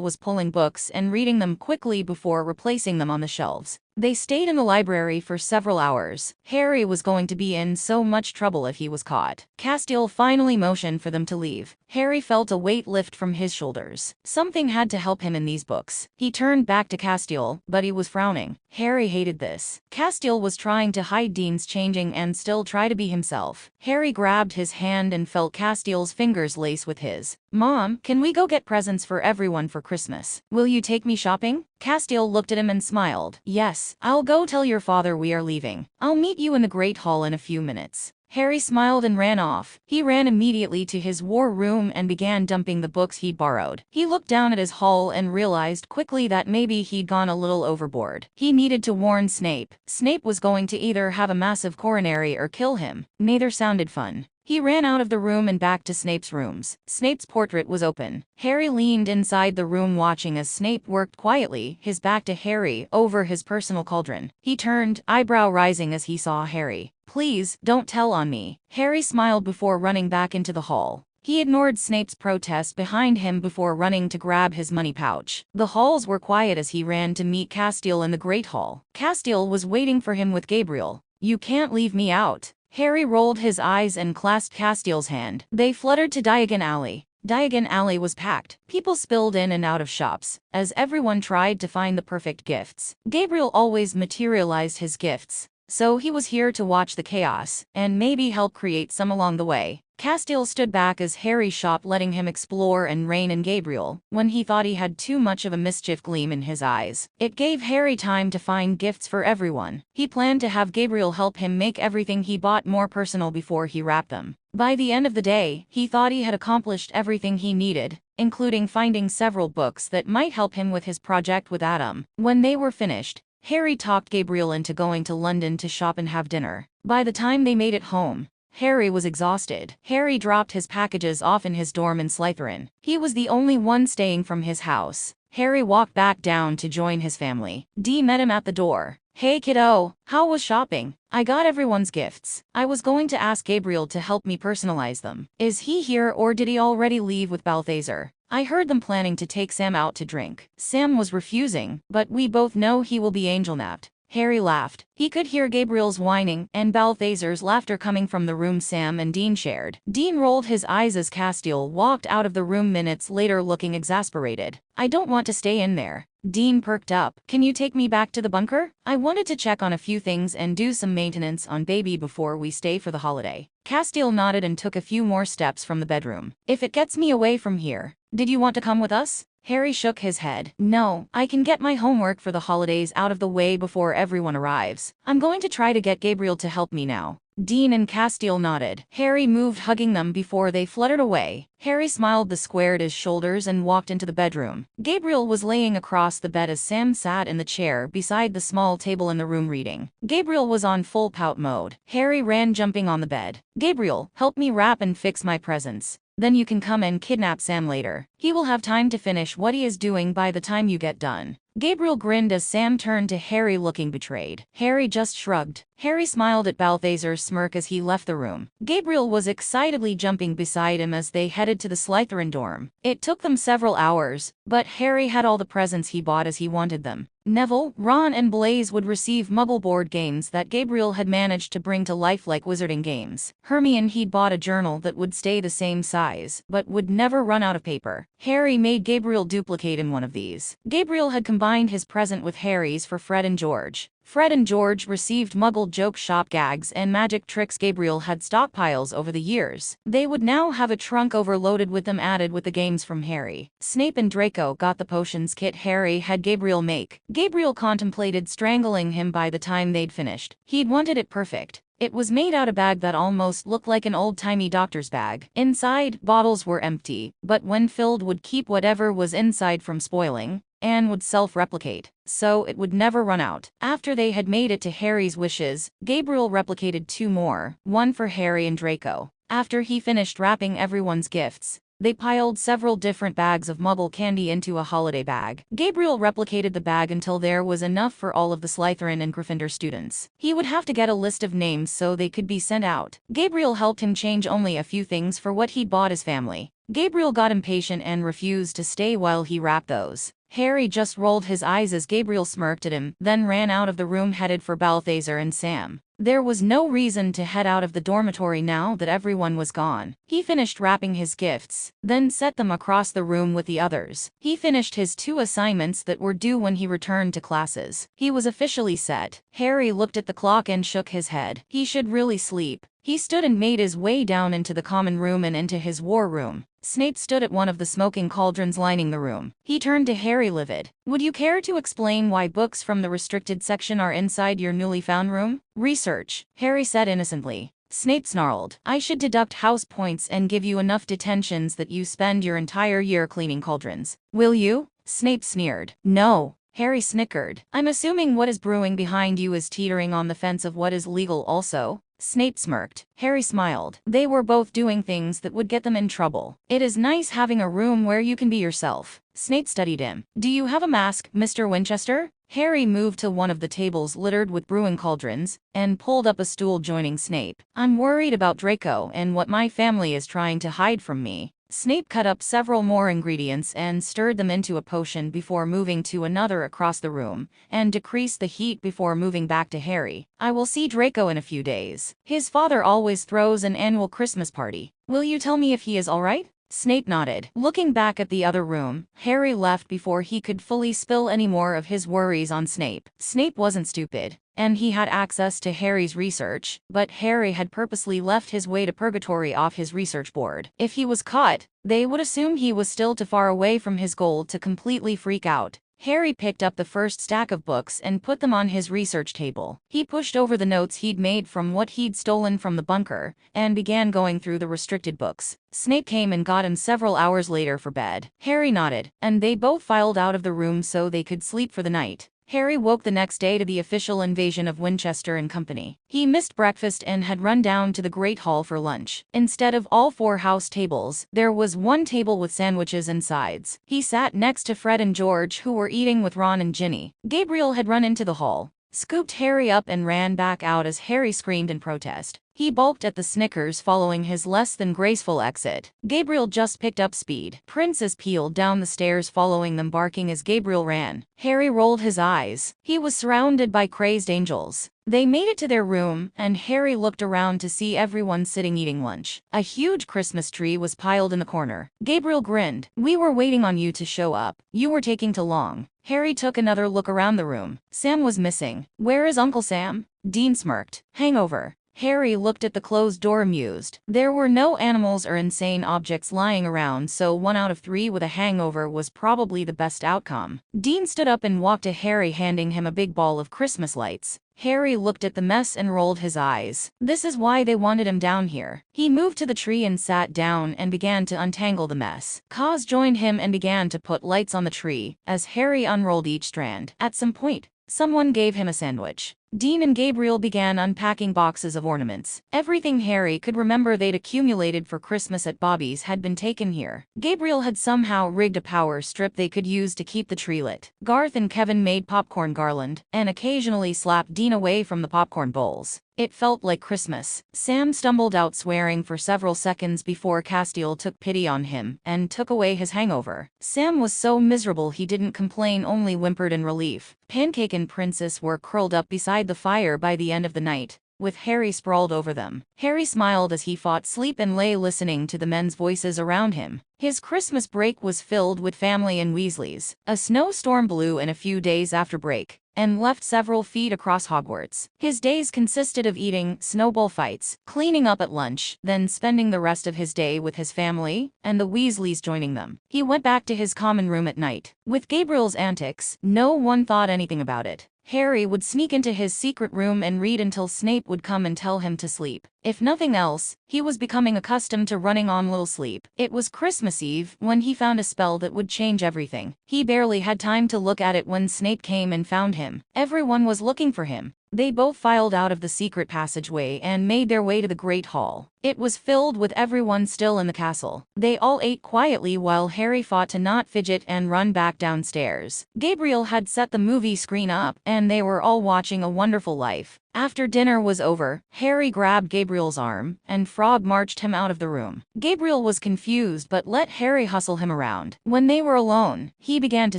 was pulling books and reading them quickly before replacing them on the shelves. They stayed in the library for several hours. Harry was going to be in so much trouble if he was caught. Castiel finally motioned for them to leave. Harry felt a weight lift from his shoulders. Something had to help him in these books. He turned back to Castiel, but he was frowning. Harry hated this. Castiel was trying to hide Dean's changing and still try to be himself. Harry grabbed his hand and felt Castiel's fingers lace with his. "Mom, can we go get presents for everyone for Christmas? Will you take me shopping?" Castiel looked at him and smiled. "Yes, I'll go tell your father we are leaving. I'll meet you in the Great Hall in a few minutes." Harry smiled and ran off. He ran immediately to his war room and began dumping the books he'd borrowed. He looked down at his haul and realized quickly that maybe he'd gone a little overboard. He needed to warn Snape. Snape was going to either have a massive coronary or kill him. Neither sounded fun. He ran out of the room and back to Snape's rooms. Snape's portrait was open. Harry leaned inside the room watching as Snape worked quietly, his back to Harry, over his personal cauldron. He turned, eyebrow rising as he saw Harry. "Please, don't tell on me." Harry smiled before running back into the hall. He ignored Snape's protest behind him before running to grab his money pouch. The halls were quiet as he ran to meet Castiel in the Great Hall. Castiel was waiting for him with Gabriel. "You can't leave me out." Harry rolled his eyes and clasped Castiel's hand. They fluttered to Diagon Alley. Diagon Alley was packed. People spilled in and out of shops, as everyone tried to find the perfect gifts. Gabriel always materialized his gifts, so he was here to watch the chaos, and maybe help create some along the way. Castiel stood back as Harry shopped, letting him explore and rein in Gabriel, when he thought he had too much of a mischief gleam in his eyes. It gave Harry time to find gifts for everyone. He planned to have Gabriel help him make everything he bought more personal before he wrapped them. By the end of the day, he thought he had accomplished everything he needed, including finding several books that might help him with his project with Adam. When they were finished, Harry talked Gabriel into going to London to shop and have dinner. By the time they made it home, Harry was exhausted. Harry dropped his packages off in his dorm in Slytherin. He was the only one staying from his house. Harry walked back down to join his family. Dee met him at the door. "Hey kiddo, how was shopping?" "I got everyone's gifts. I was going to ask Gabriel to help me personalize them." "Is he here or did he already leave with Balthazar?" "I heard them planning to take Sam out to drink." "Sam was refusing, but we both know he will be angel napped." Harry laughed. He could hear Gabriel's whining and Balthazar's laughter coming from the room Sam and Dean shared. Dean rolled his eyes as Castiel walked out of the room minutes later looking exasperated. I don't want to stay in there. Dean perked up. Can you take me back to the bunker? I wanted to check on a few things and do some maintenance on baby before we stay for the holiday. Castiel nodded and took a few more steps from the bedroom. If it gets me away from here. Did you want to come with us? Harry shook his head. No, I can get my homework for the holidays out of the way before everyone arrives. I'm going to try to get Gabriel to help me now. Dean and Castiel nodded. Harry moved, hugging them before they fluttered away. Harry smiled, squared his shoulders and walked into the bedroom. Gabriel was laying across the bed as Sam sat in the chair beside the small table in the room reading. Gabriel was on full pout mode. Harry ran, jumping on the bed. Gabriel, help me wrap and fix my presents. Then you can come and kidnap Sam later. He will have time to finish what he is doing by the time you get done. Gabriel grinned as Sam turned to Harry looking betrayed. Harry just shrugged. Harry smiled at Balthazar's smirk as he left the room. Gabriel was excitedly jumping beside him as they headed to the Slytherin dorm. It took them several hours, but Harry had all the presents he bought as he wanted them. Neville, Ron and Blaise would receive Muggle board games that Gabriel had managed to bring to life like wizarding games. Hermione, he'd bought a journal that would stay the same size, but would never run out of paper. Harry made Gabriel duplicate in one of these. Gabriel had combined his present with Harry's for Fred and George. Fred and George received Muggle joke shop gags and magic tricks Gabriel had stockpiles over the years. They would now have a trunk overloaded with them, added with the games from Harry. Snape and Draco got the potions kit Harry had Gabriel make. Gabriel contemplated strangling him by the time they'd finished. He'd wanted it perfect. It was made out of a bag that almost looked like an old-timey doctor's bag. Inside, bottles were empty, but when filled would keep whatever was inside from spoiling, and would self-replicate, so it would never run out. After they had made it to Harry's wishes, Gabriel replicated 2 more, one for Harry and Draco. After he finished wrapping everyone's gifts, they piled several different bags of Muggle candy into a holiday bag. Gabriel replicated the bag until there was enough for all of the Slytherin and Gryffindor students. He would have to get a list of names so they could be sent out. Gabriel helped him change only a few things for what he'd bought his family. Gabriel got impatient and refused to stay while he wrapped those. Harry just rolled his eyes as Gabriel smirked at him, then ran out of the room headed for Balthazar and Sam. There was no reason to head out of the dormitory now that everyone was gone. He finished wrapping his gifts, then set them across the room with the others. He finished his 2 assignments that were due when he returned to classes. He was officially set. Harry looked at the clock and shook his head. He should really sleep. He stood and made his way down into the common room and into his war room. Snape stood at one of the smoking cauldrons lining the room. He turned to Harry, livid. Would you care to explain why books from the restricted section are inside your newly found room? Research, Harry said innocently. Snape snarled. I should deduct house points and give you enough detentions that you spend your entire year cleaning cauldrons. Will you? Snape sneered. No. Harry snickered. I'm assuming what is brewing behind you is teetering on the fence of what is legal also. Snape smirked. Harry smiled. They were both doing things that would get them in trouble. It is nice having a room where you can be yourself. Snape studied him. Do you have a mask, Mr. Winchester? Harry moved to one of the tables littered with brewing cauldrons, and pulled up a stool joining Snape. I'm worried about Draco and what my family is trying to hide from me. Snape cut up several more ingredients and stirred them into a potion before moving to another across the room, and decreased the heat before moving back to Harry. I will see Draco in a few days. His father always throws an annual Christmas party. Will you tell me if he is alright? Snape nodded. Looking back at the other room, Harry left before he could fully spill any more of his worries on Snape. Snape wasn't stupid, and he had access to Harry's research, but Harry had purposely left his way to purgatory off his research board. If he was caught, they would assume he was still too far away from his goal to completely freak out. Harry picked up the first stack of books and put them on his research table. He pushed over the notes he'd made from what he'd stolen from the bunker, and began going through the restricted books. Snape came and got him several hours later for bed. Harry nodded, and they both filed out of the room so they could sleep for the night. Harry woke the next day to the official invasion of Winchester and Company. He missed breakfast and had run down to the Great Hall for lunch. Instead of all 4 house tables, there was one table with sandwiches and sides. He sat next to Fred and George, who were eating with Ron and Ginny. Gabriel had run into the hall, scooped Harry up and ran back out as Harry screamed in protest. He balked at the snickers following his less than graceful exit. Gabriel just picked up speed. Princess peeled down the stairs following them, barking as Gabriel ran. Harry rolled his eyes. He was surrounded by crazed angels. They made it to their room, and Harry looked around to see everyone sitting eating lunch. A huge Christmas tree was piled in the corner. Gabriel grinned. "We were waiting on you to show up. You were taking too long." Harry took another look around the room. Sam was missing. "Where is Uncle Sam?" Dean smirked. "Hangover." Harry looked at the closed door amused. There were no animals or insane objects lying around, so 1 out of 3 with a hangover was probably the best outcome. Dean stood up and walked to Harry, handing him a big ball of Christmas lights. Harry looked at the mess and rolled his eyes. This is why they wanted him down here. He moved to the tree and sat down and began to untangle the mess. Kaz joined him and began to put lights on the tree, as Harry unrolled each strand. At some point, someone gave him a sandwich. Dean and Gabriel began unpacking boxes of ornaments. Everything Harry could remember they'd accumulated for Christmas at Bobby's had been taken here. Gabriel had somehow rigged a power strip they could use to keep the tree lit. Garth and Kevin made popcorn garland, and occasionally slapped Dean away from the popcorn bowls. It felt like Christmas. Sam stumbled out swearing for several seconds before Castiel took pity on him and took away his hangover. Sam was so miserable he didn't complain, only whimpered in relief. Pancake and Princess were curled up beside the fire by the end of the night, with Harry sprawled over them. Harry smiled as he fought sleep and lay listening to the men's voices around him. His Christmas break was filled with family and Weasleys. A snowstorm blew in a few days after break, and left several feet across Hogwarts. His days consisted of eating, snowball fights, cleaning up at lunch, then spending the rest of his day with his family, and the Weasleys joining them. He went back to his common room at night. With Gabriel's antics, no one thought anything about it. Harry would sneak into his secret room and read until Snape would come and tell him to sleep. If nothing else, he was becoming accustomed to running on little sleep. It was Christmas Eve when he found a spell that would change everything. He barely had time to look at it when Snape came and found him. Everyone was looking for him. They both filed out of the secret passageway and made their way to the Great Hall. It was filled with everyone still in the castle. They all ate quietly while Harry fought to not fidget and run back downstairs. Gabriel had set the movie screen up, and they were all watching A Wonderful Life. After dinner was over, Harry grabbed Gabriel's arm, and Frog marched him out of the room. Gabriel was confused but let Harry hustle him around. When they were alone, he began to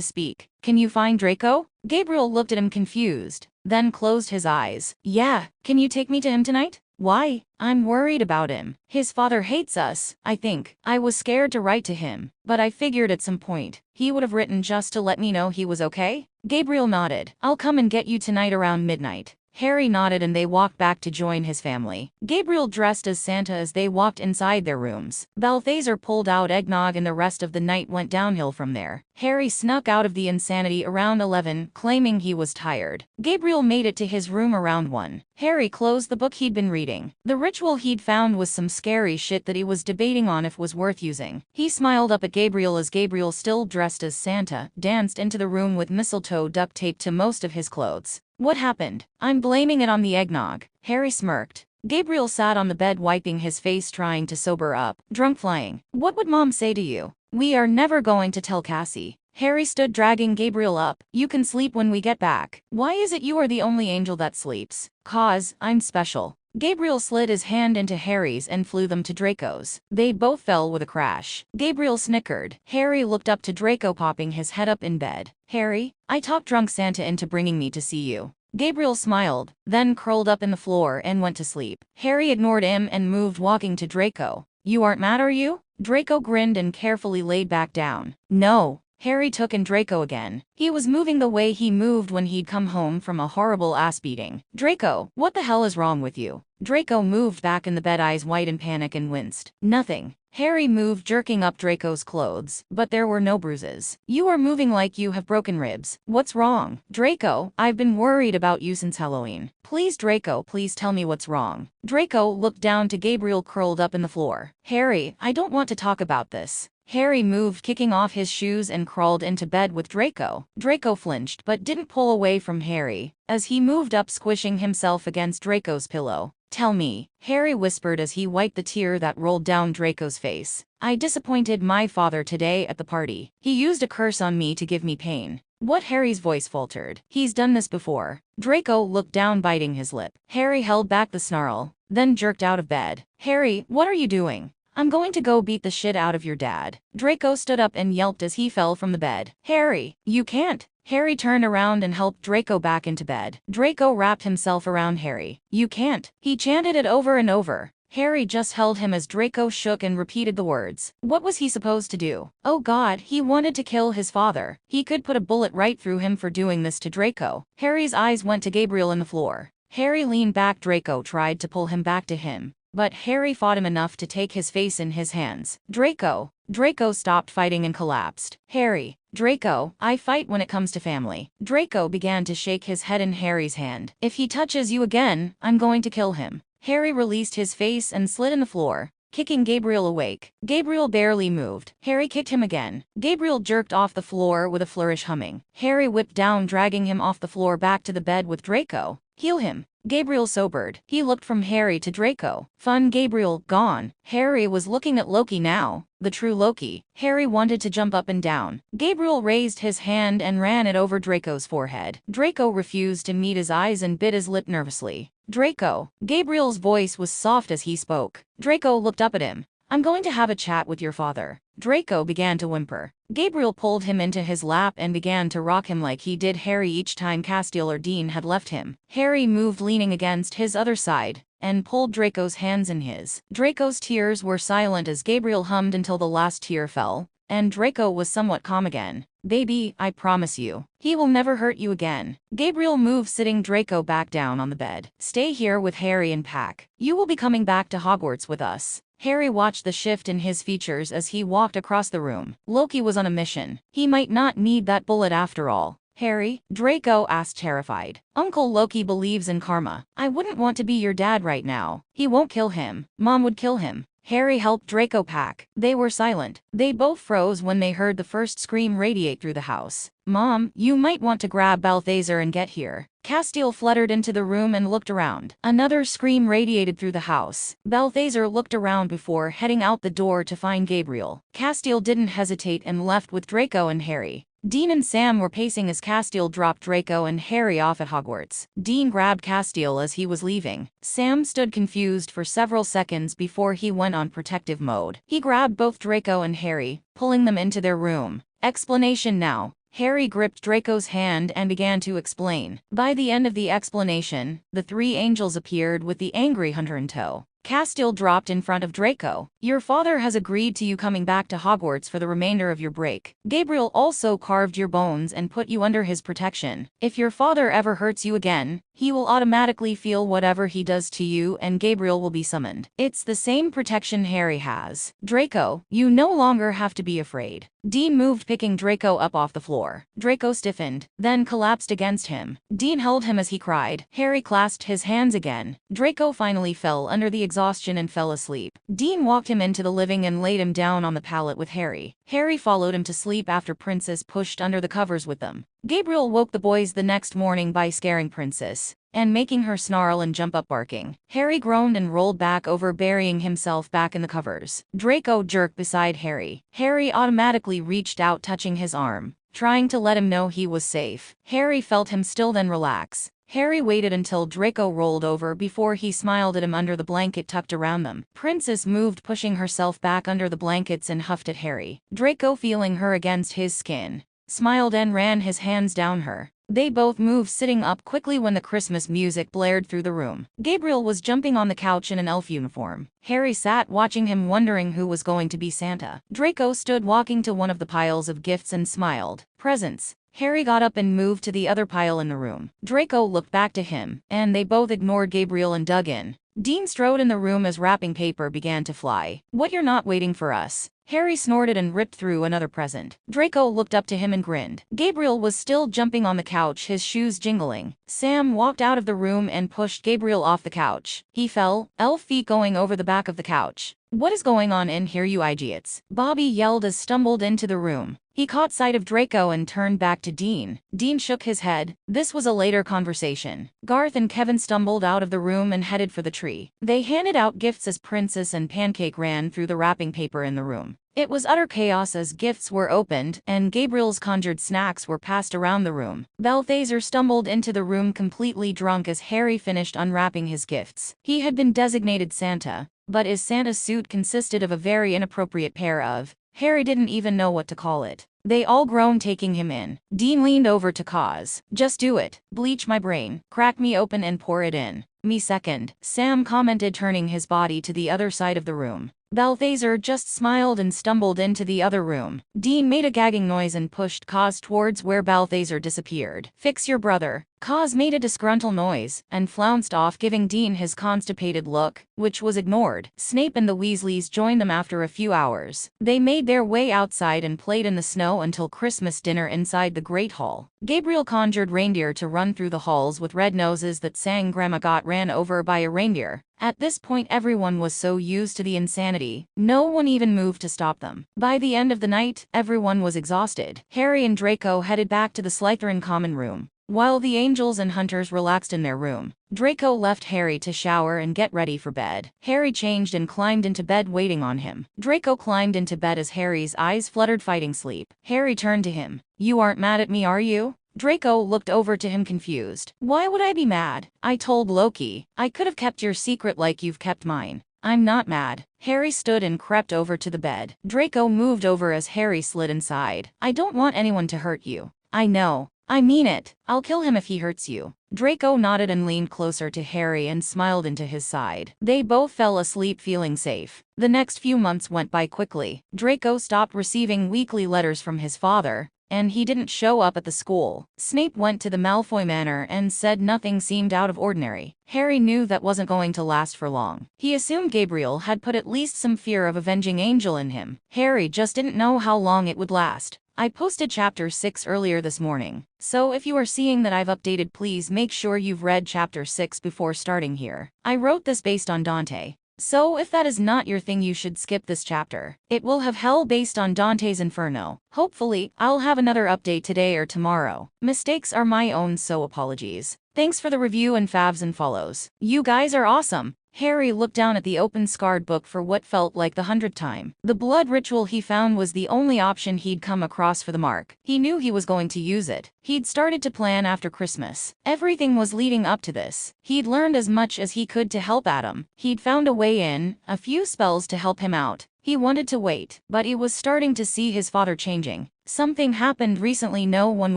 speak. "Can you find Draco?" Gabriel looked at him confused, then closed his eyes. "Yeah, can you take me to him tonight?" "Why?" "I'm worried about him. His father hates us, I think. I was scared to write to him, but I figured at some point he would have written just to let me know he was okay." Gabriel nodded. "I'll come and get you tonight around midnight." Harry nodded and they walked back to join his family. Gabriel dressed as Santa as they walked inside their rooms. Balthazar pulled out eggnog and the rest of the night went downhill from there. Harry snuck out of the insanity around 11, claiming he was tired. Gabriel made it to his room around 1. Harry closed the book he'd been reading. The ritual he'd found was some scary shit that he was debating on if was worth using. He smiled up at Gabriel as Gabriel, still dressed as Santa, danced into the room with mistletoe duct taped to most of his clothes. "What happened?" "I'm blaming it on the eggnog." Harry smirked. Gabriel sat on the bed wiping his face, trying to sober up. "Drunk flying. What would Mom say to you?" "We are never going to tell Cassie." Harry stood, dragging Gabriel up. "You can sleep when we get back." "Why is it you are the only angel that sleeps?" "'Cause I'm special." Gabriel slid his hand into Harry's and flew them to Draco's. They both fell with a crash. Gabriel snickered. Harry looked up to Draco, popping his head up in bed. "Harry, I talked drunk Santa into bringing me to see you." Gabriel smiled, then curled up in the floor and went to sleep. Harry ignored him and moved, walking to Draco. "You aren't mad, are you?" Draco grinned and carefully laid back down. "No." Harry took in Draco again. He was moving the way he moved when he'd come home from a horrible ass beating. "Draco, what the hell is wrong with you?" Draco moved back in the bed, eyes wide in panic, and winced. "Nothing." Harry moved, jerking up Draco's clothes, but there were no bruises. "You are moving like you have broken ribs. What's wrong?" "Draco, I've been worried about you since Halloween. Please, Draco, please tell me what's wrong." Draco looked down to Gabriel curled up in the floor. "Harry, I don't want to talk about this." Harry moved, kicking off his shoes, and crawled into bed with Draco. Draco flinched but didn't pull away from Harry, as he moved up, squishing himself against Draco's pillow. "Tell me," Harry whispered as he wiped the tear that rolled down Draco's face. "I disappointed my father today at the party. He used a curse on me to give me pain." "What?" Harry's voice faltered. "He's done this before." Draco looked down, biting his lip. Harry held back the snarl. then jerked out of bed. "Harry, what are you doing? I'm going to go beat the shit out of your dad." Draco stood up and yelped as he fell from the bed. "Harry, you can't." Harry turned around and helped Draco back into bed. Draco wrapped himself around Harry. "You can't." He chanted it over and over. Harry just held him as Draco shook and repeated the words. What was he supposed to do? Oh God, he wanted to kill his father. He could put a bullet right through him for doing this to Draco. Harry's eyes went to Gabriel on the floor. Harry leaned back. Draco tried to pull him back to him, but Harry fought him enough to take his face in his hands. Draco stopped fighting and collapsed. "Harry." "Draco, I fight when it comes to family." Draco began to shake his head in Harry's hand. "If he touches you again, I'm going to kill him." Harry released his face and slid on the floor, kicking Gabriel awake. Gabriel barely moved. Harry kicked him again. Gabriel jerked off the floor with a flourish, humming. Harry whipped down, dragging him off the floor back to the bed with Draco. "Heal him." Gabriel sobered. He looked from Harry to Draco. Fun. Gabriel, gone. Harry was looking at Loki now, the true Loki. Harry wanted to jump up and down. Gabriel raised his hand and ran it over Draco's forehead. Draco refused to meet his eyes and bit his lip nervously. "Draco." Gabriel's voice was soft as he spoke. Draco looked up at him. "I'm going to have a chat with your father." Draco began to whimper. Gabriel pulled him into his lap and began to rock him like he did Harry each time Castiel or Dean had left him. Harry moved, leaning against his other side, and pulled Draco's hands in his. Draco's tears were silent as Gabriel hummed until the last tear fell, and Draco was somewhat calm again. "Baby, I promise you, he will never hurt you again." Gabriel moved, sitting Draco back down on the bed. "Stay here with Harry and Pack. You will be coming back to Hogwarts with us." Harry watched the shift in his features as he walked across the room. Loki was on a mission. He might not need that bullet after all. "Harry?" Draco asked, terrified. "Uncle Loki believes in karma. I wouldn't want to be your dad right now. He won't kill him. Mom would kill him." Harry helped Draco pack. They were silent. They both froze when they heard the first scream radiate through the house. "Mom, you might want to grab Balthazar and get here." Castiel fluttered into the room and looked around. Another scream radiated through the house. Balthazar looked around before heading out the door to find Gabriel. Castiel didn't hesitate and left with Draco and Harry. Dean and Sam were pacing as Castiel dropped Draco and Harry off at Hogwarts. Dean grabbed Castiel as he was leaving. Sam stood confused for several seconds before he went on protective mode. He grabbed both Draco and Harry, pulling them into their room. Explanation now. Harry gripped Draco's hand and began to explain. By the end of the explanation, the three angels appeared with the angry hunter in tow. Castiel dropped in front of Draco. "Your father has agreed to you coming back to Hogwarts for the remainder of your break. Gabriel also carved your bones and put you under his protection. If your father ever hurts you again, he will automatically feel whatever he does to you and Gabriel will be summoned. It's the same protection Harry has. Draco, you no longer have to be afraid." Dean moved, picking Draco up off the floor. Draco stiffened, then collapsed against him. Dean held him as he cried. Harry clasped his hands again. Draco finally fell under the exhaustion and fell asleep. Dean walked him into the living and laid him down on the pallet with Harry. Harry followed him to sleep after Princess pushed under the covers with them. Gabriel woke the boys the next morning by scaring Princess and making her snarl and jump up barking. Harry groaned and rolled back over, burying himself back in the covers. Draco jerked beside Harry. Harry automatically reached out, touching his arm, trying to let him know he was safe. Harry felt him still, then relax. Harry waited until Draco rolled over before he smiled at him under the blanket tucked around them. Princess moved, pushing herself back under the blankets and huffed at Harry. Draco, feeling her against his skin, smiled and ran his hands down her. They both moved, sitting up quickly when the Christmas music blared through the room. Gabriel was jumping on the couch in an elf uniform. Harry sat watching him, wondering who was going to be Santa. Draco stood walking to one of the piles of gifts and smiled. "Presents." Harry got up and moved to the other pile in the room. Draco looked back to him, and they both ignored Gabriel and dug in. Dean strode in the room as wrapping paper began to fly. "What, you're not waiting for us?" Harry snorted and ripped through another present. Draco looked up to him and grinned. Gabriel was still jumping on the couch, his shoes jingling. Sam walked out of the room and pushed Gabriel off the couch. He fell, elf feet going over the back of the couch. "What is going on in here, you idiots?" Bobby yelled as stumbled into the room. He caught sight of Draco and turned back to Dean. Dean shook his head. This was a later conversation. Garth and Kevin stumbled out of the room and headed for the tree. They handed out gifts as Princess and Pancake ran through the wrapping paper in the room. It was utter chaos as gifts were opened and Gabriel's conjured snacks were passed around the room. Balthazar stumbled into the room completely drunk as Harry finished unwrapping his gifts. He had been designated Santa, but his Santa's suit consisted of a very inappropriate pair of, Harry didn't even know what to call it. They all groaned taking him in. Dean leaned over to Cause. Just do it. Bleach my brain. Crack me open and pour it in. Me second, Sam commented turning his body to the other side of the room. Balthazar just smiled and stumbled into the other room. Dean made a gagging noise and pushed Cause towards where Balthazar disappeared. Fix your brother. Cause made a disgruntled noise and flounced off, giving Dean his constipated look, which was ignored. Snape and the Weasleys joined them after a few hours. They made their way outside and played in the snow until Christmas dinner inside the Great Hall. Gabriel conjured reindeer to run through the halls with red noses that sang Grandma got ran over by a reindeer. At this point everyone was so used to the insanity, no one even moved to stop them. By the end of the night, everyone was exhausted. Harry and Draco headed back to the Slytherin common room, while the angels and hunters relaxed in their room. Draco left Harry to shower and get ready for bed. Harry changed and climbed into bed waiting on him. Draco climbed into bed as Harry's eyes fluttered fighting sleep. Harry turned to him. You aren't mad at me, are you? Draco looked over to him confused. Why would I be mad? I told Loki. I could have kept your secret like you've kept mine. I'm not mad. Harry stood and crept over to the bed. Draco moved over as Harry slid inside. I don't want anyone to hurt you. I know. I mean it. I'll kill him if he hurts you. Draco nodded and leaned closer to Harry and smiled into his side. They both fell asleep feeling safe. The next few months went by quickly. Draco stopped receiving weekly letters from his father, and he didn't show up at the school. Snape went to the Malfoy Manor and said nothing seemed out of ordinary. Harry knew that wasn't going to last for long. He assumed Gabriel had put at least some fear of avenging Angel in him. Harry just didn't know how long it would last. I posted chapter 6 earlier this morning, so if you are seeing that I've updated, please make sure you've read chapter 6 before starting here. I wrote this based on Dante, so if that is not your thing you should skip this chapter. It will have hell based on Dante's Inferno. Hopefully, I'll have another update today or tomorrow. Mistakes are my own, so apologies. Thanks for the review and favs and follows. You guys are awesome. Harry looked down at the open scarred book for what felt like the 100th time. The blood ritual he found was the only option he'd come across for the mark. He knew he was going to use it. He'd started to plan after Christmas. Everything was leading up to this. He'd learned as much as he could to help Adam. He'd found a way in, a few spells to help him out. He wanted to wait, but he was starting to see his father changing. Something happened recently no one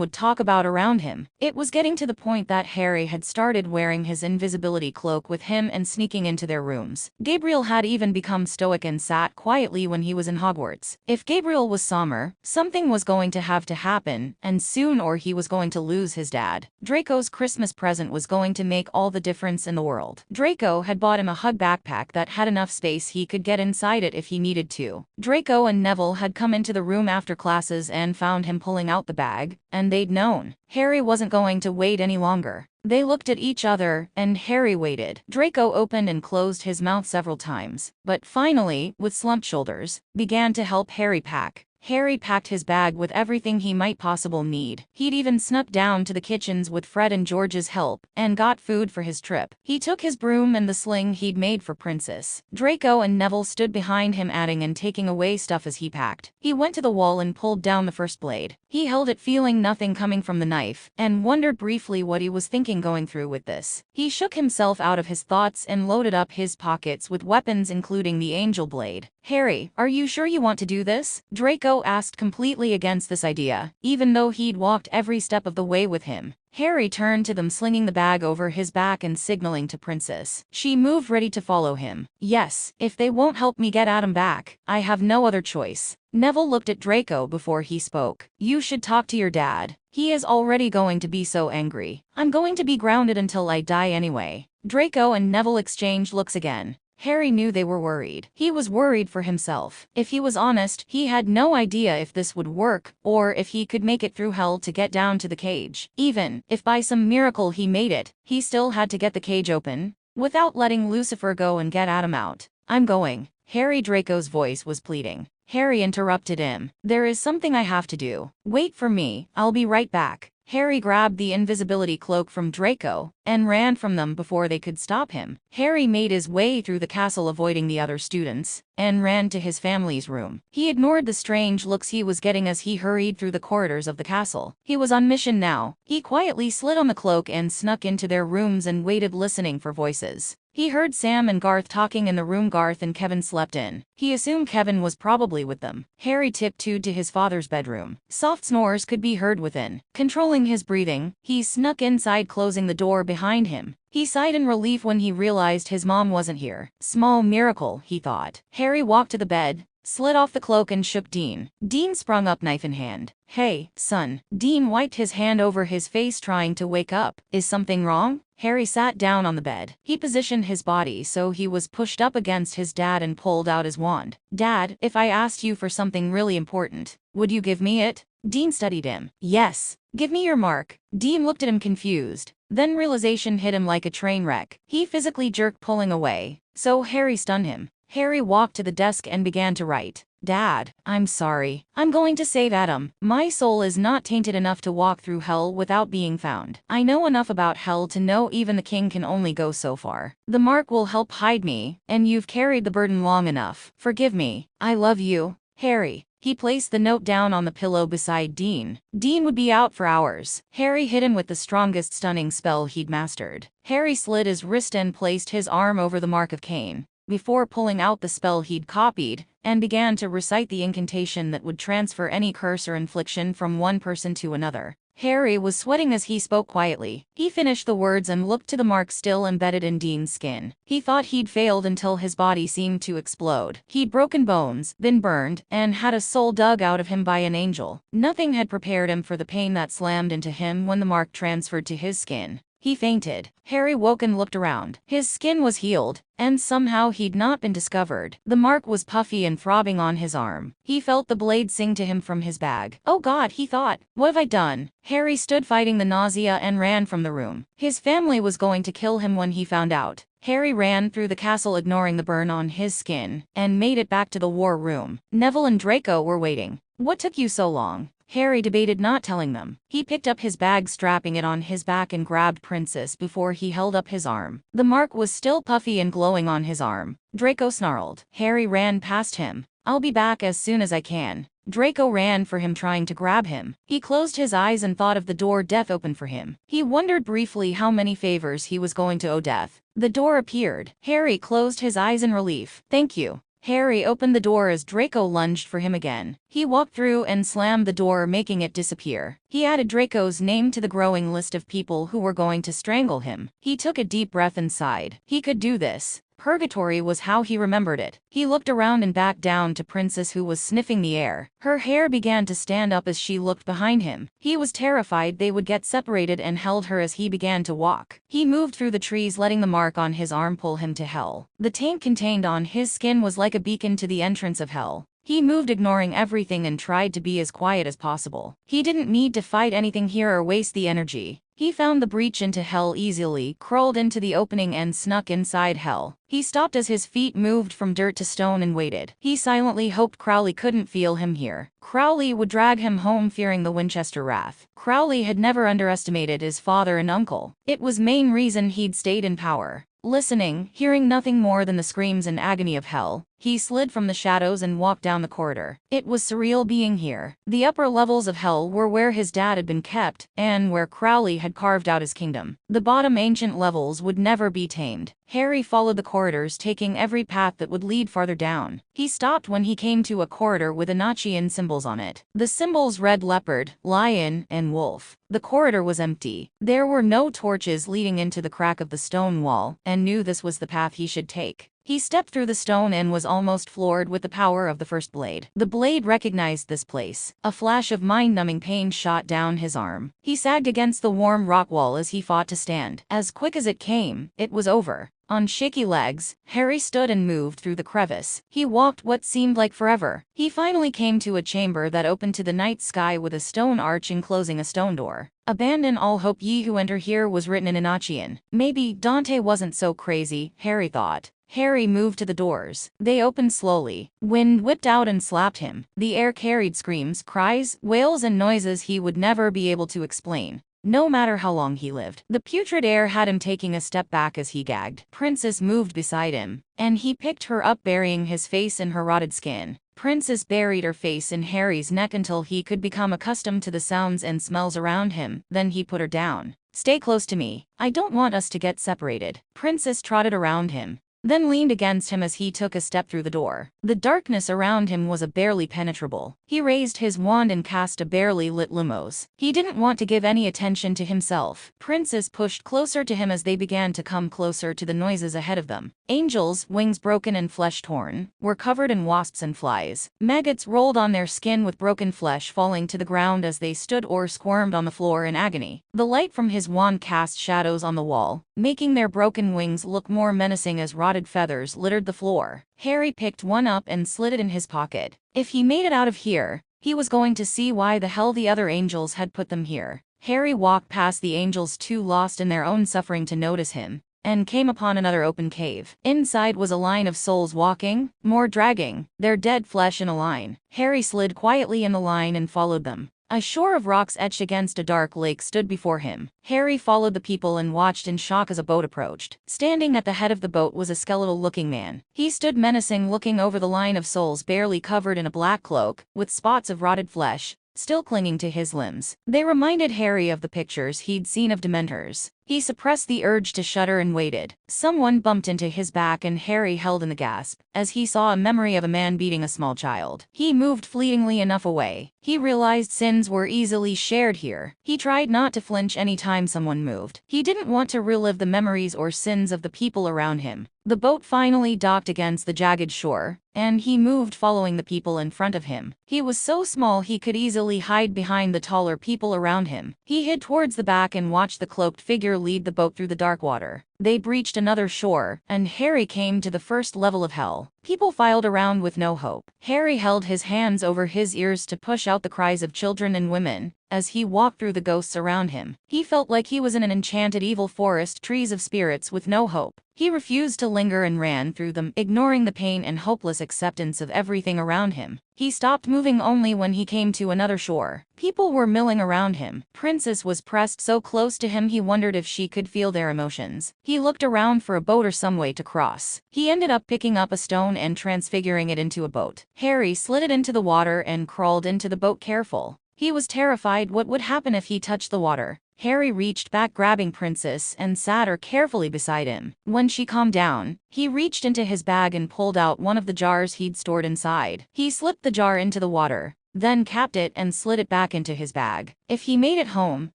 would talk about around him. It was getting to the point that Harry had started wearing his invisibility cloak with him and sneaking into their rooms. Gabriel had even become stoic and sat quietly when he was in Hogwarts. If Gabriel was Sommer, something was going to have to happen, and soon, or he was going to lose his dad. Draco's Christmas present was going to make all the difference in the world. Draco had bought him a Hug backpack that had enough space he could get inside it if he needed to. Draco and Neville had come into the room after classes and found him pulling out the bag, and they'd known. Harry wasn't going to wait any longer. They looked at each other, and Harry waited. Draco opened and closed his mouth several times, but finally, with slumped shoulders, began to help Harry pack. Harry packed his bag with everything he might possibly need. He'd even snuck down to the kitchens with Fred and George's help, and got food for his trip. He took his broom and the sling he'd made for Princess. Draco and Neville stood behind him adding and taking away stuff as he packed. He went to the wall and pulled down the first blade. He held it feeling nothing coming from the knife, and wondered briefly what he was thinking going through with this. He shook himself out of his thoughts and loaded up his pockets with weapons including the angel blade. Harry, are you sure you want to do this? Draco asked, completely against this idea, even though he'd walked every step of the way with him. Harry turned to them, slinging the bag over his back and signaling to Princess. She moved, ready to follow him. Yes, if they won't help me get Adam back, I have no other choice. Neville looked at Draco before he spoke. You should talk to your dad. He is already going to be so angry. I'm going to be grounded until I die anyway. Draco and Neville exchanged looks again. Harry knew they were worried. He was worried for himself. If he was honest, he had no idea if this would work, or if he could make it through hell to get down to the cage. Even if by some miracle he made it, he still had to get the cage open, without letting Lucifer go and get Adam out. I'm going. Harry. Draco's voice was pleading. Harry interrupted him. There is something I have to do. Wait for me, I'll be right back. Harry grabbed the invisibility cloak from Draco, and ran from them before they could stop him. Harry made his way through the castle avoiding the other students, and ran to his family's room. He ignored the strange looks he was getting as he hurried through the corridors of the castle. He was on mission now. He quietly slid on the cloak and snuck into their rooms and waited, listening for voices. He heard Sam and Garth talking in the room Garth and Kevin slept in. He assumed Kevin was probably with them. Harry tiptoed to his father's bedroom. Soft snores could be heard within. Controlling his breathing, he snuck inside, closing the door behind him. He sighed in relief when he realized his mom wasn't here. Small miracle, he thought. Harry walked to the bed, slid off the cloak and shook Dean. Dean sprung up, knife in hand. "Hey, son." Dean wiped his hand over his face, trying to wake up. "Is something wrong?" Harry sat down on the bed. He positioned his body so he was pushed up against his dad and pulled out his wand. "Dad, if I asked you for something really important, would you give me it?" Dean studied him. "Yes. Give me your mark." Dean looked at him confused. Then realization hit him like a train wreck. He physically jerked, pulling away. So Harry stunned him. Harry walked to the desk and began to write. "Dad, I'm sorry. I'm going to save Adam. My soul is not tainted enough to walk through hell without being found. I know enough about hell to know even the king can only go so far. The mark will help hide me, and you've carried the burden long enough. Forgive me. I love you, Harry." He placed the note down on the pillow beside Dean. Dean would be out for hours. Harry hit him with the strongest stunning spell he'd mastered. Harry slid his wrist and placed his arm over the mark of Cain, before pulling out the spell he'd copied, and began to recite the incantation that would transfer any curse or infliction from one person to another. Harry was sweating as he spoke quietly. He finished the words and looked to the mark still embedded in Dean's skin. He thought he'd failed until his body seemed to explode. He'd broken bones, been burned, and had a soul dug out of him by an angel. Nothing had prepared him for the pain that slammed into him when the mark transferred to his skin. He fainted. Harry woke and looked around. His skin was healed, and somehow he'd not been discovered. The mark was puffy and throbbing on his arm. He felt the blade sing to him from his bag. "Oh God," he thought. "What have I done?" Harry stood fighting the nausea and ran from the room. His family was going to kill him when he found out. Harry ran through the castle, ignoring the burn on his skin, and made it back to the war room. Neville and Draco were waiting. "What took you so long?" Harry debated not telling them. He picked up his bag, strapping it on his back, and grabbed Princess before he held up his arm. The mark was still puffy and glowing on his arm. Draco snarled. Harry ran past him. "I'll be back as soon as I can." Draco ran for him, trying to grab him. He closed his eyes and thought of the door Death opened for him. He wondered briefly how many favors he was going to owe Death. The door appeared. Harry closed his eyes in relief. "Thank you." Harry opened the door as Draco lunged for him again. He walked through and slammed the door, making it disappear. He added Draco's name to the growing list of people who were going to strangle him. He took a deep breath and sighed. He could do this. Purgatory was how he remembered it. He looked around and back down to Princess, who was sniffing the air. Her hair began to stand up as she looked behind him. He was terrified they would get separated and held her as he began to walk. He moved through the trees, letting the mark on his arm pull him to hell. The taint contained on his skin was like a beacon to the entrance of hell. He moved, ignoring everything, and tried to be as quiet as possible. He didn't need to fight anything here or waste the energy. He found the breach into hell easily, crawled into the opening, and snuck inside hell. He stopped as his feet moved from dirt to stone and waited. He silently hoped Crowley couldn't feel him here. Crowley would drag him home, fearing the Winchester wrath. Crowley had never underestimated his father and uncle. It was main reason he'd stayed in power. Listening, hearing nothing more than the screams and agony of hell, he slid from the shadows and walked down the corridor. It was surreal being here. The upper levels of hell were where his dad had been kept, and where Crowley had carved out his kingdom. The bottom ancient levels would never be tamed. Harry followed the corridors, taking every path that would lead farther down. He stopped when he came to a corridor with Enochian symbols on it. The symbols read leopard, lion, and wolf. The corridor was empty. There were no torches leading into the crack of the stone wall, and knew this was the path he should take. He stepped through the stone and was almost floored with the power of the first blade. The blade recognized this place. A flash of mind-numbing pain shot down his arm. He sagged against the warm rock wall as he fought to stand. As quick as it came, it was over. On shaky legs, Harry stood and moved through the crevice. He walked what seemed like forever. He finally came to a chamber that opened to the night sky with a stone arch enclosing a stone door. "Abandon all hope, ye who enter here," was written in Enochian. Maybe Dante wasn't so crazy, Harry thought. Harry moved to the doors. They opened slowly. Wind whipped out and slapped him. The air carried screams, cries, wails, and noises he would never be able to explain. no matter how long he lived. The putrid air had him taking a step back as he gagged. Princess moved beside him, and he picked her up, burying his face in her rotted skin. Princess buried her face in Harry's neck until he could become accustomed to the sounds and smells around him, then he put her down. "Stay close to me. I don't want us to get separated." Princess trotted around him, then leaned against him as he took a step through the door. The darkness around him was barely penetrable. He raised his wand and cast a barely lit lumos. He didn't want to give any attention to himself. Princess pushed closer to him as they began to come closer to the noises ahead of them. Angels, wings broken and flesh torn, were covered in wasps and flies. Maggots rolled on their skin with broken flesh falling to the ground as they stood or squirmed on the floor in agony. The light from his wand cast shadows on the wall, making their broken wings look more menacing as rotted feathers littered the floor. Harry picked one up and slid it in his pocket. If he made it out of here, he was going to see why the hell the other angels had put them here. Harry walked past the angels, too lost in their own suffering to notice him, and came upon another open cave. Inside was a line of souls walking, more dragging, their dead flesh in a line. Harry slid quietly in the line and followed them. A shore of rocks etched against a dark lake stood before him. Harry followed the people and watched in shock as a boat approached. Standing at the head of the boat was a skeletal-looking man. He stood menacing, looking over the line of souls, barely covered in a black cloak, with spots of rotted flesh still clinging to his limbs. They reminded Harry of the pictures he'd seen of Dementors. He suppressed the urge to shudder and waited. Someone bumped into his back and Harry held in the gasp as he saw a memory of a man beating a small child. He moved fleetingly enough away. He realized sins were easily shared here. He tried not to flinch any time someone moved. He didn't want to relive the memories or sins of the people around him. The boat finally docked against the jagged shore, and he moved following the people in front of him. He was so small he could easily hide behind the taller people around him. He hid towards the back and watched the cloaked figure lead the boat through the dark water. They breached another shore, and Harry came to the first level of hell. People filed around with no hope. Harry held his hands over his ears to push out the cries of children and women as he walked through the ghosts around him. He felt like he was in an enchanted evil forest, trees of spirits with no hope. He refused to linger and ran through them, ignoring the pain and hopeless acceptance of everything around him. He stopped moving only when he came to another shore. People were milling around him. Princess was pressed so close to him he wondered if she could feel their emotions. He looked around for a boat or some way to cross. He ended up picking up a stone and transfiguring it into a boat. Harry slid it into the water and crawled into the boat careful. He was terrified what would happen if he touched the water. Harry reached back, grabbing Princess, and sat her carefully beside him. When she calmed down, he reached into his bag and pulled out one of the jars he'd stored inside. He slipped the jar into the water, then capped it and slid it back into his bag. If he made it home,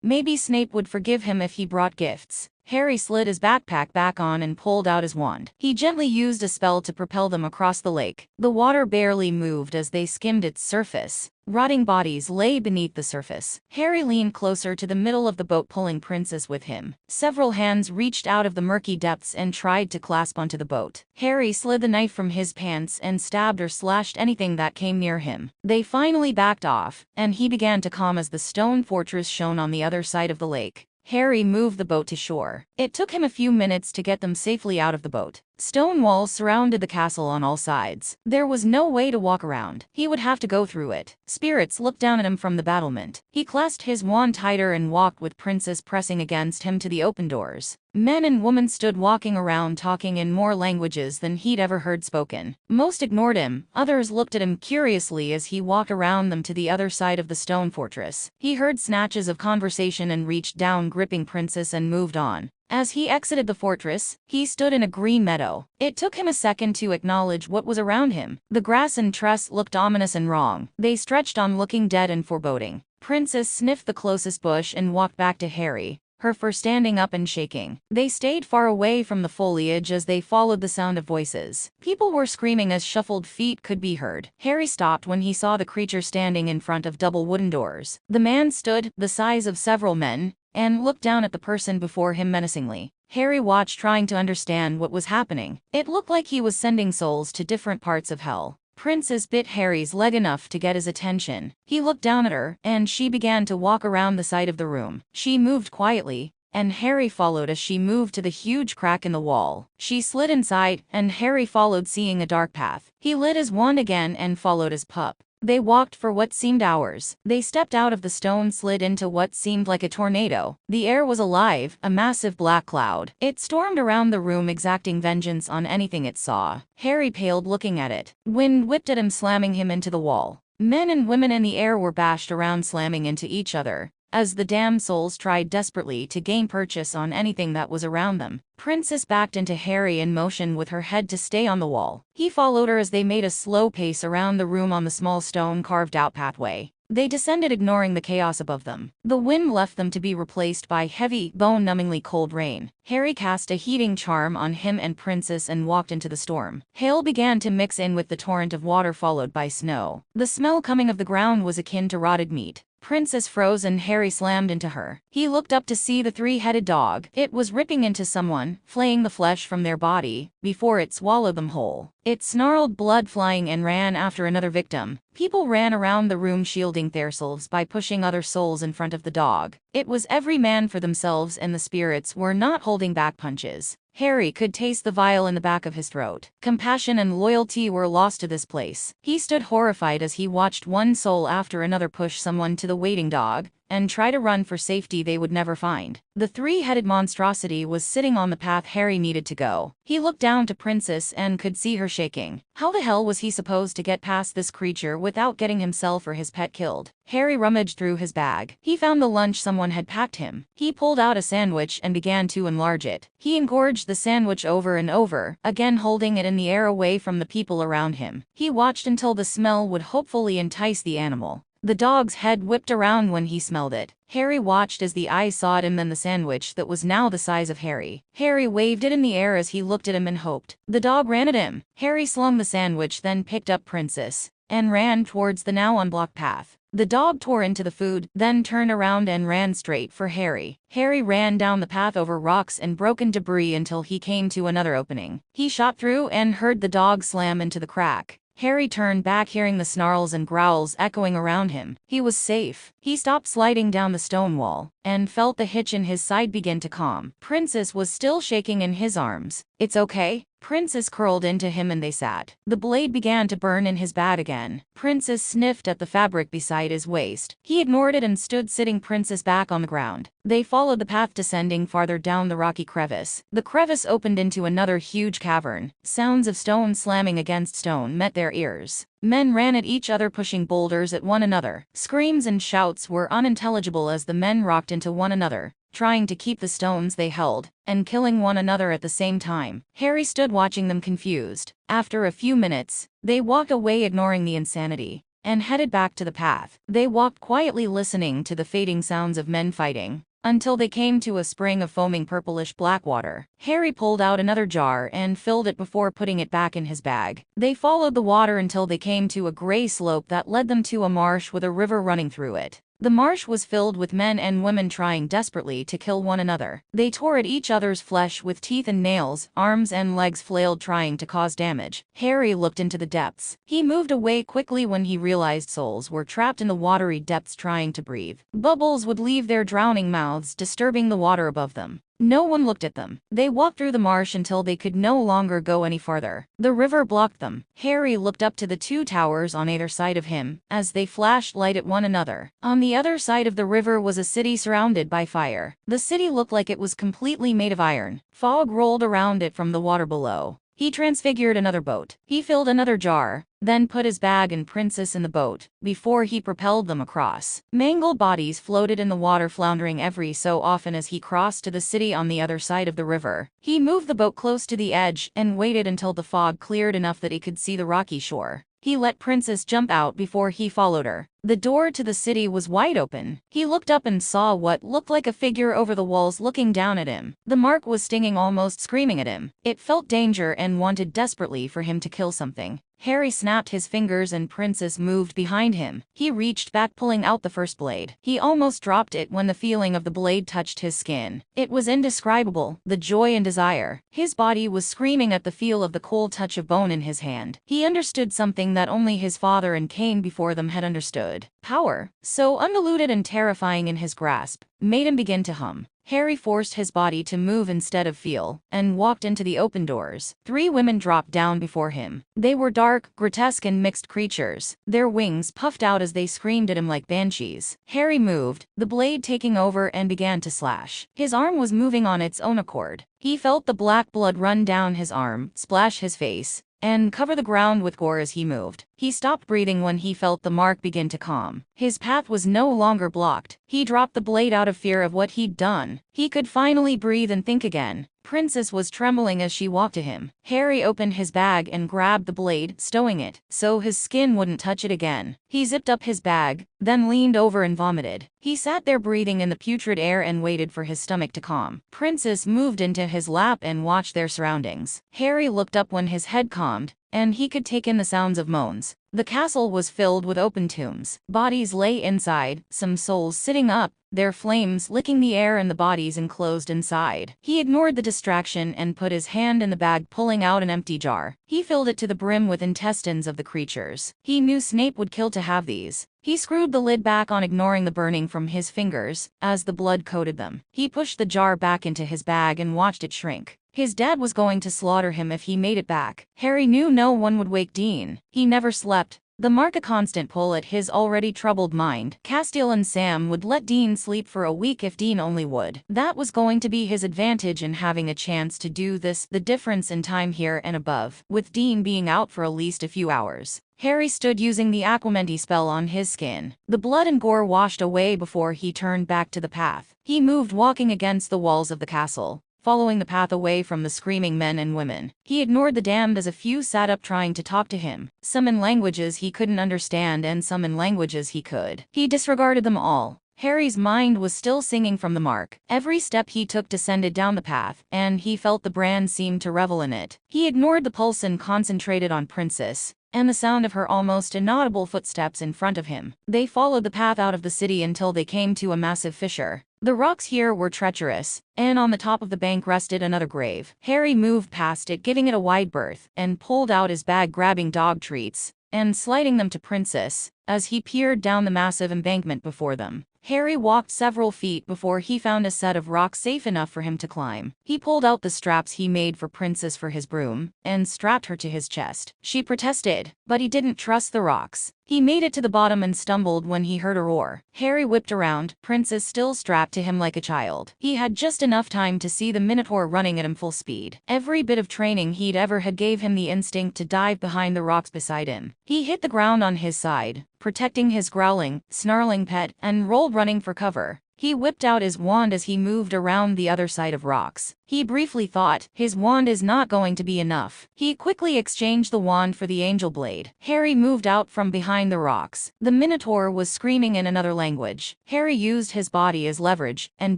maybe Snape would forgive him if he brought gifts. Harry slid his backpack back on and pulled out his wand. He gently used a spell to propel them across the lake. The water barely moved as they skimmed its surface. Rotting bodies lay beneath the surface. Harry leaned closer to the middle of the boat, pulling Princess with him. Several hands reached out of the murky depths and tried to clasp onto the boat. Harry slid the knife from his pants and stabbed or slashed anything that came near him. They finally backed off, and he began to calm as the stone fortress shone on the other side of the lake. Harry moved the boat to shore. It took him a few minutes to get them safely out of the boat. Stone walls surrounded the castle on all sides. There was no way to walk around. He would have to go through it. Spirits looked down at him from the battlement. He clasped his wand tighter and walked with Princess pressing against him to the open doors. Men and women stood walking around, talking in more languages than he'd ever heard spoken. Most ignored him. Others looked at him curiously as he walked around them to the other side of the stone fortress. He heard snatches of conversation and reached down, gripping Princess, and moved on. As he exited the fortress, he stood in a green meadow. It took him a second to acknowledge what was around him. The grass and tress looked ominous and wrong. They stretched on, looking dead and foreboding. Princess sniffed the closest bush and walked back to Harry, her fur standing up and shaking. They stayed far away from the foliage as they followed the sound of voices. People were screaming as shuffled feet could be heard. Harry stopped when he saw the creature standing in front of double wooden doors. The man stood, the size of several men, and looked down at the person before him menacingly. Harry watched, trying to understand what was happening. It looked like he was sending souls to different parts of hell. Princess bit Harry's leg enough to get his attention. He looked down at her, and she began to walk around the side of the room. She moved quietly, and Harry followed as she moved to the huge crack in the wall. She slid inside, and Harry followed, seeing a dark path. He lit his wand again and followed his pup. They walked for what seemed hours. They stepped out of the stone, slid into what seemed like a tornado. The air was alive, a massive black cloud. It stormed around the room, exacting vengeance on anything it saw. Harry paled looking at it. Wind whipped at him, slamming him into the wall. Men and women in the air were bashed around, slamming into each other, as the damned souls tried desperately to gain purchase on anything that was around them. Princess backed into Harry and motioned with her head to stay on the wall. He followed her as they made a slow pace around the room on the small stone carved-out pathway. They descended, ignoring the chaos above them. The wind left them to be replaced by heavy, bone-numbingly cold rain. Harry cast a heating charm on him and Princess and walked into the storm. Hail began to mix in with the torrent of water, followed by snow. The smell coming of the ground was akin to rotted meat. Princess froze and Harry slammed into her. He looked up to see the three-headed dog. It was ripping into someone, flaying the flesh from their body, before it swallowed them whole. It snarled, blood flying, and ran after another victim. People ran around the room, shielding themselves by pushing other souls in front of the dog. It was every man for themselves, and the spirits were not holding back punches. Harry could taste the vial in the back of his throat. Compassion and loyalty were lost to this place. He stood horrified as he watched one soul after another push someone to the waiting dog and try to run for safety they would never find. The three-headed monstrosity was sitting on the path Harry needed to go. He looked down to Princess and could see her shaking. How the hell was he supposed to get past this creature without getting himself or his pet killed? Harry rummaged through his bag. He found the lunch someone had packed him. He pulled out a sandwich and began to enlarge it. He engorged the sandwich over and over, again holding it in the air away from the people around him. He watched until the smell would hopefully entice the animal. The dog's head whipped around when he smelled it. Harry watched as the eyes sought him, then the sandwich that was now the size of Harry. Harry waved it in the air as he looked at him and hoped. The dog ran at him. Harry slung the sandwich, then picked up Princess and ran towards the now unblocked path. The dog tore into the food, then turned around and ran straight for Harry. Harry ran down the path over rocks and broken debris until he came to another opening. He shot through and heard the dog slam into the crack. Harry turned back, hearing the snarls and growls echoing around him. He was safe. He stopped sliding down the stone wall and felt the hitch in his side begin to calm. Princess was still shaking in his arms. "It's okay?" Princess curled into him and they sat. The blade began to burn in his back again. Princess sniffed at the fabric beside his waist. He ignored it and stood, sitting Princess back on the ground. They followed the path, descending farther down the rocky crevice. The crevice opened into another huge cavern. Sounds of stone slamming against stone met their ears. Men ran at each other, pushing boulders at one another. Screams and shouts were unintelligible as the men rocked into one another, trying to keep the stones they held, and killing one another at the same time. Harry stood watching them, confused. After a few minutes, they walked away, ignoring the insanity, and headed back to the path. They walked quietly, listening to the fading sounds of men fighting, until they came to a spring of foaming purplish black water. Harry pulled out another jar and filled it before putting it back in his bag. They followed the water until they came to a gray slope that led them to a marsh with a river running through it. The marsh was filled with men and women trying desperately to kill one another. They tore at each other's flesh with teeth and nails. Arms and legs flailed, trying to cause damage. Harry looked into the depths. He moved away quickly when he realized souls were trapped in the watery depths, trying to breathe. Bubbles would leave their drowning mouths, disturbing the water above them. No one looked at them. They walked through the marsh until they could no longer go any farther. The river blocked them. Harry looked up to the two towers on either side of him as they flashed light at one another. On the other side of the river was a city surrounded by fire. The city looked like it was completely made of iron. Fog rolled around it from the water below. He transfigured another boat. He filled another jar, then put his bag and Princess in the boat, before he propelled them across. Mangled bodies floated in the water, floundering every so often as he crossed to the city on the other side of the river. He moved the boat close to the edge and waited until the fog cleared enough that he could see the rocky shore. He let Princess jump out before he followed her. The door to the city was wide open. He looked up and saw what looked like a figure over the walls looking down at him. The mark was stinging, almost screaming at him. It felt danger and wanted desperately for him to kill something. Harry snapped his fingers and Princess moved behind him. He reached back, pulling out the first blade. He almost dropped it when the feeling of the blade touched his skin. It was indescribable, the joy and desire. His body was screaming at the feel of the cold touch of bone in his hand. He understood something that only his father and Cain before them had understood. Power, so undiluted and terrifying in his grasp, made him begin to hum. Harry forced his body to move instead of feel, and walked into the open doors. 3 women dropped down before him. They were dark, grotesque and mixed creatures. Their wings puffed out as they screamed at him like banshees. Harry moved, the blade taking over, and began to slash. His arm was moving on its own accord. He felt the black blood run down his arm, splash his face, and cover the ground with gore as he moved. He stopped breathing when he felt the mark begin to calm. His path was no longer blocked. He dropped the blade out of fear of what he'd done. He could finally breathe and think again. Princess was trembling as she walked to him. Harry opened his bag and grabbed the blade, stowing it, so his skin wouldn't touch it again. He zipped up his bag, then leaned over and vomited. He sat there breathing in the putrid air and waited for his stomach to calm. Princess moved into his lap and watched their surroundings. Harry looked up when his head calmed, and he could take in the sounds of moans. The castle was filled with open tombs. Bodies lay inside, some souls sitting up, their flames licking the air and the bodies enclosed inside. He ignored the distraction and put his hand in the bag, pulling out an empty jar. He filled it to the brim with intestines of the creatures. He knew Snape would kill to have these. He screwed the lid back on, ignoring the burning from his fingers as the blood coated them. He pushed the jar back into his bag and watched it shrink. His dad was going to slaughter him if he made it back. Harry knew no one would wake Dean. He never slept. The mark a constant pull at his already troubled mind. Castiel and Sam would let Dean sleep for a week if Dean only would. That was going to be his advantage in having a chance to do this. The difference in time here and above, with Dean being out for at least a few hours. Harry stood using the Aquamenti spell on his skin. The blood and gore washed away before he turned back to the path. He moved, walking against the walls of the castle, following the path away from the screaming men and women. He ignored the damned as a few sat up trying to talk to him, some in languages he couldn't understand and some in languages he could. He disregarded them all. Harry's mind was still singing from the mark. Every step he took descended down the path, and he felt the brand seemed to revel in it. He ignored the pulse and concentrated on Princess, and the sound of her almost inaudible footsteps in front of him. They followed the path out of the city until they came to a massive fissure. The rocks here were treacherous, and on the top of the bank rested another grave. Harry moved past it, giving it a wide berth, and pulled out his bag, grabbing dog treats and sliding them to Princess as he peered down the massive embankment before them. Harry walked several feet before he found a set of rocks safe enough for him to climb. He pulled out the straps he made for Princess for his broom, and strapped her to his chest. She protested, but he didn't trust the rocks. He made it to the bottom and stumbled when he heard a roar. Harry whipped around, Princess still strapped to him like a child. He had just enough time to see the Minotaur running at him full speed. Every bit of training he'd ever had gave him the instinct to dive behind the rocks beside him. He hit the ground on his side, protecting his growling, snarling pet, and rolled, running for cover. He whipped out his wand as he moved around the other side of rocks. He briefly thought, his wand is not going to be enough. He quickly exchanged the wand for the angel blade. Harry moved out from behind the rocks. The Minotaur was screaming in another language. Harry used his body as leverage, and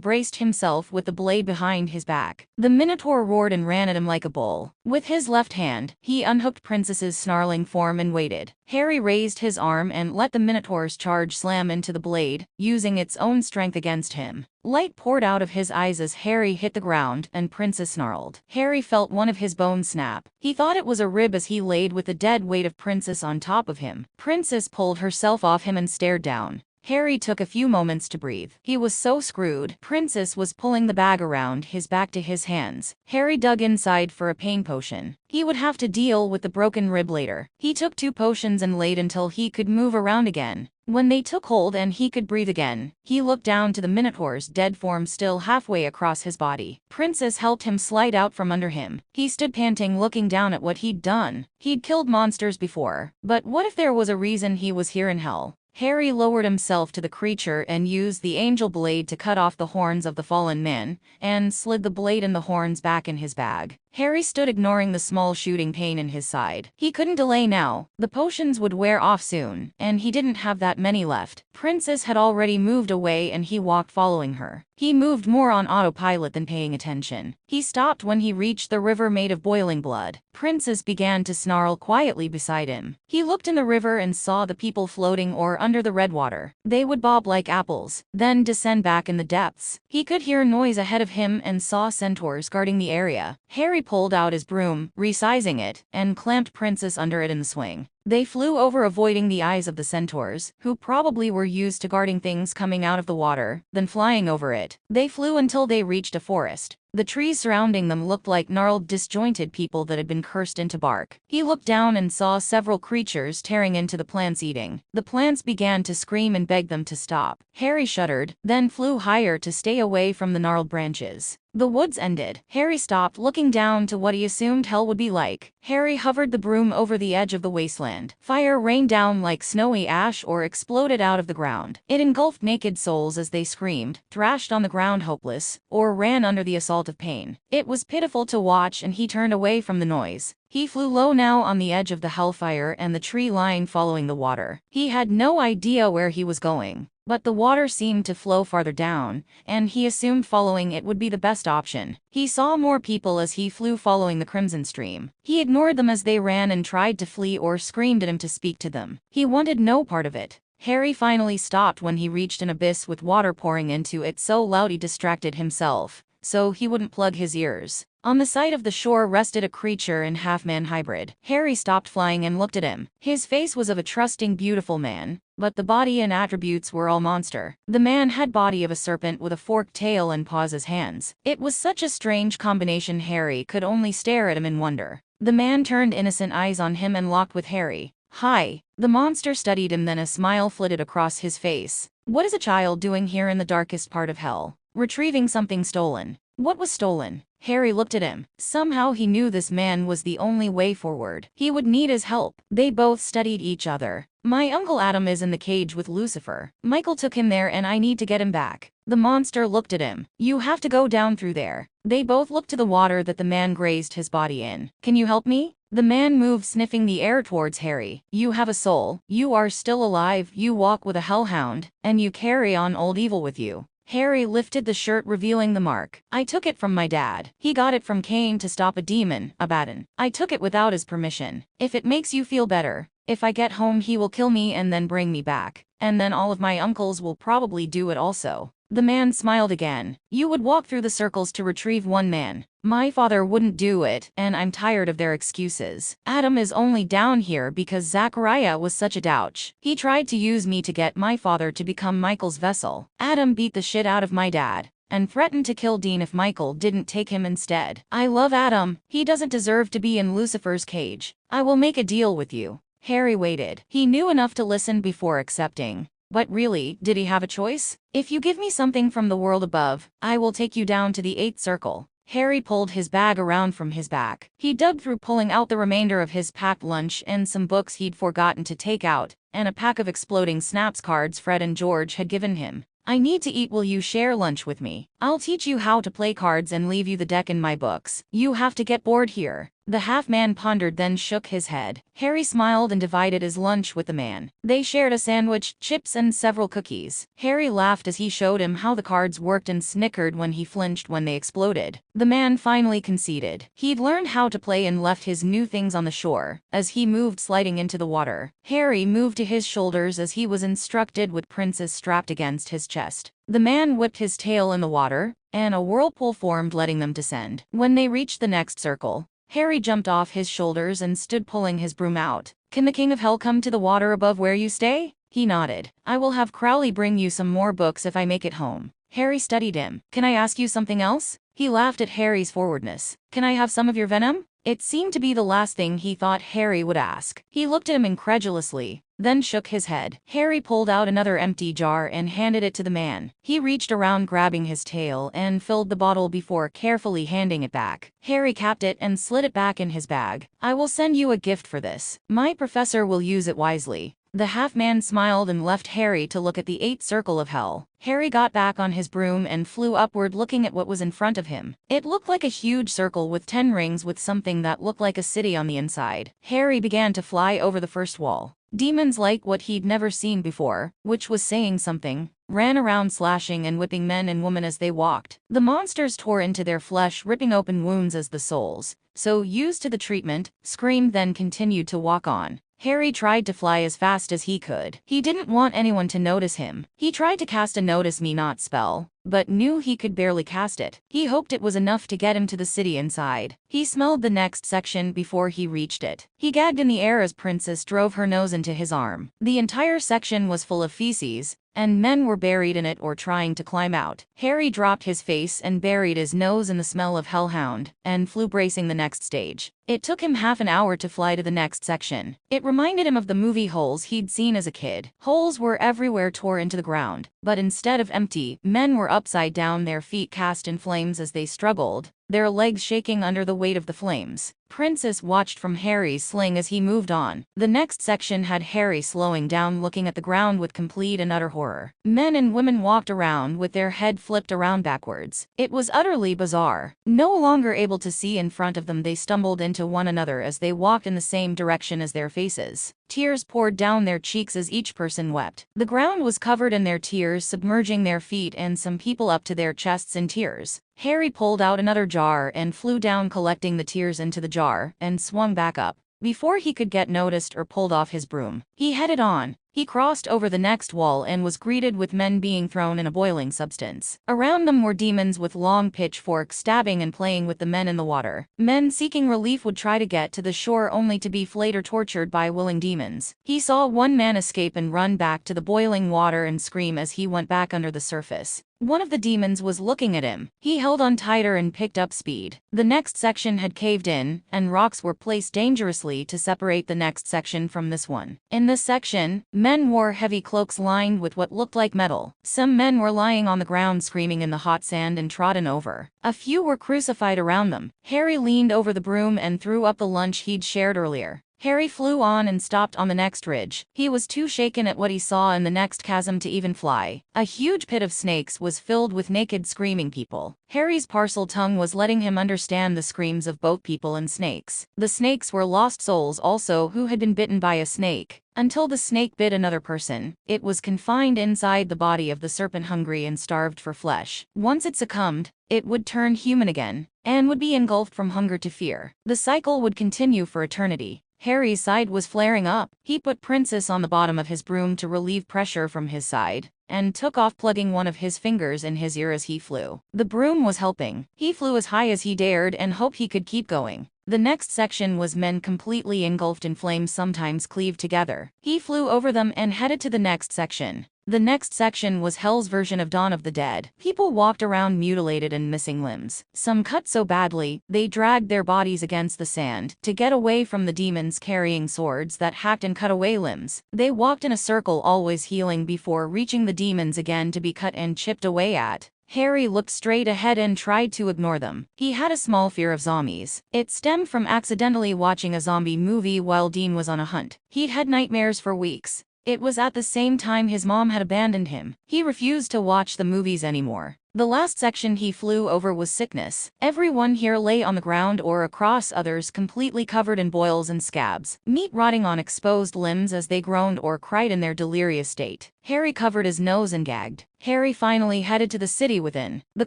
braced himself with the blade behind his back. The Minotaur roared and ran at him like a bull. With his left hand, he unhooked Princess's snarling form and waited. Harry raised his arm and let the Minotaur's charge slam into the blade, using its own strength against him. Light poured out of his eyes as Harry hit the ground, and Princess snarled. Harry felt one of his bones snap. He thought it was a rib as he laid with the dead weight of Princess on top of him. Princess pulled herself off him and stared down. Harry took a few moments to breathe. He was so screwed. Princess was pulling the bag around his back to his hands. Harry dug inside for a pain potion. He would have to deal with the broken rib later. He took 2 potions and laid until he could move around again. When they took hold and he could breathe again, he looked down to the Minotaur's dead form still halfway across his body. Princess helped him slide out from under him. He stood panting, looking down at what he'd done. He'd killed monsters before, but what if there was a reason he was here in hell? Harry lowered himself to the creature and used the angel blade to cut off the horns of the fallen man, and slid the blade and the horns back in his bag. Harry stood, ignoring the small shooting pain in his side. He couldn't delay now. The potions would wear off soon, and he didn't have that many left. Princess had already moved away and he walked following her. He moved more on autopilot than paying attention. He stopped when he reached the river made of boiling blood. Princess began to snarl quietly beside him. He looked in the river and saw the people floating or under the red water. They would bob like apples, then descend back in the depths. He could hear noise ahead of him and saw centaurs guarding the area. Harry Harry pulled out his broom, resizing it, and clamped Princess under it in the swing. They flew over, avoiding the eyes of the centaurs, who probably were used to guarding things coming out of the water, then flying over it. They flew until they reached a forest. The trees surrounding them looked like gnarled, disjointed people that had been cursed into bark. He looked down and saw several creatures tearing into the plants, eating. The plants began to scream and beg them to stop. Harry shuddered, then flew higher to stay away from the gnarled branches. The woods ended. Harry stopped, looking down to what he assumed hell would be like. Harry hovered the broom over the edge of the wasteland. Fire rained down like snowy ash or exploded out of the ground. It engulfed naked souls as they screamed, thrashed on the ground hopeless, or ran under the assault of pain. It was pitiful to watch, and he turned away from the noise. He flew low now on the edge of the hellfire and the tree line following the water. He had no idea where he was going, but the water seemed to flow farther down, and he assumed following it would be the best option. He saw more people as he flew following the crimson stream. He ignored them as they ran and tried to flee or screamed at him to speak to them. He wanted no part of it. Harry finally stopped when he reached an abyss with water pouring into it so loud he distracted himself, so he wouldn't plug his ears. On the side of the shore rested a creature and half-man hybrid. Harry stopped flying and looked at him. His face was of a trusting, beautiful man, but the body and attributes were all monster. The man had body of a serpent with a forked tail and paws as hands. It was such a strange combination. Harry could only stare at him in wonder. The man turned innocent eyes on him and locked with Harry. "Hi." The monster studied him, then a smile flitted across his face. "What is a child doing here in the darkest part of hell?" "Retrieving something stolen." "What was stolen?" Harry looked at him. Somehow he knew this man was the only way forward. He would need his help. They both studied each other. "My uncle Adam is in the cage with Lucifer. Michael took him there and I need to get him back." The monster looked at him. "You have to go down through there." They both looked to the water that the man grazed his body in. "Can you help me?" The man moved, sniffing the air towards Harry. "You have a soul. You are still alive. You walk with a hellhound, and you carry on old evil with you." Harry lifted the shirt, revealing the mark. "I took it from my dad. He got it from Cain to stop a demon, Abaddon. I took it without his permission. If it makes you feel better, if I get home he will kill me and then bring me back. And then all of my uncles will probably do it also." The man smiled again. "You would walk through the circles to retrieve one man. My father wouldn't do it, and I'm tired of their excuses. Adam is only down here because Zachariah was such a douche. He tried to use me to get my father to become Michael's vessel. Adam beat the shit out of my dad and threatened to kill Dean if Michael didn't take him instead. I love Adam. He doesn't deserve to be in Lucifer's cage. I will make a deal with you." Harry waited. He knew enough to listen before accepting. But really, did he have a choice? "If you give me something from the world above, I will take you down to the 8th circle." Harry pulled his bag around from his back. He dug through, pulling out the remainder of his packed lunch and some books he'd forgotten to take out, and a pack of exploding snaps cards Fred and George had given him. "I need to eat. Will you share lunch with me? I'll teach you how to play cards and leave you the deck in my books. You have to get bored here." The half-man pondered, then shook his head. Harry smiled and divided his lunch with the man. They shared a sandwich, chips, and several cookies. Harry laughed as he showed him how the cards worked and snickered when he flinched when they exploded. The man finally conceded. He'd learned how to play and left his new things on the shore. As he moved, sliding into the water, Harry moved to his shoulders as he was instructed, with Princess strapped against his chest. The man whipped his tail in the water, and a whirlpool formed, letting them descend. When they reached the next circle, Harry jumped off his shoulders and stood pulling his broom out. "Can the King of Hell come to the water above where you stay?" He nodded. "I will have Crowley bring you some more books if I make it home." Harry studied him. "Can I ask you something else?" He laughed at Harry's forwardness. "Can I have some of your venom?" It seemed to be the last thing he thought Harry would ask. He looked at him incredulously, then shook his head. Harry pulled out another empty jar and handed it to the man. He reached around, grabbing his tail, and filled the bottle before carefully handing it back. Harry capped it and slid it back in his bag. "I will send you a gift for this. My professor will use it wisely." The half-man smiled and left Harry to look at the 8th circle of hell. Harry got back on his broom and flew upward, looking at what was in front of him. It looked like a huge circle with 10 rings with something that looked like a city on the inside. Harry began to fly over the first wall. Demons, like what he'd never seen before, which was saying something, ran around slashing and whipping men and women as they walked. The monsters tore into their flesh, ripping open wounds as the souls, so used to the treatment, screamed, then continued to walk on. Harry tried to fly as fast as he could. He didn't want anyone to notice him. He tried to cast a notice me not spell, but knew he could barely cast it. He hoped it was enough to get him to the city inside. He smelled the next section before he reached it. He gagged in the air as Princess drove her nose into his arm. The entire section was full of feces, and men were buried in it or trying to climb out. Harry dropped his face and buried his nose in the smell of hellhound, and flew bracing the next stage. It took him half an hour to fly to the next section. It reminded him of the movie Holes he'd seen as a kid. Holes were everywhere, tore into the ground, but instead of empty, men were upside down, their feet cast in flames as they struggled, their legs shaking under the weight of the flames. Princess watched from Harry's sling as he moved on. The next section had Harry slowing down, looking at the ground with complete and utter horror. Men and women walked around with their head flipped around backwards. It was utterly bizarre. No longer able to see in front of them, they stumbled into one another as they walked in the same direction as their faces. Tears poured down their cheeks as each person wept. The ground was covered in their tears, submerging their feet and some people up to their chests in tears. Harry pulled out another jar and flew down, collecting the tears into the jar, and swung back up. Before he could get noticed or pulled off his broom, he headed on. He crossed over the next wall and was greeted with men being thrown in a boiling substance. Around them were demons with long pitchforks stabbing and playing with the men in the water. Men seeking relief would try to get to the shore only to be flayed or tortured by willing demons. He saw one man escape and run back to the boiling water and scream as he went back under the surface. One of the demons was looking at him. He held on tighter and picked up speed. The next section had caved in, and rocks were placed dangerously to separate the next section from this one. In this section, men wore heavy cloaks lined with what looked like metal. Some men were lying on the ground screaming in the hot sand and trodden over. A few were crucified around them. Harry leaned over the broom and threw up the lunch he'd shared earlier. Harry flew on and stopped on the next ridge. He was too shaken at what he saw in the next chasm to even fly. A huge pit of snakes was filled with naked, screaming people. Harry's parcel tongue was letting him understand the screams of both people and snakes. The snakes were lost souls also who had been bitten by a snake. Until the snake bit another person, it was confined inside the body of the serpent, hungry and starved for flesh. Once it succumbed, it would turn human again, and would be engulfed from hunger to fear. The cycle would continue for eternity. Harry's side was flaring up. He put Princess on the bottom of his broom to relieve pressure from his side, and took off, plugging one of his fingers in his ear as he flew. The broom was helping. He flew as high as he dared and hoped he could keep going. The next section was men completely engulfed in flames, sometimes cleaved together. He flew over them and headed to the next section. The next section was Hell's version of Dawn of the Dead. People walked around mutilated and missing limbs. Some cut so badly, they dragged their bodies against the sand to get away from the demons carrying swords that hacked and cut away limbs. They walked in a circle, always healing before reaching the demons again to be cut and chipped away at. Harry looked straight ahead and tried to ignore them. He had a small fear of zombies. It stemmed from accidentally watching a zombie movie while Dean was on a hunt. He'd had nightmares for weeks. It was at the same time his mom had abandoned him. He refused to watch the movies anymore. The last section he flew over was sickness. Everyone here lay on the ground or across, others completely covered in boils and scabs, meat rotting on exposed limbs as they groaned or cried in their delirious state. Harry covered his nose and gagged. Harry finally headed to the city within. The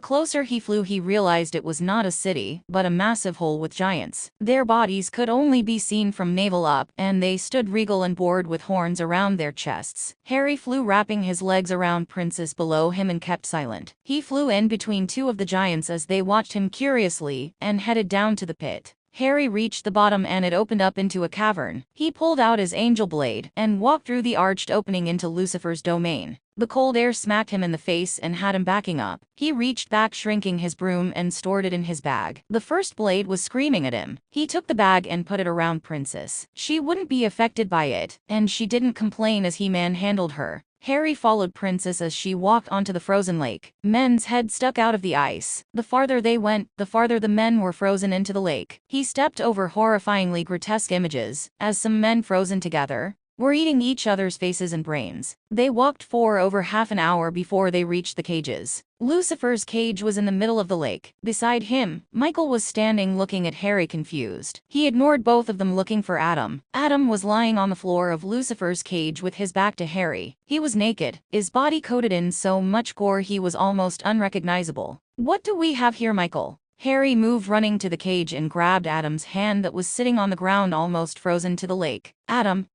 closer he flew, he realized it was not a city, but a massive hole with giants. Their bodies could only be seen from navel up, and they stood regal and bored with horns around their chests. Harry flew, wrapping his legs around Princess below him, and kept silent. He flew in between two of the giants as they watched him curiously, and headed down to the pit. Harry reached the bottom and it opened up into a cavern. He pulled out his angel blade and walked through the arched opening into Lucifer's domain. The cold air smacked him in the face and had him backing up. He reached back, shrinking his broom, and stored it in his bag. The first blade was screaming at him. He took the bag and put it around Princess. She wouldn't be affected by it, and she didn't complain as he manhandled her. Harry followed Princess as she walked onto the frozen lake. Men's heads stuck out of the ice. The farther they went, the farther the men were frozen into the lake. He stepped over horrifyingly grotesque images, as some men frozen together were eating each other's faces and brains. They walked for over half an hour before they reached the cages. Lucifer's cage was in the middle of the lake. Beside him, Michael was standing looking at Harry, confused. He ignored both of them, looking for Adam. Adam was lying on the floor of Lucifer's cage with his back to Harry. He was naked, his body coated in so much gore he was almost unrecognizable. "What do we have here, Michael?" Harry moved running to the cage and grabbed Adam's hand that was sitting on the ground almost frozen to the lake. Adam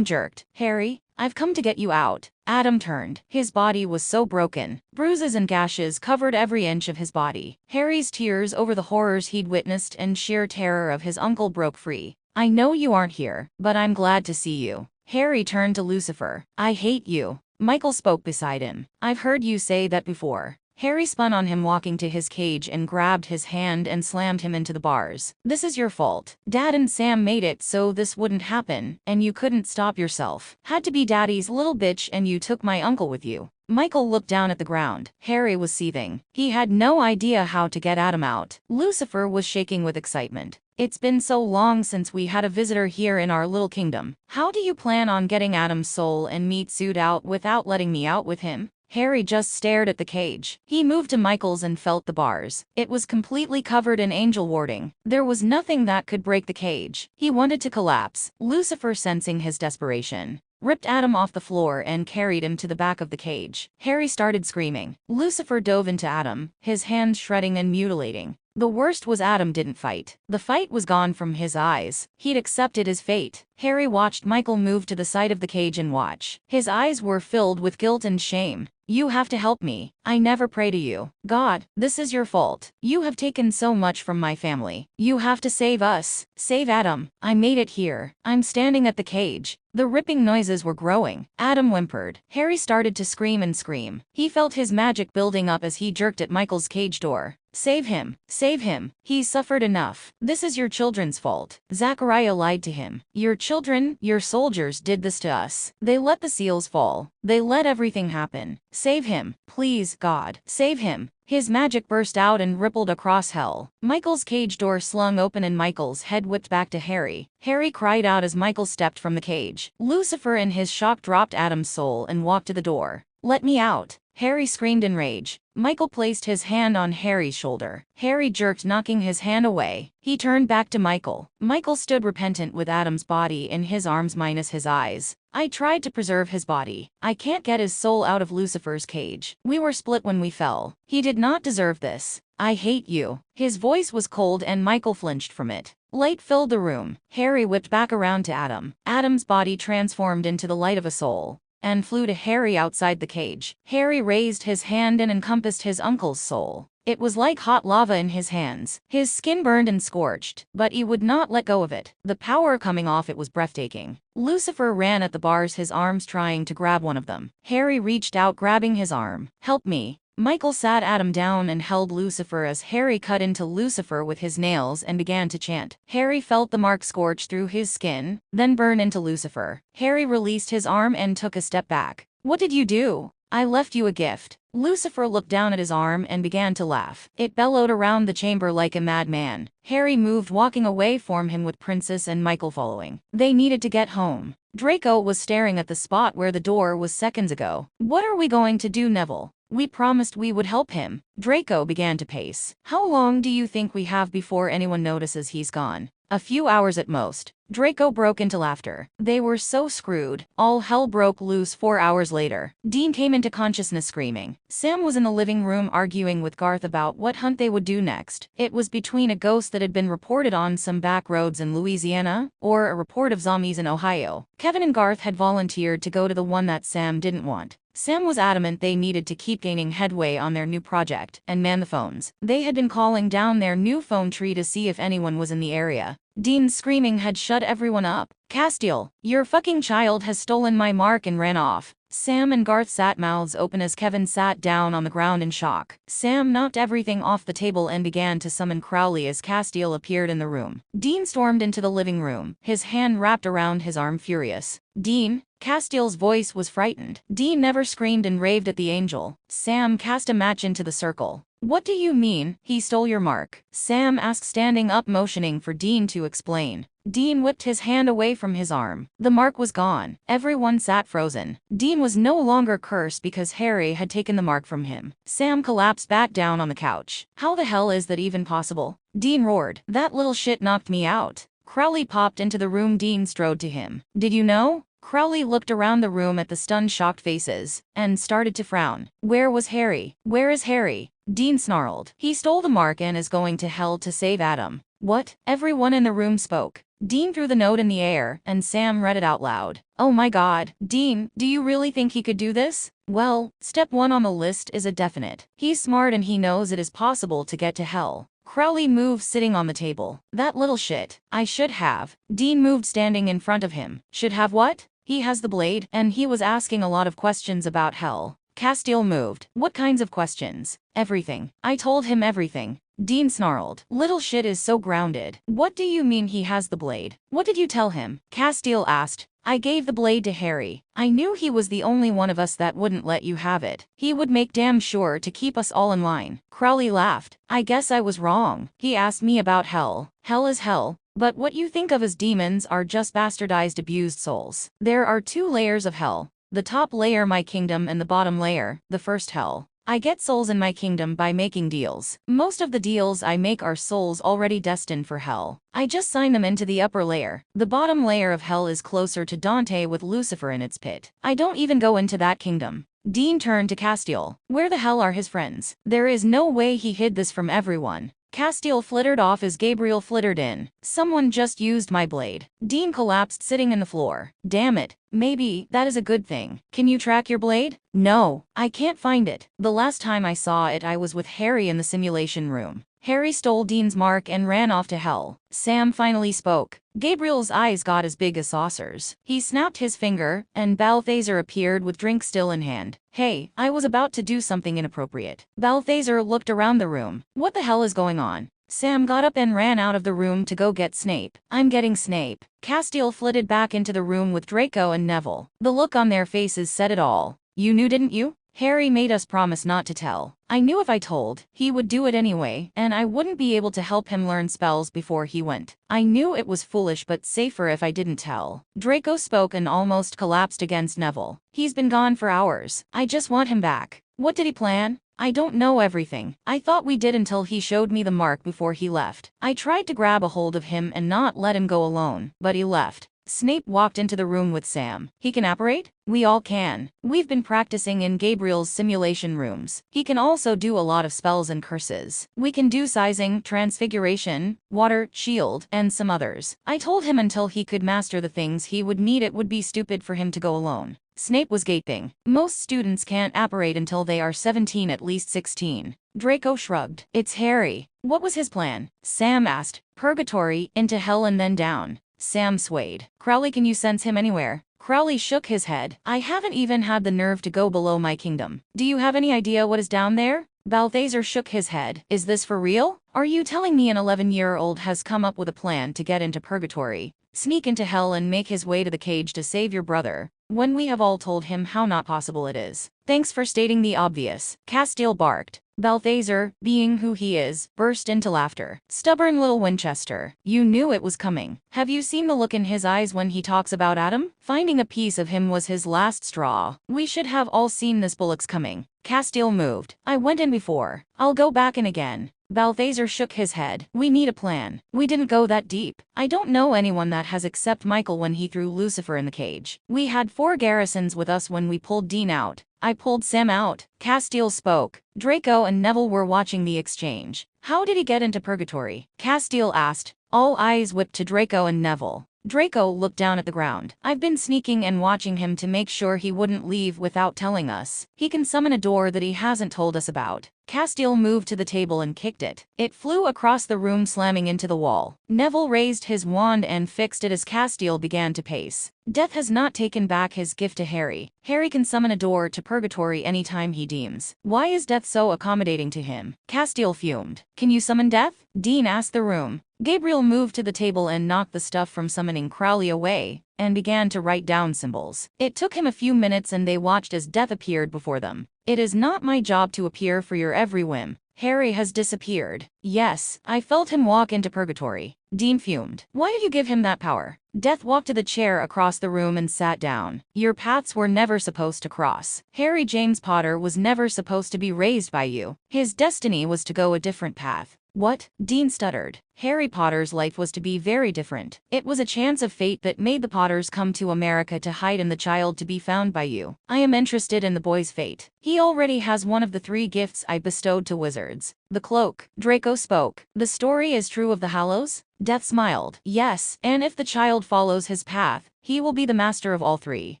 jerked. Harry, I've come to get you out. Adam turned. His body was so broken. Bruises and gashes covered every inch of his body. Harry's tears over the horrors he'd witnessed and sheer terror of his uncle broke free. I know you aren't here, but I'm glad to see you. Harry turned to Lucifer. I hate you. Michael spoke beside him. I've heard you say that before. Harry spun on him, walking to his cage and grabbed his hand and slammed him into the bars. This is your fault. Dad and Sam made it so this wouldn't happen, and you couldn't stop yourself. Had to be Daddy's little bitch and you took my uncle with you. Michael looked down at the ground. Harry was seething. He had no idea how to get Adam out. Lucifer was shaking with excitement. It's been so long since we had a visitor here in our little kingdom. How do you plan on getting Adam's soul and meat suit out without letting me out with him? Harry just stared at the cage. He moved to Michael's and felt the bars. It was completely covered in angel warding. There was nothing that could break the cage. He wanted to collapse. Lucifer, sensing his desperation, ripped Adam off the floor and carried him to the back of the cage. Harry started screaming. Lucifer dove into Adam, his hands shredding and mutilating. The worst was Adam didn't fight. The fight was gone from his eyes. He'd accepted his fate. Harry watched Michael move to the side of the cage and watch. His eyes were filled with guilt and shame. You have to help me. I never pray to you. God, this is your fault. You have taken so much from my family. You have to save us. Save Adam. I made it here. I'm standing at the cage. The ripping noises were growing. Adam whimpered. Harry started to scream and scream. He felt his magic building up as he jerked at Michael's cage door. Save him. Save him. He's suffered enough. This is your children's fault. Zachariah lied to him. Your children, your soldiers did this to us. They let the seals fall. They let everything happen. Save him. Please, God. Save him. His magic burst out and rippled across hell. Michael's cage door slung open and Michael's head whipped back to Harry. Harry cried out as Michael stepped from the cage. Lucifer in his shock dropped Adam's soul and walked to the door. Let me out. Harry screamed in rage. Michael placed his hand on Harry's shoulder. Harry jerked, knocking his hand away. He turned back to Michael. Michael stood repentant with Adam's body in his arms minus his eyes. I tried to preserve his body. I can't get his soul out of Lucifer's cage. We were split when we fell. He did not deserve this. I hate you. His voice was cold and Michael flinched from it. Light filled the room. Harry whipped back around to Adam. Adam's body transformed into the light of a soul and flew to Harry outside the cage. Harry raised his hand and encompassed his uncle's soul. It was like hot lava in his hands. His skin burned and scorched, but he would not let go of it. The power coming off it was breathtaking. Lucifer ran at the bars, his arms trying to grab one of them. Harry reached out, grabbing his arm. Help me. Michael sat Adam down and held Lucifer as Harry cut into Lucifer with his nails and began to chant. Harry felt the mark scorch through his skin, then burn into Lucifer. Harry released his arm and took a step back. What did you do? I left you a gift. Lucifer looked down at his arm and began to laugh. It bellowed around the chamber like a madman. Harry moved, walking away from him with Princess and Michael following. They needed to get home. Draco was staring at the spot where the door was seconds ago. What are we going to do, Neville? We promised we would help him. Draco began to pace. How long do you think we have before anyone notices he's gone? A few hours at most. Draco broke into laughter. They were so screwed. All hell broke loose 4 hours later. Dean came into consciousness screaming. Sam was in the living room arguing with Garth about what hunt they would do next. It was between a ghost that had been reported on some back roads in Louisiana, or a report of zombies in Ohio. Kevin and Garth had volunteered to go to the one that Sam didn't want. Sam was adamant they needed to keep gaining headway on their new project and man the phones. They had been calling down their new phone tree to see if anyone was in the area. Dean's screaming had shut everyone up. Castiel, your fucking child has stolen my mark and ran off. Sam and Garth sat mouths open as Kevin sat down on the ground in shock. Sam knocked everything off the table and began to summon Crowley as Castiel appeared in the room. Dean stormed into the living room, his hand wrapped around his arm, furious. Dean? Castiel's voice was frightened. Dean never screamed and raved at the angel. Sam cast a match into the circle. What do you mean, he stole your mark? Sam asked, standing up, motioning for Dean to explain. Dean whipped his hand away from his arm. The mark was gone. Everyone sat frozen. Dean was no longer cursed because Harry had taken the mark from him. Sam collapsed back down on the couch. How the hell is that even possible? Dean roared. That little shit knocked me out. Crowley popped into the room. Dean strode to him. Did you know? Crowley looked around the room at the stunned, shocked faces, and started to frown. Where was Harry? Where is Harry? Dean snarled. He stole the mark and is going to hell to save Adam. What? Everyone in the room spoke. Dean threw the note in the air, and Sam read it out loud. Oh my god, Dean, do you really think he could do this? Well, step 1 on the list is a definite. He's smart and he knows it is possible to get to hell. Crowley moved, sitting on the table. That little shit. I should have. Dean moved, standing in front of him. Should have what? He has the blade, and he was asking a lot of questions about hell. Castile moved. What kinds of questions? Everything. I told him everything. Dean snarled. Little shit is so grounded. What do you mean he has the blade? What did you tell him? Castile asked. I gave the blade to Harry. I knew he was the only one of us that wouldn't let you have it. He would make damn sure to keep us all in line. Crowley laughed. I guess I was wrong. He asked me about hell. Hell is hell. But what you think of as demons are just bastardized, abused souls. There are 2 layers of hell. The top layer, my kingdom, and the bottom layer, the first hell. I get souls in my kingdom by making deals. Most of the deals I make are souls already destined for hell. I just sign them into the upper layer. The bottom layer of hell is closer to Dante with Lucifer in its pit. I don't even go into that kingdom. Dean turned to Castile. Where the hell are his friends? There is no way he hid this from everyone. Castile flittered off as Gabriel flittered in. Someone just used my blade. Dean collapsed, sitting in the floor. Damn it. Maybe that is a good thing. Can you track your blade? No, I can't find it. The last time I saw it, I was with Harry in the simulation room. Harry stole Dean's mark and ran off to hell. Sam finally spoke. Gabriel's eyes got as big as saucers. He snapped his finger, and Balthazar appeared with drink still in hand. Hey, I was about to do something inappropriate. Balthazar looked around the room. What the hell is going on? Sam got up and ran out of the room to go get Snape. I'm getting Snape. Castile flitted back into the room with Draco and Neville. The look on their faces said it all. You knew, didn't you? Harry made us promise not to tell. I knew if I told, he would do it anyway, and I wouldn't be able to help him learn spells before he went. I knew it was foolish but safer if I didn't tell. Draco spoke and almost collapsed against Neville. He's been gone for hours. I just want him back. What did he plan? I don't know everything. I thought we did until he showed me the mark before he left. I tried to grab a hold of him and not let him go alone, but he left. Snape walked into the room with Sam. He can apparate? We all can. We've been practicing in Gabriel's simulation rooms. He can also do a lot of spells and curses. We can do sizing, transfiguration, water, shield, and some others. I told him until he could master the things he would need, it would be stupid for him to go alone. Snape was gaping. Most students can't apparate until they are 17, at least 16. Draco shrugged. It's Harry. What was his plan? Sam asked. Purgatory, into hell and then down. Sam swayed. Crowley, can you sense him anywhere? Crowley shook his head. I haven't even had the nerve to go below my kingdom. Do you have any idea what is down there? Balthazar shook his head. Is this for real? Are you telling me an 11-year-old has come up with a plan to get into purgatory, sneak into hell and make his way to the cage to save your brother, when we have all told him how not possible it is? Thanks for stating the obvious. Castile barked. Balthazar, being who he is, burst into laughter. Stubborn little Winchester. You knew it was coming. Have you seen the look in his eyes when he talks about Adam? Finding a piece of him was his last straw. We should have all seen this bullock's coming. Castile moved. I went in before. I'll go back in again. Balthazar shook his head. We need a plan. We didn't go that deep. I don't know anyone that has except Michael when he threw Lucifer in the cage. We had 4 garrisons with us when we pulled Dean out. I pulled Sam out. Castile spoke. Draco and Neville were watching the exchange. How did he get into purgatory? Castile asked. All eyes whipped to Draco and Neville. Draco looked down at the ground. I've been sneaking and watching him to make sure he wouldn't leave without telling us. He can summon a door that he hasn't told us about. Castile moved to the table and kicked it. It flew across the room, slamming into the wall. Neville raised his wand and fixed it as Castile began to pace. Death has not taken back his gift to Harry. Harry can summon a door to purgatory anytime he deems. Why is Death so accommodating to him? Castile fumed. Can you summon Death? Dean asked the room. Gabriel moved to the table and knocked the stuff from summoning Crowley away, and began to write down symbols. It took him a few minutes and they watched as Death appeared before them. It is not my job to appear for your every whim. Harry has disappeared. Yes, I felt him walk into purgatory. Dean fumed. Why did you give him that power? Death walked to the chair across the room and sat down. Your paths were never supposed to cross. Harry James Potter was never supposed to be raised by you. His destiny was to go a different path. What? Dean stuttered. Harry Potter's life was to be very different. It was a chance of fate that made the Potters come to America to hide and the child to be found by you. I am interested in the boy's fate. He already has one of the 3 gifts I bestowed to wizards. The cloak. Draco spoke. The story is true of the Hallows? Death smiled. Yes, and if the child follows his path, he will be the master of all 3.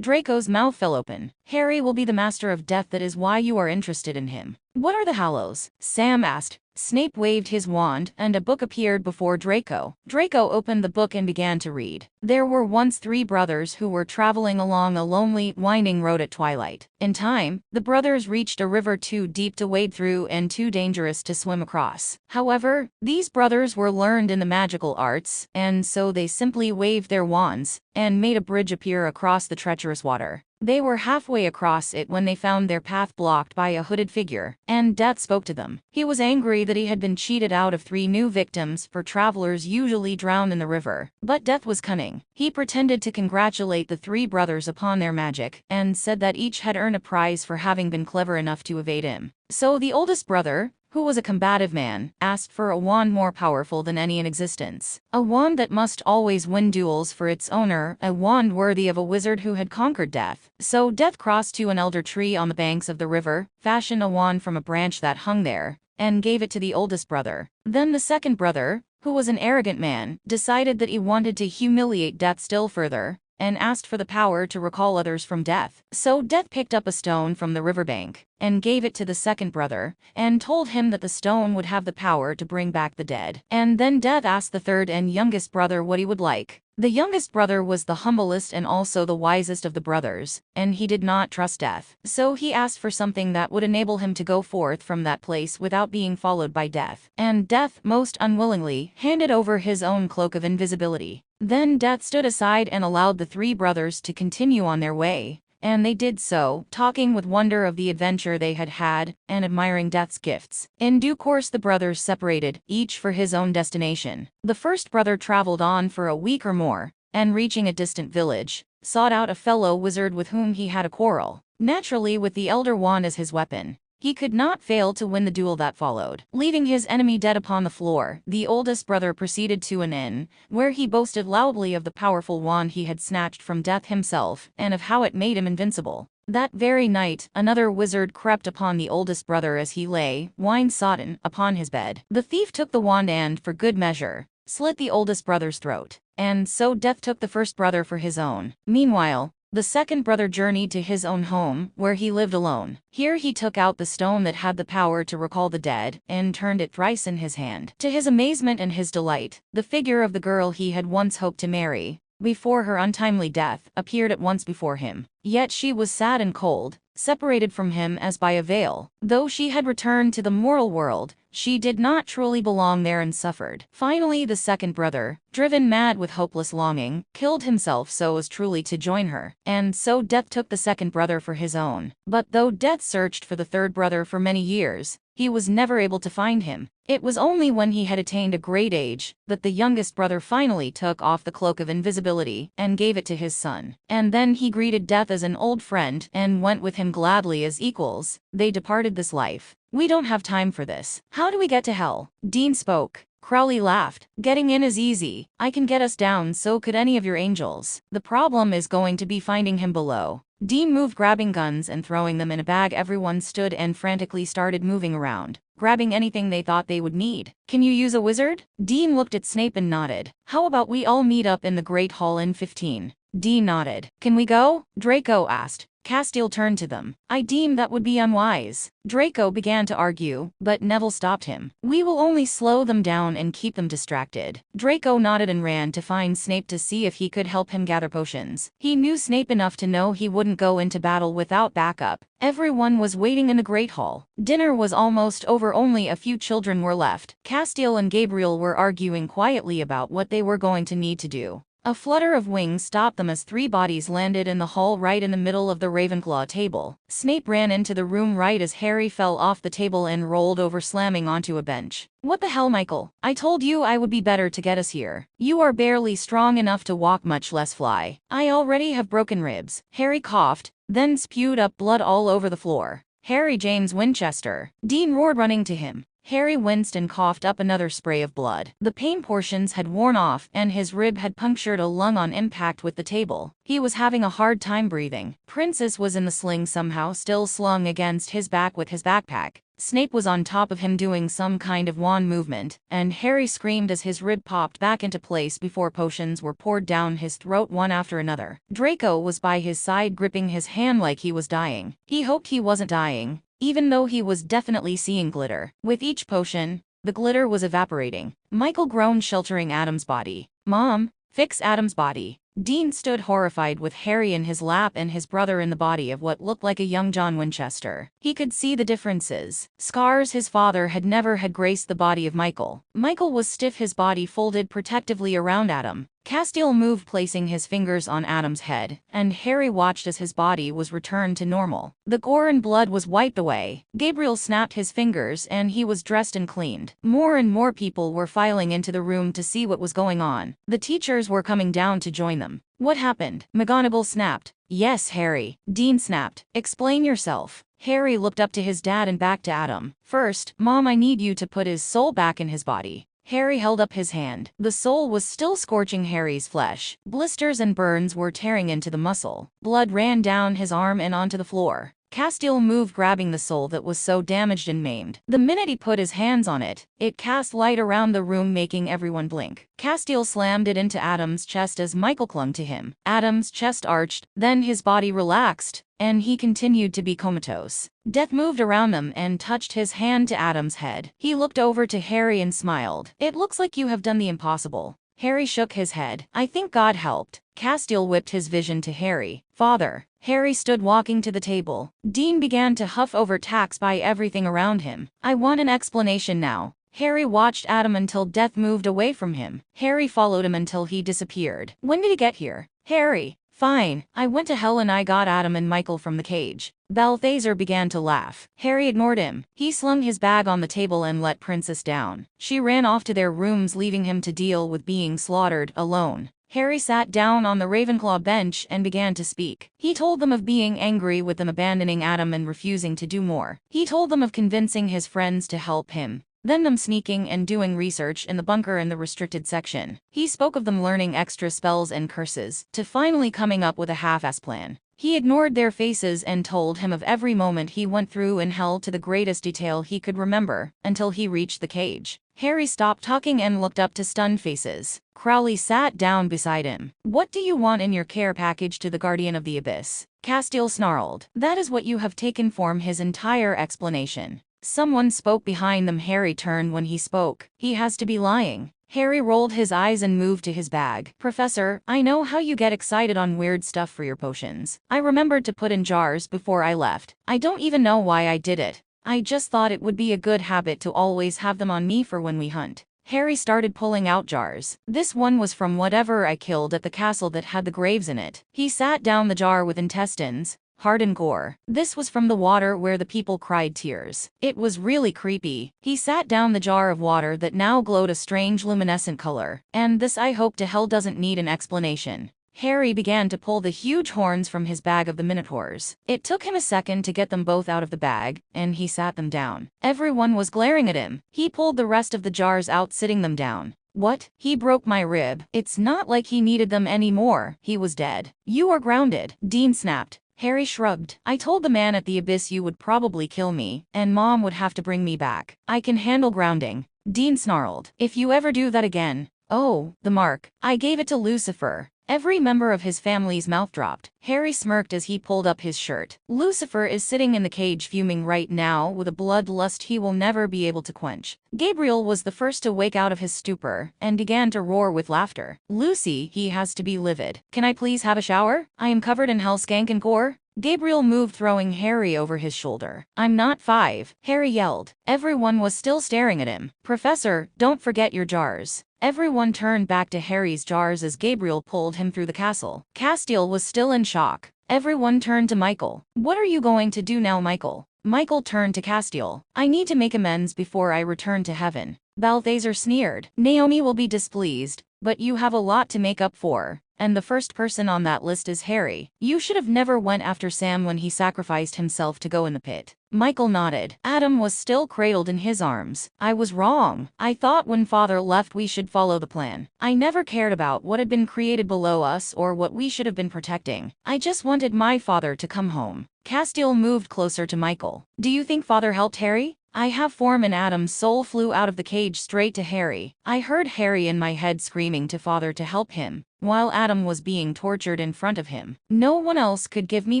Draco's mouth fell open. Harry will be the master of death. That is why you are interested in him. What are the Hallows? Sam asked. Snape waved his wand, and a book appeared before Draco. Draco opened the book and began to read. There were once 3 brothers who were traveling along a lonely, winding road at twilight. In time, the brothers reached a river too deep to wade through and too dangerous to swim across. However, these brothers were learned in the magical arts, and so they simply waved their wands and made a bridge appear across the treacherous water. They were halfway across it when they found their path blocked by a hooded figure, and Death spoke to them. He was angry that he had been cheated out of 3 new victims, for travelers usually drown in the river. But Death was cunning. He pretended to congratulate the 3 brothers upon their magic, and said that each had earned a prize for having been clever enough to evade him. So the oldest brother, who was a combative man, asked for a wand more powerful than any in existence. A wand that must always win duels for its owner, a wand worthy of a wizard who had conquered death. So Death crossed to an elder tree on the banks of the river, fashioned a wand from a branch that hung there, and gave it to the oldest brother. Then the second brother, who was an arrogant man, decided that he wanted to humiliate Death still further, and asked for the power to recall others from death. So Death picked up a stone from the riverbank, and gave it to the second brother, and told him that the stone would have the power to bring back the dead. And then Death asked the third and youngest brother what he would like. The youngest brother was the humblest and also the wisest of the brothers, and he did not trust Death. So he asked for something that would enable him to go forth from that place without being followed by Death. And Death, most unwillingly, handed over his own cloak of invisibility. Then Death stood aside and allowed the 3 brothers to continue on their way. And they did so, talking with wonder of the adventure they had had, and admiring Death's gifts. In due course the brothers separated, each for his own destination. The first brother traveled on for a week or more, and reaching a distant village, sought out a fellow wizard with whom he had a quarrel. Naturally, with the elder wand as his weapon, he could not fail to win the duel that followed. Leaving his enemy dead upon the floor, the oldest brother proceeded to an inn, where he boasted loudly of the powerful wand he had snatched from Death himself, and of how it made him invincible. That very night, another wizard crept upon the oldest brother as he lay, wine-sodden, upon his bed. The thief took the wand and, for good measure, slit the oldest brother's throat. And so Death took the first brother for his own. Meanwhile, the second brother journeyed to his own home, where he lived alone. Here he took out the stone that had the power to recall the dead, and turned it thrice in his hand. To his amazement and his delight, the figure of the girl he had once hoped to marry, before her untimely death, appeared at once before him. Yet she was sad and cold, separated from him as by a veil. Though she had returned to the moral world, she did not truly belong there and suffered. Finally the second brother, driven mad with hopeless longing, killed himself so as truly to join her. And so Death took the second brother for his own. But though Death searched for the third brother for many years, he was never able to find him. It was only when he had attained a great age that the youngest brother finally took off the cloak of invisibility and gave it to his son. And then he greeted Death as an old friend and went with him gladly as equals. They departed this life. We don't have time for this. How do we get to hell? Dean spoke. Crowley laughed. Getting in is easy. I can get us down, so could any of your angels. The problem is going to be finding him below. Dean moved, grabbing guns and throwing them in a bag. Everyone stood and frantically started moving around, grabbing anything they thought they would need. Can you use a wizard? Dean looked at Snape and nodded. How about we all meet up in the Great Hall in 15? Dean nodded. Can we go? Draco asked. Castiel turned to them. I deem that would be unwise. Draco began to argue, but Neville stopped him. We will only slow them down and keep them distracted. Draco nodded and ran to find Snape to see if he could help him gather potions. He knew Snape enough to know he wouldn't go into battle without backup. Everyone was waiting in the Great Hall. Dinner was almost over, only a few children were left. Castiel and Gabriel were arguing quietly about what they were going to need to do. A flutter of wings stopped them as 3 bodies landed in the hall right in the middle of the Ravenclaw table. Snape ran into the room right as Harry fell off the table and rolled over, slamming onto a bench. What the hell, Michael? I told you I would be better to get us here. You are barely strong enough to walk, much less fly. I already have broken ribs. Harry coughed, then spewed up blood all over the floor. Harry James Winchester. Dean roared, running to him. Harry winced and coughed up another spray of blood. The pain portions had worn off, and his rib had punctured a lung on impact with the table. He was having a hard time breathing. Princess was in the sling somehow, still slung against his back with his backpack. Snape was on top of him doing some kind of wand movement, and Harry screamed as his rib popped back into place before potions were poured down his throat one after another. Draco was by his side gripping his hand like he was dying. He hoped he wasn't dying, even though he was definitely seeing glitter. With each potion, the glitter was evaporating. Michael groaned, sheltering Adam's body. "Mom, fix Adam's body." Dean stood horrified with Harry in his lap and his brother in the body of what looked like a young John Winchester. He could see the differences. Scars his father had never had graced the body of Michael. Michael was stiff, his body folded protectively around Adam. Castiel moved, placing his fingers on Adam's head, and Harry watched as his body was returned to normal. The gore and blood was wiped away. Gabriel snapped his fingers and he was dressed and cleaned. More and more people were filing into the room to see what was going on. The teachers were coming down to join them. "What happened?" McGonagall snapped. "Yes, Harry." Dean snapped. "Explain yourself." Harry looked up to his dad and back to Adam. "First, Mom, I need you to put his soul back in his body." Harry held up his hand. The soul was still scorching Harry's flesh. Blisters and burns were tearing into the muscle. Blood ran down his arm and onto the floor. Castiel moved, grabbing the soul that was so damaged and maimed. The minute he put his hands on it, it cast light around the room, making everyone blink. Castiel slammed it into Adam's chest as Michael clung to him. Adam's chest arched, then his body relaxed, and he continued to be comatose. Death moved around him and touched his hand to Adam's head. He looked over to Harry and smiled. "It looks like you have done the impossible." Harry shook his head. "I think God helped." Castiel whipped his vision to Harry. "Father." Harry stood, walking to the table. Dean began to huff, overtaxed by everything around him. "I want an explanation now." Harry watched Adam until Death moved away from him. Harry followed him until he disappeared. "When did he get here?" "Harry." "Fine. I went to hell and I got Adam and Michael from the cage." Balthazar began to laugh. Harry ignored him. He slung his bag on the table and let Princess down. She ran off to their rooms, leaving him to deal with being slaughtered alone. Harry sat down on the Ravenclaw bench and began to speak. He told them of being angry with them abandoning Adam and refusing to do more. He told them of convincing his friends to help him, then them sneaking and doing research in the bunker in the restricted section. He spoke of them learning extra spells and curses, to finally coming up with a half-ass plan. He ignored their faces and told him of every moment he went through in hell to the greatest detail he could remember, until he reached the cage. Harry stopped talking and looked up to stunned faces. Crowley sat down beside him. "What do you want in your care package to the Guardian of the Abyss?" Castiel snarled. "That is what you have taken from his entire explanation." Someone spoke behind them. Harry turned when he spoke. "He has to be lying." Harry rolled his eyes and moved to his bag. "Professor, I know how you get excited on weird stuff for your potions. I remembered to put in jars before I left. I don't even know why I did it. I just thought it would be a good habit to always have them on me for when we hunt." Harry started pulling out jars. "This one was from whatever I killed at the castle that had the graves in it." He sat down the jar with intestines, heart and gore. "This was from the water where the people cried tears. It was really creepy." He sat down the jar of water that now glowed a strange luminescent color. "And this, I hope to hell, doesn't need an explanation." Harry began to pull the huge horns from his bag of the Minotaurs. It took him a second to get them both out of the bag, and he sat them down. Everyone was glaring at him. He pulled the rest of the jars out, sitting them down. "What? He broke my rib." "It's not like he needed them anymore. He was dead." "You are grounded," Dean snapped. Harry shrugged. "I told the man at the Abyss you would probably kill me, and Mom would have to bring me back. I can handle grounding." Dean snarled. "If you ever do that again." "Oh, the mark. I gave it to Lucifer." Every member of his family's mouth dropped. Harry smirked as he pulled up his shirt. "Lucifer is sitting in the cage fuming right now with a bloodlust he will never be able to quench." Gabriel was the first to wake out of his stupor and began to roar with laughter. "Lucy, he has to be livid. Can I please have a shower? I am covered in hell skank and gore." Gabriel moved, throwing Harry over his shoulder. "I'm not 5, Harry yelled. Everyone was still staring at him. "Professor, don't forget your jars." Everyone turned back to Harry's jars as Gabriel pulled him through the castle. Castiel was still in shock. Everyone turned to Michael. "What are you going to do now, Michael?" Michael turned to Castiel. "I need to make amends before I return to heaven." Balthazar sneered. "Naomi will be displeased, but you have a lot to make up for, and the first person on that list is Harry. You should have never went after Sam when he sacrificed himself to go in the pit. Michael nodded. Adam was still cradled in his arms. I was wrong. I thought when father left we should follow the plan. I never cared about what had been created below us or what we should have been protecting. I just wanted my father to come home. Castiel moved closer to Michael. Do you think father helped Harry? I have form, and Adam's soul flew out of the cage straight to Harry. I heard Harry in my head screaming to father to help him, while Adam was being tortured in front of him. No one else could give me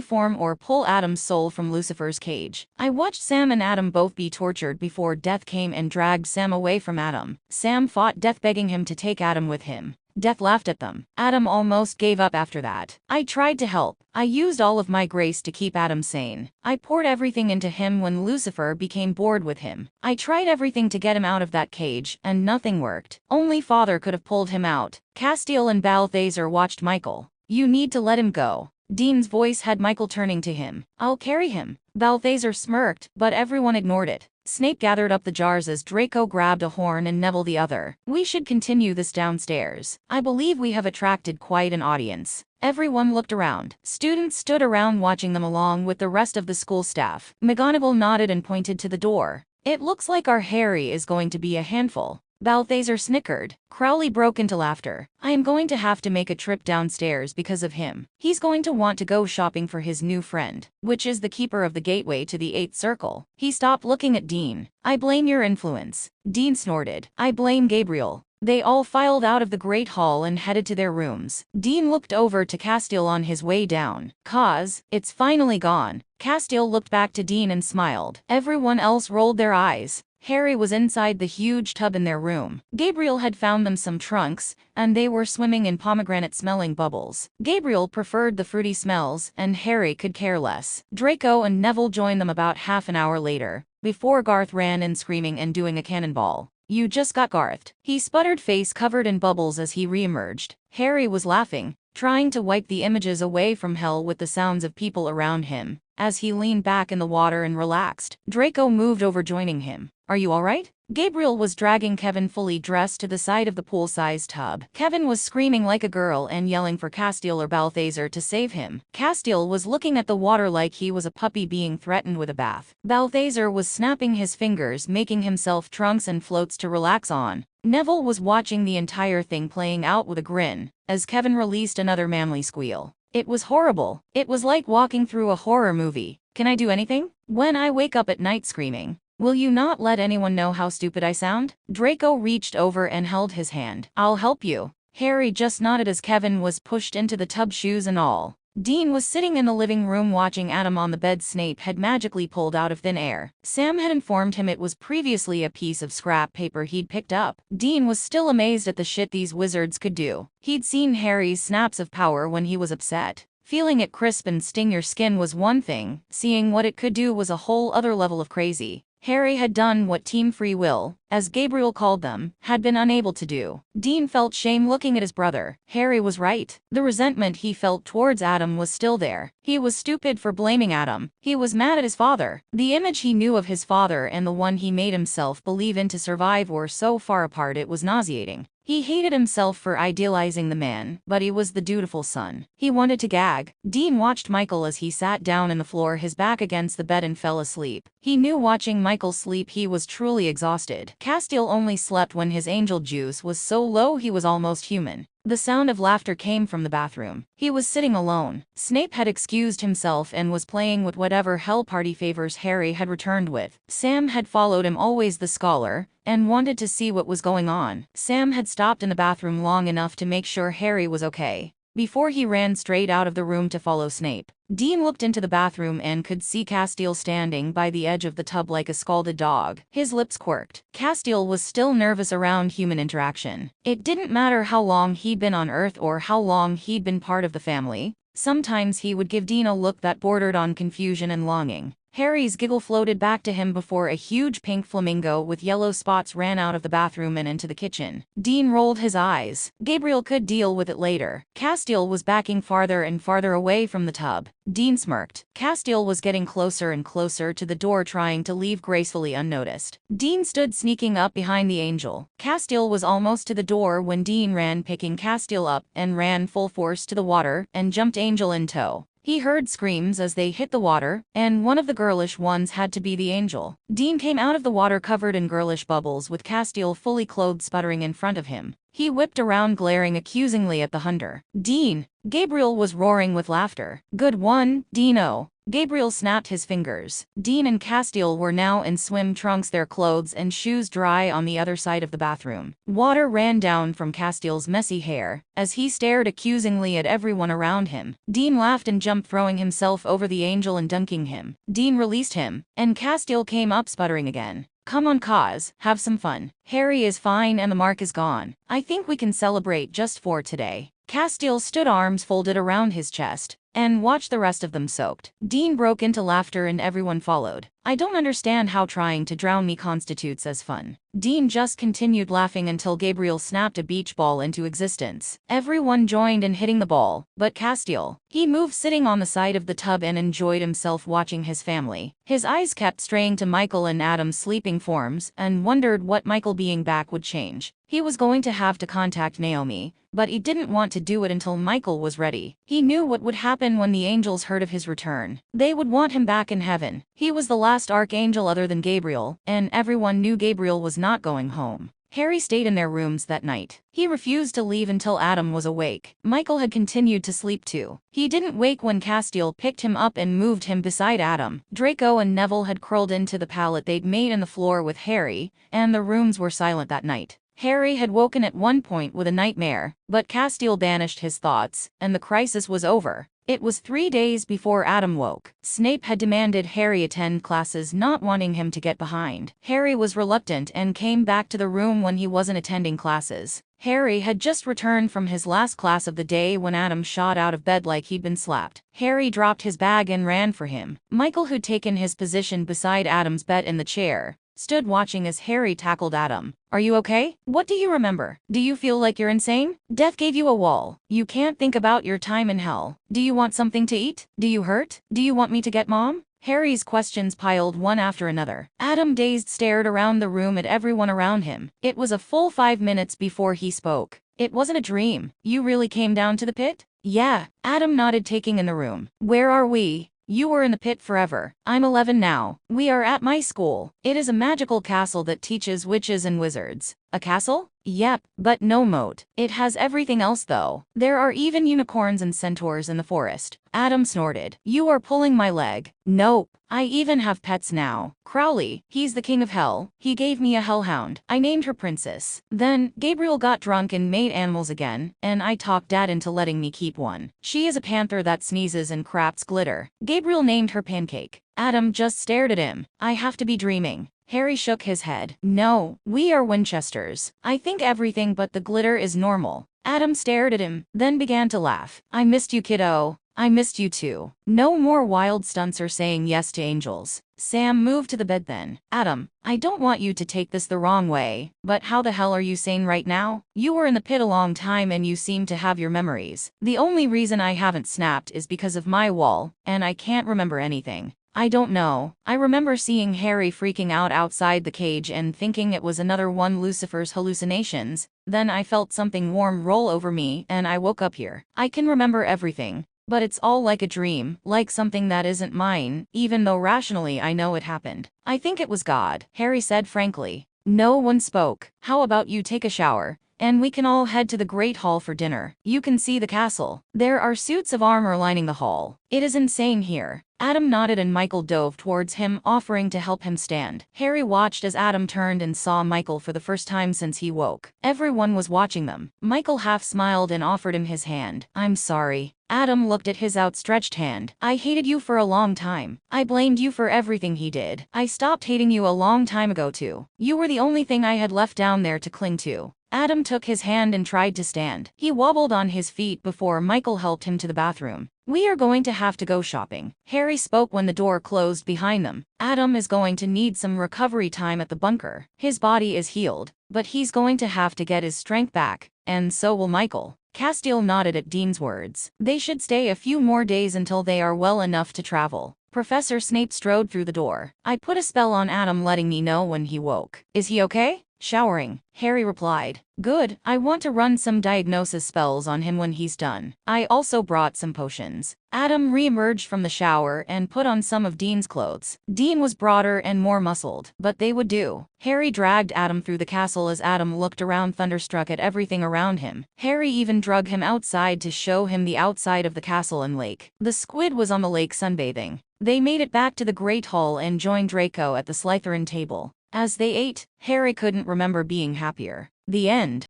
form or pull Adam's soul from Lucifer's cage. I watched Sam and Adam both be tortured before death came and dragged Sam away from Adam. Sam fought death, begging him to take Adam with him. Death laughed at them. Adam almost gave up after that. I tried to help. I used all of my grace to keep Adam sane. I poured everything into him when Lucifer became bored with him. I tried everything to get him out of that cage, and nothing worked. Only father could have pulled him out. Castiel and Balthazar watched Michael. You need to let him go. Dean's voice had Michael turning to him. I'll carry him. Balthazar smirked, but everyone ignored it. Snape gathered up the jars as Draco grabbed a horn and Neville the other. We should continue this downstairs. I believe we have attracted quite an audience. Everyone looked around. Students stood around watching them along with the rest of the school staff. McGonagall nodded and pointed to the door. It looks like our Harry is going to be a handful. Balthazar snickered. Crowley broke into laughter. I am going to have to make a trip downstairs because of him. He's going to want to go shopping for his new friend, which is the keeper of the gateway to the 8th circle. He stopped looking at Dean. I blame your influence. Dean snorted. I blame Gabriel. They all filed out of the Great Hall and headed to their rooms. Dean looked over to Castiel on his way down. Cause, it's finally gone. Castiel looked back to Dean and smiled. Everyone else rolled their eyes. Harry was inside the huge tub in their room. Gabriel had found them some trunks, and they were swimming in pomegranate-smelling bubbles. Gabriel preferred the fruity smells, and Harry could care less. Draco and Neville joined them about half an hour later, before Garth ran in screaming and doing a cannonball. You just got Garthed. He sputtered, face covered in bubbles as he reemerged. Harry was laughing, trying to wipe the images away from hell with the sounds of people around him. As he leaned back in the water and relaxed, Draco moved over, joining him. Are you alright? Gabriel was dragging Kevin fully dressed to the side of the pool-sized tub. Kevin was screaming like a girl and yelling for Castiel or Balthazar to save him. Castiel was looking at the water like he was a puppy being threatened with a bath. Balthazar was snapping his fingers, making himself trunks and floats to relax on. Neville was watching the entire thing playing out with a grin, as Kevin released another manly squeal. It was horrible. It was like walking through a horror movie. Can I do anything? When I wake up at night screaming, will you not let anyone know how stupid I sound? Draco reached over and held his hand. I'll help you. Harry just nodded as Kevin was pushed into the tub, shoes and all. Dean was sitting in the living room watching Adam on the bed Snape had magically pulled out of thin air. Sam had informed him it was previously a piece of scrap paper he'd picked up. Dean was still amazed at the shit these wizards could do. He'd seen Harry's snaps of power when he was upset. Feeling it crisp and sting your skin was one thing, seeing what it could do was a whole other level of crazy. Harry had done what Team Free Will, as Gabriel called them, had been unable to do. Dean felt shame looking at his brother. Harry was right. The resentment he felt towards Adam was still there. He was stupid for blaming Adam. He was mad at his father. The image he knew of his father and the one he made himself believe in to survive were so far apart it was nauseating. He hated himself for idealizing the man, but he was the dutiful son. He wanted to gag. Dean watched Michael as he sat down on the floor, his back against the bed, and fell asleep. He knew watching Michael sleep he was truly exhausted. Castiel only slept when his angel juice was so low he was almost human. The sound of laughter came from the bathroom. He was sitting alone. Snape had excused himself and was playing with whatever hell party favors Harry had returned with. Sam had followed him, always the scholar, and wanted to see what was going on. Sam had stopped in the bathroom long enough to make sure Harry was okay, before he ran straight out of the room to follow Snape. Dean looked into the bathroom and could see Castiel standing by the edge of the tub like a scalded dog. His lips quirked. Castiel was still nervous around human interaction. It didn't matter how long he'd been on Earth or how long he'd been part of the family. Sometimes he would give Dean a look that bordered on confusion and longing. Harry's giggle floated back to him before a huge pink flamingo with yellow spots ran out of the bathroom and into the kitchen. Dean rolled his eyes. Gabriel could deal with it later. Castiel was backing farther and farther away from the tub. Dean smirked. Castiel was getting closer and closer to the door, trying to leave gracefully unnoticed. Dean stood sneaking up behind the angel. Castiel was almost to the door when Dean ran, picking Castiel up, and ran full force to the water and jumped Angel in tow. He heard screams as they hit the water, and one of the girlish ones had to be the angel. Dean came out of the water covered in girlish bubbles with Castiel fully clothed sputtering in front of him. He whipped around, glaring accusingly at the hunter. Dean! Gabriel was roaring with laughter. Good one, Dino! Gabriel snapped his fingers. Dean and Castiel were now in swim trunks, their clothes and shoes dry on the other side of the bathroom. Water ran down from Castiel's messy hair as he stared accusingly at everyone around him. Dean laughed and jumped, throwing himself over the angel and dunking him. Dean released him, and Castiel came up sputtering again. Come on, Cause, have some fun. Harry is fine and the mark is gone. I think we can celebrate just for today. Castiel stood, arms folded around his chest, and watched the rest of them soaked. Dean broke into laughter and everyone followed. I don't understand how trying to drown me constitutes as fun. Dean just continued laughing until Gabriel snapped a beach ball into existence. Everyone joined in hitting the ball, but Castiel. He moved, sitting on the side of the tub, and enjoyed himself watching his family. His eyes kept straying to Michael and Adam's sleeping forms and wondered what Michael being back would change. He was going to have to contact Naomi, but he didn't want to do it until Michael was ready. He knew what would happen when the angels heard of his return. They would want him back in heaven. He was the last archangel other than Gabriel, and everyone knew Gabriel was not going home. Harry stayed in their rooms that night. He refused to leave until Adam was awake. Michael had continued to sleep too. He didn't wake when Castiel picked him up and moved him beside Adam. Draco and Neville had curled into the pallet they'd made in the floor with Harry, and the rooms were silent that night. Harry had woken at one point with a nightmare, but Castiel banished his thoughts, and the crisis was over. It was 3 days before Adam woke. Snape had demanded Harry attend classes, not wanting him to get behind. Harry was reluctant and came back to the room when he wasn't attending classes. Harry had just returned from his last class of the day when Adam shot out of bed like he'd been slapped. Harry dropped his bag and ran for him. Michael, who'd taken his position beside Adam's bed in the chair, stood watching as Harry tackled Adam. Are you okay? What do you remember? Do you feel like you're insane? Death gave you a wall. You can't think about your time in hell. Do you want something to eat? Do you hurt? Do you want me to get Mom? Harry's questions piled one after another. Adam, dazed, stared around the room at everyone around him. It was a full 5 minutes before he spoke. It wasn't a dream. You really came down to the pit? Yeah. Adam nodded, taking in the room. Where are we? You were in the pit forever. I'm 11 now. We are at my school. It is a magical castle that teaches witches and wizards. A castle? Yep, but no moat. It has everything else though. There are even unicorns and centaurs in the forest. Adam snorted. You are pulling my leg. Nope. I even have pets now. Crowley, he's the king of hell. He gave me a hellhound. I named her Princess. Then, Gabriel got drunk and made animals again, and I talked Dad into letting me keep one. She is a panther that sneezes and crafts glitter. Gabriel named her Pancake. Adam just stared at him. I have to be dreaming. Harry shook his head. No, we are Winchesters. I think everything but the glitter is normal. Adam stared at him, then began to laugh. I missed you, kiddo. I missed you too. No more wild stunts or saying yes to angels. Sam moved to the bed then. Adam, I don't want you to take this the wrong way, but how the hell are you sane right now? You were in the pit a long time and you seem to have your memories. The only reason I haven't snapped is because of my wall, and I can't remember anything. I don't know. I remember seeing Harry freaking out outside the cage and thinking it was another one Lucifer's hallucinations. Then I felt something warm roll over me and I woke up here. I can remember everything, but it's all like a dream, like something that isn't mine, even though rationally I know it happened. I think it was God, Harry said frankly. No one spoke. How about you take a shower, and we can all head to the Great Hall for dinner. You can see the castle. There are suits of armor lining the hall. It is insane here. Adam nodded and Michael dove towards him, offering to help him stand. Harry watched as Adam turned and saw Michael for the first time since he woke. Everyone was watching them. Michael half smiled and offered him his hand. I'm sorry. Adam looked at his outstretched hand. I hated you for a long time. I blamed you for everything he did. I stopped hating you a long time ago too. You were the only thing I had left down there to cling to. Adam took his hand and tried to stand. He wobbled on his feet before Michael helped him to the bathroom. We are going to have to go shopping. Harry spoke when the door closed behind them. Adam is going to need some recovery time at the bunker. His body is healed, but he's going to have to get his strength back, and so will Michael. Castile nodded at Dean's words. They should stay a few more days until they are well enough to travel. Professor Snape strode through the door. I put a spell on Adam letting me know when he woke. Is he okay? Showering, Harry replied. Good, I want to run some diagnosis spells on him when he's done. I also brought some potions. Adam re-emerged from the shower and put on some of Dean's clothes. Dean was broader and more muscled, but they would do. Harry dragged Adam through the castle as Adam looked around thunderstruck at everything around him. Harry even dragged him outside to show him the outside of the castle and lake. The squid was on the lake sunbathing. They made it back to the Great Hall and joined Draco at the Slytherin table. As they ate, Harry couldn't remember being happier. The end.